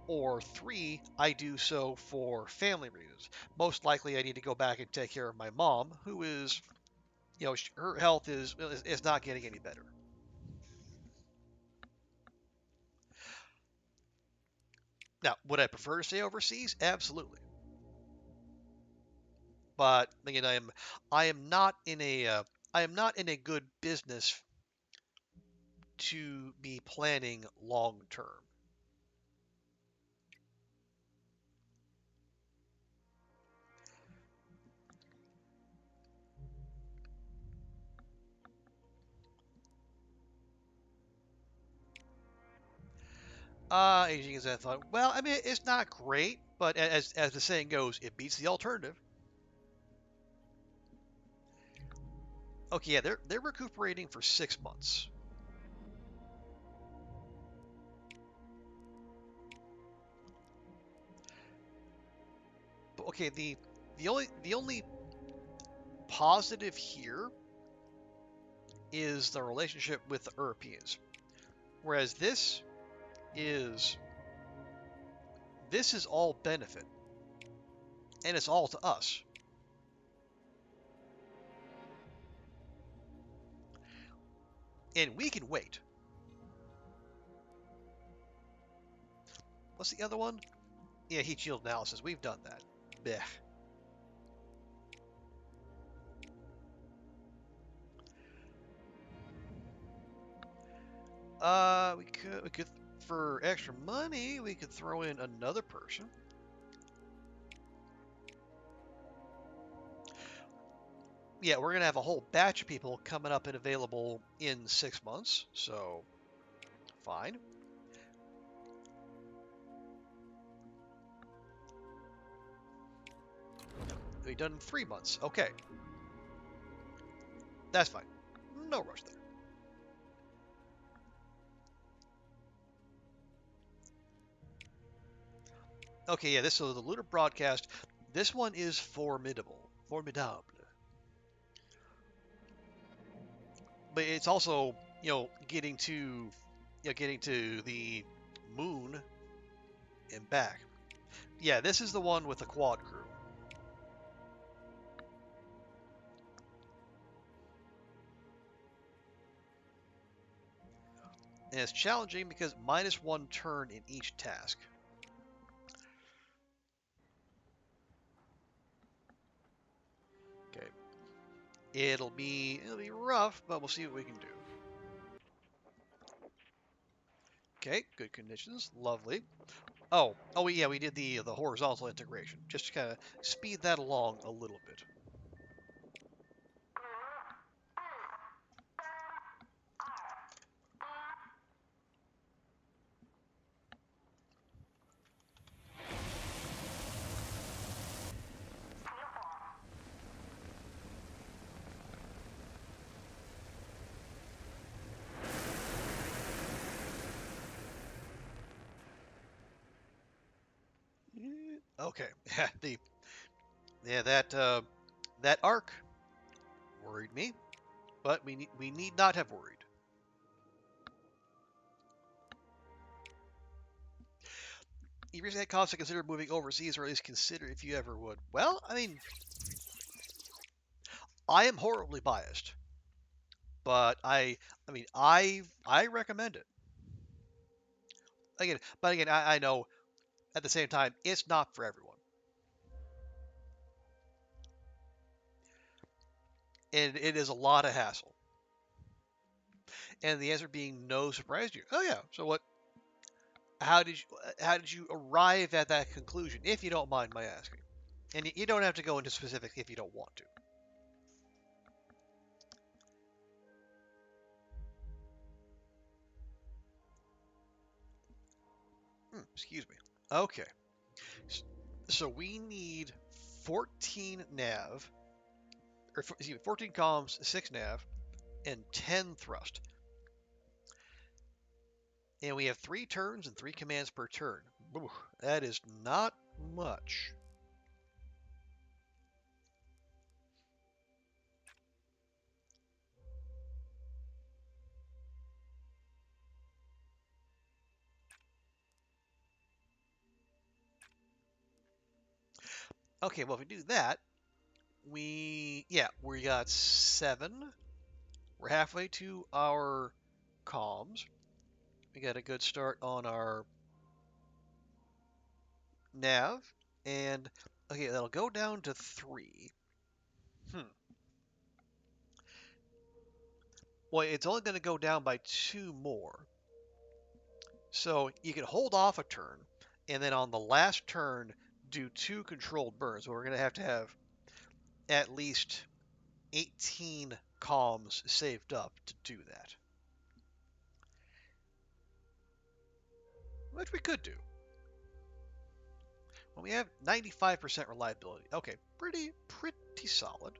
Or three, I do so for family reasons. Most likely, I need to go back and take care of my mom, who is, her health is not getting any better. Now, would I prefer to stay overseas? Absolutely. But again, I am not in a good business to be planning long term. Aging as I thought. Well, I mean, it's not great, but as the saying goes, it beats the alternative. Okay, yeah, they're recuperating for 6 months. But okay, the only positive here is the relationship with the Europeans, whereas is this is all benefit, and it's all to us. And we can wait. What's the other one? Yeah, heat shield analysis. We've done that. Blech. We could for extra money, we could throw in another person. Yeah, we're gonna have a whole batch of people coming up and available in 6 months, so fine. We've done 3 months. Okay, that's fine. No rush there. Okay, yeah, this is the lunar broadcast. This one is formidable, formidable, but it's also getting to the moon and back. Yeah, this is the one with the quad crew. And it's challenging because -1 turn in each task. Okay. It'll be rough, but we'll see what we can do. Okay, good conditions. Lovely. Oh yeah, we did the horizontal integration. Just to kind of speed that along a little bit. Okay. That arc worried me, but we need not have worried. You recently had cause to consider moving overseas, or at least consider if you ever would. Well, I mean, I am horribly biased, but I recommend it. But again, I know at the same time it's not for everyone, and it is a lot of hassle. And the answer being no surprised you. Oh yeah. So what? How did you arrive at that conclusion? If you don't mind my asking, and you don't have to go into specifics if you don't want to. Excuse me. Okay. So we need 14 nav, or 14 comms, 6 nav, and 10 thrust. And we have 3 turns and 3 commands per turn. Ooh, that is not much. Okay, well, if we do that, we got 7. We're halfway to our comms. We got a good start on our nav. And, okay, that'll go down to 3. Hmm. Well, it's only going to go down by 2 more. So you can hold off a turn, and then on the last turn, do 2 controlled burns. We're going to have at least 18 comms saved up to do that. Which we could do. Well, we have 95% reliability. Okay, pretty solid.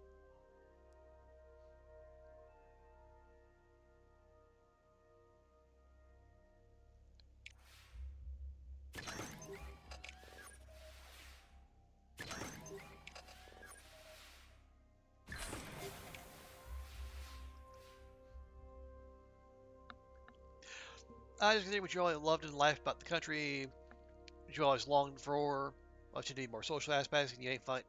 Just consider what you always loved in life about the country, what you always longed for, what you need more social aspects, and you ain't fine.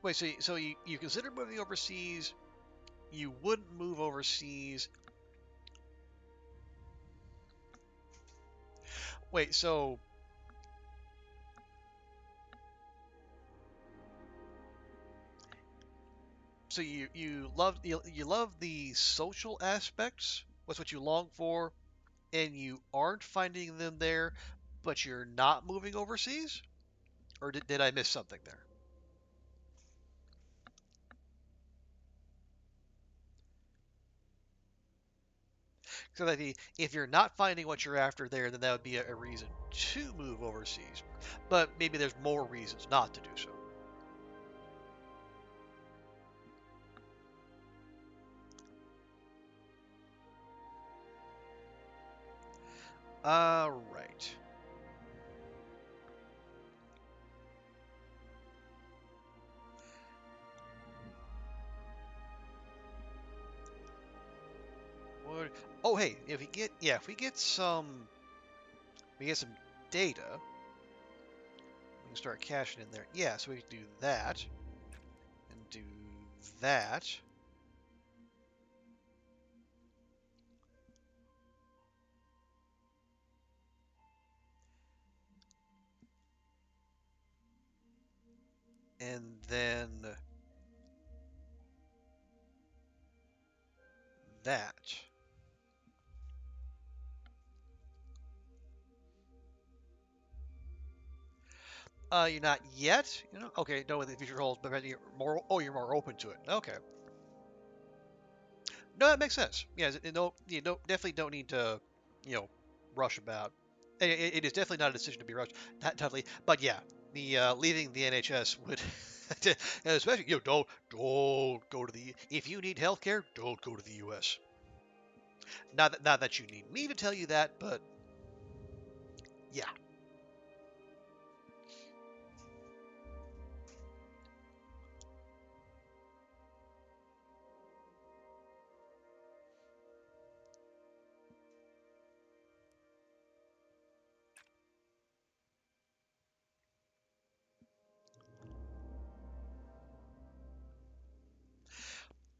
Wait, so you consider moving overseas, you wouldn't move overseas. Wait, so you love the social aspects. What's what you long for, and you aren't finding them there, but you're not moving overseas? Or did I miss something there? So that if you're not finding what you're after there, then that would be a reason to move overseas. But maybe there's more reasons not to do so. All right. What? Oh, hey, if we get some data, we can start cashing in there. Yeah, so we can do that and do that. And then that. You're not yet. Okay. No, with the future holds, but you're more. Oh, you're more open to it. Okay. No, that makes sense. Yeah. No, you don't definitely don't need to, you know, rush about. It is definitely not a decision to be rushed. Not totally. But yeah, the leaving the NHS would, especially don't go to the. If you need healthcare, don't go to the U.S. Not that you need me to tell you that, but yeah.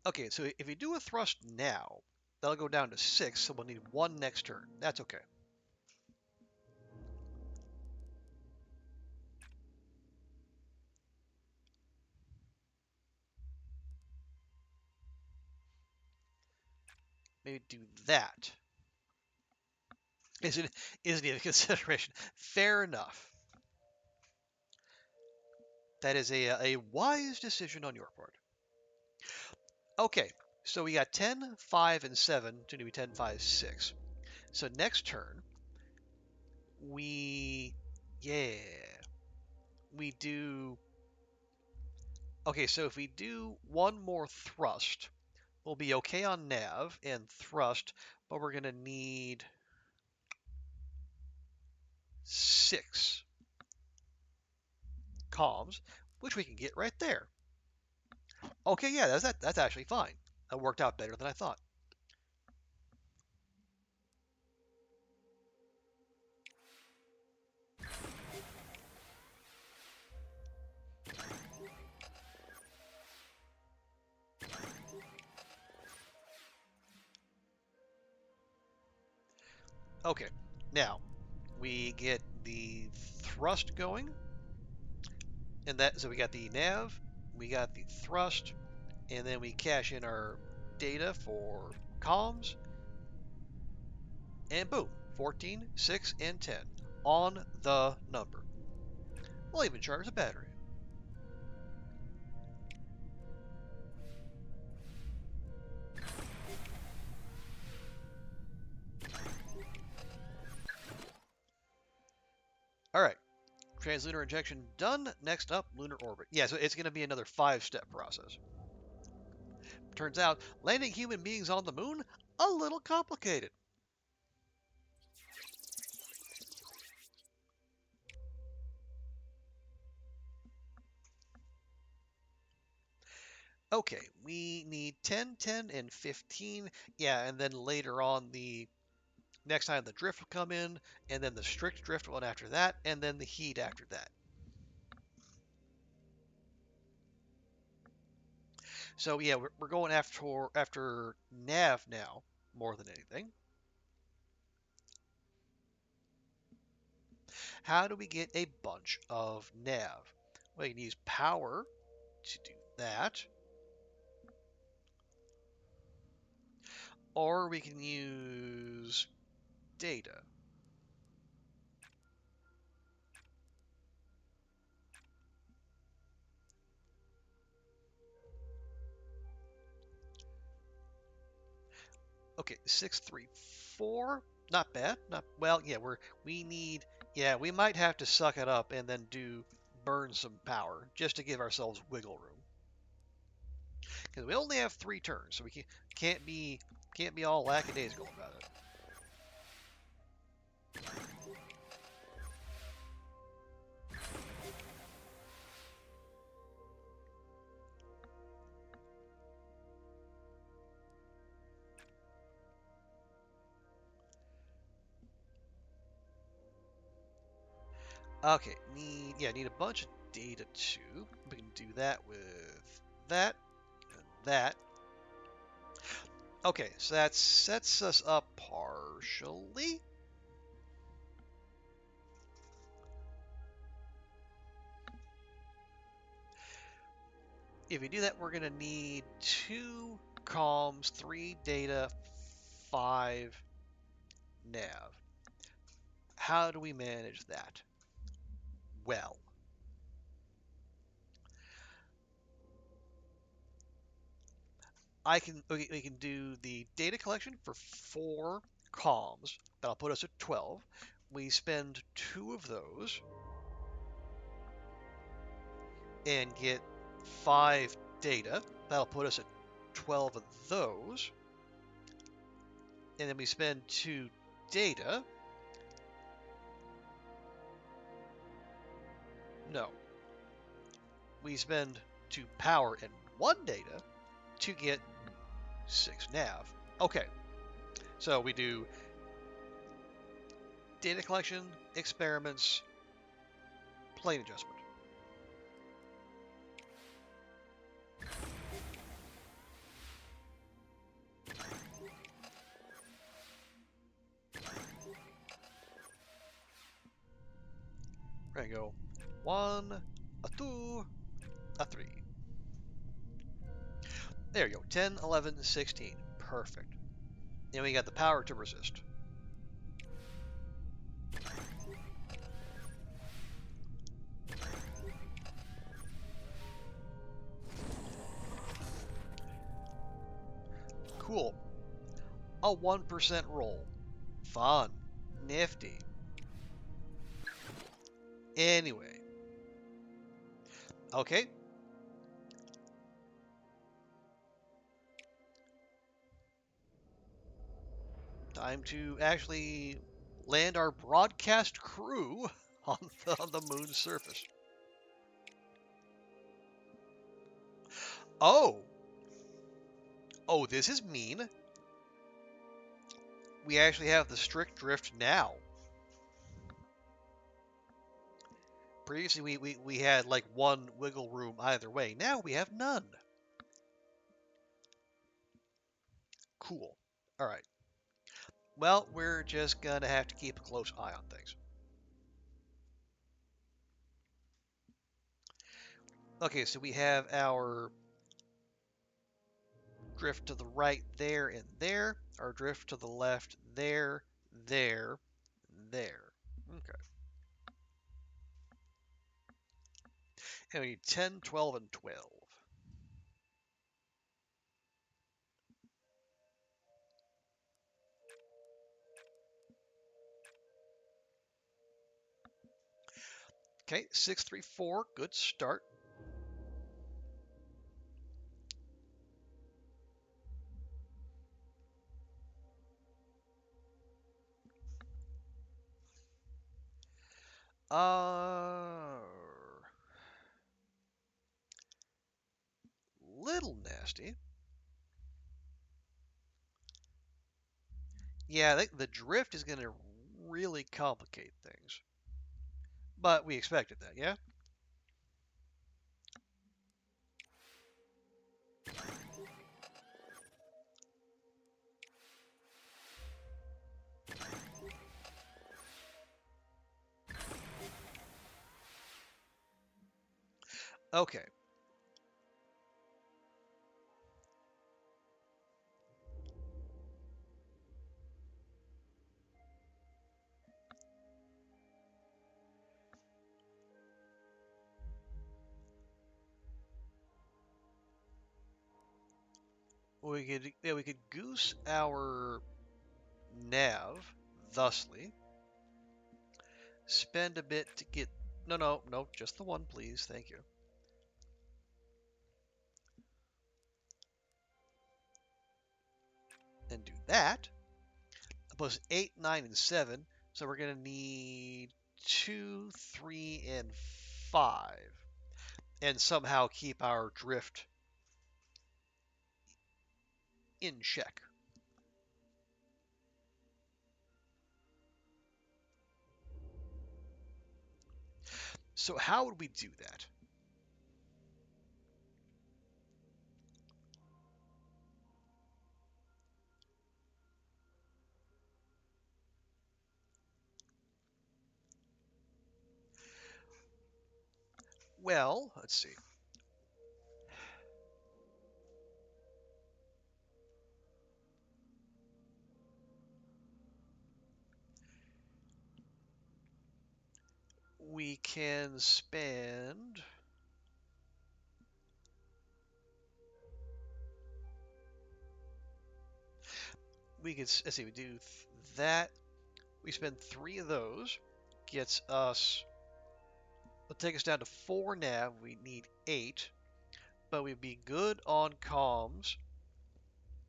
Okay, so if you do a thrust now, that'll go down to 6, so we'll need 1 next turn. That's okay. Maybe do that. Isn't even a consideration. Fair enough. That is a wise decision on your part. Okay, so we got 10, 5, and 7 to do 10, 5, 6. So next turn, we, yeah, we do, okay, so if we do 1 more thrust, we'll be okay on nav and thrust, but we're going to need 6 comms, which we can get right there. Okay, yeah, that's actually fine. That worked out better than I thought. Okay, now we get the thrust going, and that so we got the nav, we got the thrust, and then we cash in our data for comms, and boom, 14, 6, and 10 on the number. We'll even charge the battery. All right, translunar injection done. Next up, lunar orbit. Yeah, so it's going to be another 5-step process. Turns out, landing human beings on the moon, a little complicated. Okay, we need 10, 10, and 15. Yeah, and then later on, the next time the drift will come in, and then the strict drift one after that, and then the heat after that. So yeah, we're going after nav now more than anything. How do we get a bunch of nav? Well, you can use power to do that, or we can use data. Okay, 634. Not bad. Not well. Yeah, we need. Yeah, we might have to suck it up and then burn some power just to give ourselves wiggle room. Because we only have 3 turns, so we can't be all lackadaisical about it. Okay, need a bunch of data too. We can do that with that and that. Okay, so that sets us up partially. If we do that, we're gonna need 2 comms, 3 data, 5 nav. How do we manage that? Well, we can do the data collection for 4 comms. That'll put us at 12. We spend 2 of those and get 5 data. That'll put us at 12 of those. And then we spend 2 data. No. We spend 2 power and 1 data to get 6 nav. Okay. So we do data collection, experiments, plane adjustment. We're going to go 1, a 2, a 3. There you go. 10, 11, 16. Perfect. And we got the power to resist. Cool. A 1% roll. Fun. Nifty. Anyway. Okay. Time to actually land our broadcast crew on the moon's surface. Oh. Oh, this is mean. We actually have the strict drift now. Previously, we had like 1 wiggle room either way. Now we have none. Cool. All right. Well, we're just going to have to keep a close eye on things. Okay, so we have our drift to the right there and there. Our drift to the left there, there, there. Okay. And we need 10, 12, and 12. Okay, 6, 3, 4. Good start. Little nasty. Yeah, the drift is going to really complicate things. But we expected that, yeah? Okay. We could goose our nav, thusly. Spend a bit to get... No, just the one, please. Thank you. And do that. Plus 8, 9, and 7. So we're going to need 2, 3, and 5. And somehow keep our drift in check. So how would we do that? Well, let's see. We can spend... let's see, we do that. We spend 3 of those. Gets us... It'll take us down to 4 nav. We need 8. But we'd be good on comms.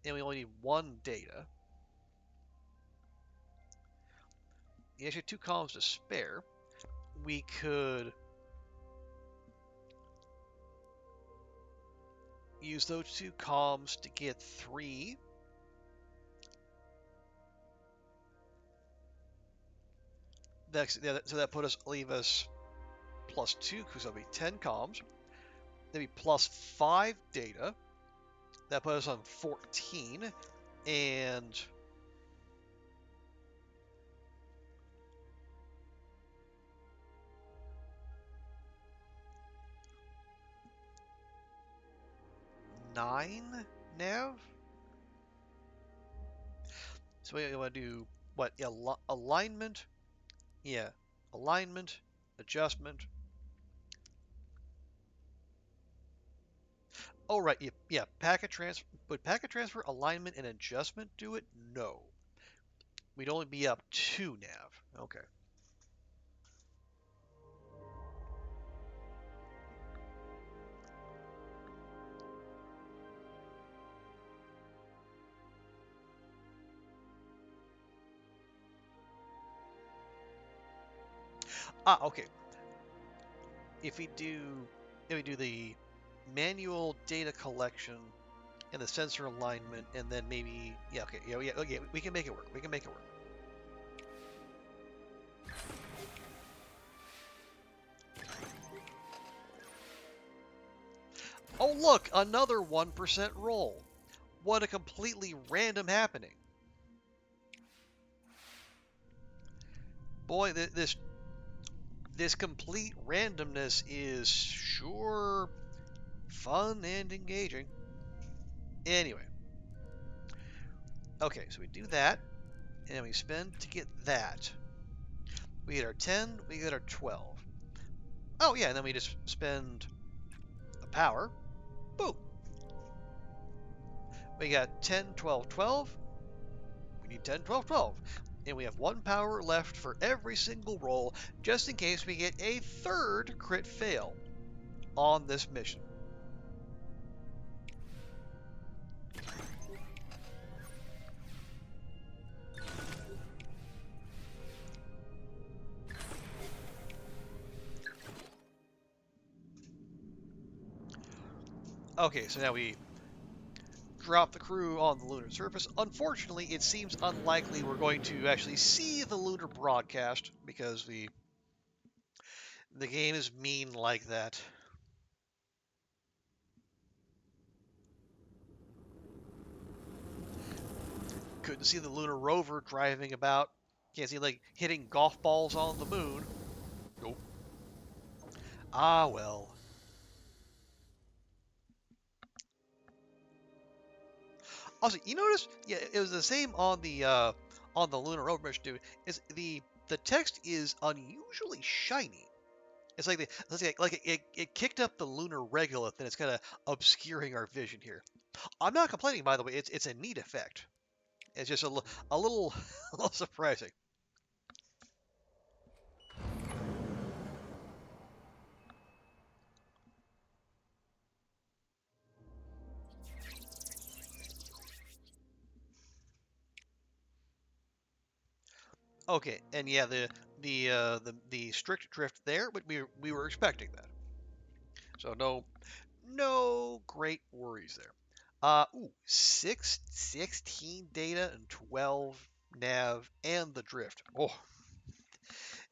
And we only need 1 data. You actually have 2 comms to spare. We could use those 2 comms to get 3. So that leave us plus 2, because that'll be 10 comms. That'd be plus 5 data. That put us on 14. And... $9 nav? So we want to do, what, alignment? Yeah, alignment, adjustment. Oh, right, yeah, packet transfer. Would packet transfer, alignment, and adjustment do it? No. We'd only be up 2 nav. Okay. Okay. If we do the manual data collection and the sensor alignment, and then maybe, okay, we can make it work. We can make it work. Oh, look, another 1% roll. What a completely random happening. Boy, this complete randomness is sure fun and engaging. Anyway. Okay, so we do that, and we spend to get that. We get our 10, we get our 12. Oh yeah, and then we just spend a power. Boom. We got 10, 12, 12. We need 10, 12, 12. And we have 1 power left for every single roll, just in case we get a 3rd crit fail on this mission. Okay, so now we drop the crew on the lunar surface. Unfortunately, it seems unlikely we're going to actually see the lunar broadcast because the game is mean like that. Couldn't see the lunar rover driving about. Can't see like hitting golf balls on the moon. Nope. Ah well. Also, you notice? Yeah, it was the same on the lunar rover mission too. Is the text is unusually shiny. It's like it kicked up the lunar regolith and it's kind of obscuring our vision here. I'm not complaining, by the way. It's a neat effect. It's just a little a little surprising. Okay, and yeah, the strict drift there, but we were expecting that, so no great worries there. Ooh, 16 data and 12 nav and the drift. Oh,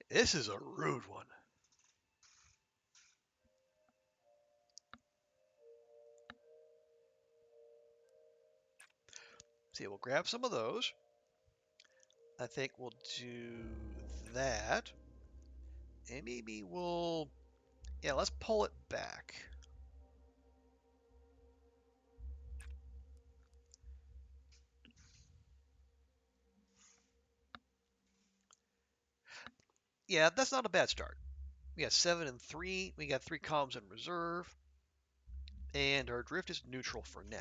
this is a rude one. See, we'll grab some of those. I think we'll do that, and maybe yeah, let's pull it back. Yeah, that's not a bad start. We got 7 and 3. We got 3 comms in reserve, and our drift is neutral for now.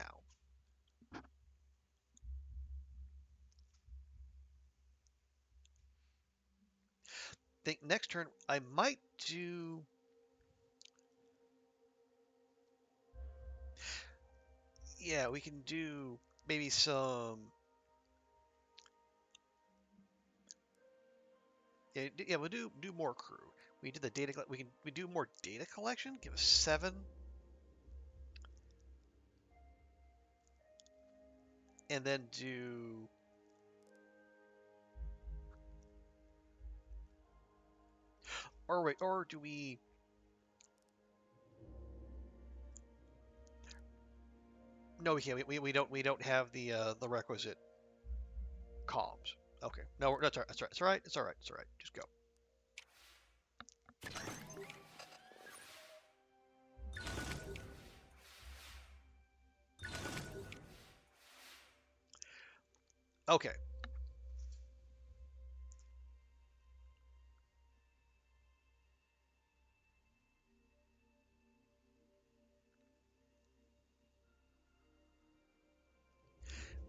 Think next turn I might do. Yeah, we can do maybe some. Yeah, we'll do more crew. We did the data. We do more data collection. Give us 7, and then do. Or wait, or do we? No, we can't. We don't have the requisite comms. Okay, no, that's all right. That's all right. It's all right. It's all right. It's all right. Just go. Okay.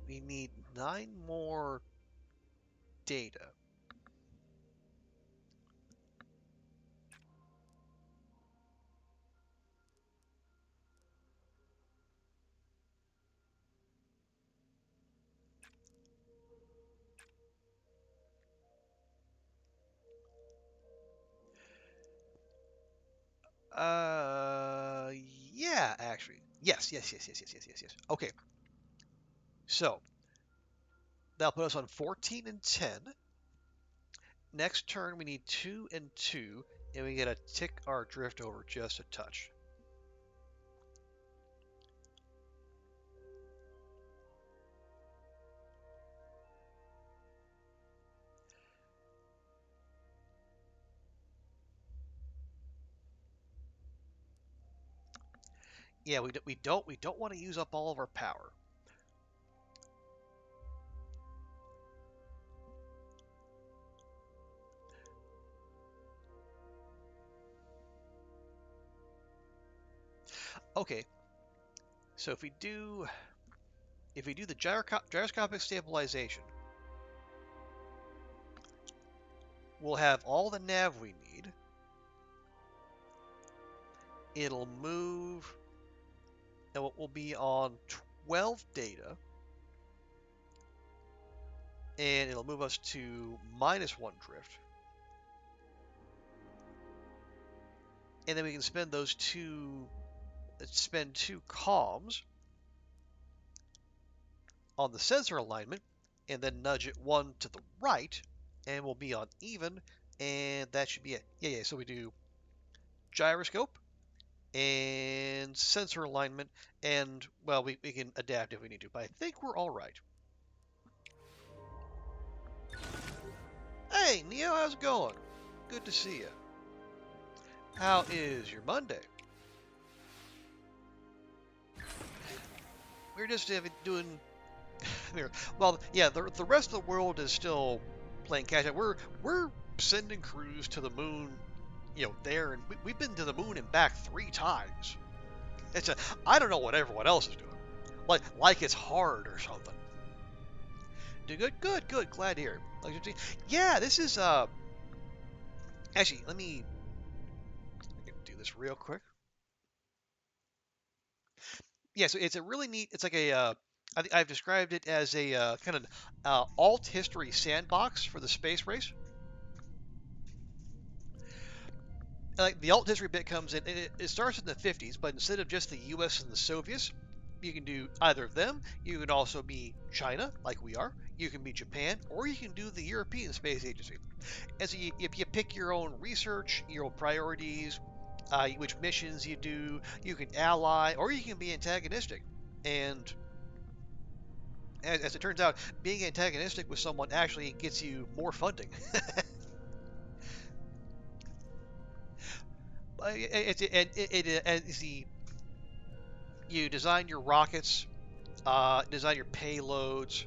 We need 9 more data. Uh, yeah, actually. Yes, yes, yes, yes, yes, yes, yes, yes. Okay, so that'll put us on 14 and 10. Next turn, we need 2 and 2, and we gotta tick our drift over just a touch. Yeah, we don't want to use up all of our power. Okay, so if we do the gyroscopic stabilization, we'll have all the nav we need. It'll move, and we'll be on 12 data, and it'll move us to -1 drift. And then we can spend two comms on the sensor alignment, and then nudge it 1 to the right, and we'll be on even, and that should be it. Yeah, so we do gyroscope and sensor alignment, and, well, we can adapt if we need to, but I think we're all right. Hey, Neo, how's it going? Good to see you. How is your Monday? We're just doing... well, yeah, the rest of the world is still playing catch up. We're sending crews to the moon, there, and we've been to the moon and back 3 times. I don't know what everyone else is doing. Like it's hard or something. Do good. Glad to hear. Yeah, this is actually, let me do this real quick. Yeah, so it's a really neat. It's like I've described it as a kind of alt history sandbox for the space race. Like the alt history bit comes in, and it starts in the 50s, but instead of just the U.S. and the Soviets, you can do either of them. You can also be China, like we are. You can be Japan, or you can do the European Space Agency. And so you pick your own research, your own priorities, which missions you do. You can ally, or you can be antagonistic. And as it turns out, being antagonistic with someone actually gets you more funding. You design your rockets, design your payloads,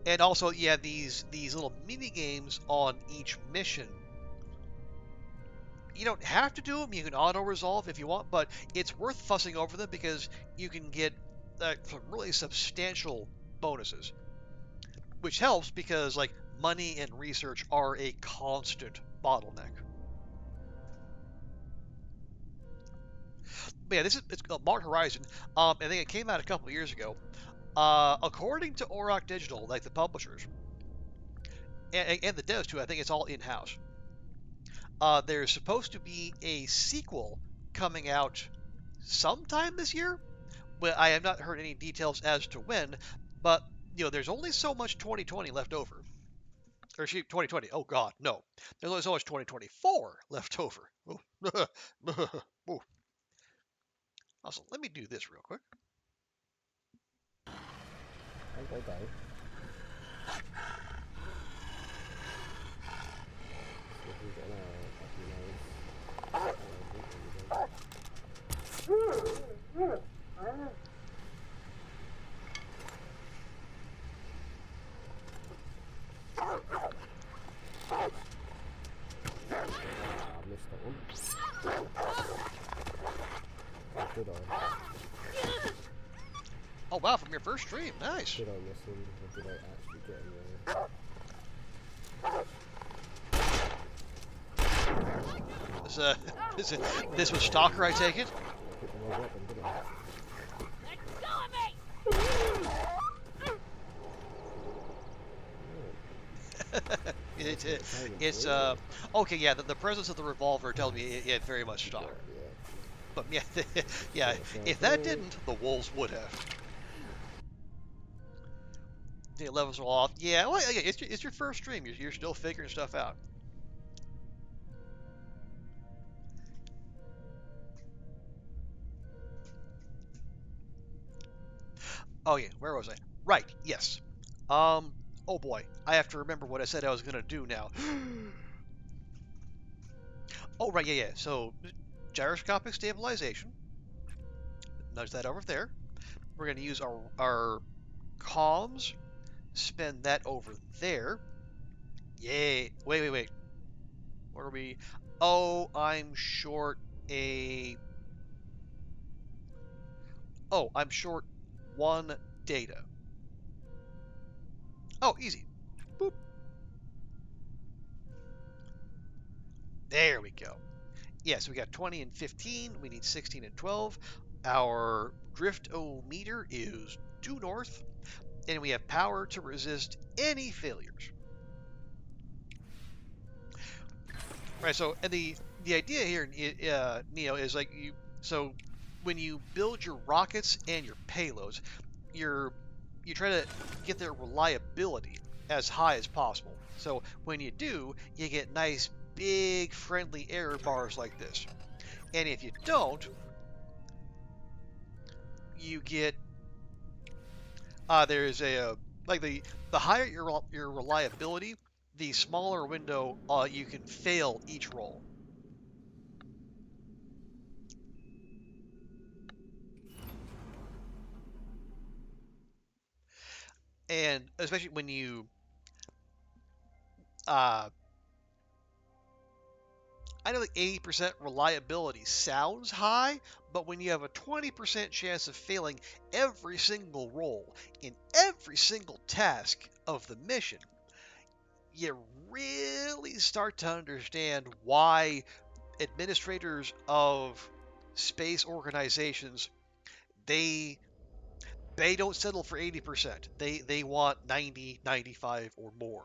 and also you have these little mini games on each mission. You don't have to do them. You can auto resolve if you want, but it's worth fussing over them because you can get some really substantial bonuses, which helps because money and research are a constant bottleneck. But yeah, it's called Mark Horizon. I think it came out a couple of years ago. According to Auroch Digital, like the publishers, and the devs too, I think it's all in-house. There's supposed to be a sequel coming out sometime this year, but I have not heard any details as to when. But there's only so much 2020 left over. Or 2020. Oh God, no. There's only so much 2024 left over. Also, let me do this real quick. Okay. Oh wow, from your first stream, nice. Did I miss him, or did I actually get him there? This was Stalker, I take it? I picked the wrong weapon, didn't I? Let go of me! It's okay, yeah, the presence of the revolver tells me it very much Stalker. Yeah. But yeah, if that didn't, the wolves would have. The levels are off. Yeah, well, it's your first stream. You're still figuring stuff out. Oh yeah, where was I? Right, yes. Oh boy, I have to remember what I said I was gonna do now. Oh right, yeah. So gyroscopic stabilization. nudge that over there. We're going to use our comms, spend that over there. Yay. Wait. What are we? Oh, I'm short a... Oh, I'm short 1 data. Oh, easy. Boop. There we go. Yeah, so we got 20 and 15. We need 16 and 12. Our drift-o-meter is due north. And we have power to resist any failures. Right, so and the idea here, Neo, is like you. So when you build your rockets and your payloads, you try to get their reliability as high as possible. So when you do, you get nice big friendly error bars like this. And if you don't, you get there's a like the higher your reliability, the smaller window you can fail each roll. And especially when you uh, I know like 80% reliability sounds high, but when you have a 20% chance of failing every single roll in every single task of the mission, you really start to understand why administrators of space organizations they they don't settle for 80%. They want 90, 95 or more.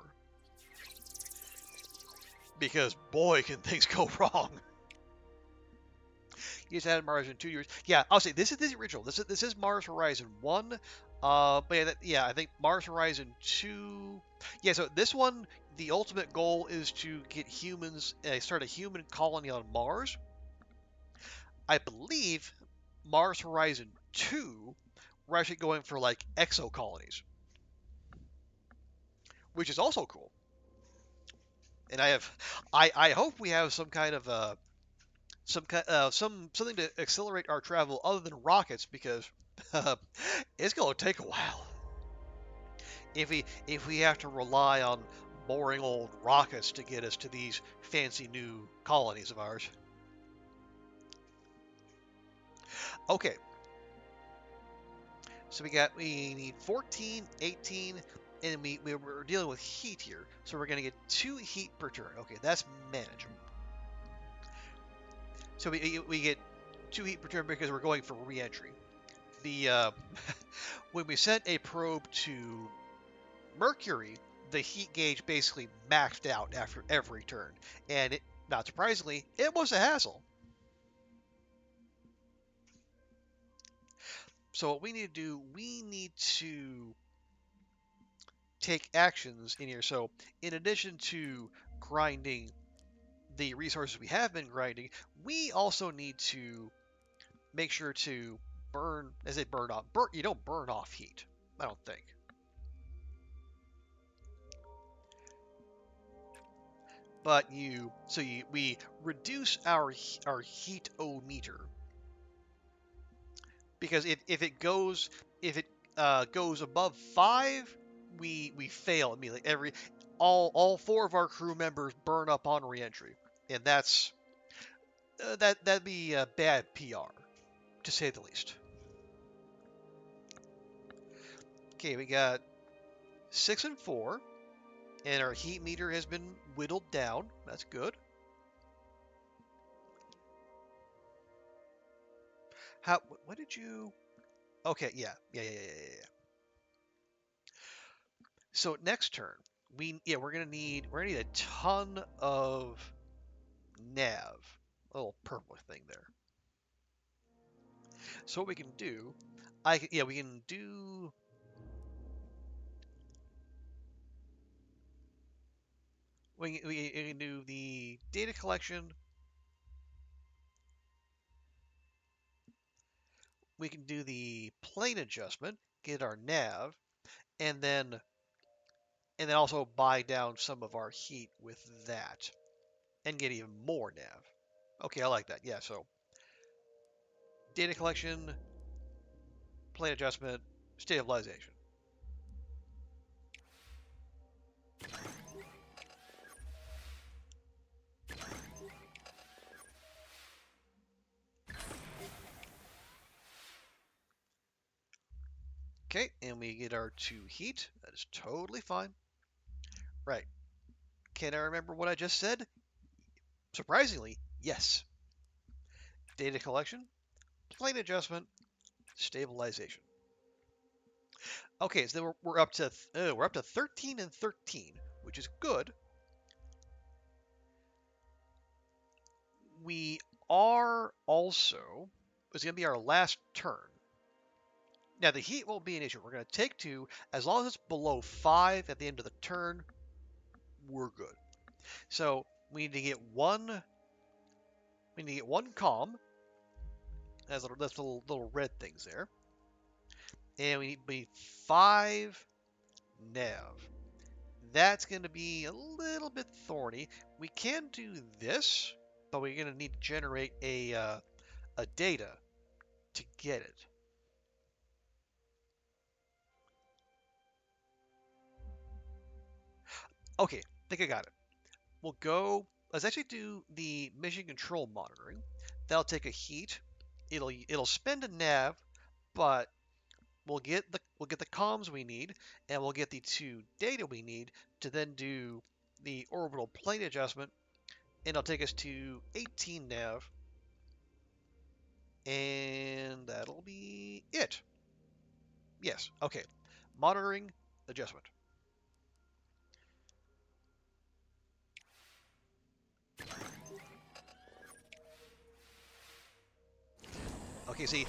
Because boy can things go wrong. You just added Mars in 2 years. Yeah, I'll say this is the original. This is Mars Horizon 1. But yeah, I think Mars Horizon 2. Yeah, so this one, the ultimate goal is to get humans, start a human colony on Mars. I believe Mars Horizon 2, we're actually going for like exo colonies, which is also cool. And I hope we have some kind of something to accelerate our travel other than rockets because it's going to take a while. If we have to rely on boring old rockets to get us to these fancy new colonies of ours. Okay, so we need 14, 18, and we're dealing with heat here, so we're going to get 2 heat per turn. Okay, that's manageable. So we get 2 heat per turn because we're going for re-entry. The when we sent a probe to Mercury, the heat gauge basically maxed out after every turn, and not surprisingly, it was a hassle. So what we need to do, we need to take actions in here. So in addition to grinding the resources we have been grinding, we also need to make sure to burn, as they burn off. You don't burn off heat, I don't think. But we reduce our heat-o-meter because if it goes above 5, we fail immediately. All 4 of our crew members burn up on reentry, and that'd be bad PR to say the least. Okay, we got 6 and 4, and our heat meter has been whittled down. That's good. How? What did you? Okay, yeah. So next turn, we're gonna need a ton of nav, a little purple thing there. So what we can do, we can do. We can do the data collection. We can do the plane adjustment, get our nav, and then also buy down some of our heat with that, and get even more nav. Okay, I like that. Yeah, so data collection, plane adjustment, stabilization. Okay, and we get our 2 heat. That is totally fine. Right. Can I remember what I just said? Surprisingly, yes. Data collection, plane adjustment, stabilization. Okay, so then we're up to 13 and 13, which is good. We are also, it's going to be our last turn. Now the heat won't be an issue. We're going to take 2 as long as it's below 5 at the end of the turn. We're good. So we need to get one. We need to get 1 calm. That's little red things there, and we need 5 nav. That's going to be a little bit thorny. We can do this, but we're going to need to generate a data to get it. Okay, I think I got it. We'll go. Let's actually do the mission control monitoring. That'll take a heat. It'll spend a nav, but we'll get the comms we need, and we'll get the 2 data we need to then do the orbital plane adjustment, and it'll take us to 18 nav, and that'll be it. Yes, okay. Monitoring adjustment. Okay, see,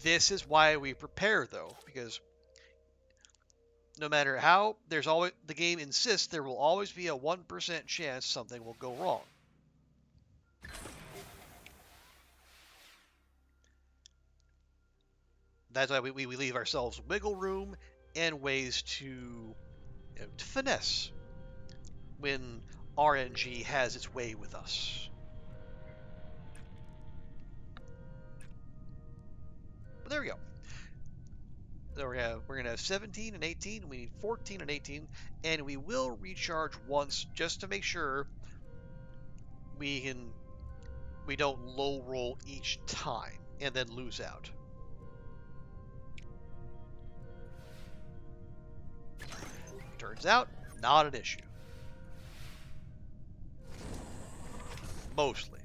this is why we prepare though, because no matter how, there's always the game insists there will always be a 1% chance something will go wrong. That's why we leave ourselves wiggle room and ways to finesse when RNG has its way with us. But there we go. So we're gonna have 17 and 18. We need 14 and 18, and we will recharge once just to make sure we don't low roll each time and then lose out. Turns out, not an issue. Mostly.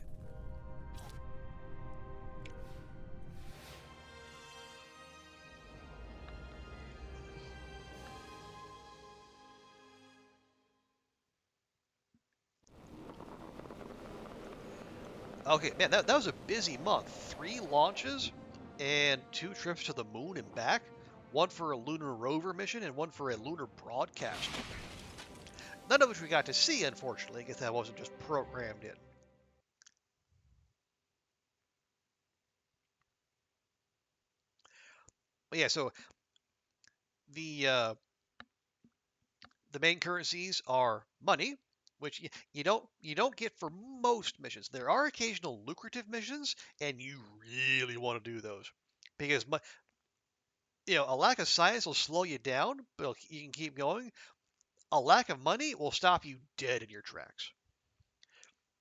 Okay, man, that was a busy month. 3 launches and 2 trips to the moon and back. One for a lunar rover mission and one for a lunar broadcast. None of which we got to see, unfortunately, because that wasn't just programmed in. But yeah, so the the main currencies are money, which you don't get for most missions. There are occasional lucrative missions, and you really want to do those because a lack of science will slow you down, but you can keep going. A lack of money will stop you dead in your tracks.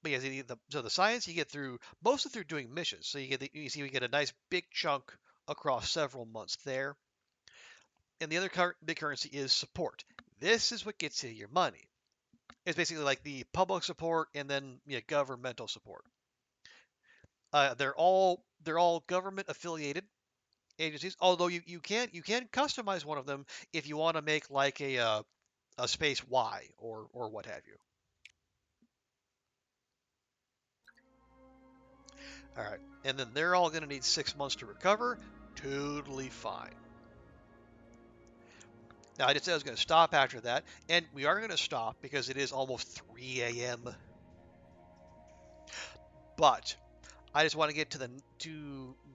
Because the science you get through mostly through doing missions. So we get a nice big chunk across several months there. And the other big currency is support. This is what gets you your money. It's basically like the public support and then governmental support. They're all government affiliated agencies. Although you can customize one of them if you want to make like a space Y or what have you. All right, and then they're all going to need 6 months to recover. Totally fine. Now I just said I was going to stop after that, and we are going to stop because it is almost 3 a.m. But I just want to get to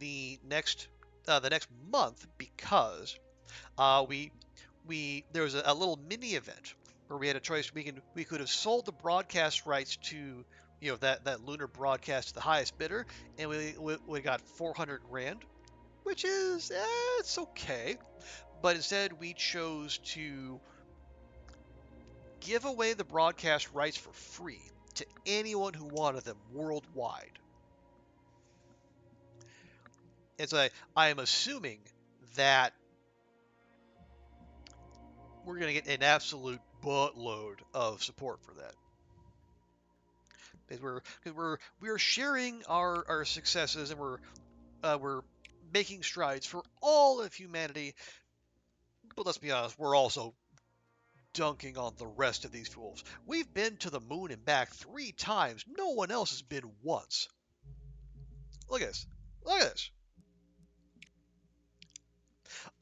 the next month because there was a little mini event where we had a choice. We could have sold the broadcast rights to that lunar broadcast to the highest bidder, and we got 400 grand, which is it's okay. But instead, we chose to give away the broadcast rights for free to anyone who wanted them worldwide. And so I am assuming that we're going to get an absolute buttload of support for that. Because we're sharing our successes, and we're making strides for all of humanity. But let's be honest, we're also dunking on the rest of these fools. We've been to the moon and back 3 times. No one else has been once. Look at this. Look at this.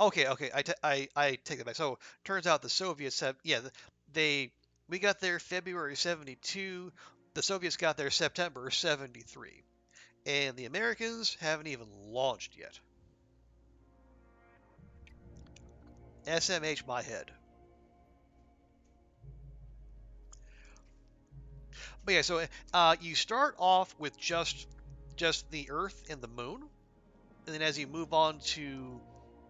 Okay. I take that back. So turns out the Soviets have they we got there February 72. The Soviets got there September 73, and the Americans haven't even launched yet. SMH my head. But yeah, so you start off with just the Earth and the Moon, and then as you move on to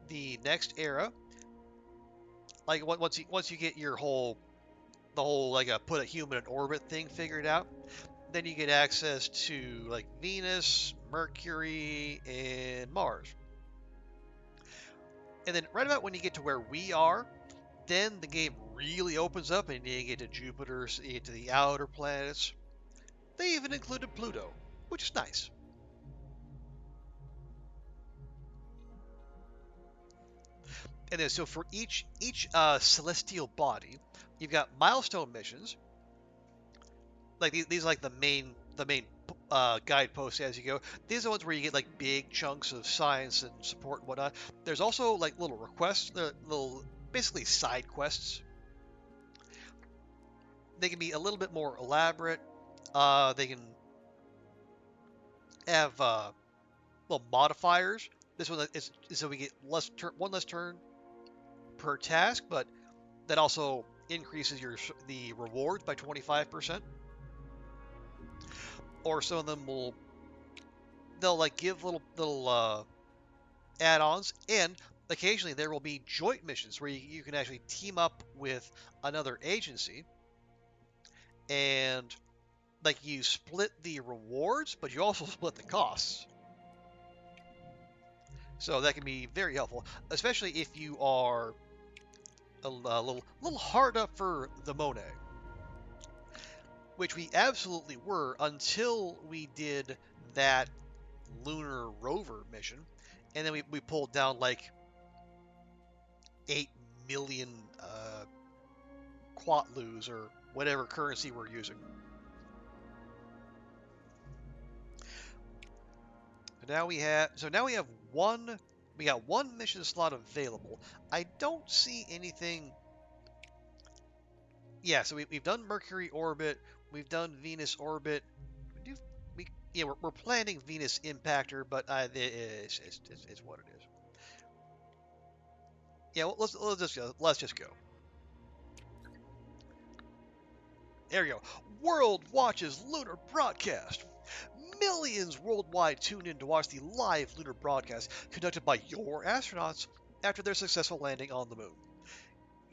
the next era, like once you get the whole like put a human in orbit thing figured out, then you get access to like Venus, Mercury, and Mars. And then right about when you get to where we are, then the game really opens up and you get to Jupiter, so you get to the outer planets. They even included Pluto, which is nice. And then so for each celestial body, you've got milestone missions. Like these are like the main guideposts as you go. These are the ones where you get like big chunks of science and support and whatnot. There's also like little requests, little basically side quests. They can be a little bit more elaborate. They can have well modifiers. This one is so we get one less turn per task, but that also increases the rewards by 25%. Or some of them they'll like give little add-ons, and occasionally there will be joint missions where you can actually team up with another agency, and like you split the rewards, but you also split the costs. So that can be very helpful, especially if you are a little hard up for the Monet, which we absolutely were until we did that lunar rover mission, and then we pulled down like 8 million quatlus or whatever currency we're using. So now we have one mission slot available. I don't see anything. Yeah, so we've done Mercury orbit, we've done Venus orbit. We do we yeah we're planning Venus impactor, but it's what it is. Yeah, well, let's just go. Let's just go. There you go. World watches lunar broadcast. Millions worldwide tune in to watch the live lunar broadcast conducted by your astronauts after their successful landing on the moon.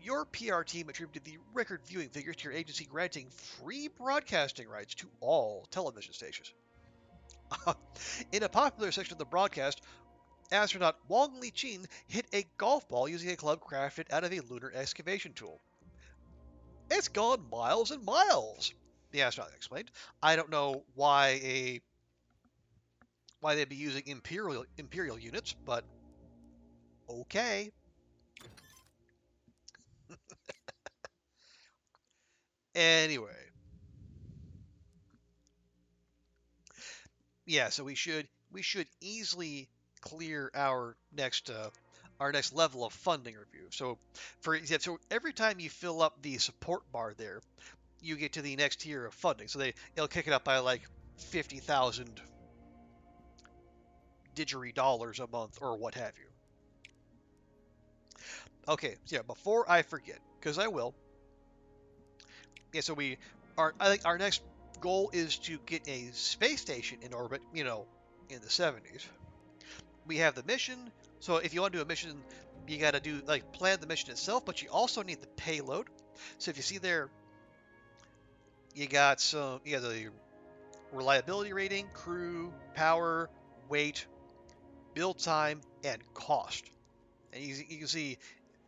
Your PR team attributed the record viewing figures to your agency granting free broadcasting rights to all television stations. In a popular section of the broadcast, astronaut Wang Li-Chin hit a golf ball using a club crafted out of a lunar excavation tool. It's gone miles and miles, the astronaut explained. I don't know why they'd be using imperial units, but okay. Anyway, yeah, so we should easily clear our next level of funding review. So every time you fill up the support bar there, you get to the next tier of funding. So they'll kick it up by like 50,000 dollars a month or what have you. Okay, so yeah, before I forget, because I will. Yeah, so I think our next goal is to get a space station in orbit, in the 70s. we have the mission. So if you want to do a mission, you got to do like plan the mission itself, but you also need the payload. So if you see there, you got the reliability rating, crew, power, weight, build time, and cost. And you can see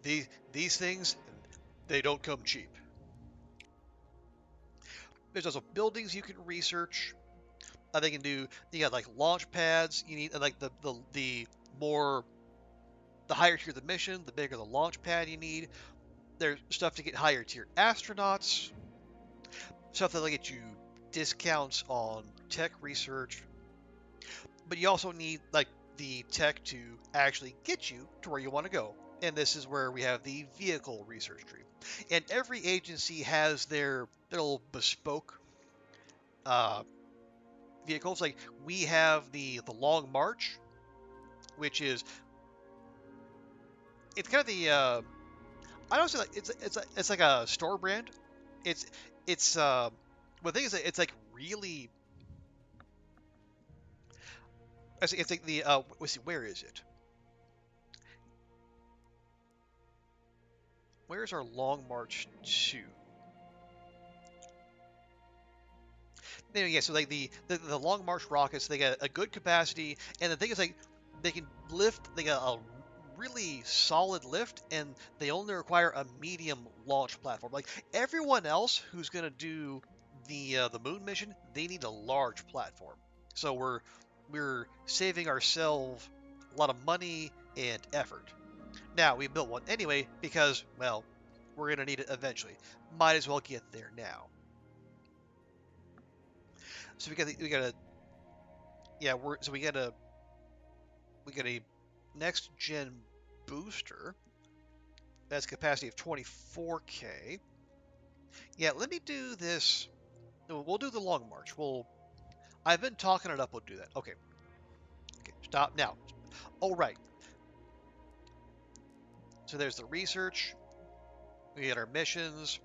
these things, they don't come cheap. There's also buildings you can research. They can do. You got like launch pads. You need like the more the higher tier the mission, the bigger the launch pad you need. There's stuff to get higher tier astronauts. Stuff that'll get you discounts on tech research. But you also need like the tech to actually get you to where you want to go. And this is where we have the vehicle research tree. And every agency has their little bespoke uh, vehicles. Like we have the Long March, which is it's kind of the I don't say like it's like a store brand. It's it's the thing is that it's like really it's like the let's see, where is it? Where's our Long March to? Anyway, yeah, so like the Long March rockets, they got a good capacity, and the thing is like they can lift, they got a really solid lift, and they only require a medium launch platform. Like everyone else who's gonna do the moon mission, they need a large platform. So we're saving ourselves a lot of money and effort. Now we built one anyway because well, we're gonna need it eventually. Might as well get there now. So we got a yeah we got a next gen booster that's capacity of 24K. Yeah, let me do this. No, we'll do the long march. I've been talking it up. We'll do that. Okay. Okay. Stop now. Oh right. So there's the research. We got our missions.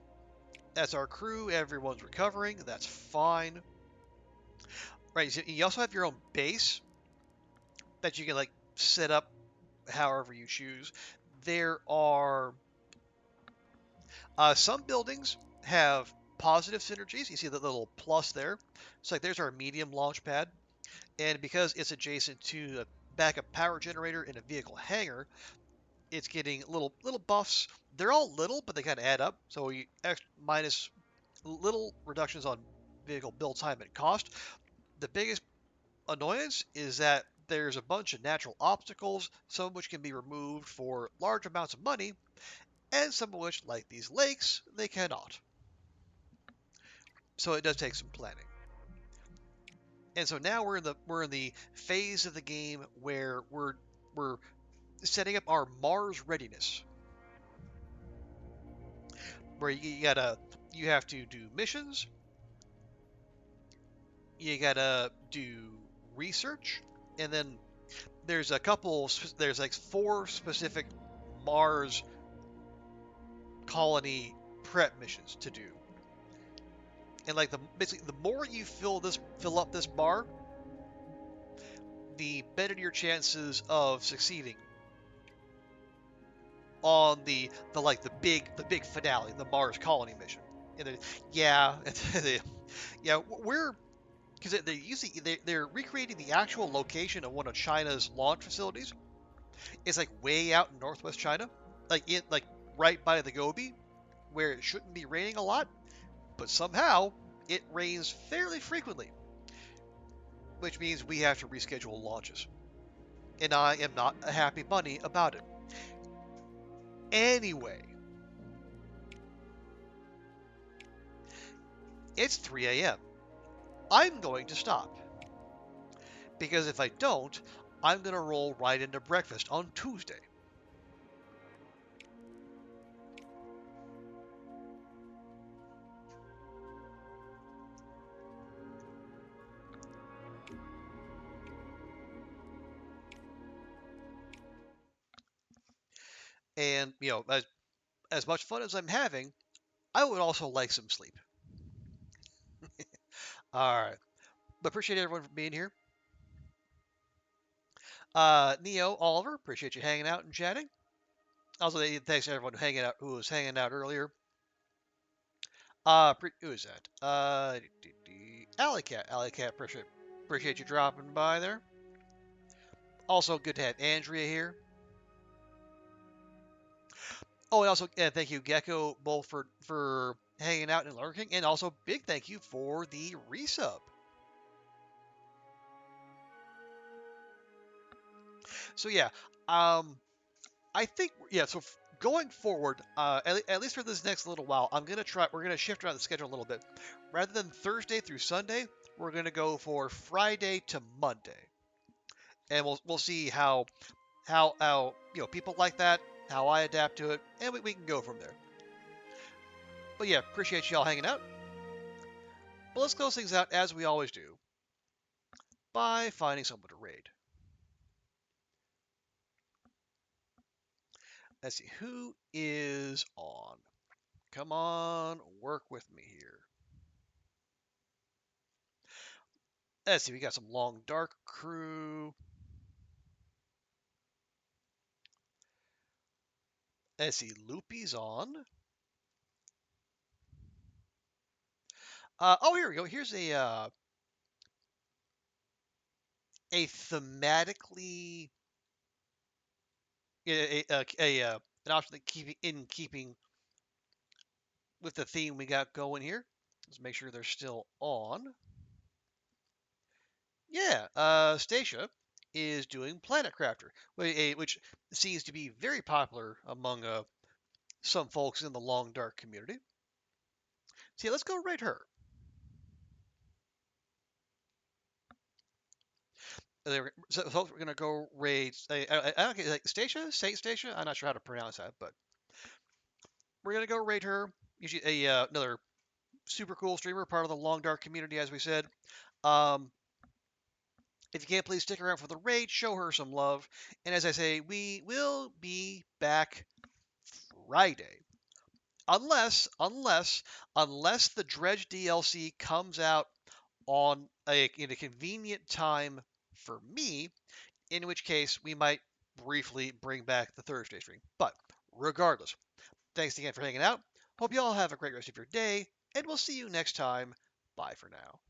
That's our crew. Everyone's recovering. That's fine. Right. So you also have your own base that you can like set up however you choose. There are some buildings have positive synergies. You see the little plus there. It's like there's our medium launch pad, and because it's adjacent to a backup power generator in a vehicle hangar, it's getting little buffs. They're all little, but they kind of add up. So you minus little reductions on vehicle build time and cost. The biggest annoyance is that there's a bunch of natural obstacles, some of which can be removed for large amounts of money, and some of which, like these lakes, they cannot. So it does take some planning. And so now we're in the phase of the game where we're setting up our Mars readiness, where you have to do missions, you gotta do research, and then there's like four specific Mars colony prep missions to do. And like basically the more you fill up this bar, the better your chances of succeeding on the big finale, the Mars colony mission. And then, yeah, yeah, we're because they're recreating the actual location of one of China's launch facilities. It's like way out in northwest China, like right by the Gobi, where it shouldn't be raining a lot, but somehow it rains fairly frequently, which means we have to reschedule launches. And I am not a happy bunny about it. Anyway, it's 3 a.m. I'm going to stop. Because if I don't, I'm going to roll right into breakfast on Tuesday. And, as much fun as I'm having, I would also like some sleep. All right. But appreciate everyone for being here. Neo, Oliver, appreciate you hanging out and chatting. Also, thanks to everyone who was hanging out earlier. Who is that? Alley Cat. Alley Cat, appreciate you dropping by there. Also, good to have Andrea here. Oh, and also thank you, Gecko, both for hanging out and lurking, and also big thank you for the resub. So yeah, I think yeah. So going forward, at least for this next little while, We're gonna shift around the schedule a little bit. Rather than Thursday through Sunday, we're gonna go for Friday to Monday, and we'll see how people like that, how I adapt to it, and we can go from there. But yeah, appreciate y'all hanging out. But let's close things out as we always do by finding someone to raid. Let's see who is on. Come on, work with me here. Let's see, we got some long dark crew. Let's see, Loopy's on. Oh, here we go. Here's a thematically an option that keeping with the theme we got going here. Let's make sure they're still on. Yeah, Stacia is doing Planet Crafter, which seems to be very popular among some folks in the Long Dark community. So yeah, let's go raid her. So folks, we're gonna go raid. I don't get like Stacia, Saint Stacia. I'm not sure how to pronounce that, but we're gonna go raid her. Usually another super cool streamer, part of the Long Dark community, as we said. Um, if you can't, please stick around for the raid. Show her some love. And as I say, we will be back Friday, unless the Dredge DLC comes out in a convenient time for me, in which case we might briefly bring back the Thursday stream. But regardless, thanks again for hanging out. Hope you all have a great rest of your day, and we'll see you next time. Bye for now.